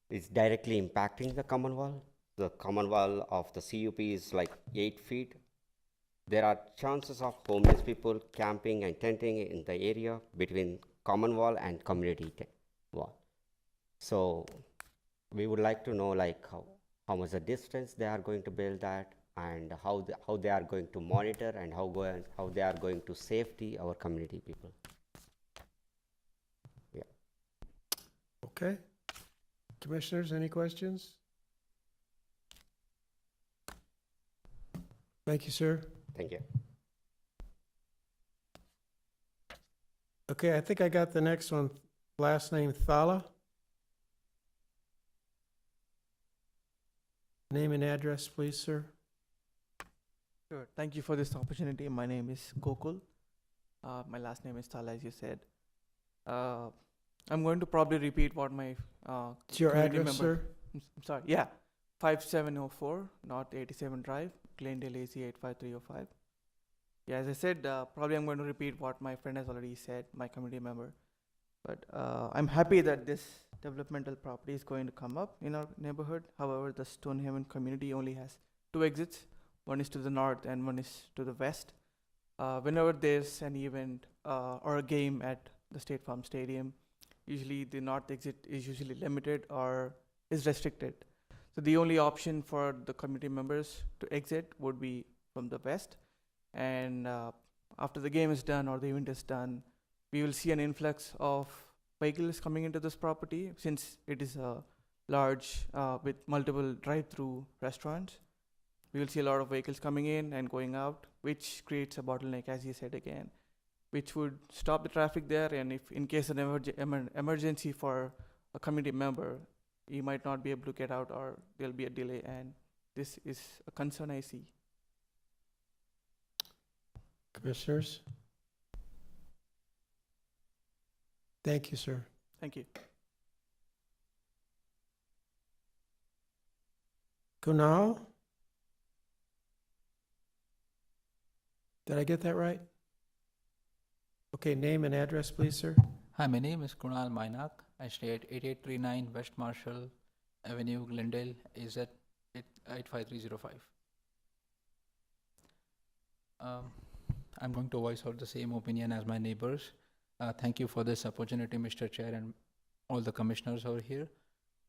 it's directly impacting the Commonwealth. The Commonwealth of the CUP is like 8 feet. There are chances of homeless people camping and tenting in the area between Commonwealth and community wall. So we would like to know like how much the distance they are going to build that, and how they are going to monitor, and how they are going to safety our community people. Yeah. Okay. Commissioners, any questions? Thank you, sir. Thank you. Okay, I think I got the next one. Last name Thala. Name and address, please, sir. Sure. Thank you for this opportunity. My name is Gokul. My last name is Thala, as you said. I'm going to probably repeat what my It's your community address, member- sir? I'm sorry. Yeah, 5704 North 87 Drive, Glendale, AC 85305. Yeah, as I said, probably I'm going to repeat what my friend has already said, my community member. But I'm happy that this developmental property is going to come up in our neighborhood. However, the Stonehaven community only has 2 exits. One is to the north and one is to the west. Whenever there's an event or a game at the State Farm Stadium, usually the north exit is usually limited or is restricted. So the only option for the community members to exit would be from the west. And after the game is done or the event is done, we will see an influx of vehicles coming into this property, since it is a large with multiple drive-through restaurants. We will see a lot of vehicles coming in and going out, which creates a bottleneck, as you said again, which would stop the traffic there. And if in case of an emergency for a community member, he might not be able to get out, or there'll be a delay. And this is a concern I see. Commissioners? Thank you, sir. Thank you. Kunal? Did I get that right? Okay, name and address, please, sir. Hi, my name is Kunal Mainak. I stay at 8839 West Marshall Avenue, Glendale, AZ 85305. I'm going to voice out the same opinion as my neighbors. Thank you for this opportunity, Mr. Chair, and all the commissioners over here.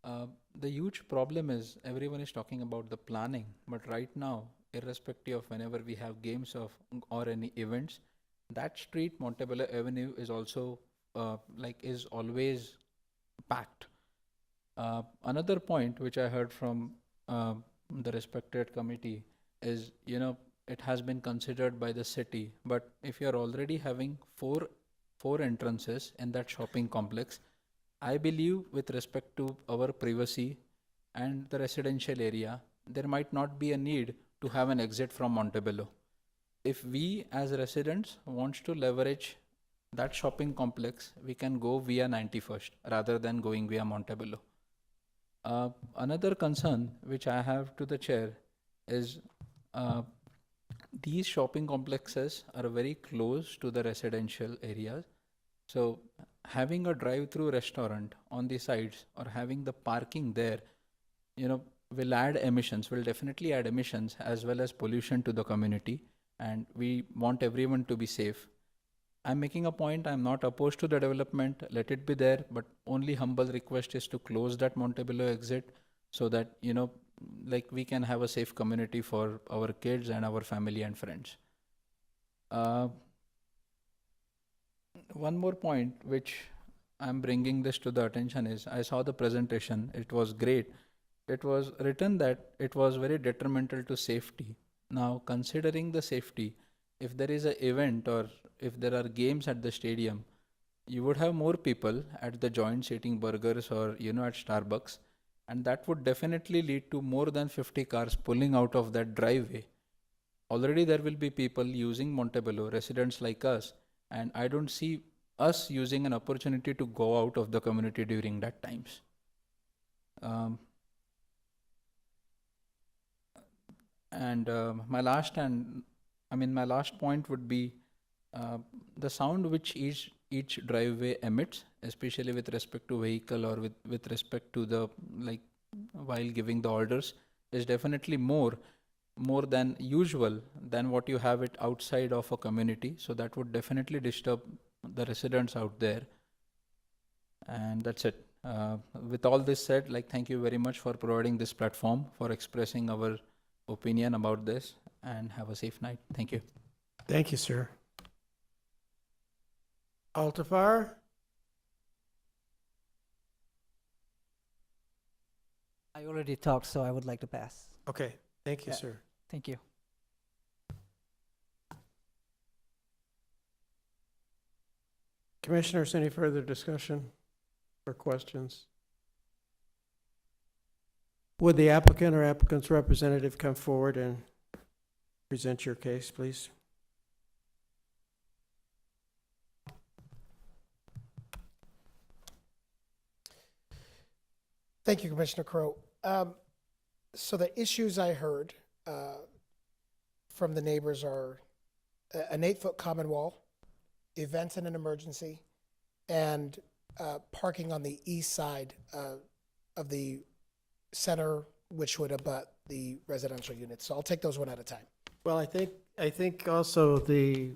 The huge problem is everyone is talking about the planning, but right now, irrespective of whenever we have games or any events, that street, Montebello Avenue, is also is always packed. Another point which I heard from the respected committee is, it has been considered by the city, but if you're already having four entrances in that shopping complex, I believe with respect to our privacy and the residential area, there might not be a need to have an exit from Montebello. If we as residents want to leverage that shopping complex, we can go via 91st rather than going via Montebello. Another concern which I have to the chair is these shopping complexes are very close to the residential areas. So having a drive-through restaurant on the sides or having the parking there, will add emissions, will definitely add emissions as well as pollution to the community. And we want everyone to be safe. I'm making a point, I'm not opposed to the development, let it be there, but only humble request is to close that Montebello exit so that, we can have a safe community for our kids and our family and friends. One more point which I'm bringing this to the attention is, I saw the presentation, it was great. It was written that it was very detrimental to safety. Now, considering the safety, if there is an event or if there are games at the stadium, you would have more people at the joints eating burgers or, at Starbucks. And that would definitely lead to more than 50 cars pulling out of that driveway. Already there will be people using Montebello, residents like us, and I don't see us using an opportunity to go out of the community during that times. My last point would be the sound which each driveway emits, especially with respect to vehicle or with respect to the while giving the orders, is definitely more than usual than what you have it outside of a community. So that would definitely disturb the residents out there. And that's it. With all this said, thank you very much for providing this platform for expressing our opinion about this, and have a safe night. Thank you. Thank you, sir. Altafar? I already talked, so I would like to pass. Okay, thank you, Yeah. sir. Thank you. Commissioners, any further discussion or questions? Would the applicant or applicant's representative come forward and present your case, please? Thank you, Commissioner Crowe. So the issues I heard from the neighbors are an 8-foot common wall, events in an emergency, and parking on the east side of the center, which would abut the residential units. So I'll take those one at a time. Well, I think also the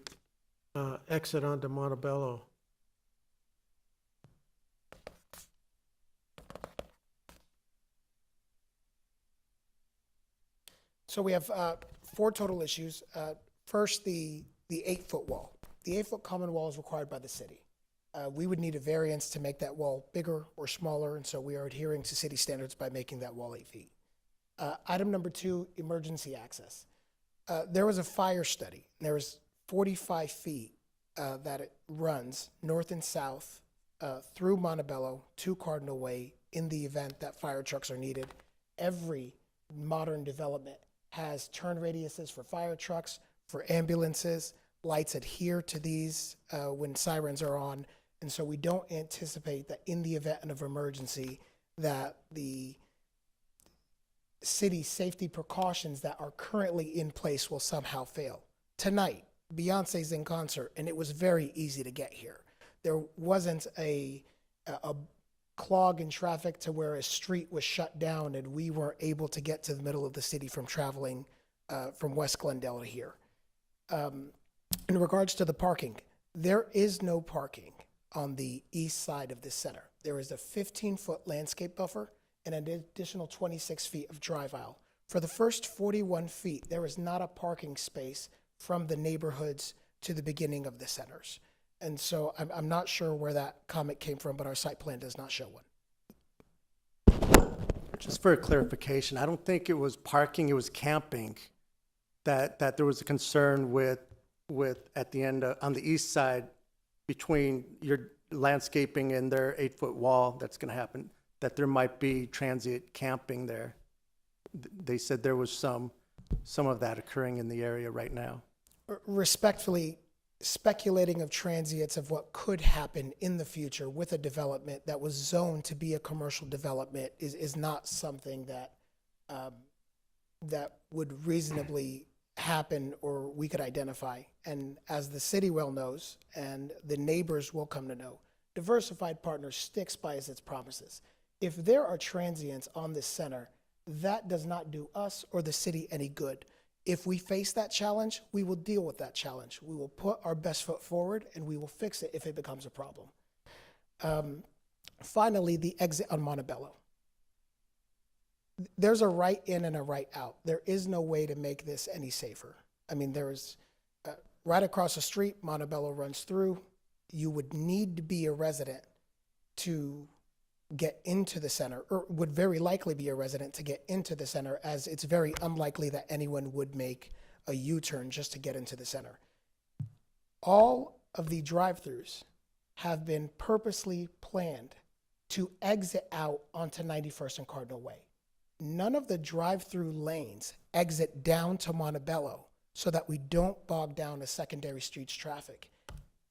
exit onto Montebello. So we have 4 total issues. First, the 8-foot wall. The 8-foot common wall is required by the city. We would need a variance to make that wall bigger or smaller, and so we are adhering to city standards by making that wall 8 feet. Item number 2, emergency access. There was a fire study. There was 45 feet that it runs north and south through Montebello to Cardinal Way in the event that fire trucks are needed. Every modern development has turn radiuses for fire trucks, for ambulances. Lights adhere to these when sirens are on. And so we don't anticipate that in the event of emergency that the city safety precautions that are currently in place will somehow fail. Tonight, Beyonce's in concert, and it was very easy to get here. There wasn't a clog in traffic to where a street was shut down and we weren't able to get to the middle of the city from traveling from West Glendale to here. In regards to the parking, there is no parking on the east side of this center. There is a 15-foot landscape buffer and an additional 26 feet of drive aisle. For the first 41 feet, there is not a parking space from the neighborhoods to the beginning of the centers. And so I'm not sure where that comment came from, but our site plan does not show one. Just for clarification, I don't think it was parking, it was camping that there was a concern with at the end on the east side between your landscaping and their 8-foot wall that's going to happen, that there might be transient camping there. They said there was some of that occurring in the area right now. Respectfully, speculating of transients of what could happen in the future with a development that was zoned to be a commercial development is not something that that would reasonably happen or we could identify. And as the city well knows, and the neighbors will come to know, Diversified Partners sticks by its promises. If there are transients on this center, that does not do us or the city any good. If we face that challenge, we will deal with that challenge. We will put our best foot forward and we will fix it if it becomes a problem. Finally, the exit on Montebello. There's a right in and a right out. There is no way to make this any safer. I mean, there is right across the street, Montebello runs through. You would need to be a resident to get into the center, or would very likely be a resident to get into the center, as it's very unlikely that anyone would make a U-turn just to get into the center. All of the drive-throughs have been purposely planned to exit out onto 91st and Cardinal Way. None of the drive-through lanes exit down to Montebello so that we don't bog down the secondary streets traffic.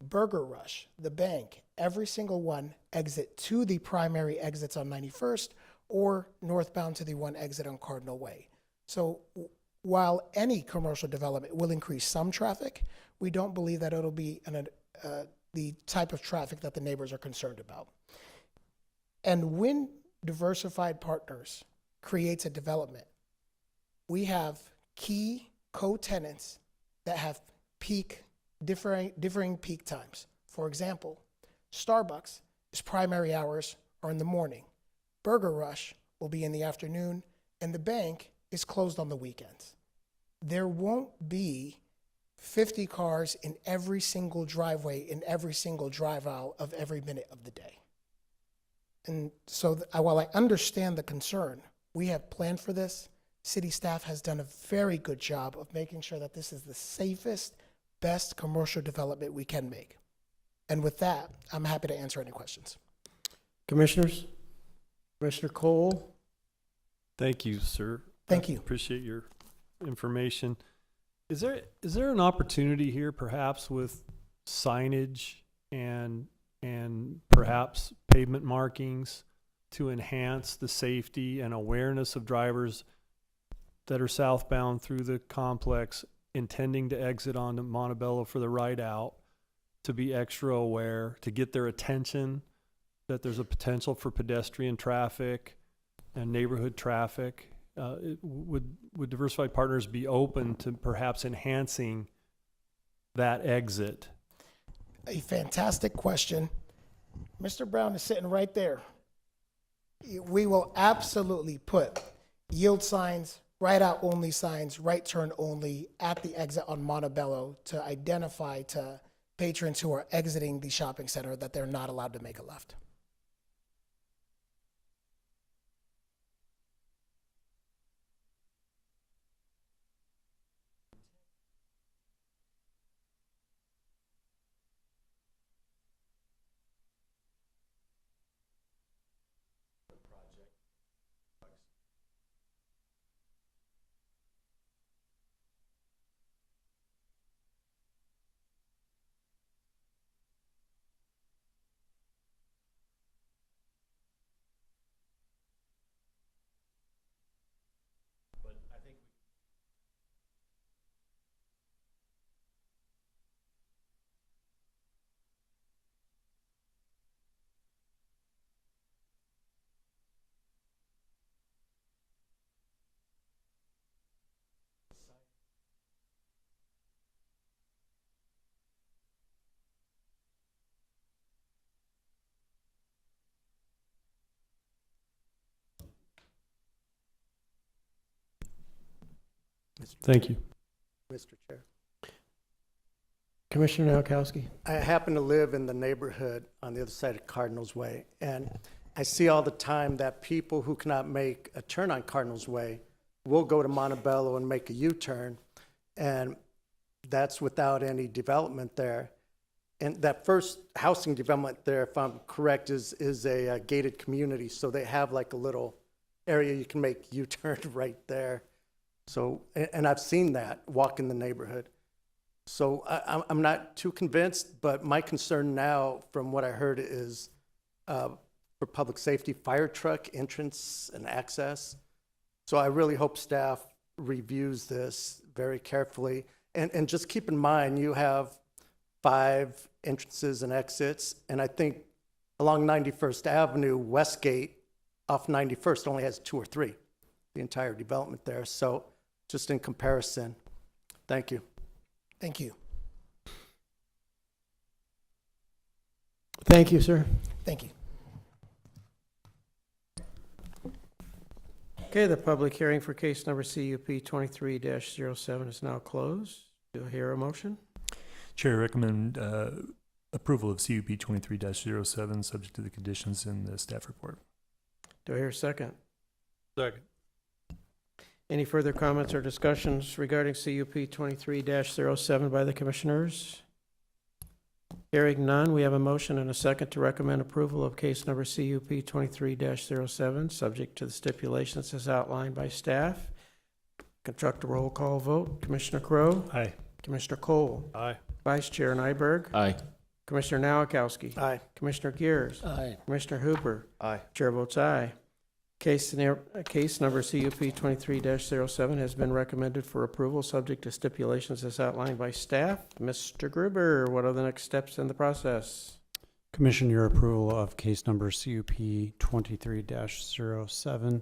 Burger Rush, the bank, every single one exit to the primary exits on 91st or northbound to the one exit on Cardinal Way. So while any commercial development will increase some traffic, we don't believe that it'll be the type of traffic that the neighbors are concerned about. And when Diversified Partners creates a development, we have key co-tenants that have differing peak times. For example, Starbucks, its primary hours are in the morning. Burger Rush will be in the afternoon, and the bank is closed on the weekends. There won't be 50 cars in every single driveway, in every single drive aisle of every minute of the day. And so while I understand the concern, we have planned for this. City staff has done a very good job of making sure that this is the safest, best commercial development we can make. And with that, I'm happy to answer any questions. Commissioners? Commissioner Cole? Thank you, sir. Thank you. Appreciate your information. Is there an opportunity here perhaps with signage and perhaps pavement markings to enhance the safety and awareness of drivers that are southbound through the complex intending to exit onto Montebello for the ride out, to be extra aware, to get their attention that there's a potential for pedestrian traffic and neighborhood traffic? Would Diversified Partners be open to perhaps enhancing that exit? A fantastic question. Mr. Brown is sitting right there. We will absolutely put yield signs, right out only signs, right turn only at the exit on Montebello to identify to patrons who are exiting the shopping center that they're not allowed to make a left. Thank you. Mr. Chair. Commissioner Noakowski. I happen to live in the neighborhood on the other side of Cardinals Way, and I see all the time that people who cannot make a turn on Cardinals Way will go to Montebello and make a U-turn, and that's without any development there. And that first housing development there, if I'm correct, is a gated community, so they have like a little area you can make U-turn right there. So, and I've seen that walk in the neighborhood. So I'm not too convinced, but my concern now, from what I heard, is for public safety, fire truck entrance and access. So I really hope staff reviews this very carefully. And just keep in mind, you have 5 entrances and exits, and I think along 91st Avenue, Westgate off 91st only has 2 or 3, the entire development there. So just in comparison, thank you. Thank you. Thank you, sir. Thank you. Okay, the public hearing for case number CUP 23-07 is now closed. Do I hear a motion? Chair, recommend approval of CUP 23-07, subject to the conditions in the staff report. Do I hear a second? Second. Any further comments or discussions regarding CUP 23-07 by the commissioners? Hearing none, we have a motion and a second to recommend approval of case number CUP 23-07, subject to the stipulations as outlined by staff. Conduct a roll call vote. Commissioner Crowe? Aye. Commissioner Cole? Aye. Vice Chair Nyberg? Aye. Commissioner Nowakowski? Aye. Commissioner Gears? Aye. Commissioner Hooper? Aye. Chair votes aye. Case number CUP 23-07 has been recommended for approval, subject to stipulations as outlined by staff. Mr. Gruber, what are the next steps in the process? Commission, your approval of case number CUP 23-07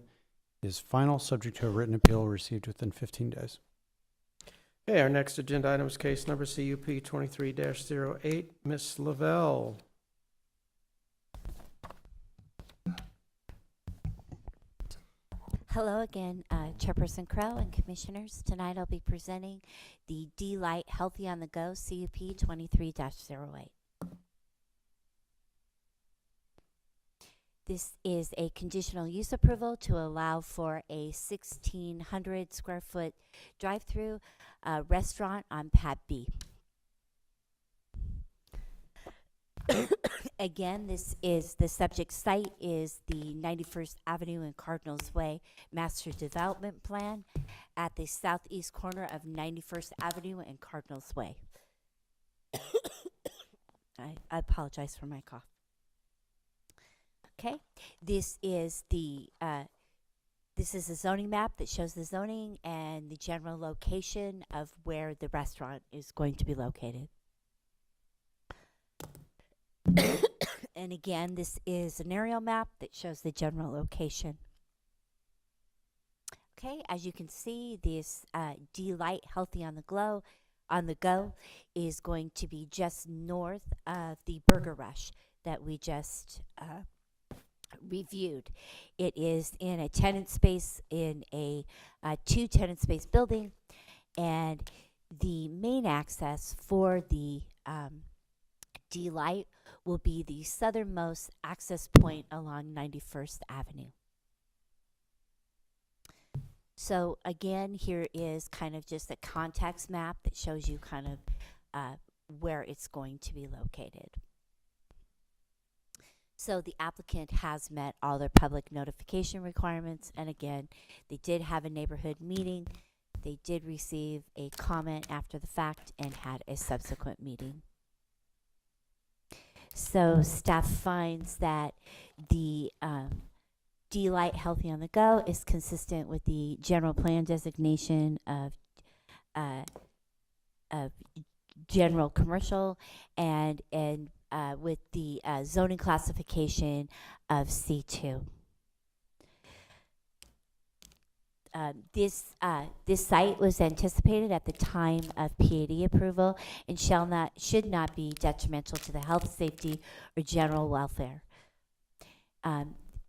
is final, subject to a written appeal received within 15 days. Okay, our next agenda item is case number CUP 23-08. Ms. Lavelle. Hello again, Chairperson Crowe and Commissioners. Tonight I'll be presenting the D-Light Healthy on the Go CUP 23-08. This is a conditional use approval to allow for a 1,600 square foot drive-through restaurant on Pad B. Again, the subject site is the 91st Avenue and Cardinals Way Master Development Plan at the southeast corner of 91st Avenue and Cardinals Way. I apologize for my cough. Okay, this is a zoning map that shows the zoning and the general location of where the restaurant is going to be located. And again, this is an aerial map that shows the general location. Okay, as you can see, this D-Light Healthy on the Go is going to be just north of the Burger Rush that we just reviewed. It is in a tenant space, in a 2-tenant space building, and the main access for the D-Light will be the southernmost access point along 91st Avenue. So again, here is kind of just a context map that shows you kind of where it's going to be located. So the applicant has met all their public notification requirements, and again, they did have a neighborhood meeting. They did receive a comment after the fact and had a subsequent meeting. So staff finds that the D-Light Healthy on the Go is consistent with the general plan designation of general commercial and with the zoning classification of C2. This site was anticipated at the time of PAD approval and should not be detrimental to the health, safety, or general welfare.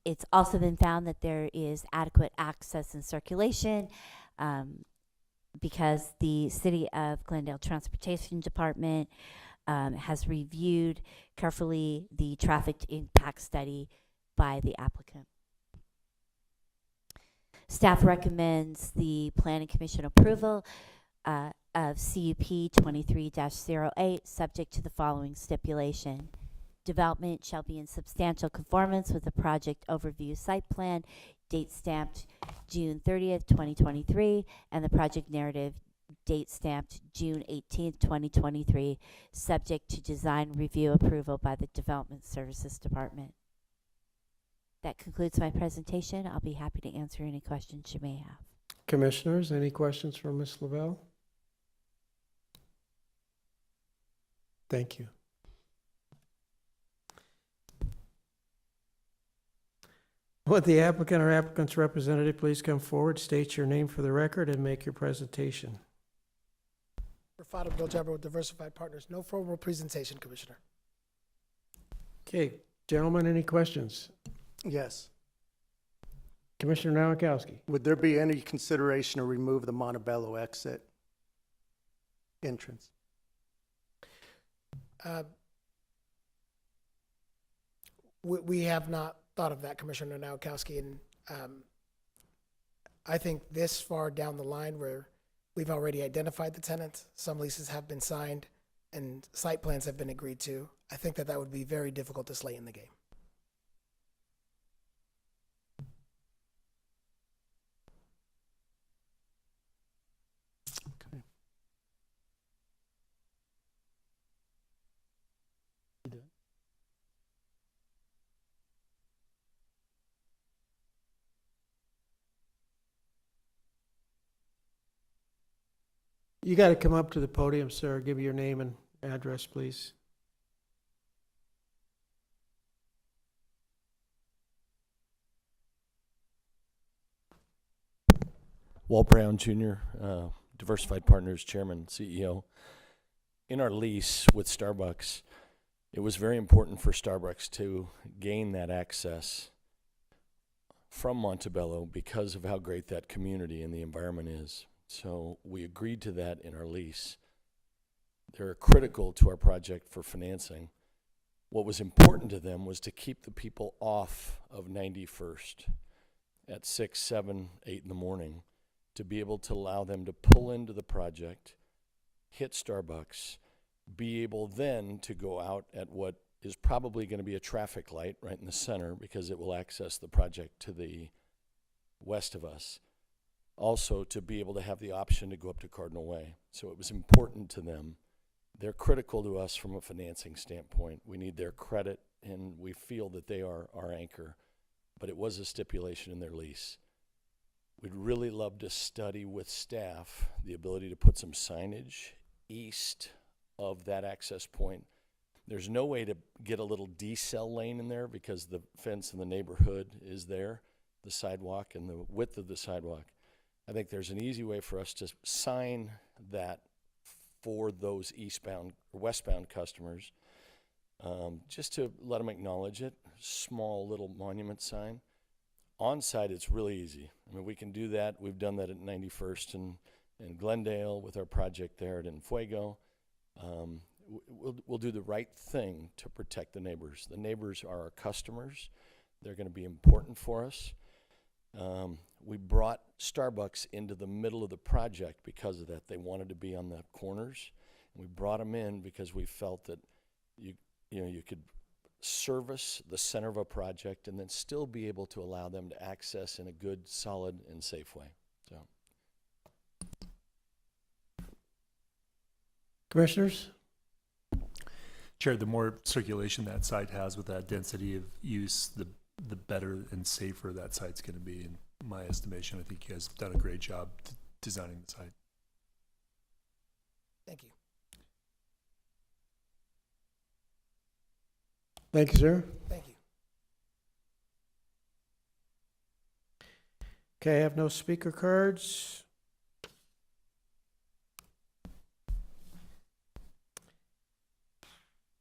It's also been found that there is adequate access and circulation because the City of Glendale Transportation Department has reviewed carefully the traffic impact study by the applicant. Staff recommends the Planning Commission approval of CUP 23-08, subject to the following stipulation. Development shall be in substantial conformance with the project overview site plan, date stamped June 30th, 2023, and the project narrative, date stamped June 18th, 2023, subject to design review approval by the Development Services Department. That concludes my presentation. I'll be happy to answer any questions you may have. Commissioners, any questions for Ms. Lavelle? Thank you. Would the applicant or applicant's representative please come forward, state your name for the record, and make your presentation? Rafat Abdul-Jabbar with Diversified Partners. No formal presentation, Commissioner. Okay, gentlemen, any questions? Yes. Commissioner Nowakowski. Would there be any consideration to remove the Montebello exit entrance? We have not thought of that, Commissioner Nowakowski, and I think this far down the line where we've already identified the tenants, some leases have been signed, and site plans have been agreed to, I think that would be very difficult to slay in the game. Okay. You got to come up to the podium, sir. Give me your name and address, please. Walt Brown Jr., Diversified Partners Chairman, CEO. In our lease with Starbucks, it was very important for Starbucks to gain that access from Montebello because of how great that community and the environment is. So we agreed to that in our lease. They're critical to our project for financing. What was important to them was to keep the people off of 91st at 6, 7, 8 in the morning, to be able to allow them to pull into the project, hit Starbucks, be able then to go out at what is probably going to be a traffic light right in the center because it will access the project to the west of us. Also to be able to have the option to go up to Cardinal Way. So it was important to them. They're critical to us from a financing standpoint. We need their credit, and we feel that they are our anchor. But it was a stipulation in their lease. We'd really love to study with staff the ability to put some signage east of that access point. There's no way to get a little decel lane in there because the fence in the neighborhood is there, the sidewalk and the width of the sidewalk. I think there's an easy way for us to sign that for those eastbound or westbound customers, just to let them acknowledge it. Small little monument sign. On site, it's really easy. I mean, we can do that. We've done that at 91st and Glendale with our project there at Enfuego. We'll do the right thing to protect the neighbors. The neighbors are our customers. They're going to be important for us. We brought Starbucks into the middle of the project because of that. They wanted to be on the corners. We brought them in because we felt that you could service the center of a project and then still be able to allow them to access in a good, solid, and safe way. So, Commissioners? Chair, the more circulation that site has with that density of use, the better and safer that site's going to be. In my estimation, I think you guys have done a great job designing the site. Thank you. Thank you, sir. Thank you. Okay, I have no speaker cards.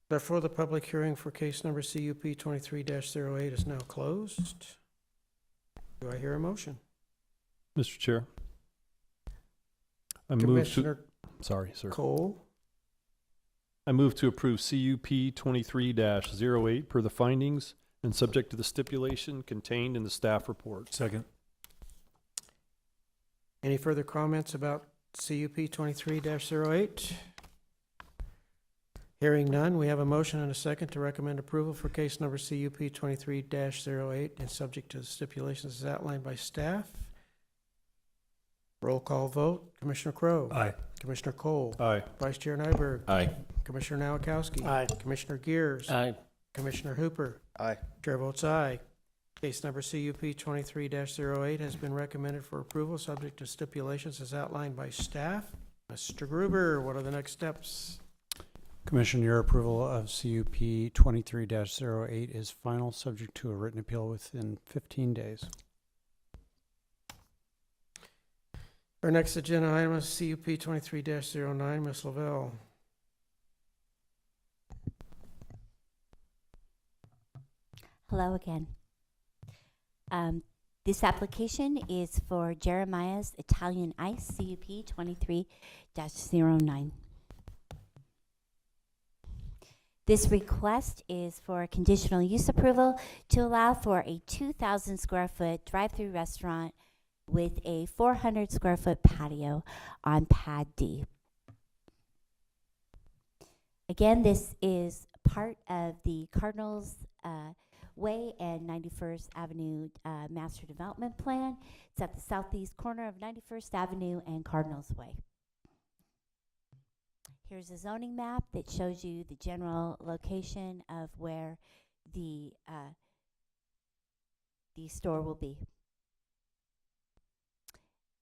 Therefore, the public hearing for case number CUP 23-08 is now closed. Do I hear a motion? Mr. Chair, I move to, Commissioner sorry, sir. Cole, I move to approve CUP 23-08 per the findings and subject to the stipulation contained in the staff report. Second. any further comments about CUP 23-08? Hearing none, we have a motion and a second to recommend approval for case number CUP 23-08 and subject to the stipulations as outlined by staff. Roll call vote. Commissioner Crowe. Aye. Commissioner Cole. Aye. Vice Chair Nyberg. Aye. Commissioner Nowakowski. Aye. Commissioner Gears. Aye. Commissioner Hooper. Aye. Chair votes aye. Case number CUP 23-08 has been recommended for approval, subject to stipulations as outlined by staff. Mr. Gruber, what are the next steps? Commission, your approval of CUP 23-08 is final, subject to a written appeal within 15 days. Our next agenda item is CUP 23-09. Ms. Lavelle. Hello again. This application is for Jeremiah's Italian Ice, CUP 23-09. This request is for conditional use approval to allow for a 2,000 square foot drive-through restaurant with a 400 square foot patio on Pad D. Again, this is part of the Cardinals Way and 91st Avenue Master Development Plan. It's at the southeast corner of 91st Avenue and Cardinals Way. Here's a zoning map that shows you the general location of where the store will be.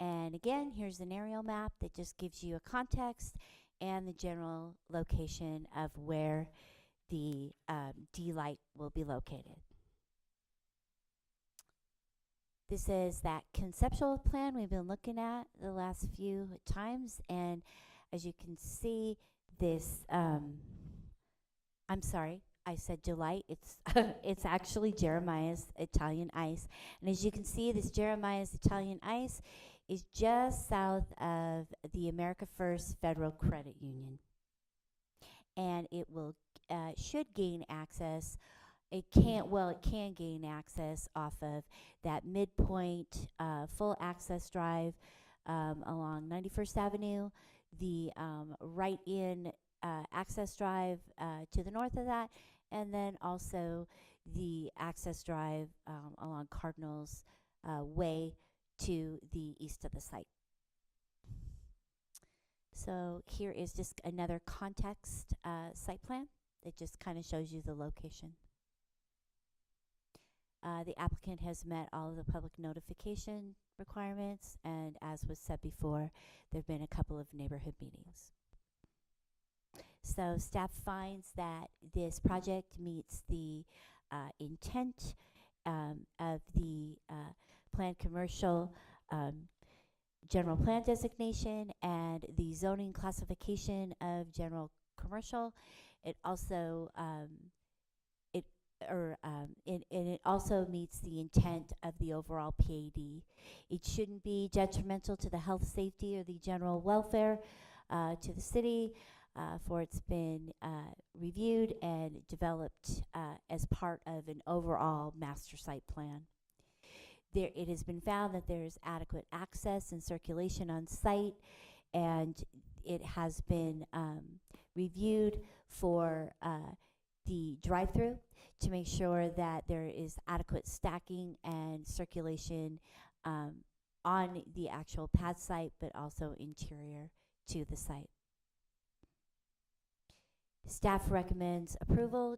And again, here's an aerial map that just gives you a context and the general location of where the D-Light will be located. This is that conceptual plan we've been looking at the last few times, and as you can see, this, I'm sorry, I said Delight. It's it's actually Jeremiah's Italian Ice. And as you can see, this Jeremiah's Italian Ice is just south of the America First Federal Credit Union. And it will should gain access. It can gain access off of that midpoint full access drive along 91st Avenue, the right-in access drive to the north of that, and then also the access drive along Cardinals Way to the east of the site. So here is just another context site plan that just kind of shows you the location. The applicant has met all of the public notification requirements, and as was said before, there have been a couple of neighborhood meetings. So staff finds that this project meets the intent of the planned commercial general plan designation and the zoning classification of general commercial. It also it also meets the intent of the overall PAD. It shouldn't be detrimental to the health, safety, or the general welfare to the city, for it's been reviewed and developed as part of an overall master site plan. It has been found that there is adequate access and circulation on site, and it has been reviewed for the drive-through to make sure that there is adequate stacking and circulation on the actual pad site, but also interior to the site. Staff recommends approval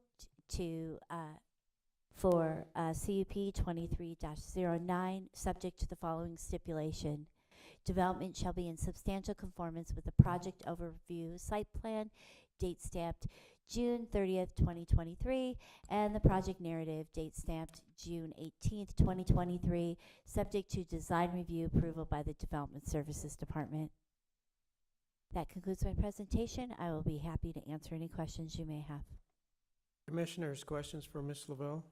for CUP 23-09, subject to the following stipulation. Development shall be in substantial conformance with the project overview site plan, date stamped June 30th, 2023, and the project narrative, date stamped June 18th, 2023, subject to design review approval by the Development Services Department. That concludes my presentation. I will be happy to answer any questions you may have. Commissioners, questions for Ms. Lavelle?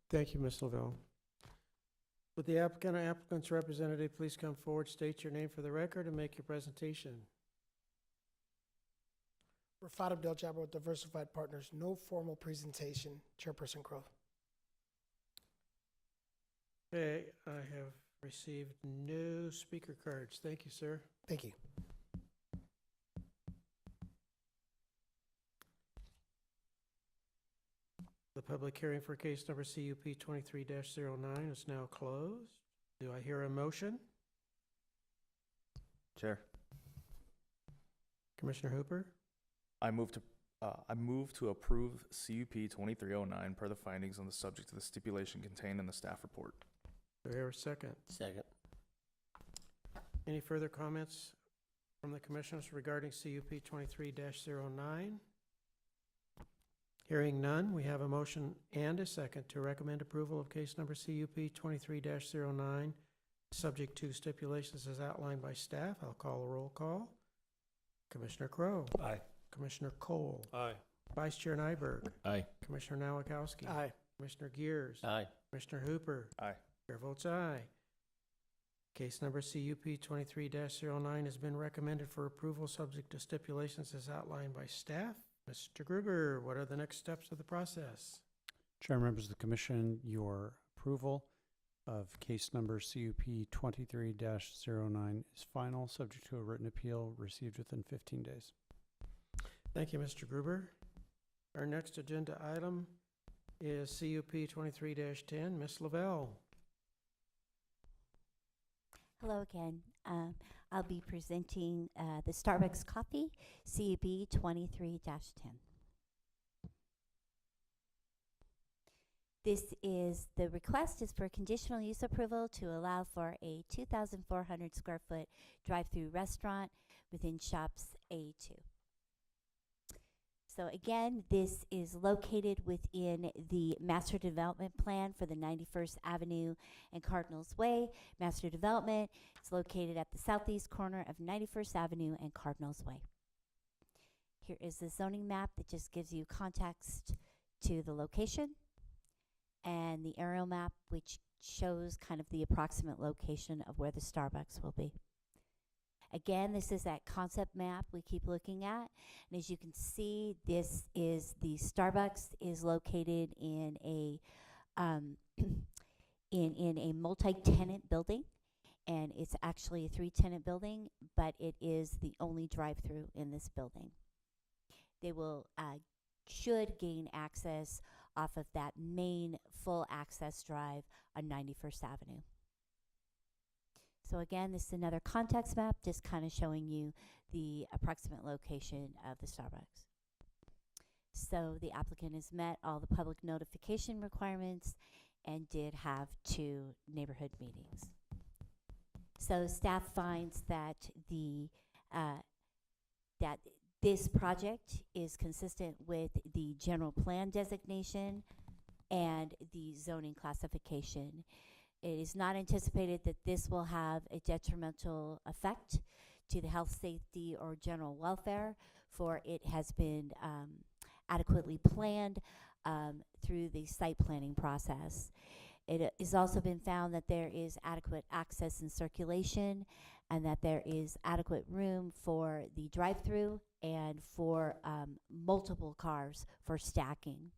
Thank you, Ms. Lavelle. Would the applicant or applicant's representative please come forward, state your name for the record, and make your presentation? Rafat Abdel Jabbar with Diversified Partners. No formal presentation, Chairperson Crowe. Okay, I have received no speaker cards. Thank you, sir. Thank you. The public hearing for case number CUP 23-09 is now closed. Do I hear a motion? Chair, Commissioner Hooper? I move to approve CUP 2309 per the findings on the subject of the stipulation contained in the staff report. Do I hear a second? Second. Any further comments from the commissioners regarding CUP 23-09? Hearing none, we have a motion and a second to recommend approval of case number CUP 23-09, subject to stipulations as outlined by staff. I'll call a roll call. Commissioner Crowe. Aye. Commissioner Cole. Aye. Vice Chair Nyberg. Aye. Commissioner Nowakowski. Aye. Commissioner Gears. Aye. Commissioner Hooper. Aye. Chair votes aye. Case number CUP 23-09 has been recommended for approval subject to stipulations as outlined by staff. Mr. Gruber, what are the next steps of the process? Chair, members of the commission, your approval of case number CUP 23-09 is final, subject to a written appeal received within 15 days. Thank you, Mr. Gruber. Our next agenda item is CUP 23-10. Ms. Lavelle. Hello again. I'll be presenting the Starbucks Coffee, CUP 23-10. The request is for conditional use approval to allow for a 2,400 square foot drive-through restaurant within shops A2. So again, this is located within the master development plan for the 91st Avenue and Cardinals Way. Master development is located at the southeast corner of 91st Avenue and Cardinals Way. Here is the zoning map that just gives you context to the location, and the aerial map which shows kind of the approximate location of where the Starbucks will be. Again, this is that concept map we keep looking at. And as you can see, this is the Starbucks is located in a in a multi-tenant building. And it's actually a 3-tenant building, but it is the only drive-through in this building. They will should gain access off of that main full access drive on 91st Avenue. So again, this is another context map, just kind of showing you the approximate location of the Starbucks. So the applicant has met all the public notification requirements and did have 2 neighborhood meetings. So staff finds that that this project is consistent with the general plan designation and the zoning classification. It is not anticipated that this will have a detrimental effect to the health, safety, or general welfare, for it has been adequately planned through the site planning process. It has also been found that there is adequate access and circulation, and that there is adequate room for the drive-through and for multiple cars for stacking.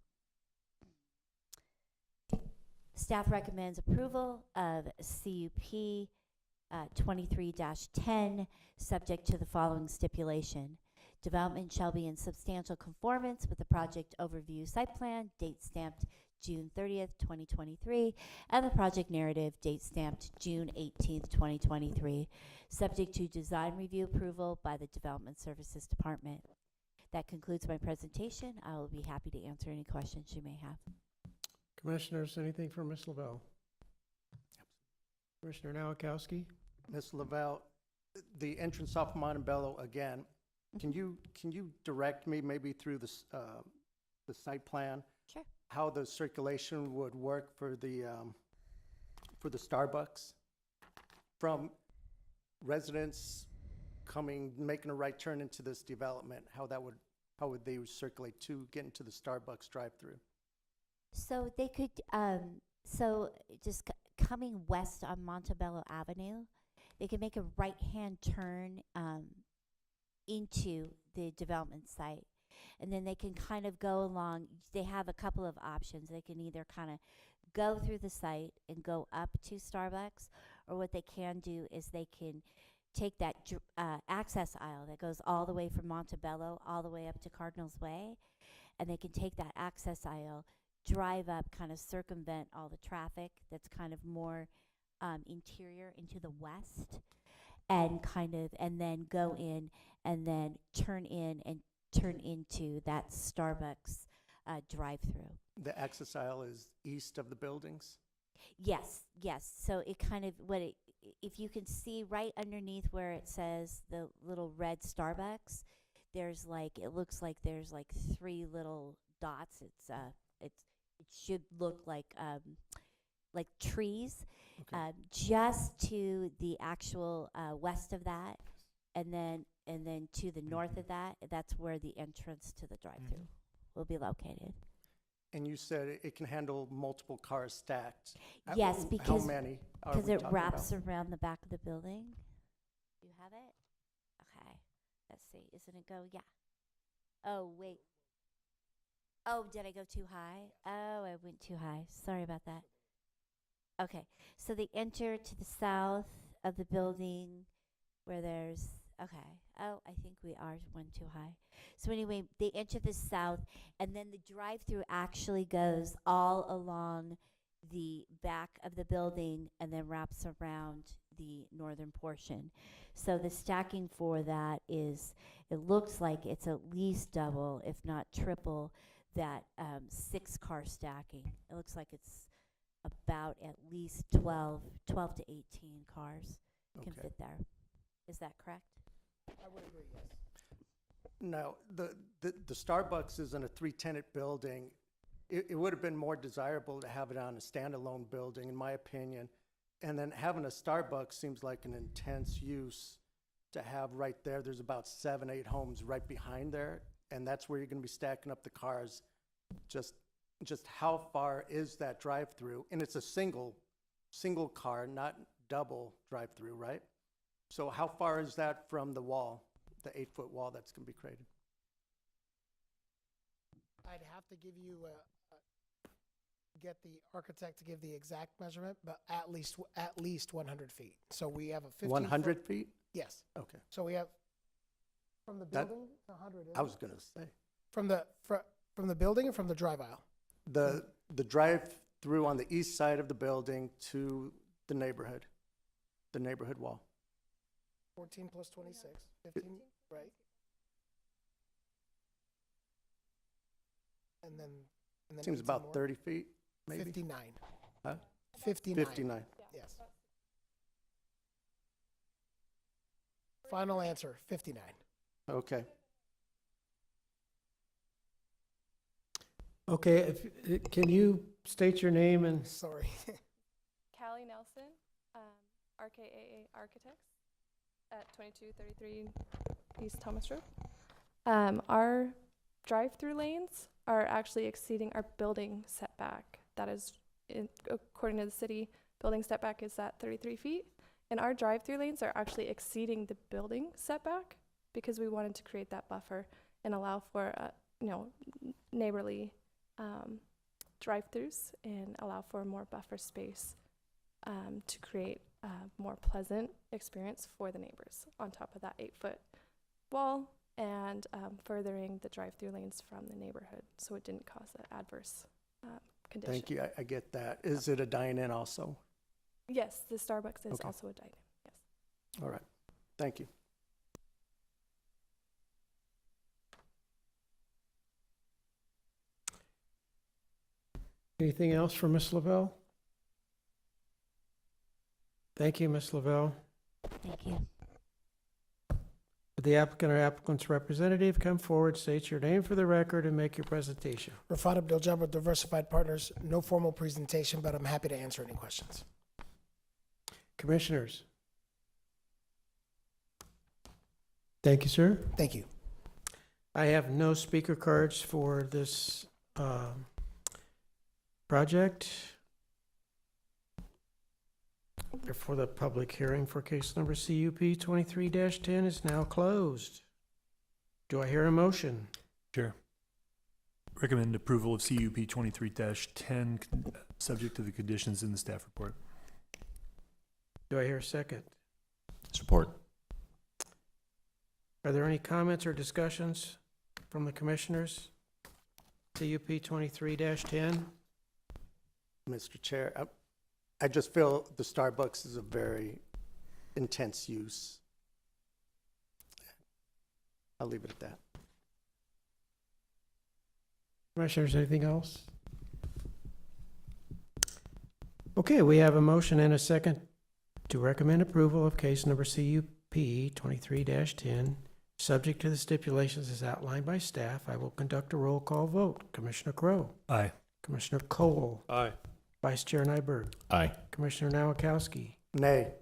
Staff recommends approval of CUP 23-10, subject to the following stipulation. Development shall be in substantial conformance with the project overview site plan, date stamped June 30th, 2023, and the project narrative, date stamped June 18th, 2023, subject to design review approval by the Development Services Department. That concludes my presentation. I will be happy to answer any questions you may have. Commissioners, anything for Ms. Lavelle? Commissioner Nowakowski? Ms. Lavelle, the entrance off Montebello again, can you direct me maybe through the site plan? Sure. How the circulation would work for the Starbucks from residents making a right turn into this development? How would they circulate to get into the Starbucks drive-through? So they could, so just coming west on Montebello Avenue, they can make a right-hand turn into the development site. And then they can kind of go along. They have a couple of options. They can either kind of go through the site and go up to Starbucks, or what they can do is they can take that access aisle that goes all the way from Montebello all the way up to Cardinals Way, and they can take that access aisle, drive up, kind of circumvent all the traffic that's kind of more interior into the west, and then go in and then turn into that Starbucks drive-through. The access aisle is east of the buildings? Yes. So it kind of, if you can see right underneath where it says the little red Starbucks, it looks like there's like 3 little dots. It should look like trees, just to the actual west of that, and then to the north of that, that's where the entrance to the drive-through will be located. And you said it can handle multiple cars stacked. Yes, because how many are because we it talking wraps about? around the back of the building. You have it? Okay. Let's see. Isn't it go? Yeah. Oh, wait. Oh, did I go too high? Oh, I went too high. Sorry about that. Okay. So they enter to the south of the building where there's, okay. Oh, I think we are one too high. So anyway, they enter the south, and then the drive-through actually goes all along the back of the building and then wraps around the northern portion. So the stacking for that is, it looks like it's at least double, if not triple, that 6-car stacking. It looks like it's about at least 12 to 18 cars can fit there. Is that correct? I would agree, yes. Now, the Starbucks is in a 3-tenant building. It would have been more desirable to have it on a standalone building, in my opinion. And then having a Starbucks seems like an intense use to have right there. There's about 7-8 homes right behind there, and that's where you're going to be stacking up the cars. Just how far is that drive-through? And it's a single car, not double drive-through, right? So how far is that from the wall, the 8-foot wall that's going to be created? I'd have to give you get the architect to give the exact measurement, but at least 100 feet. So we have a 15 100 foot, feet? Yes. Okay. So we have from the That- building 100. I was going to say. From the building or from the drive aisle? The drive-through on the east side of the building to the neighborhood wall. 14 plus 26, 15, right? And then Seems 18 about more. 30 feet, maybe? 59. Huh? 59. 59. Yes. Final answer, 59. Okay. Okay, can you state your name and? Sorry. Callie Nelson, RKAA Architects at 2233 East Thomas Road. Our drive-through lanes are actually exceeding our building setback. That is, according to the city, building setback is at 33 feet. And our drive-through lanes are actually exceeding the building setback because we wanted to create that buffer and allow for, neighborly drive-throughs and allow for more buffer space to create a more pleasant experience for the neighbors on top of that 8-foot wall and furthering the drive-through lanes from the neighborhood so it didn't cause an adverse condition. Thank you. I get that. Is it a dine-in also? Yes, the Starbucks is Okay. also a dine-in, yes. All right. Thank you. Anything else for Ms. Lavelle? Thank you, Ms. Lavelle. Thank you. Would the applicant or applicant's representative come forward, state your name for the record, and make your presentation? Rafat Abdel-Jabbar, Diversified Partners. No formal presentation, but I'm happy to answer any questions. Commissioners? Thank you, sir. Thank you. I have no speaker cards for this project. Therefore, the public hearing for case number CUP 23-10 is now closed. Do I hear a motion? Chair. Recommend approval of CUP 23-10, subject to the conditions in the staff report. Do I hear a second? Support. Are there any comments or discussions from the commissioners? CUP 23-10? Mr. Chair, I just feel the Starbucks is a very intense use. I'll leave it at that. Commissioners, anything else? Okay, we have a motion and a second to recommend approval of case number CUP 23-10, subject to the stipulations as outlined by staff. I will conduct a roll call vote. Commissioner Crowe? Aye. Commissioner Cole? Aye. Vice Chair Nyberg? Aye. Commissioner Nowakowski? Nay.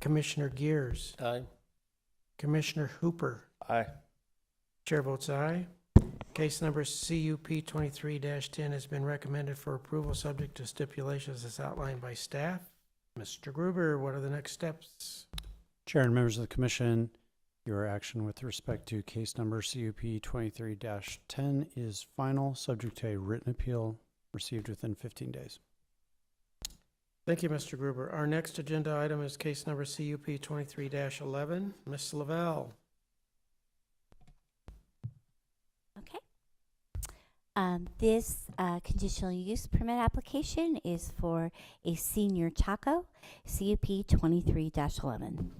Commissioner Gears? Aye. Commissioner Hooper? Aye. Chair votes aye. Case number CUP 23-10 has been recommended for approval, subject to stipulations as outlined by staff. Mr. Gruber, what are the next steps? Chair and members of the commission, your action with respect to case number CUP 23-10 is final, subject to a written appeal received within 15 days. Thank you, Mr. Gruber. Our next agenda item is case number CUP 23-11. Ms. Lavelle. Okay. This conditional use permit application is for a senior taco, CUP 23-11.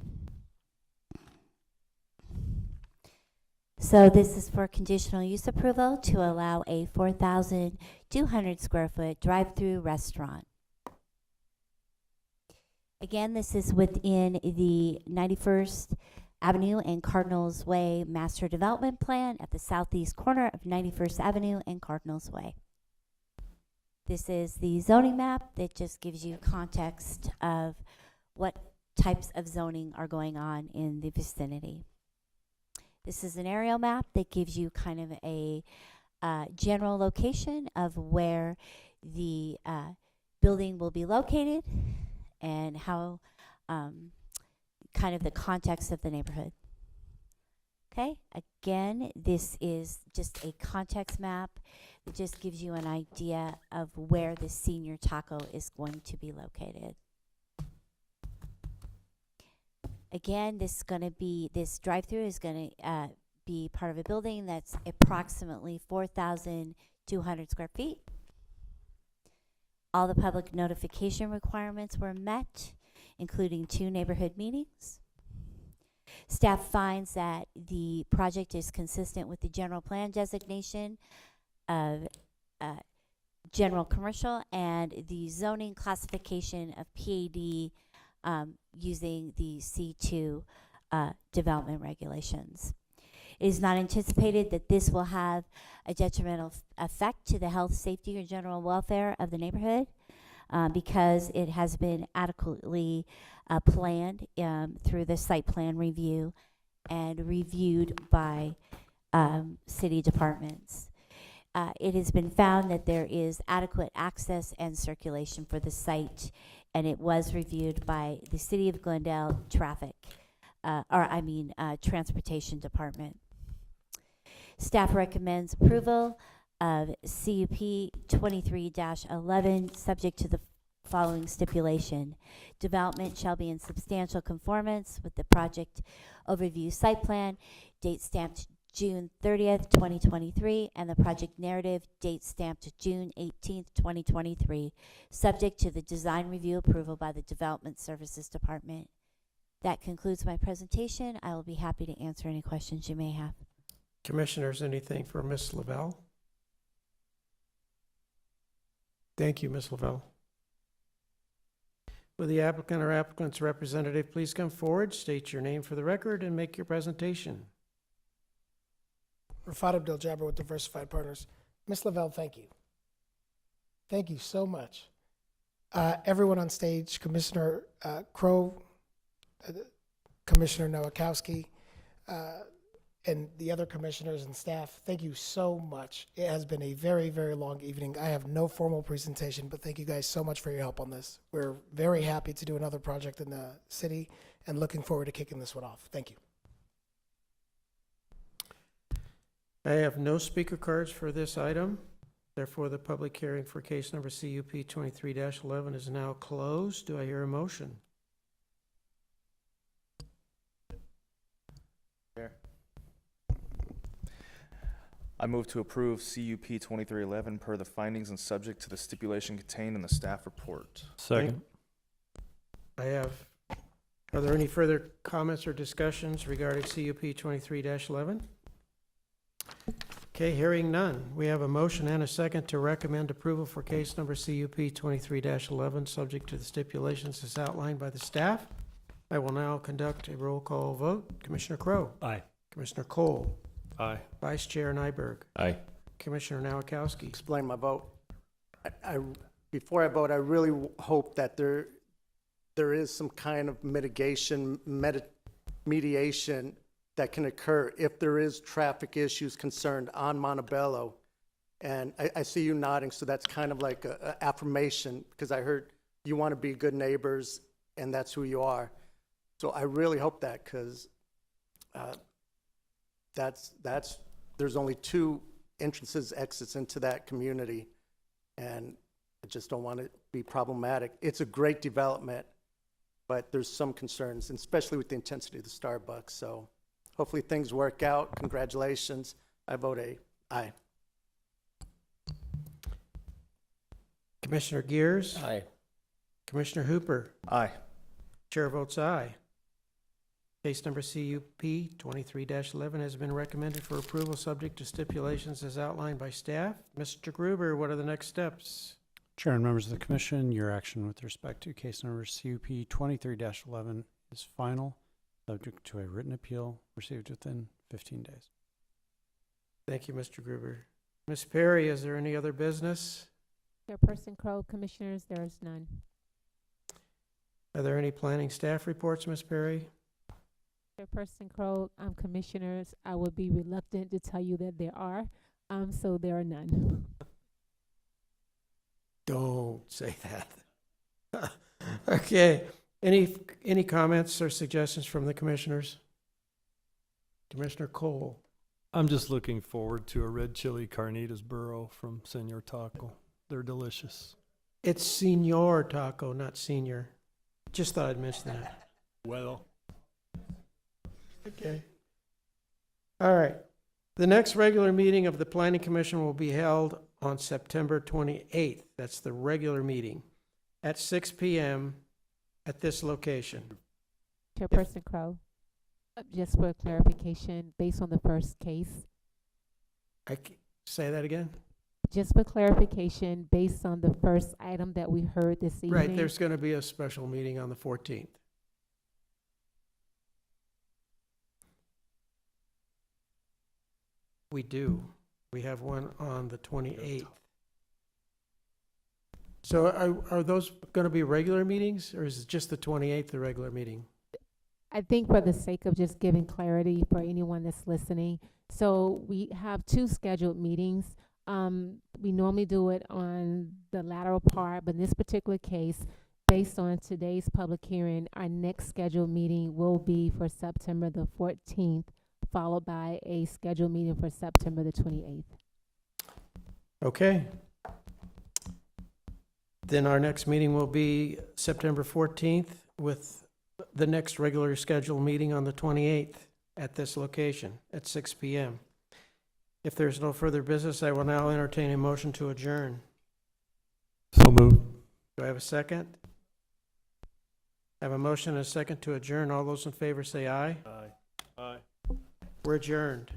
So this is for conditional use approval to allow a 4,200 square foot drive-through restaurant. Again, this is within the 91st Avenue and Cardinals Way Master Development Plan at the southeast corner of 91st Avenue and Cardinals Way. This is the zoning map that just gives you context of what types of zoning are going on in the vicinity. This is an aerial map that gives you kind of a general location of where the building will be located and how kind of the context of the neighborhood. Okay, again, this is just a context map that just gives you an idea of where the senior taco is going to be located. Again, this drive-through is going to be part of a building that's approximately 4,200 square feet. All the public notification requirements were met, including 2 neighborhood meetings. Staff finds that the project is consistent with the general plan designation of general commercial and the zoning classification of PAD using the C2 development regulations. It is not anticipated that this will have a detrimental effect to the health, safety, or general welfare of the neighborhood because it has been adequately planned through the site plan review and reviewed by city departments. It has been found that there is adequate access and circulation for the site, and it was reviewed by the City of Glendale Transportation Department. Staff recommends approval of CUP 23-11, subject to the following stipulation. Development shall be in substantial conformance with the project overview site plan, date stamped June 30th, 2023, and the project narrative, date stamped June 18th, 2023, subject to the design review approval by the Development Services Department. That concludes my presentation. I will be happy to answer any questions you may have. Commissioners, anything for Ms. Lavelle? Thank you, Ms. Lavelle. Will the applicant or applicant's representative please come forward, state your name for the record, and make your presentation? Rafat Abdul Jabbar with Diversified Partners. Ms. Lavelle, thank you. Thank you so much. Everyone on stage, Commissioner Crowe, Commissioner Nowakowski, and the other commissioners and staff, thank you so much. It has been a very, very long evening. I have no formal presentation, but thank you guys so much for your help on this. We're very happy to do another project in the city and looking forward to kicking this one off. Thank you. I have no speaker cards for this item. Therefore, the public hearing for case number CUP 23-11 is now closed. Do I hear a motion? Chair. I move to approve CUP 2311 per the findings and subject to the stipulation contained in the staff report. Second. Are there any further comments or discussions regarding CUP 23-11? Okay, hearing none. We have a motion and a second to recommend approval for case number CUP 23-11, subject to the stipulations as outlined by the staff. I will now conduct a roll call vote. Commissioner Crowe? Aye. Commissioner Cole? Aye. Vice Chair Nyberg? Aye. Commissioner Nowakowski? Explain my vote. Before I vote, I really hope that there is some kind of mitigation, mediation that can occur if there is traffic issues concerned on Montebello. And I see you nodding, so that's kind of like a affirmation, because I heard you want to be good neighbors, and that's who you are. So I really hope that, because there's only 2 entrances, exits into that community, and I just don't want it to be problematic. It's a great development, but there's some concerns, and especially with the intensity of the Starbucks. So hopefully things work out. Congratulations. I vote aye. Commissioner Gears? Aye. Commissioner Hooper? Aye. Chair votes aye. Case number CUP 23-11 has been recommended for approval subject to stipulations as outlined by staff. Mr. Gruber, what are the next steps? Chair and members of the commission, your action with respect to case number CUP 23-11 is final, subject to a written appeal received within 15 days. Thank you, Mr. Gruber. Ms. Perry, is there any other business? Chairperson Crowe, Commissioners, there is none. Are there any planning staff reports, Ms. Perry? Chairperson Crowe, Commissioners, I would be reluctant to tell you that there are, so there are none. Don't say that. Okay. Any comments or suggestions from the commissioners? Commissioner Cole? I'm just looking forward to a red chili carnitas burro from Senor Taco. They're delicious. It's Senor Taco, not senior. Just thought I'd mention that. Well. Okay. All right. The next regular meeting of the Planning Commission will be held on September 28th. That's the regular meeting at 6 p.m. at this location. Chairperson Crowe, just for clarification, based on the first case. Say that again? Just for clarification, based on the first item that we heard this evening. Right, there's going to be a special meeting on the 14th. We do. We have one on the 28th. So are those going to be regular meetings, or is it just the 28th, the regular meeting? I think for the sake of just giving clarity for anyone that's listening, so we have 2 scheduled meetings. We normally do it on the lateral part, but in this particular case, based on today's public hearing, our next scheduled meeting will be for September the 14th, followed by a scheduled meeting for September the 28th. Okay. Then our next meeting will be September 14th with the next regular scheduled meeting on the 28th at this location at 6 p.m. If there's no further business, I will now entertain a motion to adjourn. So moved. Do I have a second? I have a motion and a second to adjourn. All those in favor say aye. Aye. Aye. We're adjourned.